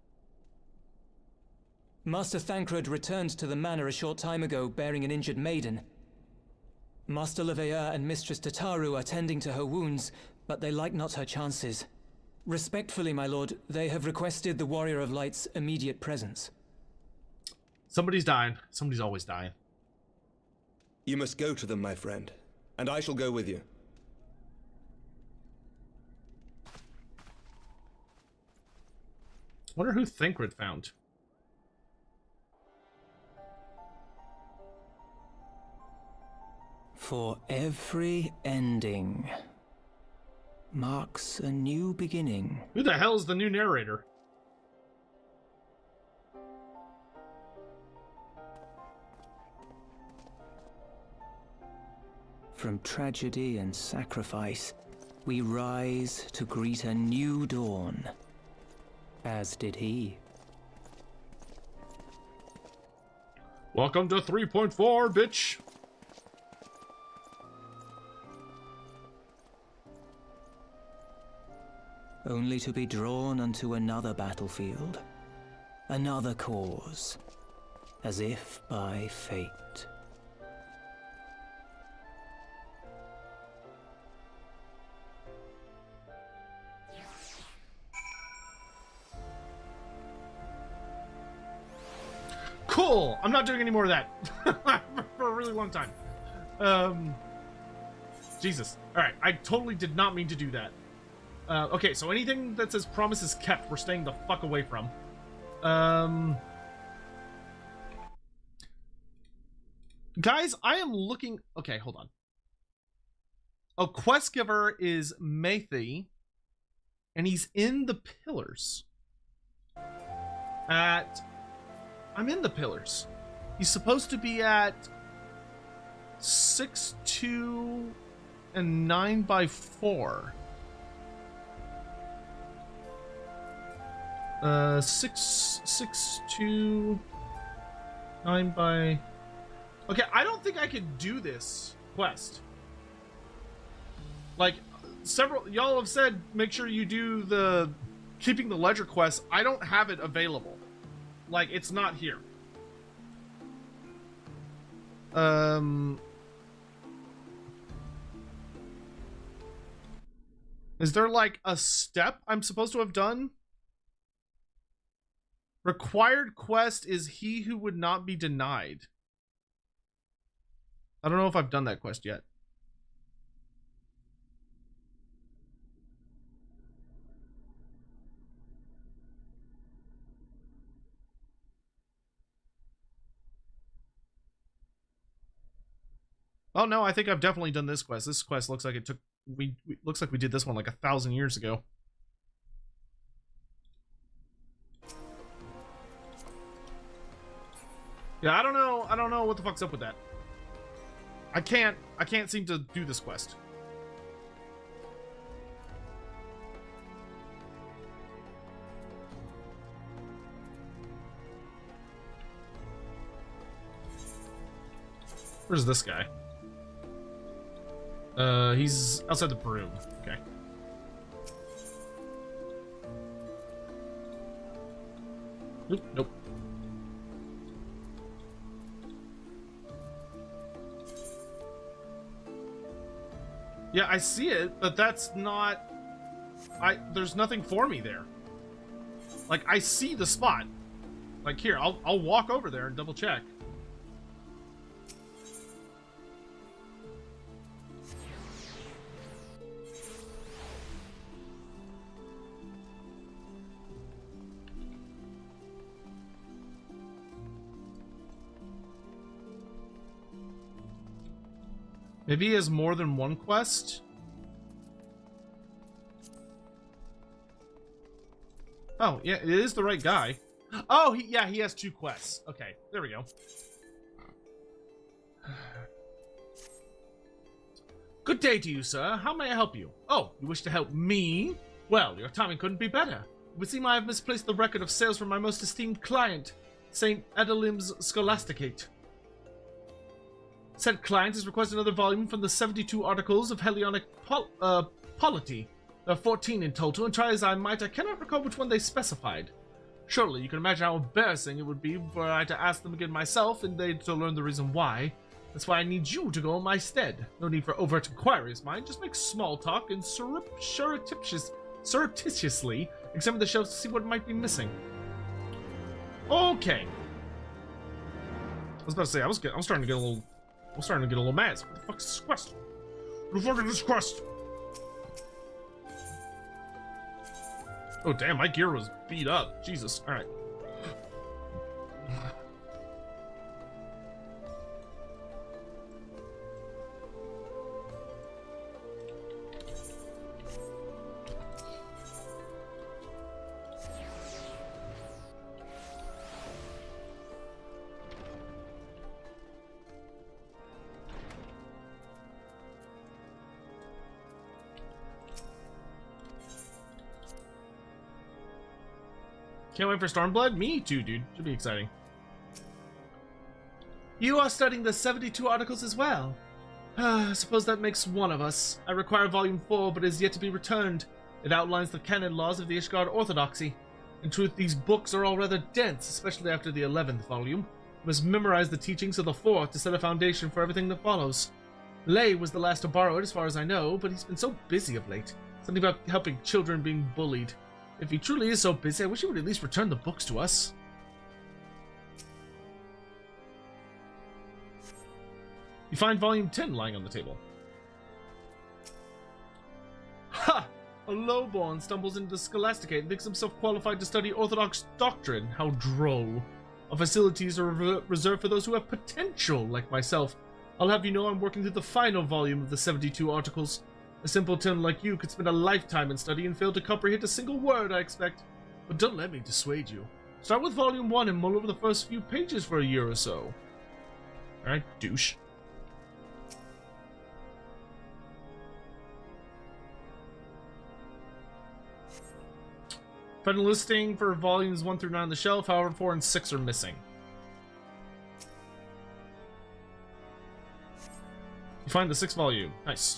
S5: Master Thancred returned to the manor a short time ago bearing an injured maiden. Master Leveilleur and Mistress Tataru are tending to her wounds, but they like not her chances. Respectfully, my lord, they have requested the Warrior of Light's immediate presence.
S1: Somebody's dying. Somebody's always dying.
S4: You must go to them, my friend, and I shall go with you.
S1: Wonder who Thancred found.
S5: For every ending marks a new beginning.
S1: Who the hell is the new narrator?
S5: From tragedy and sacrifice, we rise to greet a new dawn, as did he.
S1: Welcome to 3.4, bitch.
S5: Only to be drawn unto another battlefield, another cause, as if by fate.
S1: Cool! I'm not doing any more of that for a really long time. Jesus. Alright, I totally did not mean to do that. Okay, so anything that says promise is kept, we're staying the fuck away from. Guys, I am looking... Okay, hold on. Oh, quest giver is Mathi, and he's in the pillars. I'm in the pillars. He's supposed to be at 6-2 and 9x4. 6-2 9 by... Okay, I don't think I can do this quest. Like, several y'all have said make sure you do the keeping the ledger quest. I don't have it available. Like, it's not here. Is there like a step I'm supposed to have done? Required quest is he who would not be denied. I don't know if I've done that quest yet. Oh no, I think I've definitely done this quest. This quest looks like it took looks like we did this one like 1,000 years ago. Yeah, I don't know what the fuck's up with that. I can't seem to do this quest. Where's this guy? He's outside the broom. Okay. Oop, nope. Yeah, I see it, but that's not... there's nothing for me there. Like, I see the spot. Like, here, I'll walk over there and double check. Maybe he has more than one quest? Oh, yeah, it is the right guy. Oh, he has 2 quests. Okay, there we go. Good day to you, sir. How may I help you? Oh, you wish to help me? Well, your timing couldn't be better. It would seem I have misplaced the record of sales from my most esteemed client, St. Adelim's Scholasticate. Said client has requested another volume from the 72 articles of Hellenic polity. There are 14 in total, and try as I might, I cannot recall which one they specified. Surely you can imagine how embarrassing it would be were I to ask them again myself, and they to learn the reason why. That's why I need you to go in my stead. No need for overt inquiries, mind. Just make small talk and surreptitiously examine the shelves to see what might be missing. Okay. I was about to say, I was starting to get a little mad. What the fuck is this quest? What the fuck is this quest? Oh damn, my gear was beat up. Jesus. Alright. Can't wait for Stormblood? Me too, dude. Should be exciting. You are studying the 72 articles as well. I suppose that makes one of us. I require Volume 4, but it is yet to be returned. It outlines the canon laws of the Ishgard Orthodoxy. In truth, these books are all rather dense, especially after the 11th volume. You must memorize the teachings of the 4th to set a foundation for everything that follows. Lay was the last to borrow it, as far as I know, but he's been so busy of late. Something about helping children being bullied. If he truly is so busy, I wish he would at least return the books to us. You find Volume 10 lying on the table. Ha! A lowborn stumbles into the Scholasticate and thinks himself qualified to study Orthodox doctrine. How droll. Our facilities are reserved for those who have potential, like myself. I'll have you know I'm working through the final volume of the 72 articles. A simpleton like you could spend a lifetime in study and fail to comprehend a single word, I expect. But don't let me dissuade you. Start with Volume 1 and mull over the first few pages for a year or so. Alright, douche. Find a listing for volumes 1 through 9 on the shelf, however 4 and 6 are missing. You find the 6th volume. Nice.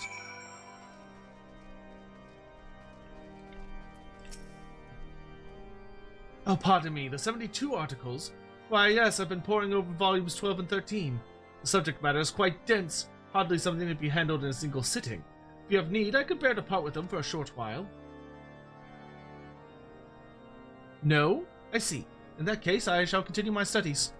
S1: Oh, pardon me, the 72 articles? Why, yes, I've been poring over volumes 12 and 13. The subject matter is quite dense, hardly something to be handled in a single sitting. If you have need, I could bear to part with them for a short while. No? I see. In that case, I shall continue my studies.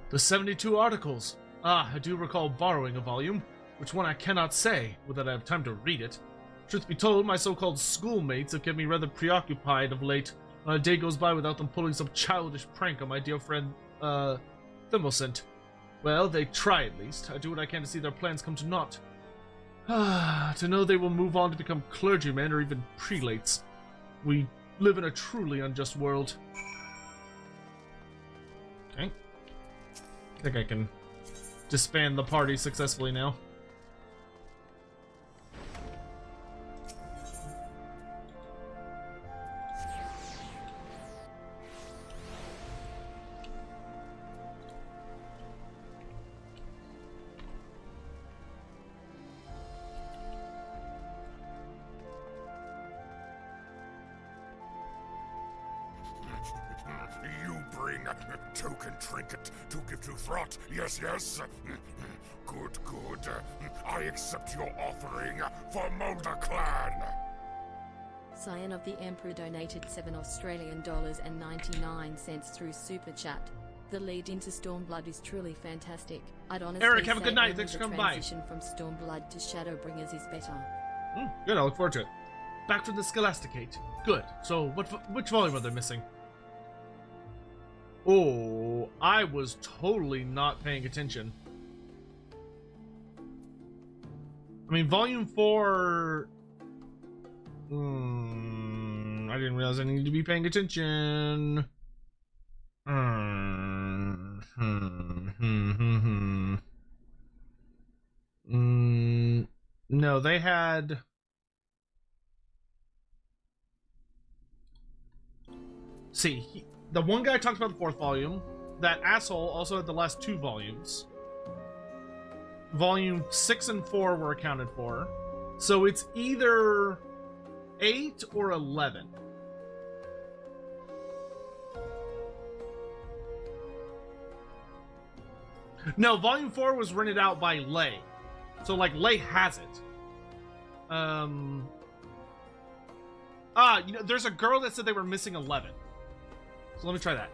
S1: The 72 articles. Ah, I do recall borrowing a volume. Which one I cannot say, without I have time to read it. Truth be told, my so-called schoolmates have kept me rather preoccupied of late. Not a day goes by without them pulling some childish prank on my dear friend, Thimblescent. Well, they try at least. I do what I can to see their plans come to naught. To know they will move on to become clergymen or even prelates. We live in a truly unjust world. Okay. I think I can disband the party successfully now.
S2: You bring a token trinket to give to Throt, yes, yes? Good, good. I accept your offering for Mulder Clan.
S3: Scion of the Emperor donated $7.99 through Super Chat. The lead into Stormblood is truly fantastic. I'd honestly
S1: Eric, have a
S3: say
S1: good night.
S3: only
S1: Thanks for
S3: the
S1: coming by.
S3: transition from Stormblood to Shadowbringers is better.
S1: Good, I look forward to it. Back from the Scholasticate. Good. So, which volume are they missing? Oh, I was totally not paying attention. I mean, volume 4... I didn't realize I needed to be paying attention. No, they had... See, the one guy talked about the 4th volume. That asshole also had the last 2 volumes. Volume 6 and 4 were accounted for. So it's either 8 or 11. No, Volume 4 was rented out by Lay. So, like, Lay has it. You know, there's a girl that said they were missing 11. So let me try that.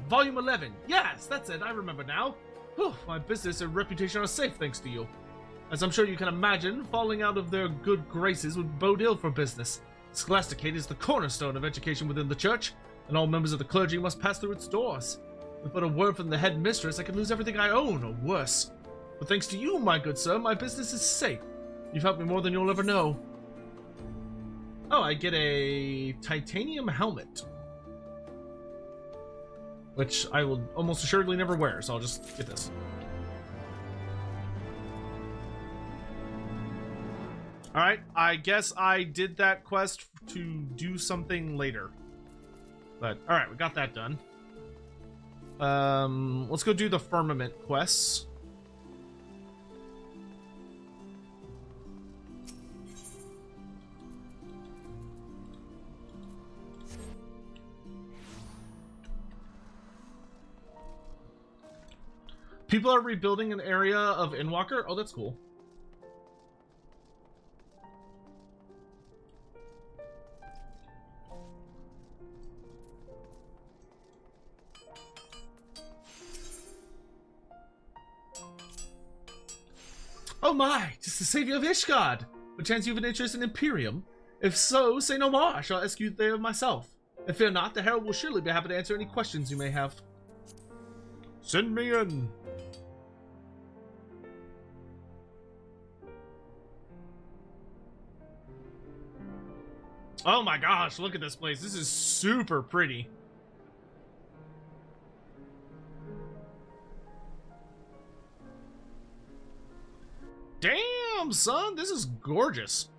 S1: Volume 11. Yes, that's it. I remember now. Whew, my business and reputation are safe thanks to you. As I'm sure you can imagine, falling out of their good graces would bode ill for business. Scholasticate is the cornerstone of education within the church, and all members of the clergy must pass through its doors. With but a word from the head mistress, I could lose everything I own, or worse. But thanks to you, my good sir, my business is safe. You've helped me more than you'll ever know. Oh, I get a titanium helmet. Which I will almost assuredly never wear, so I'll just get this. Alright, I guess I did that quest to do something later. But, alright, we got that done. Let's go do the firmament quests. People are rebuilding an area of Endwalker. Oh, that's cool. Oh my, tis the savior of Ishgard! Perchance you have an interest in Imperium? If so, say no more, I shall execute there myself. And fear not, the Herald will surely be happy to answer any questions you may have. Send me in! Oh my gosh, look at this place. This is super pretty. Damn, son, this is gorgeous.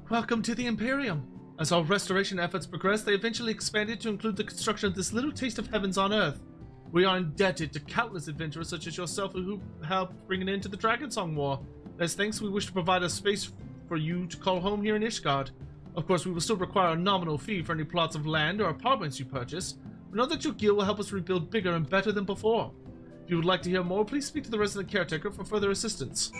S1: Welcome to the Imperium. As our restoration efforts progressed, they eventually expanded to include the construction of this little taste of heavens on Earth. We are indebted to countless adventurers such as yourself who helped bring an end to the Dragonsong War. As thanks, we wish to provide a space for you to call home here in Ishgard. Of course, we will still require a nominal fee for any plots of land or apartments you purchase. We know that your guild will help us rebuild bigger and better than before. If you would like to hear more, please speak to the resident caretaker for further assistance.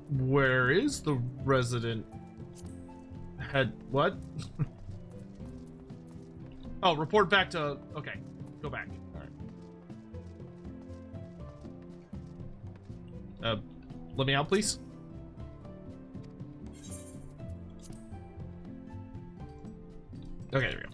S1: Where is the resident head? What? Oh, report back to... Okay, go back. Alright. Let me out, please. Okay, there we go.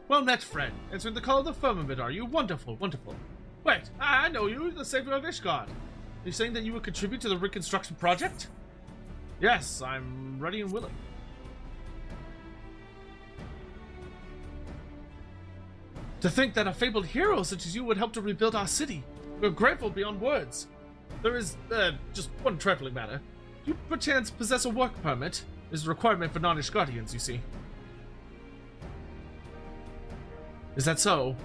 S1: Well met, friend. Answering the call of the firmament, are you? Wonderful, wonderful. Wait, I know you, the savior of Ishgard. Are you saying that you would contribute to the Reconstruction project? Yes, I'm ready and willing. To think that a fabled hero such as you would help to rebuild our city. We're grateful beyond words. There is, just one trifling matter. Do you perchance possess a work permit? It is a requirement for non-Ishgardians, you see. Is that so?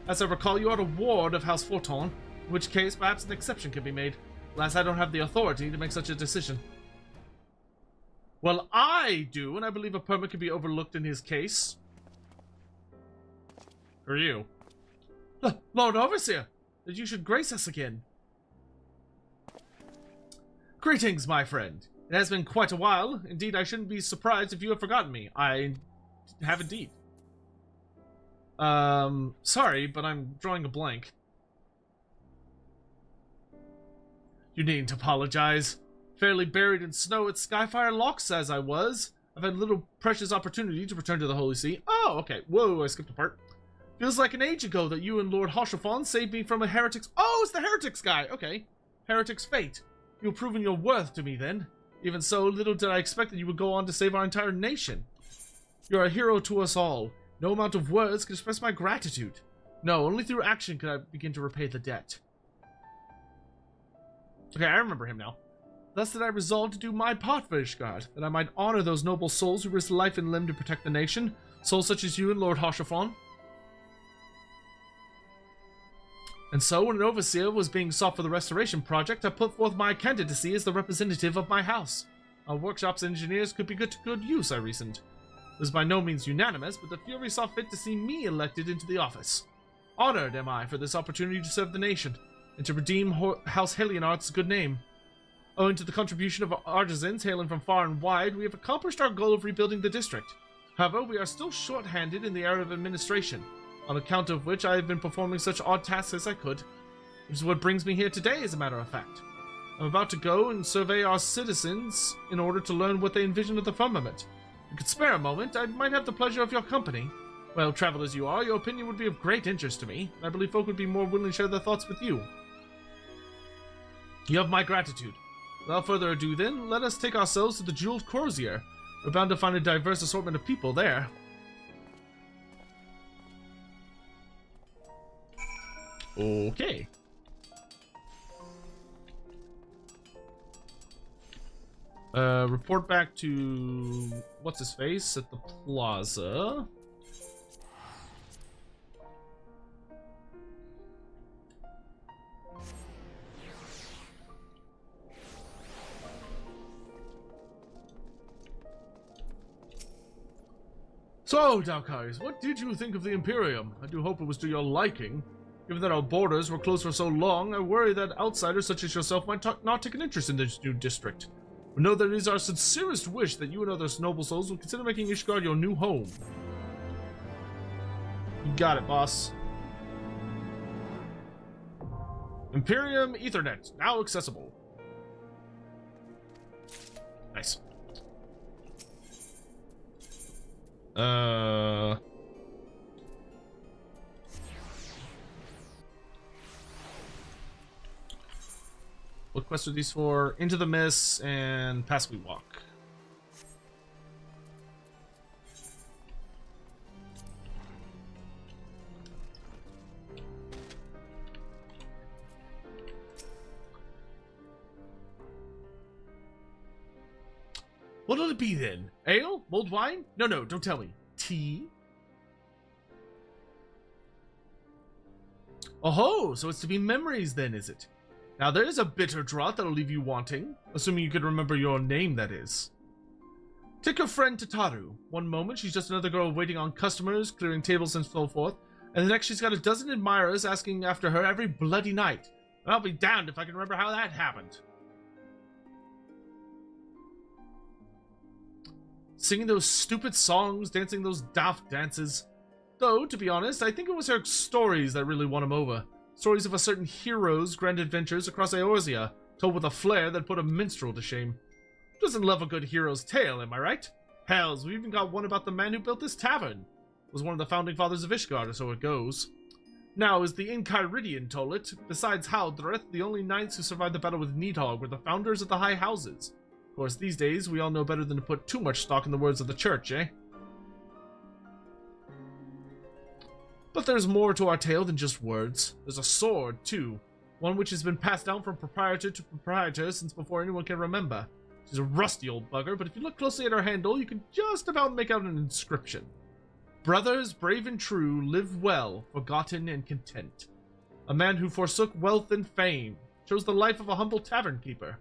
S1: As I recall, you are a ward of House Forton, in which case perhaps an exception can be made. Alas, I don't have the authority to make such a decision. Well, I do, and I believe a permit can be overlooked in his case. Or you. Lord Overseer, that you should grace us again. Greetings, my friend. It has been quite a while. Indeed, I shouldn't be surprised if you have forgotten me. I have indeed. Sorry, but I'm drawing a blank. You needn't apologize. Fairly buried in snow at Skyfire Locks as I was, I've had little precious opportunity to return to the Holy See. Oh, okay. Whoa, I skipped a part. Feels like an age ago that you and Lord Hoshafon saved me from a heretic's... Oh, it's the heretics guy! Okay. Heretic's fate. You've proven your worth to me then. Even so, little did I expect that you would go on to save our entire nation. You're a hero to us all. No amount of words can express my gratitude. No, only through action can I begin to repay the debt. Okay, I remember him now. Thus did I resolve to do my part for Ishgard, that I might honor those noble souls who risked life and limb to protect the nation, souls such as you and Lord Hoshafon. And so, when an overseer was being sought for the restoration project, I put forth my candidacy as the representative of my house. Our workshop's engineers could be to good use, I reasoned. It was by no means unanimous, but the Fury saw fit to see me elected into the office. Honored am I for this opportunity to serve the nation, and to redeem House Helionart's good name. Owing to the contribution of artisans hailing from far and wide, we have accomplished our goal of rebuilding the district. However, we are still short-handed in the area of administration, on account of which I have been performing such odd tasks as I could. Which is what brings me here today, as a matter of fact. I'm about to go and survey our citizens in order to learn what they envision of the firmament. If you could spare a moment, I might have the pleasure of your company. Well, traveled as you are, your opinion would be of great interest to me. I believe folk would be more willing to share their thoughts with you. You have my gratitude. Without further ado then, let us take ourselves to the Jeweled Crozier. We're bound to find a diverse assortment of people there. Okay. Report back to what's his face at the plaza. So, Dalkais, what did you think of the Imperium? I do hope it was to your liking. Given that our borders were closed for so long, I worry that outsiders such as yourself might not take an interest in this new district. But know that it is our sincerest wish that you and other noble souls will consider making Ishgard your new home. You got it, boss. Imperium Ethernet, now accessible. Nice. What quests are these for? Into the Mist and Pass We Walk. What'll it be then? Ale? Mulled wine? No, don't tell me. Tea? Oh-ho, so it's to be memories then, is it? Now there is a bitter draught that'll leave you wanting, assuming you could remember your name, that is. Take your friend Tataru. One moment she's just another girl waiting on customers, clearing tables and so forth, and the next she's got a dozen admirers asking after her every bloody night. I'll be damned if I can remember how that happened. Singing those stupid songs, dancing those daft dances. Though, to be honest, I think it was her stories that really won him over. Stories of a certain hero's grand adventures across Eorzea, told with a flair that put a minstrel to shame. Who doesn't love a good hero's tale, am I right? Hells, we even got one about the man who built this tavern. Was one of the founding fathers of Ishgard, or so it goes. Now, as the Enchiridion told it, besides Haldreth, the only knights who survived the battle with Nidhogg were the founders of the High Houses. Of course, these days, we all know better than to put too much stock in the words of the church, eh? But there's more to our tale than just words. There's a sword, too. One which has been passed down from proprietor to proprietor since before anyone can remember. She's a rusty old bugger, but if you look closely at her handle, you can just about make out an inscription. Brothers, brave and true, live well, forgotten and content. A man who forsook wealth and fame, chose the life of a humble tavern keeper.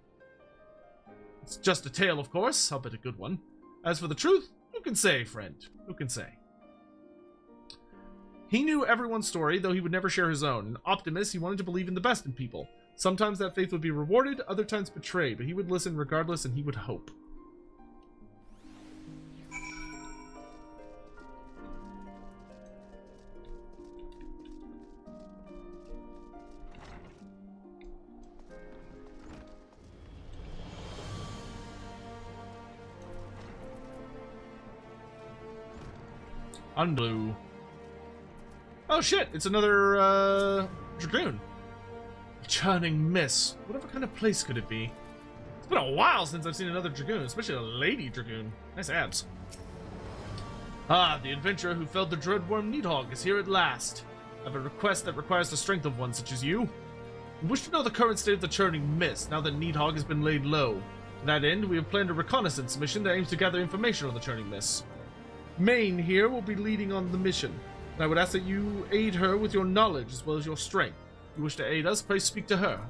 S1: It's just a tale, of course, albeit a good one. As for the truth, who can say, friend? Who can say? He knew everyone's story, though he would never share his own. An optimist, he wanted to believe in the best in people. Sometimes that faith would be rewarded, other times betrayed, but he would listen regardless and he would hope. Unblue. Oh shit, it's another, Dragoon. Churning Mist. Whatever kind of place could it be? It's been a while since I've seen another Dragoon, especially a lady Dragoon. Nice abs. Ah, the adventurer who felled the dreadworm Nidhogg is here at last. I have a request that requires the strength of one such as you. We wish to know the current state of the Churning Mist, now that Nidhogg has been laid low. To that end, we have planned a reconnaissance mission that aims to gather information on the Churning Mist. Maine here will be leading on the mission, and I would ask that you aid her with your knowledge as well as your strength. If you wish to aid us, please speak to her.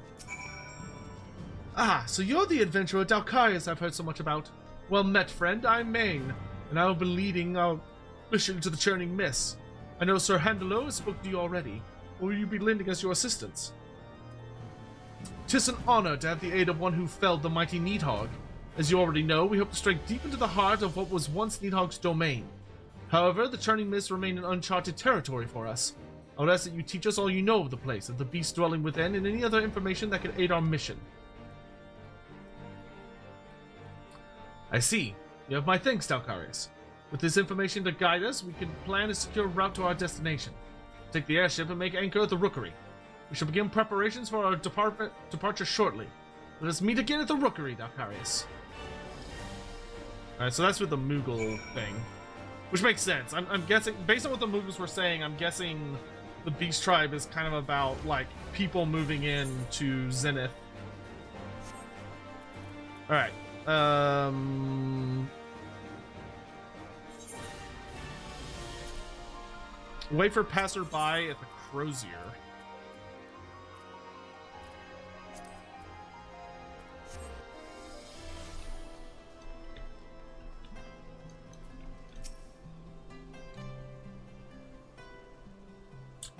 S1: Ah, so you're the adventurer Dalkarius I've heard so much about. Well met, friend. I'm Maine, and I will be leading our mission to the Churning Mist. I know Sir Handelo has spoken to you already. Or will you be lending us your assistance? 'Tis an honor to have the aid of one who felled the mighty Nidhogg. As you already know, we hope to strike deep into the heart of what was once Nidhogg's domain. However, the Churning Mist remain an uncharted territory for us. I would ask that you teach us all you know of the place, of the beast dwelling within, and any other information that could aid our mission. I see. You have my thanks, Dalkarius. With this information to guide us, we can plan a secure route to our destination. Take the airship and make anchor at the Rookery. We shall begin preparations for our departure shortly. Let us meet again at the Rookery, Dalkarius. Alright, so that's with the Moogle thing. Which makes sense. I'm guessing, based on what the Moogles were saying, I'm guessing the Beast Tribe is kind of about, like, people moving in to Zenith. Alright. Wait for passerby at the Crozier.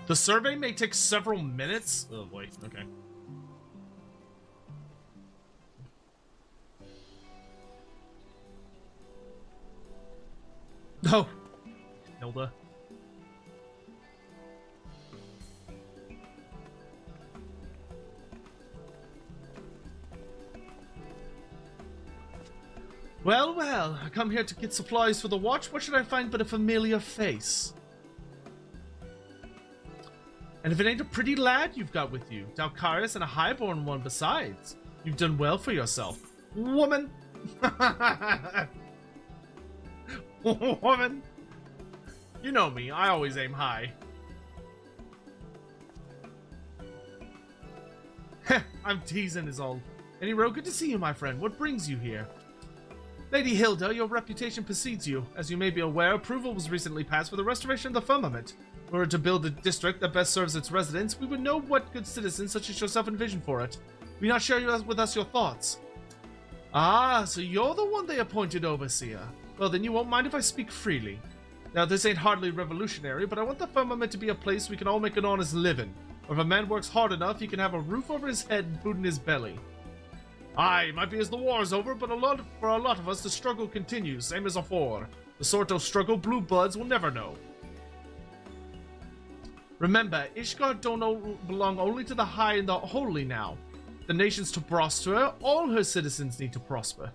S1: The survey may take several minutes. Oh boy, okay. Oh, Hilda. Well, well, I come here to get supplies for the watch. What should I find but a familiar face? And if it ain't a pretty lad you've got with you, Dalkarius, and a highborn one besides, you've done well for yourself. Woman! Woman! You know me, I always aim high. Heh, I'm teasing is all. Anyway, good to see you, my friend. What brings you here? Lady Hilda, your reputation precedes you. As you may be aware, approval was recently passed for the restoration of the firmament. In order to build a district that best serves its residents, we would know what good citizens such as yourself envision for it. Will you not share with us your thoughts? Ah, so you're the one they appointed overseer. Well, then you won't mind if I speak freely. Now, this ain't hardly revolutionary, but I want the firmament to be a place we can all make an honest living. Or if a man works hard enough, he can have a roof over his head and food in his belly. Aye, it might be as the war's over, but for a lot of us, the struggle continues, same as afore. The sort of struggle blue bloods will never know. Remember, Ishgard don't belong only to the high and the holy now. The nation's to prosper, all her citizens need to prosper.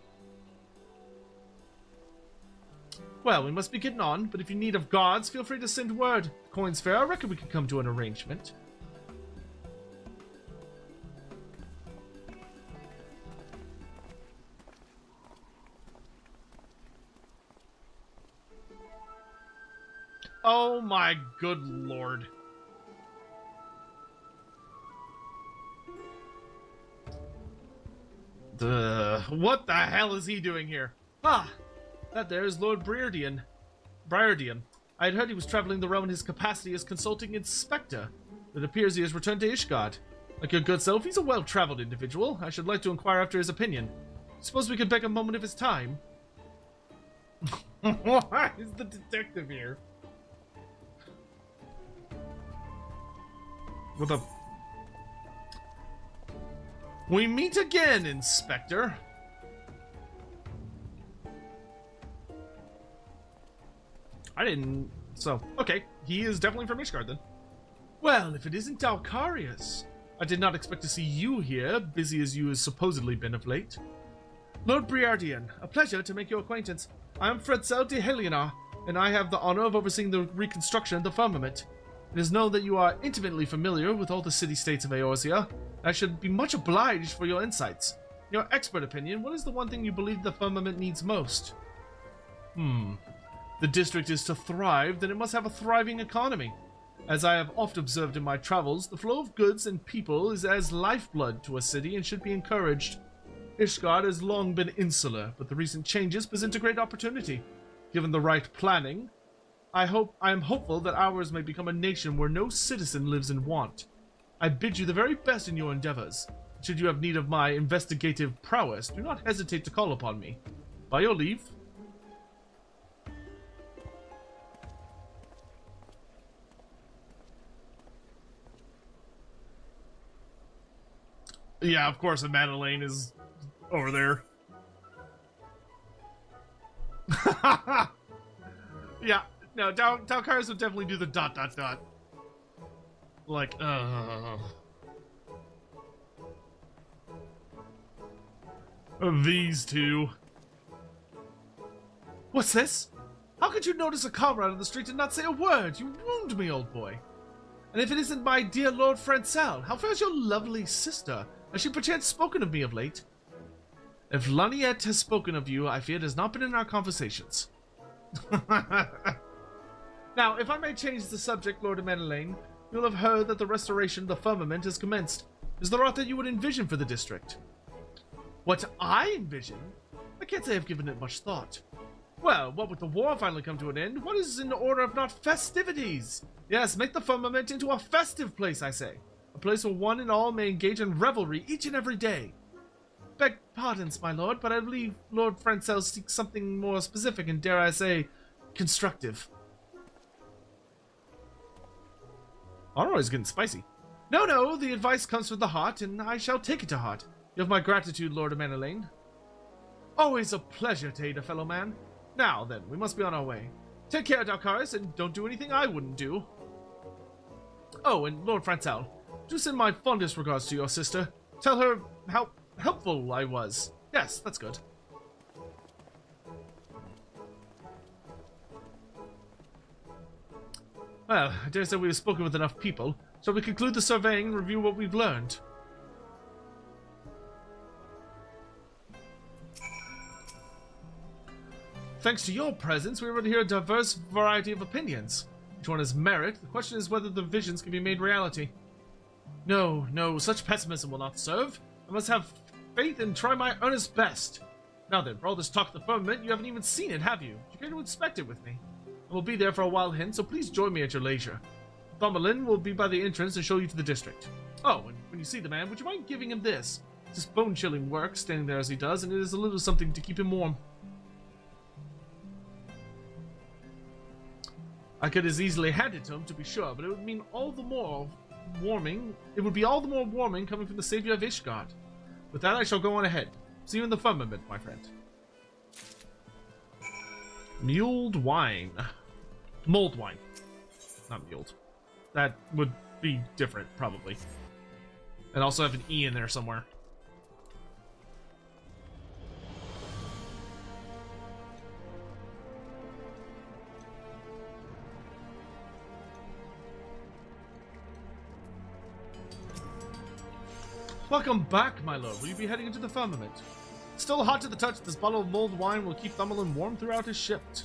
S1: Well, we must be getting on, but if you need of guards, feel free to send word. Coin's fair, I reckon we could come to an arrangement. Oh my good lord. What the hell is he doing here? Ah, that there is Lord Briardian. I had heard he was traveling the realm in his capacity as consulting inspector. It appears he has returned to Ishgard. Like your good self, he's a well-traveled individual. I should like to inquire after his opinion. Suppose we could beg a moment of his time. Why is the detective here? What the... We meet again, Inspector. I didn't... So, okay. He is definitely from Ishgard, then. Well, if it isn't Dalkarius. I did not expect to see you here, busy as you have supposedly been of late. Lord Briardian, a pleasure to make your acquaintance. I am Fredzel de Helionar, and I have the honor of overseeing the reconstruction of the firmament. It is known that you are intimately familiar with all the city-states of Eorzea. I should be much obliged for your insights. In your expert opinion, what is the one thing you believe the firmament needs most? The district is to thrive, then it must have a thriving economy. As I have oft observed in my travels, the flow of goods and people is as lifeblood to a city and should be encouraged. Ishgard has long been insular, but the recent changes present a great opportunity. Given the right planning, I am hopeful that ours may become a nation where no citizen lives in want. I bid you the very best in your endeavors. Should you have need of my investigative prowess, do not hesitate to call upon me. By your leave. Yeah, of course, Madeleine is over there. Yeah, no, Dalkarius would definitely do the ... Like, these two. What's this? How How could you notice a comrade on the street and not say a word? You wound me, old boy. And if it isn't my dear Lord Francel, how fares your lovely sister? Has she perchance spoken of me of late? If Laniette has spoken of you, I fear it has not been in our conversations. Now, if I may change the subject, Lord Manelaine, you'll have heard that the restoration of the firmament has commenced. Is there aught that you would envision for the district? What I envision? I can't say I've given it much thought. Well, what with the war finally come to an end, what is in order if not festivities? Yes, make the firmament into a festive place, I say. A place where one and all may engage in revelry each and every day. Beg pardons, my lord, but I believe Lord Francel seeks something more specific and, dare I say, constructive. I don't know, it's getting spicy. No, the advice comes from the heart, and I shall take it to heart. You have my gratitude, Lord Manelaine. Always a pleasure to aid a fellow man. Now then, we must be on our way. Take care, Dalcaris, and don't do anything I wouldn't do. Oh, and Lord Francel, do send my fondest regards to your sister. Tell her how helpful I was. Yes, that's good. Well, I dare say we have spoken with enough people. Shall we conclude the surveying and review what we've learned? Thanks to your presence, we were able to hear a diverse variety of opinions. Each one has merit. The question is whether the visions can be made reality. No, such pessimism will not serve. I must have faith and try my earnest best. Now then, for all this talk of the firmament, you haven't even seen it, have you? Do you care to inspect it with me? I will be there for a while hence, so please join me at your leisure. Thumberlin will be by the entrance and show you to the district. Oh, and when you see the man, would you mind giving him this? It's just bone-chilling work, standing there as he does, and it is a little something to keep him warm. I could as easily hand it to him, to be sure, but it would mean all the more warming. It would be all the more warming coming from the savior of Ishgard. With that, I shall go on ahead. See you in the firmament, my friend. Mulled wine. Mulled wine. Not mulled. That would be different, probably. And also have an E in there somewhere. Welcome back, my lord. Will you be heading into the firmament? Still hot to the touch, this bottle of mulled wine will keep Thumberlin warm throughout his shift.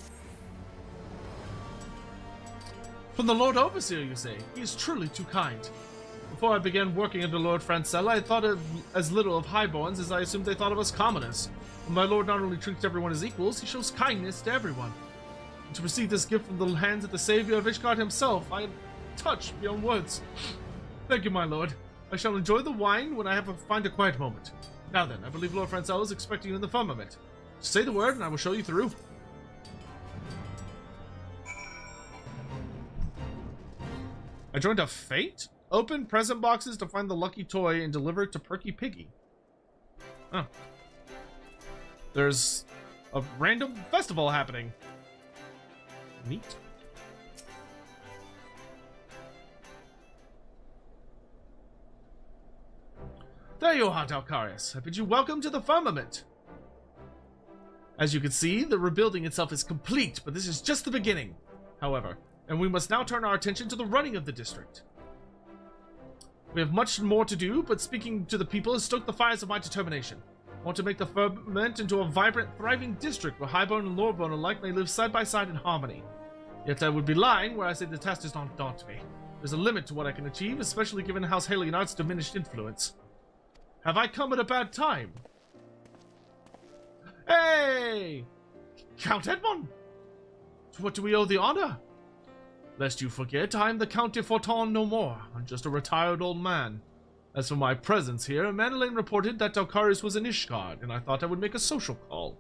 S1: From the Lord Overseer, you say? He is truly too kind. Before I began working under Lord Francel, I thought as little of highborns as I assumed they thought of us commoners. And my lord not only treats everyone as equals, he shows kindness to everyone. And to receive this gift from the hands of the savior of Ishgard himself, I am touched beyond words. Thank you, my lord. I shall enjoy the wine when I find a quiet moment. Now then, I believe Lord Francel is expecting you in the firmament. Say the word and I will show you through. I joined a fate? Open present boxes to find the lucky toy and deliver it to Perky Piggy. Oh. There's a random festival happening. Neat. There you are, Dalcarius. I bid you welcome to the firmament. As you can see, the rebuilding itself is complete, but this is just the beginning, however, and we must now turn our attention to the running of the district. We have much more to do, but speaking to the people has stoked the fires of my determination. I want to make the firmament into a vibrant, thriving district where highborn and loreborn alike may live side by side in harmony. Yet I would be lying where I say the task does not daunt me. There's a limit to what I can achieve, especially given House Halionard's diminished influence. Have I come at a bad time? Hey! Count Edmond! To what do we owe the honor? Lest you forget, I am the Count de Forton no more. I'm just a retired old man. As for my presence here, Manelaine reported that Dalcarius was in Ishgard, and I thought I would make a social call.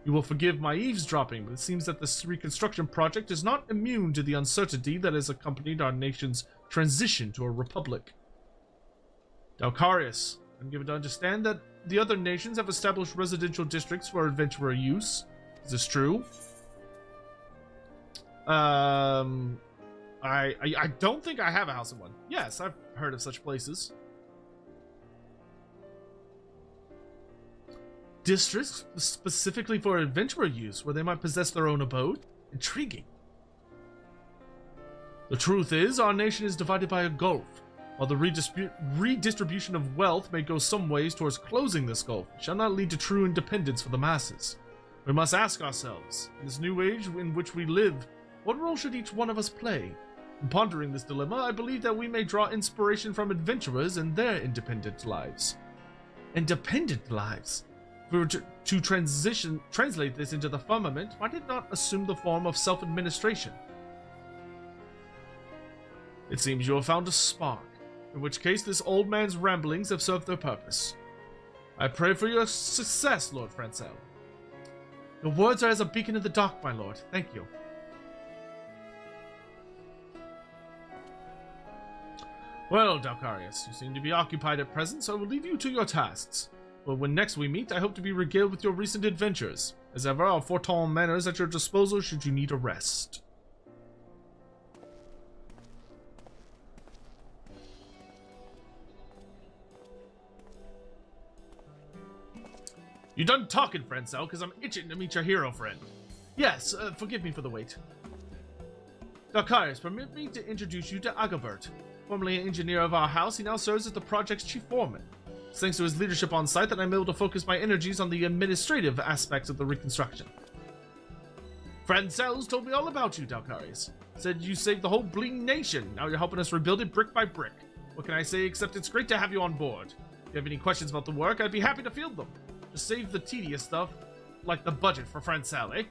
S1: You will forgive my eavesdropping, but it seems that this Reconstruction project is not immune to the uncertainty that has accompanied our nation's transition to a republic. Dalcarius, I'm given to understand that the other nations have established residential districts for adventurer use. Is this true? I don't think I have a house in one. Yes, I've heard of such places. Districts specifically for adventurer use, where they might possess their own abode. Intriguing. The truth is, our nation is divided by a gulf. While the redistribution of wealth may go some ways towards closing this gulf, it shall not lead to true independence for the masses. We must ask ourselves, in this new age in which we live, what role should each one of us play? In pondering this dilemma, I believe that we may draw inspiration from adventurers and their independent lives. Independent lives? If we were to translate this into the firmament, why did it not assume the form of self-administration? It seems you have found a spark, in which case this old man's ramblings have served their purpose. I pray for your success, Lord Francel. Your words are as a beacon in the dark, my lord. Thank you. Well, Dalcarius, you seem to be occupied at present, so I will leave you to your tasks. But when next we meet, I hope to be regaled with your recent adventures. As ever, our Forton Manor is at your disposal should you need a rest. You done talking, Francel, because I'm itching to meet your hero friend. Yes, forgive me for the wait. Dalcarius, permit me to introduce you to Agobert. Formerly an engineer of our house, he now serves as the project's chief foreman. It's thanks to his leadership on site that I'm able to focus my energies on the administrative aspects of the reconstruction. Francel's told me all about you, Dalcarius. Said you saved the whole bleeding nation. Now you're helping us rebuild it brick by brick. What can I say except it's great to have you on board. If you have any questions about the work, I'd be happy to field them. Just save the tedious stuff, like the budget for Francel, eh?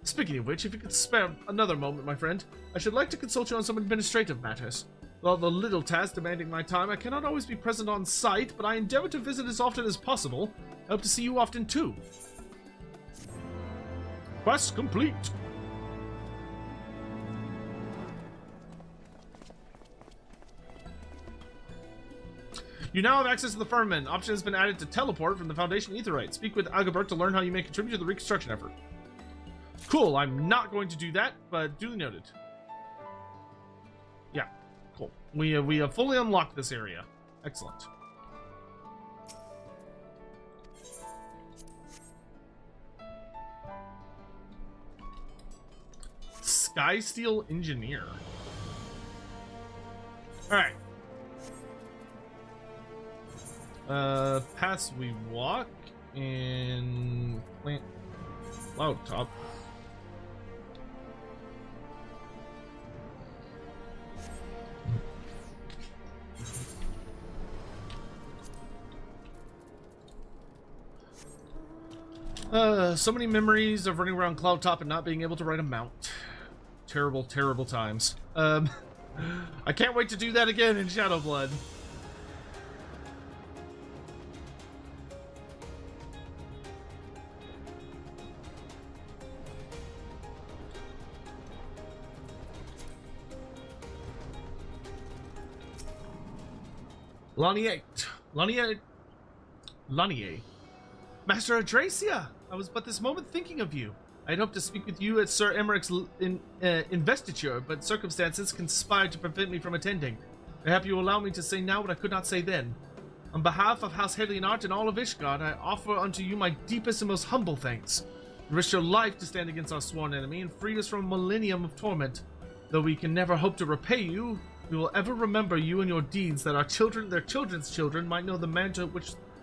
S1: Speaking of which, if you could spare another moment, my friend, I should like to consult you on some administrative matters. With all the little tasks demanding my time, I cannot always be present on site, but I endeavor to visit as often as possible. I hope to see you often too. Quest complete. You now have access to the firmament. Option has been added to teleport from the Foundation Aetherite. Speak with Agobert to learn how you may contribute to the reconstruction effort. Cool, I'm not going to do that, but duly noted. Yeah, cool. We have fully unlocked this area. Excellent. Skysteel Engineer. Alright. Paths we walk and plant cloud top. So many memories of running around cloud top and not being able to ride a mount. Terrible, terrible times. I can't wait to do that again in Shadowblood. Lanier. Master Adracia! I was but this moment thinking of you. I had hoped to speak with you at Sir Emmerich's investiture, but circumstances conspired to prevent me from attending. I hope you will allow me to say now what I could not say then. On behalf of House Helianart and all of Ishgard, I offer unto you my deepest and most humble thanks. You risked your life to stand against our sworn enemy and freed us from a millennium of torment. Though we can never hope to repay you, we will ever remember you and your deeds, that our children, their children's children, might know the man to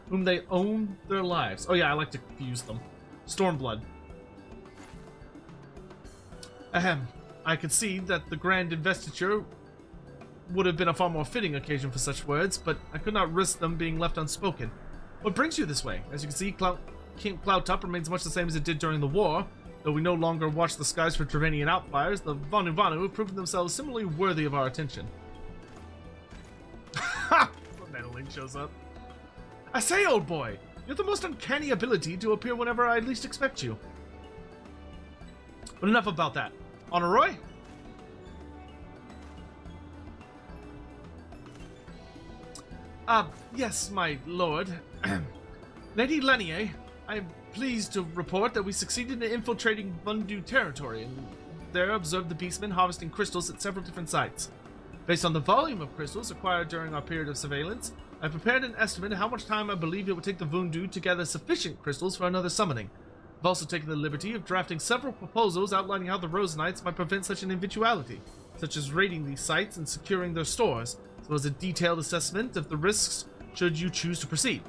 S1: whom they own their lives. Oh yeah, I like to confuse them. Stormblood. Ahem. I concede that the grand investiture would have been a far more fitting occasion for such words, but I could not risk them being left unspoken. What brings you this way? As you can see, Camp Cloudtop remains much the same as it did during the war. Though we no longer watch the skies for Trevanian outfires, the Vanu Vanu have proven themselves similarly worthy of our attention. Ha! Meddling shows up. I say, old boy, you have the most uncanny ability to appear whenever I least expect you. But enough about that. Honoroi? Yes, my lord. Lady Lanier, I am pleased to report that we succeeded in infiltrating Bundu territory and there observed the beastmen harvesting crystals at several different sites. Based on the volume of crystals acquired during our period of surveillance, I prepared an estimate of how much time I believe it would take the Vundu to gather sufficient crystals for another summoning. I've also taken the liberty of drafting several proposals outlining how the Rose Knights might prevent such an eventuality, such as raiding these sites and securing their stores, as well as a detailed assessment of the risks should you choose to proceed.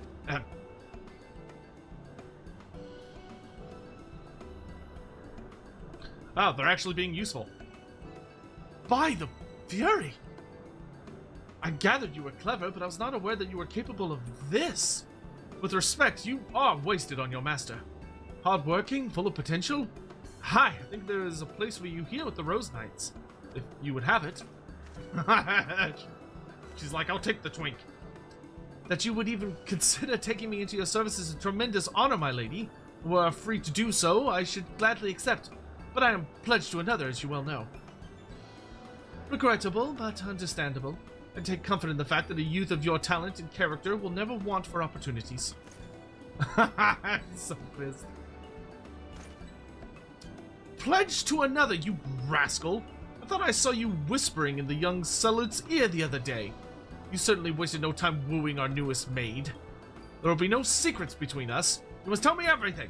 S1: Oh, they're actually being useful. By the Fury! I gathered you were clever, but I was not aware that you were capable of this. With respect, you are wasted on your master. Hardworking, full of potential? Hi, I think there is a place for you here with the Rose Knights. If you would have it. She's like, I'll take the twink. That you would even consider taking me into your service is a tremendous honor, my lady. Were free to do so, I should gladly accept. But I am pledged to another, as you well know. Regrettable, but understandable. I take comfort in the fact that a youth of your talent and character will never want for opportunities. So pissed. Pledged to another, you rascal! I thought I saw you whispering in the young Sullard's ear the other day. You certainly wasted no time wooing our newest maid. There will be no secrets between us. You must tell me everything.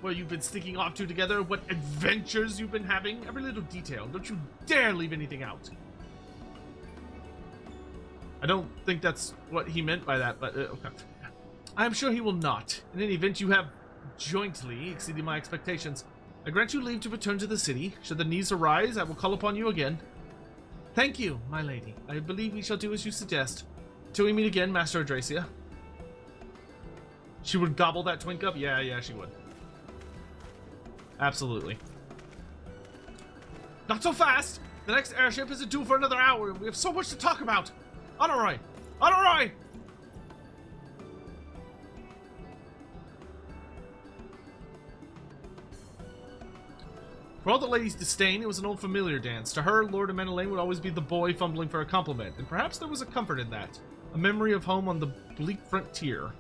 S1: Where you've been sneaking off to together, what adventures you've been having, every little detail. Don't you dare leave anything out. I don't think that's what he meant by that, but okay. I am sure he will not. In any event, you have jointly exceeded my expectations. I grant you leave to return to the city. Should the needs arise, I will call upon you again. Thank you, my lady. I believe we shall do as you suggest. Till we meet again, Master Adracia. She would gobble that twink up? Yeah, she would. Absolutely. Not so fast! The next airship isn't due for another hour, and we have so much to talk about! Honoroi! Honoroi! For all the lady's disdain, it was an old familiar dance. To her, Lord of Menelaine would always be the boy fumbling for a compliment, and perhaps there was a comfort in that. A memory of home on the bleak frontier.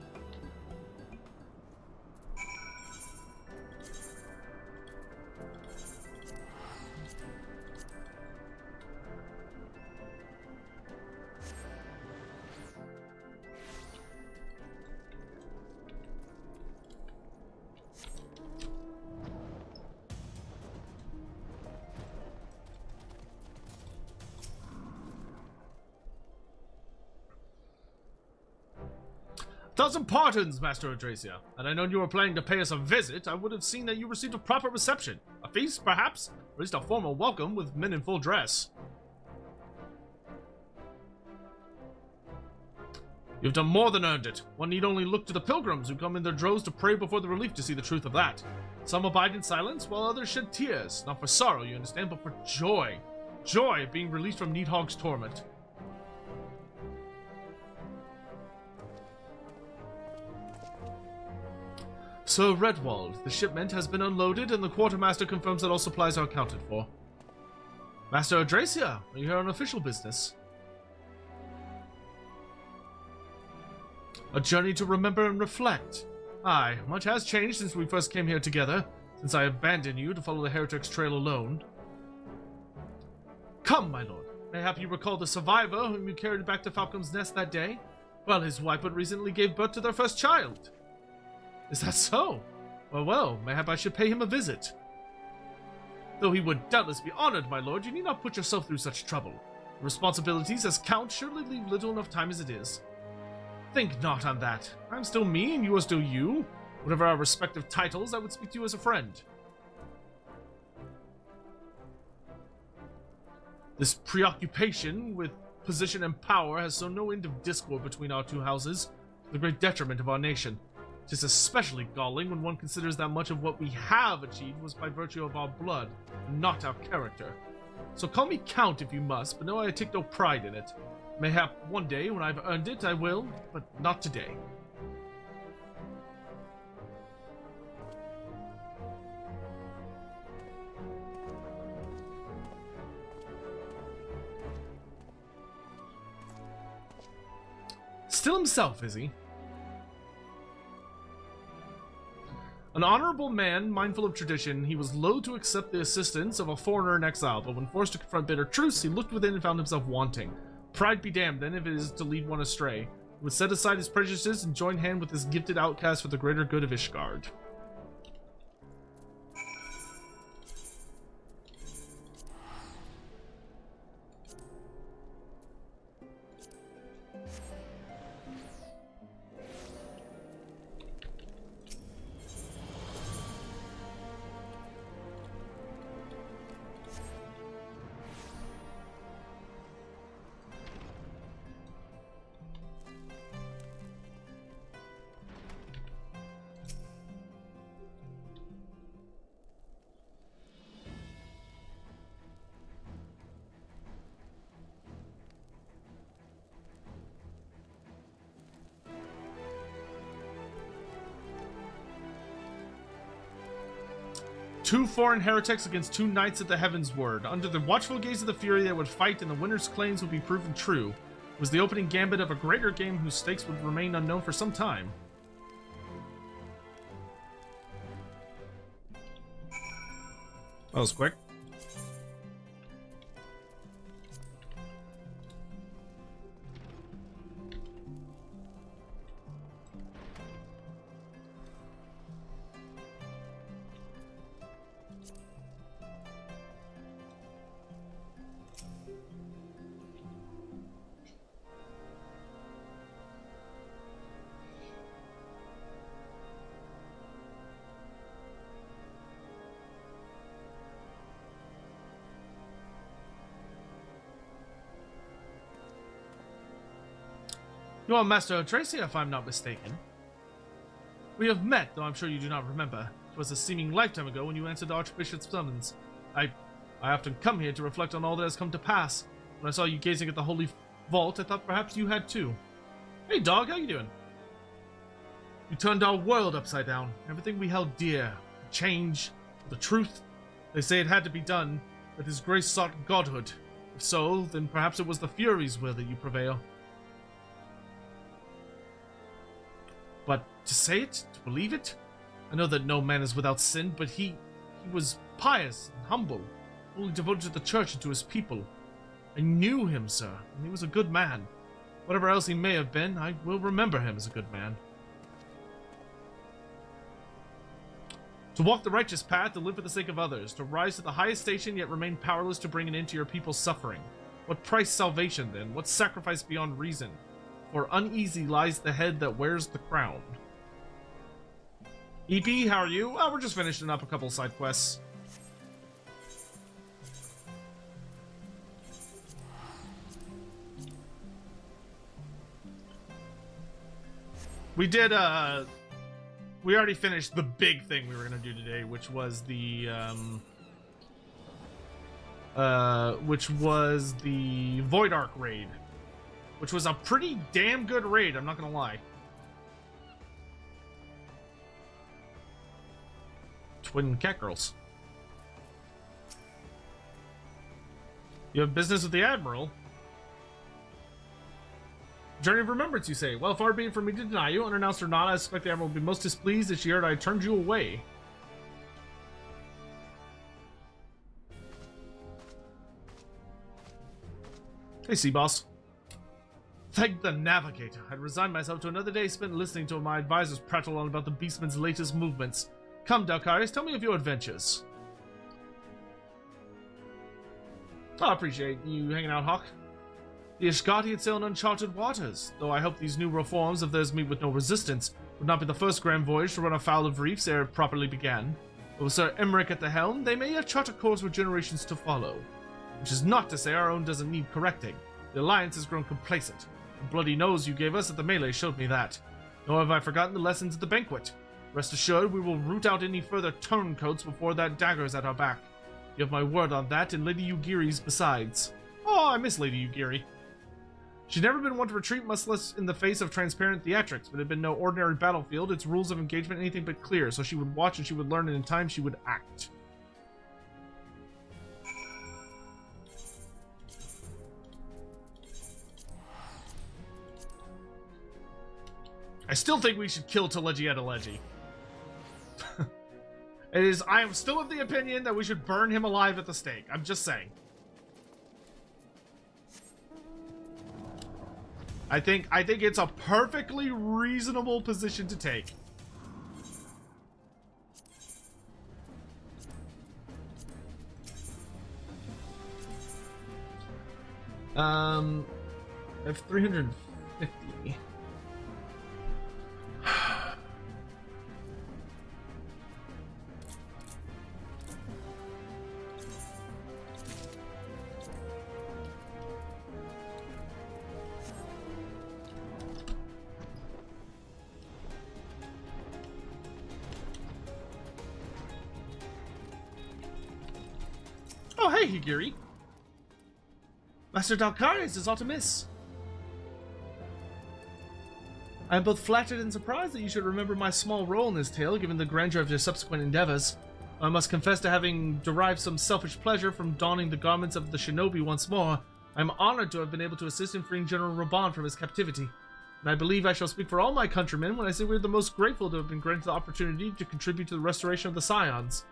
S1: Thousand pardons, Master Adracia. Had I known you were planning to pay us a visit, I would have seen that you received a proper reception. A feast, perhaps? Or at least a formal welcome with men in full dress. You've done more than earned it. One need only look to the pilgrims who come in their droves to pray before the relief to see the truth of that. Some abide in silence, while others shed tears. Not for sorrow, you understand, but for joy. Joy of being released from Needhog's torment. Sir Redwald, the shipment has been unloaded and the quartermaster confirms that all supplies are accounted for. Master Adracia, are you here on official business? A journey to remember and reflect. Aye, much has changed since we first came here together, since I abandoned you to follow the heretic's trail alone. Come, my lord. Mayhap you recall the survivor whom you carried back to Falcom's Nest that day? Well, his wife but recently gave birth to their first child. Is that so? Well, mayhap I should pay him a visit. Though he would doubtless be honored, my lord, you need not put yourself through such trouble. The responsibilities as Count surely leave little enough time as it is. Think not on that. I'm still me, and you are still you. Whatever our respective titles, I would speak to you as a friend. This preoccupation with position and power has sown no end of discord between our two houses, to the great detriment of our nation. It is especially galling when one considers that much of what we have achieved was by virtue of our blood, and not our character. So call me Count if you must, but know I take no pride in it. Mayhap one day, when I've earned it, I will, but not today. Still himself, is he? An honorable man, mindful of tradition, he was loath to accept the assistance of a foreigner in exile, but when forced to confront bitter truths, he looked within and found himself wanting. Pride be damned, then, if it is to lead one astray. He would set aside his prejudices and join hand with this gifted outcast for the greater good of Ishgard. 2 foreign heretics against 2 knights at the Heaven's Word. Under the watchful gaze of the Fury, they would fight, and the winner's claims would be proven true. It was the opening gambit of a greater game whose stakes would remain unknown for some time. That was quick. You are Master Tracy, if I'm not mistaken. We have met, though I'm sure you do not remember. It was a seeming lifetime ago when you answered the Archbishop's summons. I often come here to reflect on all that has come to pass. When I saw you gazing at the Holy Vault, I thought perhaps you had too. Hey dog, how you doing? You turned our world upside down. Everything we held dear. The change, the truth. They say it had to be done, that his grace sought godhood. If so, then perhaps it was the Fury's will that you prevail. But to say it, to believe it, I know that no man is without sin, but he was pious and humble, fully devoted to the church and to his people. I knew him, sir, and he was a good man. Whatever else he may have been, I will remember him as a good man. To walk the righteous path, to live for the sake of others, to rise to the highest station yet remain powerless to bring an end to your people's suffering. What price salvation, then? What sacrifice beyond reason? For uneasy lies the head that wears the crown. EP, how are you? Oh, we're just finishing up a couple side quests. We did, we already finished the big thing we were gonna do today, which was the, Void Ark raid. Which was a pretty damn good raid, I'm not gonna lie. Twin cat girls. You have business with the Admiral? Journey of Remembrance, you say? Well, far be it from me to deny you. Unannounced or not, I suspect the Admiral will be most displeased if she heard I turned you away. Hey, Sea Boss. Thank the Navigator. I'd resigned myself to another day spent listening to my advisors prattle on about the Beastman's latest movements. Come, Dalkarius, tell me of your adventures. Oh, I appreciate you hanging out, Hawk. The Ishgati had sailed uncharted waters, though I hope these new reforms of theirs meet with no resistance. Would not be the first grand voyage to run afoul of reefs ere it properly began. But with Sir Emmerich at the helm, they may yet chart a course for generations to follow. Which is not to say our own doesn't need correcting. The Alliance has grown complacent. The bloody nose you gave us at the melee showed me that. Nor have I forgotten the lessons at the banquet. Rest assured, we will root out any further turncoats before that dagger is at our back. You have my word on that, and Lady Ugiri's besides. Oh, I miss Lady Ugiri. She'd never been one to retreat, much less in the face of transparent theatrics, but it had been no ordinary battlefield, its rules of engagement anything but clear, so she would watch and she would learn, and in time she would act. I still think we should kill Teleji Adeleji. I am still of the opinion that we should burn him alive at the stake. I'm just saying. I think it's a perfectly reasonable position to take. I have 350. Oh, hey, Higiri. Master Dalkarius is not amiss. I am both flattered and surprised that you should remember my small role in this tale, given the grandeur of your subsequent endeavors. I must confess to having derived some selfish pleasure from donning the garments of the shinobi once more. I am honored to have been able to assist in freeing General Raban from his captivity. And I believe I shall speak for all my countrymen when I say we are the most grateful to have been granted the opportunity to contribute to the restoration of the Scions.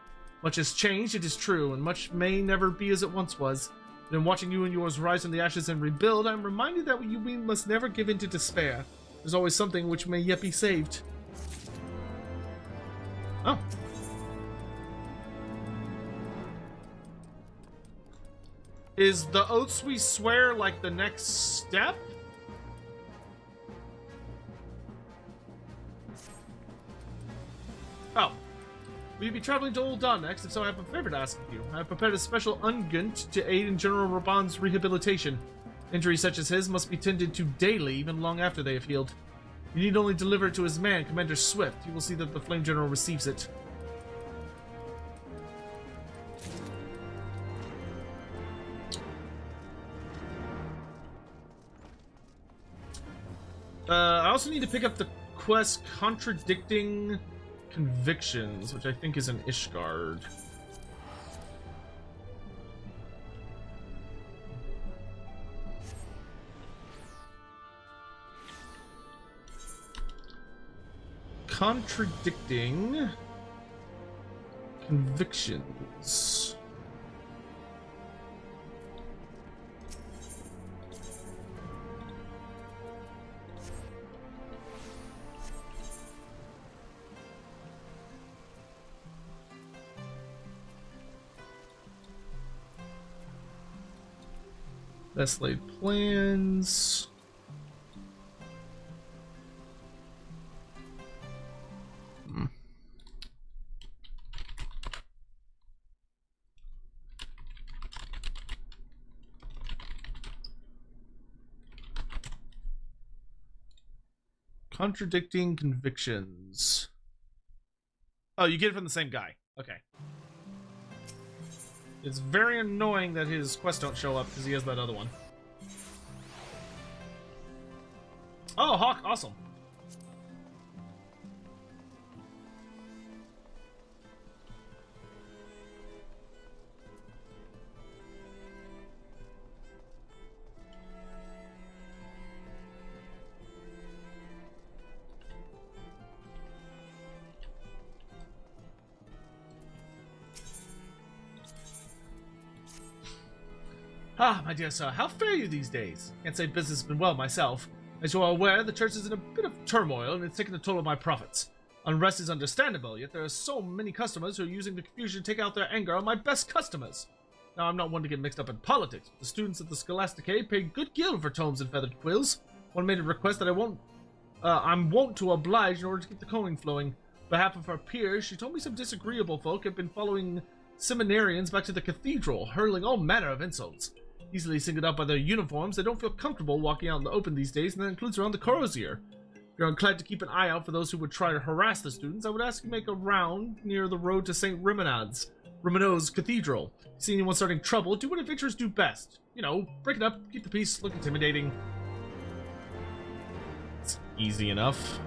S1: Much has changed, it is true, and much may never be as it once was. But in watching you and yours rise from the ashes and rebuild, I am reminded that we must never give in to despair. There's always something which may yet be saved. Oh. Is the oaths we swear like the next step? Oh. Will you be traveling to Old Dawn next? If so, I have a favor to ask of you. I have prepared a special unguent to aid in General Raban's rehabilitation. Injuries such as his must be tended to daily, even long after they have healed. You need only deliver it to his man, Commander Swift. He will see that the Flame General receives it. I also need to pick up the quest Contradicting Convictions, which I think is an Ishgard. Contradicting Convictions. Best laid plans. Contradicting Convictions. Oh, you get it from the same guy. Okay. It's very annoying that his quests don't show up because he has that other one. Oh, Hawk, awesome. Ah, my dear sir, how fare you these days? Can't say business has been well myself. As you are aware, the church is in a bit of turmoil and it's taken a toll of my profits. Unrest is understandable, yet there are so many customers who are using the confusion to take out their anger on my best customers. Now, I'm not one to get mixed up in politics, but the students at the Scholastic pay good gild for tomes and feathered quills. One made a request that I'm wont to oblige in order to keep the coin flowing. On behalf of her peers, she told me some disagreeable folk have been following seminarians back to the cathedral, hurling all manner of insults. Easily singled out by their uniforms, they don't feel comfortable walking out in the open these days, and that includes around the Corosier. If you're inclined to keep an eye out for those who would try to harass the students, I would ask you to make a round near the road to St. Remenau's Cathedral. If you see anyone starting trouble, do what adventurers do best. You know, break it up, keep the peace, look intimidating. It's easy enough.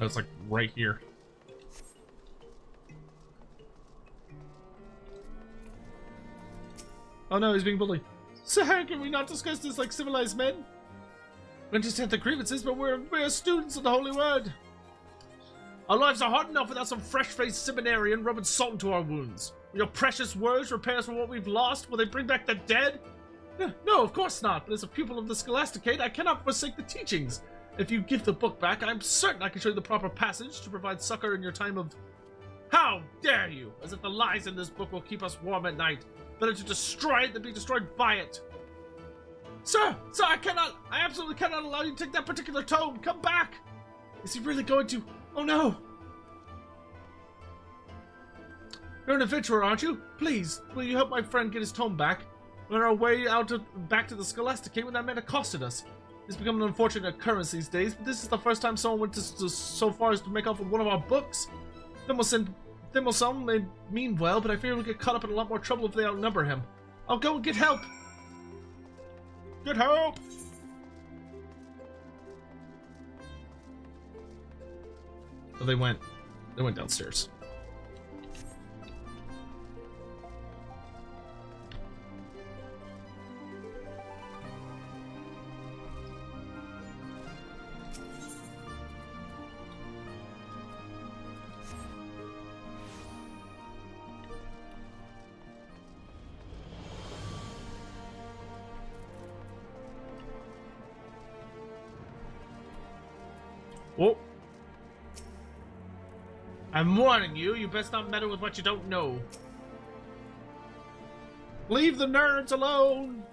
S1: Oh, it's like right here. Oh no, he's being bullied. Sir, can we not discuss this like civilized men? We understand the grievances, but we're students of the Holy Word. Our lives are hard enough without some fresh-faced seminarian rubbing salt into our wounds. Will your precious words repair us for what we've lost? Will they bring back the dead? No, of course not. But as a pupil of the Scholasticate, I cannot forsake the teachings. If you give the book back, I'm certain I can show you the proper passage to provide succor in your time of... How dare you! As if the lies in this book will keep us warm at night. Better to destroy it than be destroyed by it. Sir, I absolutely cannot allow you to take that particular tome. Come back! Is he really going to... Oh no! You're an adventurer, aren't you? Please, will you help my friend get his tome back? We're on our way back to the Scholasticate when that man accosted us. It's become an unfortunate occurrence these days, but this is the first time someone went so far as to make off with one of our books. Then we'll send Thimmelson may mean well, but I fear we'll get caught up in a lot more trouble if they outnumber him. I'll go and get help! Get help! Oh, they went downstairs. Oh. I'm warning you, you best not meddle with what you don't know. Leave the nerds alone!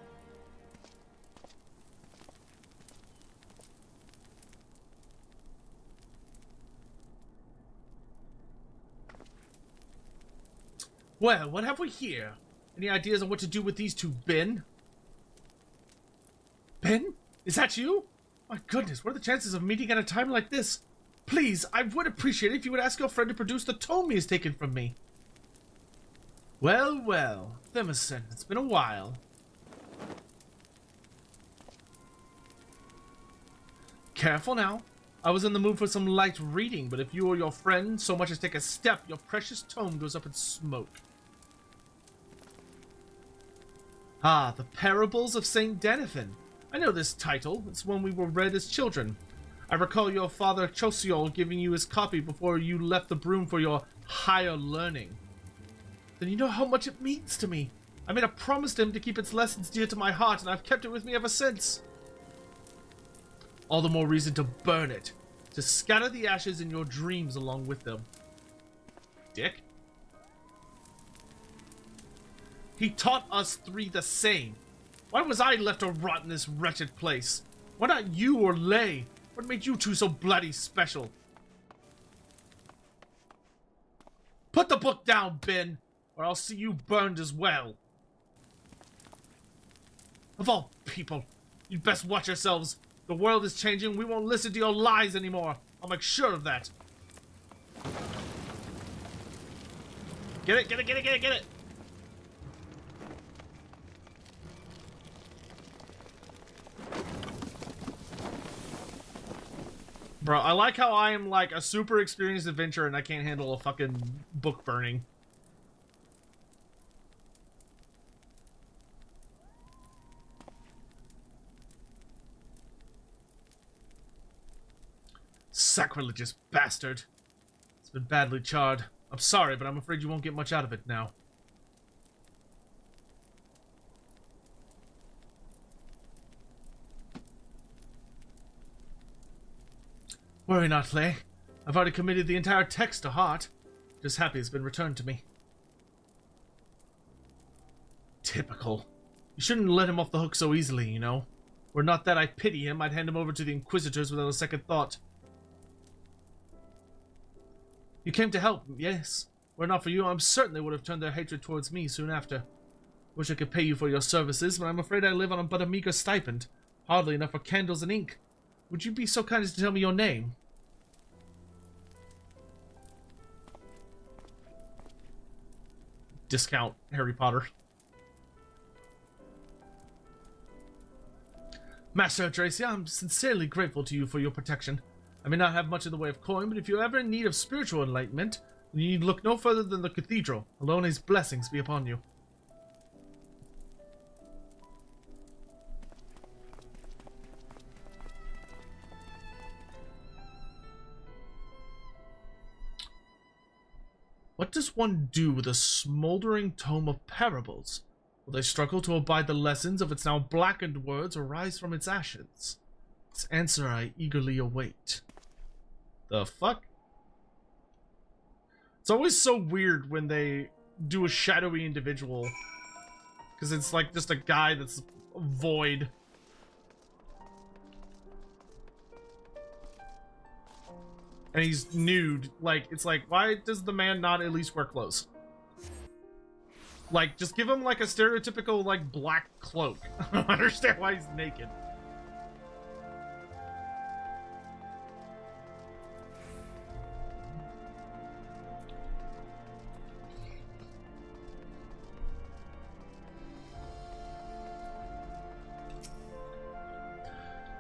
S1: Well, what have we here? Any ideas on what to do with these two, Ben? Ben? Is that you? My goodness, what are the chances of meeting at a time like this? Please, I would appreciate it if you would ask your friend to produce the tome he has taken from me. Well, well, Thimmerson, it's been a while. Careful now. I was in the mood for some light reading, but if you or your friend so much as take a step, your precious tome goes up in smoke. Ah, the Parables of St. Denithan. I know this title. It's one we were read as children. I recall your father Chosiol giving you his copy before you left the broom for your higher learning. Then you know how much it means to me. I made a promise to him to keep its lessons dear to my heart, and I've kept it with me ever since. All the more reason to burn it, to scatter the ashes in your dreams along with them. Dick. He taught us three the same. Why was I left to rot in this wretched place? Why not you or Lay? What made you two so bloody special? Put the book down, Ben, or I'll see you burned as well. Of all people, you'd best watch yourselves. The world is changing. We won't listen to your lies anymore. I'll make sure of that. Get it, get it, get it, get it, get it! Bro, I like how I am like a super experienced adventurer and I can't handle a fucking book burning. Sacrilegious bastard. It's been badly charred. I'm sorry, but I'm afraid you won't get much out of it now. Worry not, Lay. I've already committed the entire text to heart. Just happy it's been returned to me. Typical. You shouldn't let him off the hook so easily, you know. Were not that I pity him, I'd hand him over to the Inquisitors without a second thought. You came to help, yes. Were it not for you, I certainly would have turned their hatred towards me soon after. Wish I could pay you for your services, but I'm afraid I live on but a meager stipend. Hardly enough for candles and ink. Would you be so kind as to tell me your name? Discount Harry Potter. Master Tracy, I'm sincerely grateful to you for your protection. I may not have much in the way of coin, but if you're ever in need of spiritual enlightenment, then you need look no further than the cathedral. Alone's blessings be upon you. What does one do with a smoldering tome of parables? Will they struggle to abide the lessons of its now blackened words or rise from its ashes? This answer I eagerly await. The fuck? It's always so weird when they do a shadowy individual. Because it's like just a guy that's void. And he's nude. Like, it's like, why does the man not at least wear clothes? Like, just give him like a stereotypical like black cloak. I don't understand why he's naked.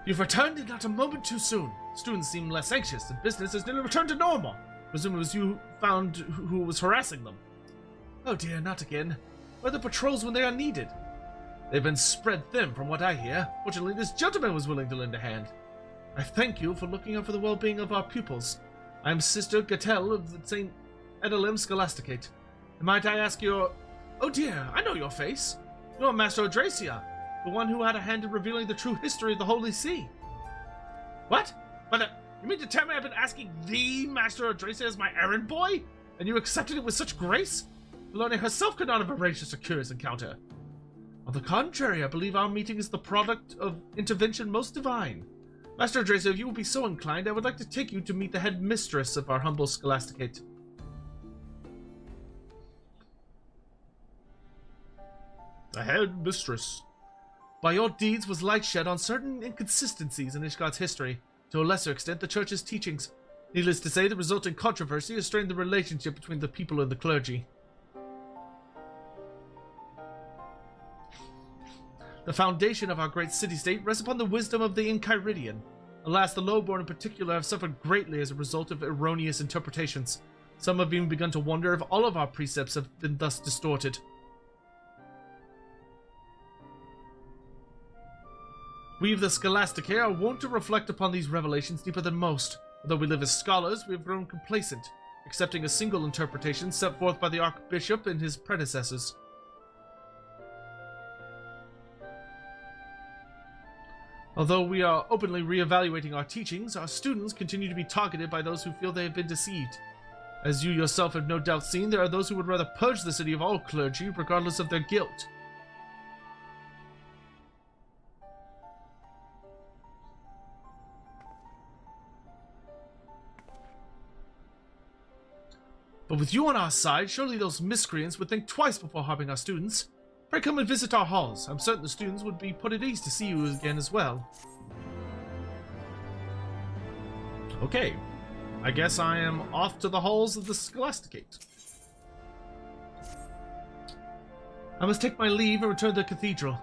S1: You've returned and not a moment too soon. Students seem less anxious, and business has nearly returned to normal. Presume it was you found who was harassing them. Oh dear, not again. Where are the patrols when they are needed? They've been spread thin from what I hear. Fortunately, this gentleman was willing to lend a hand. I thank you for looking out for the well-being of our pupils. I am Sister Gatelle of the St. Edelim Scholasticate. And might I ask your... Oh dear, I know your face. You're Master Odracia, the one who had a hand in revealing the true history of the Holy See. What? But you mean to tell me I've been asking the Master Odracia as my errand boy? And you accepted it with such grace? Bologna herself could not have arranged such a curious encounter. On the contrary, I believe our meeting is the product of intervention most divine. Master Odracia, if you will be so inclined, I would like to take you to meet the head mistress of our humble scholasticate. The head mistress. By your deeds was light shed on certain inconsistencies in Ishgard's history, to a lesser extent the Church's teachings. Needless to say, the resulting controversy has strained the relationship between the people and the clergy. The foundation of our great city-state rests upon the wisdom of the Enchiridion. Alas, the lowborn in particular have suffered greatly as a result of erroneous interpretations. Some have even begun to wonder if all of our precepts have been thus distorted. We of the Scholasticate are wont to reflect upon these revelations deeper than most. Although we live as scholars, we have grown complacent, accepting a single interpretation set forth by the Archbishop and his predecessors. Although we are openly re-evaluating our teachings, our students continue to be targeted by those who feel they have been deceived. As you yourself have no doubt seen, there are those who would rather purge the city of all clergy, regardless of their guilt. But with you on our side, surely those miscreants would think twice before harming our students. Pray come and visit our halls. I'm certain the students would be put at ease to see you again as well. Okay. I guess I am off to the halls of the Scholasticate. I must take my leave and return to the cathedral.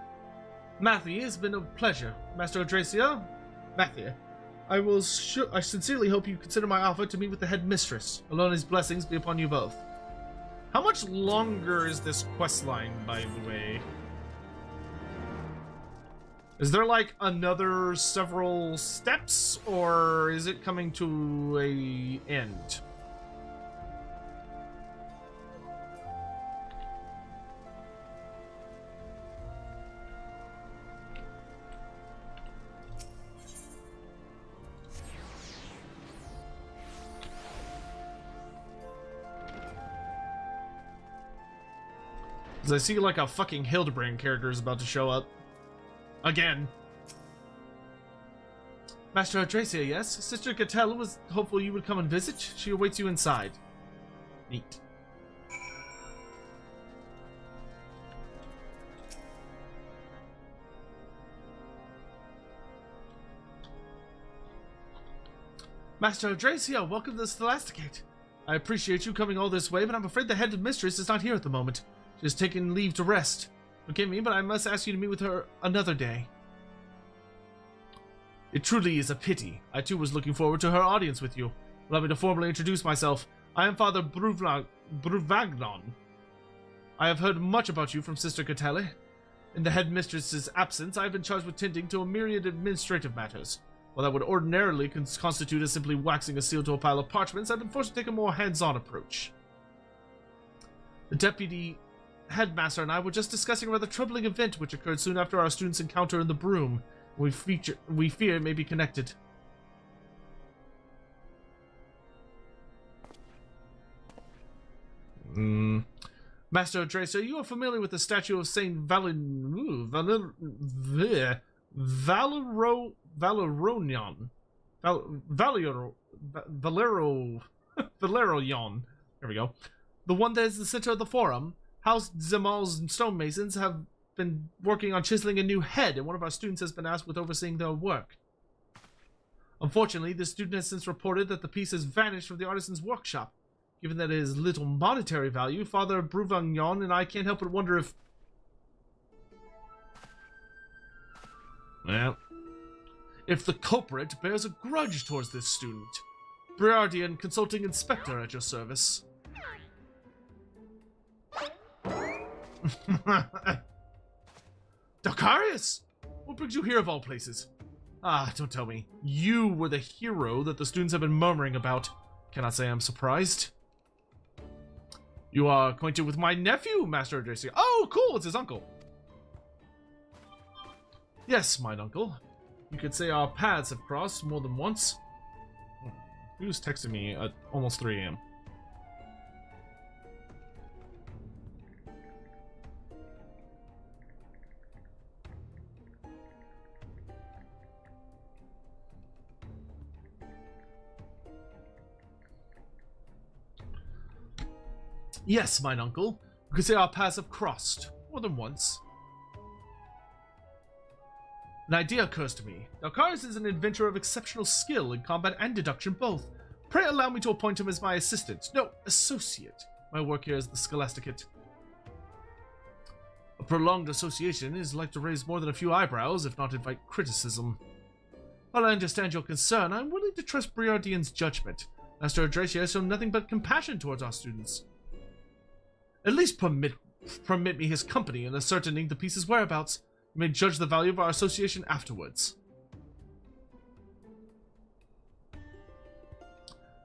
S1: Matthew, it has been a pleasure. Master Odracia? Matthew. I sincerely hope you consider my offer to meet with the head mistress. Alona's blessings be upon you both. How much longer is this quest line, by the way? Is there like another several steps, or is it coming to a end? Because I see like a fucking Hildebrand character is about to show up. Again. Master Odracia, yes? Sister Gatelle was hopeful you would come and visit. She awaits you inside. Neat. Master Odracia, welcome to the Scholasticate. I appreciate you coming all this way, but I'm afraid the head mistress is not here at the moment. She has taken leave to rest. Forgive me, but I must ask you to meet with her another day. It truly is a pity. I too was looking forward to her audience with you. Allow me to formally introduce myself. I am Father Bruvagnon. I have heard much about you from Sister Gatelle. In the headmistress's absence, I have been charged with tending to a myriad of administrative matters. While that would ordinarily constitute as simply waxing a seal to a pile of parchments, I've been forced to take a more hands-on approach. The deputy headmaster and I were just discussing a rather troubling event which occurred soon after our students' encounter in the broom. We fear it may be connected. Master Odracia, you are familiar with the statue of Saint Valerion. There we go. The one that is the center of the forum. House Zemal's stonemasons have been working on chiseling a new head, and one of our students has been asked with overseeing their work. Unfortunately, the student has since reported that the piece has vanished from the artisan's workshop. Given that it has little monetary value, Father Bruvagnon and I can't help but wonder if... Well... if the culprit bears a grudge towards this student. Briardian Consulting Inspector at your service. Dalkarius! What brings you here of all places? Ah, don't tell me. You were the hero that the students have been murmuring about. Cannot say I'm surprised. You are acquainted with my nephew, Master Adresia. Oh, cool, it's his uncle. Yes, mine uncle. You could say our paths have crossed more than once. He was texting me at almost 3 a.m. Yes, mine uncle. You could say our paths have crossed more than once. An idea occurs to me. Dalkarius is an adventurer of exceptional skill in combat and deduction both. Pray allow me to appoint him as my assistant. No, associate. My work here is the Scholasticate. A prolonged association is like to raise more than a few eyebrows, if not invite criticism. While I understand your concern, I'm willing to trust Briardian's judgment. Master Adresia has shown nothing but compassion towards our students. At least permit me his company in ascertaining the piece's whereabouts. You may judge the value of our association afterwards.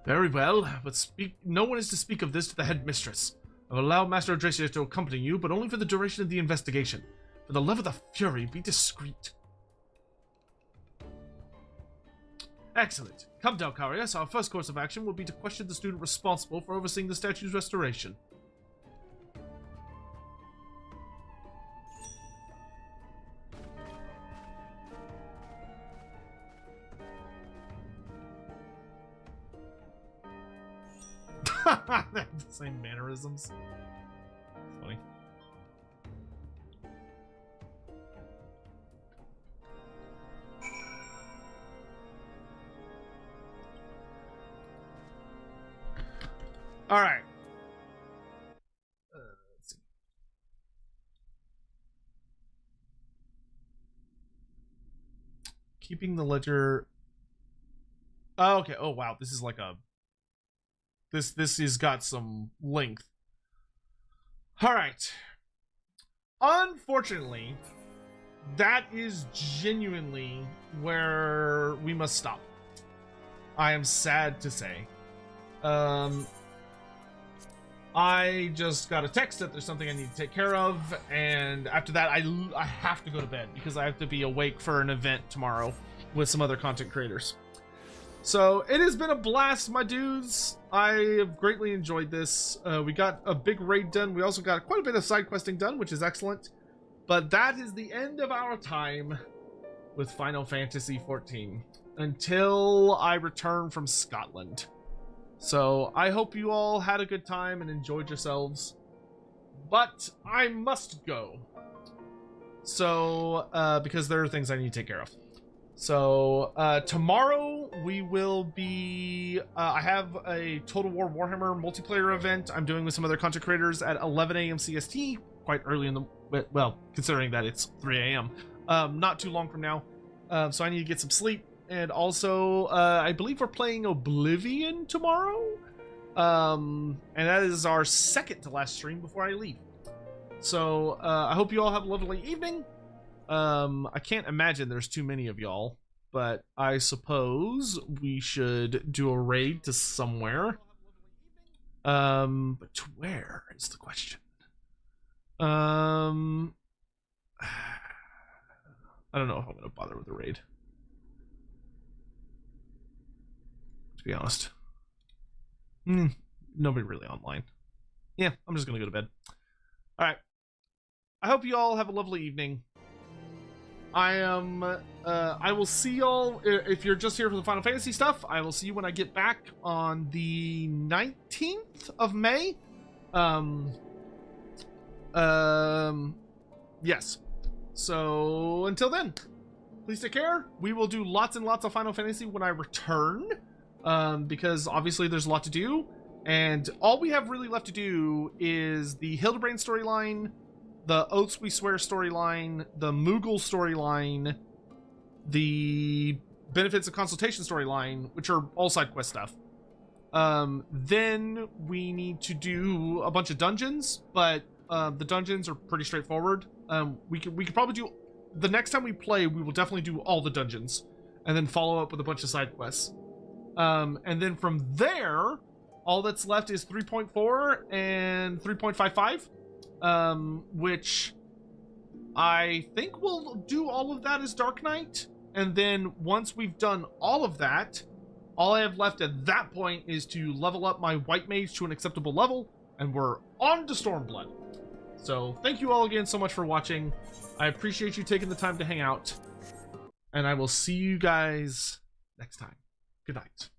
S1: Very well, but no one is to speak of this to the headmistress. I will allow Master Adresia to accompany you, but only for the duration of the investigation. For the love of the Fury, be discreet. Excellent. Come, Dalkarius. Our first course of action will be to question the student responsible for overseeing the statue's restoration. They have the same mannerisms. It's funny. All right. Let's see. Keeping the ledger. Oh, okay. Oh, wow. This is like a. This has got some length. All right. Unfortunately, that is genuinely where we must stop. I am sad to say. I just got a text that there's something I need to take care of, and after that, I have to go to bed because I have to be awake for an event tomorrow with some other content creators. So it has been a blast, my dudes. I have greatly enjoyed this. We got a big raid done. We also got quite a bit of side questing done, which is excellent. But that is the end of our time with Final Fantasy XIV until I return from Scotland. So I hope you all had a good time and enjoyed yourselves. But I must go. So, because there are things I need to take care of. So, tomorrow we will be, I have a Total War Warhammer multiplayer event I'm doing with some other content creators at 11 a.m. CST, quite early in the, well, considering that it's 3 a.m. Not too long from now. So I need to get some sleep. And also, I believe we're playing Oblivion tomorrow. And that is our second to last stream before I leave. So, I hope you all have a lovely evening. I can't imagine there's too many of y'all, but I suppose we should do a raid to somewhere. But to where is the question? I don't know if I'm gonna bother with a raid, to be honest. Nobody really online. Yeah, I'm just gonna go to bed. All right. I hope you all have a lovely evening. I will see y'all, if you're just here for the Final Fantasy stuff, I will see you when I get back on the 19th of May. Yes. So, until then, please take care. We will do lots and lots of Final Fantasy when I return, because obviously there's a lot to do, and all we have really left to do is the Hildebrand storyline, the Oaths We Swear storyline, the Moogle storyline, the Benefits of Consultation storyline, which are all side quest stuff. Then we need to do a bunch of dungeons, but the dungeons are pretty straightforward. We could probably do, the next time we play, we will definitely do all the dungeons, and then follow up with a bunch of side quests. And then from there, all that's left is 3.4 and 3.55, which I think we'll do all of that as Dark Knight. And then once we've done all of that, all I have left at that point is to level up my White Mage to an acceptable level, and we're on to Stormblood. So thank you all again so much for watching. I appreciate you taking the time to hang out, and I will see you guys next time. Good night.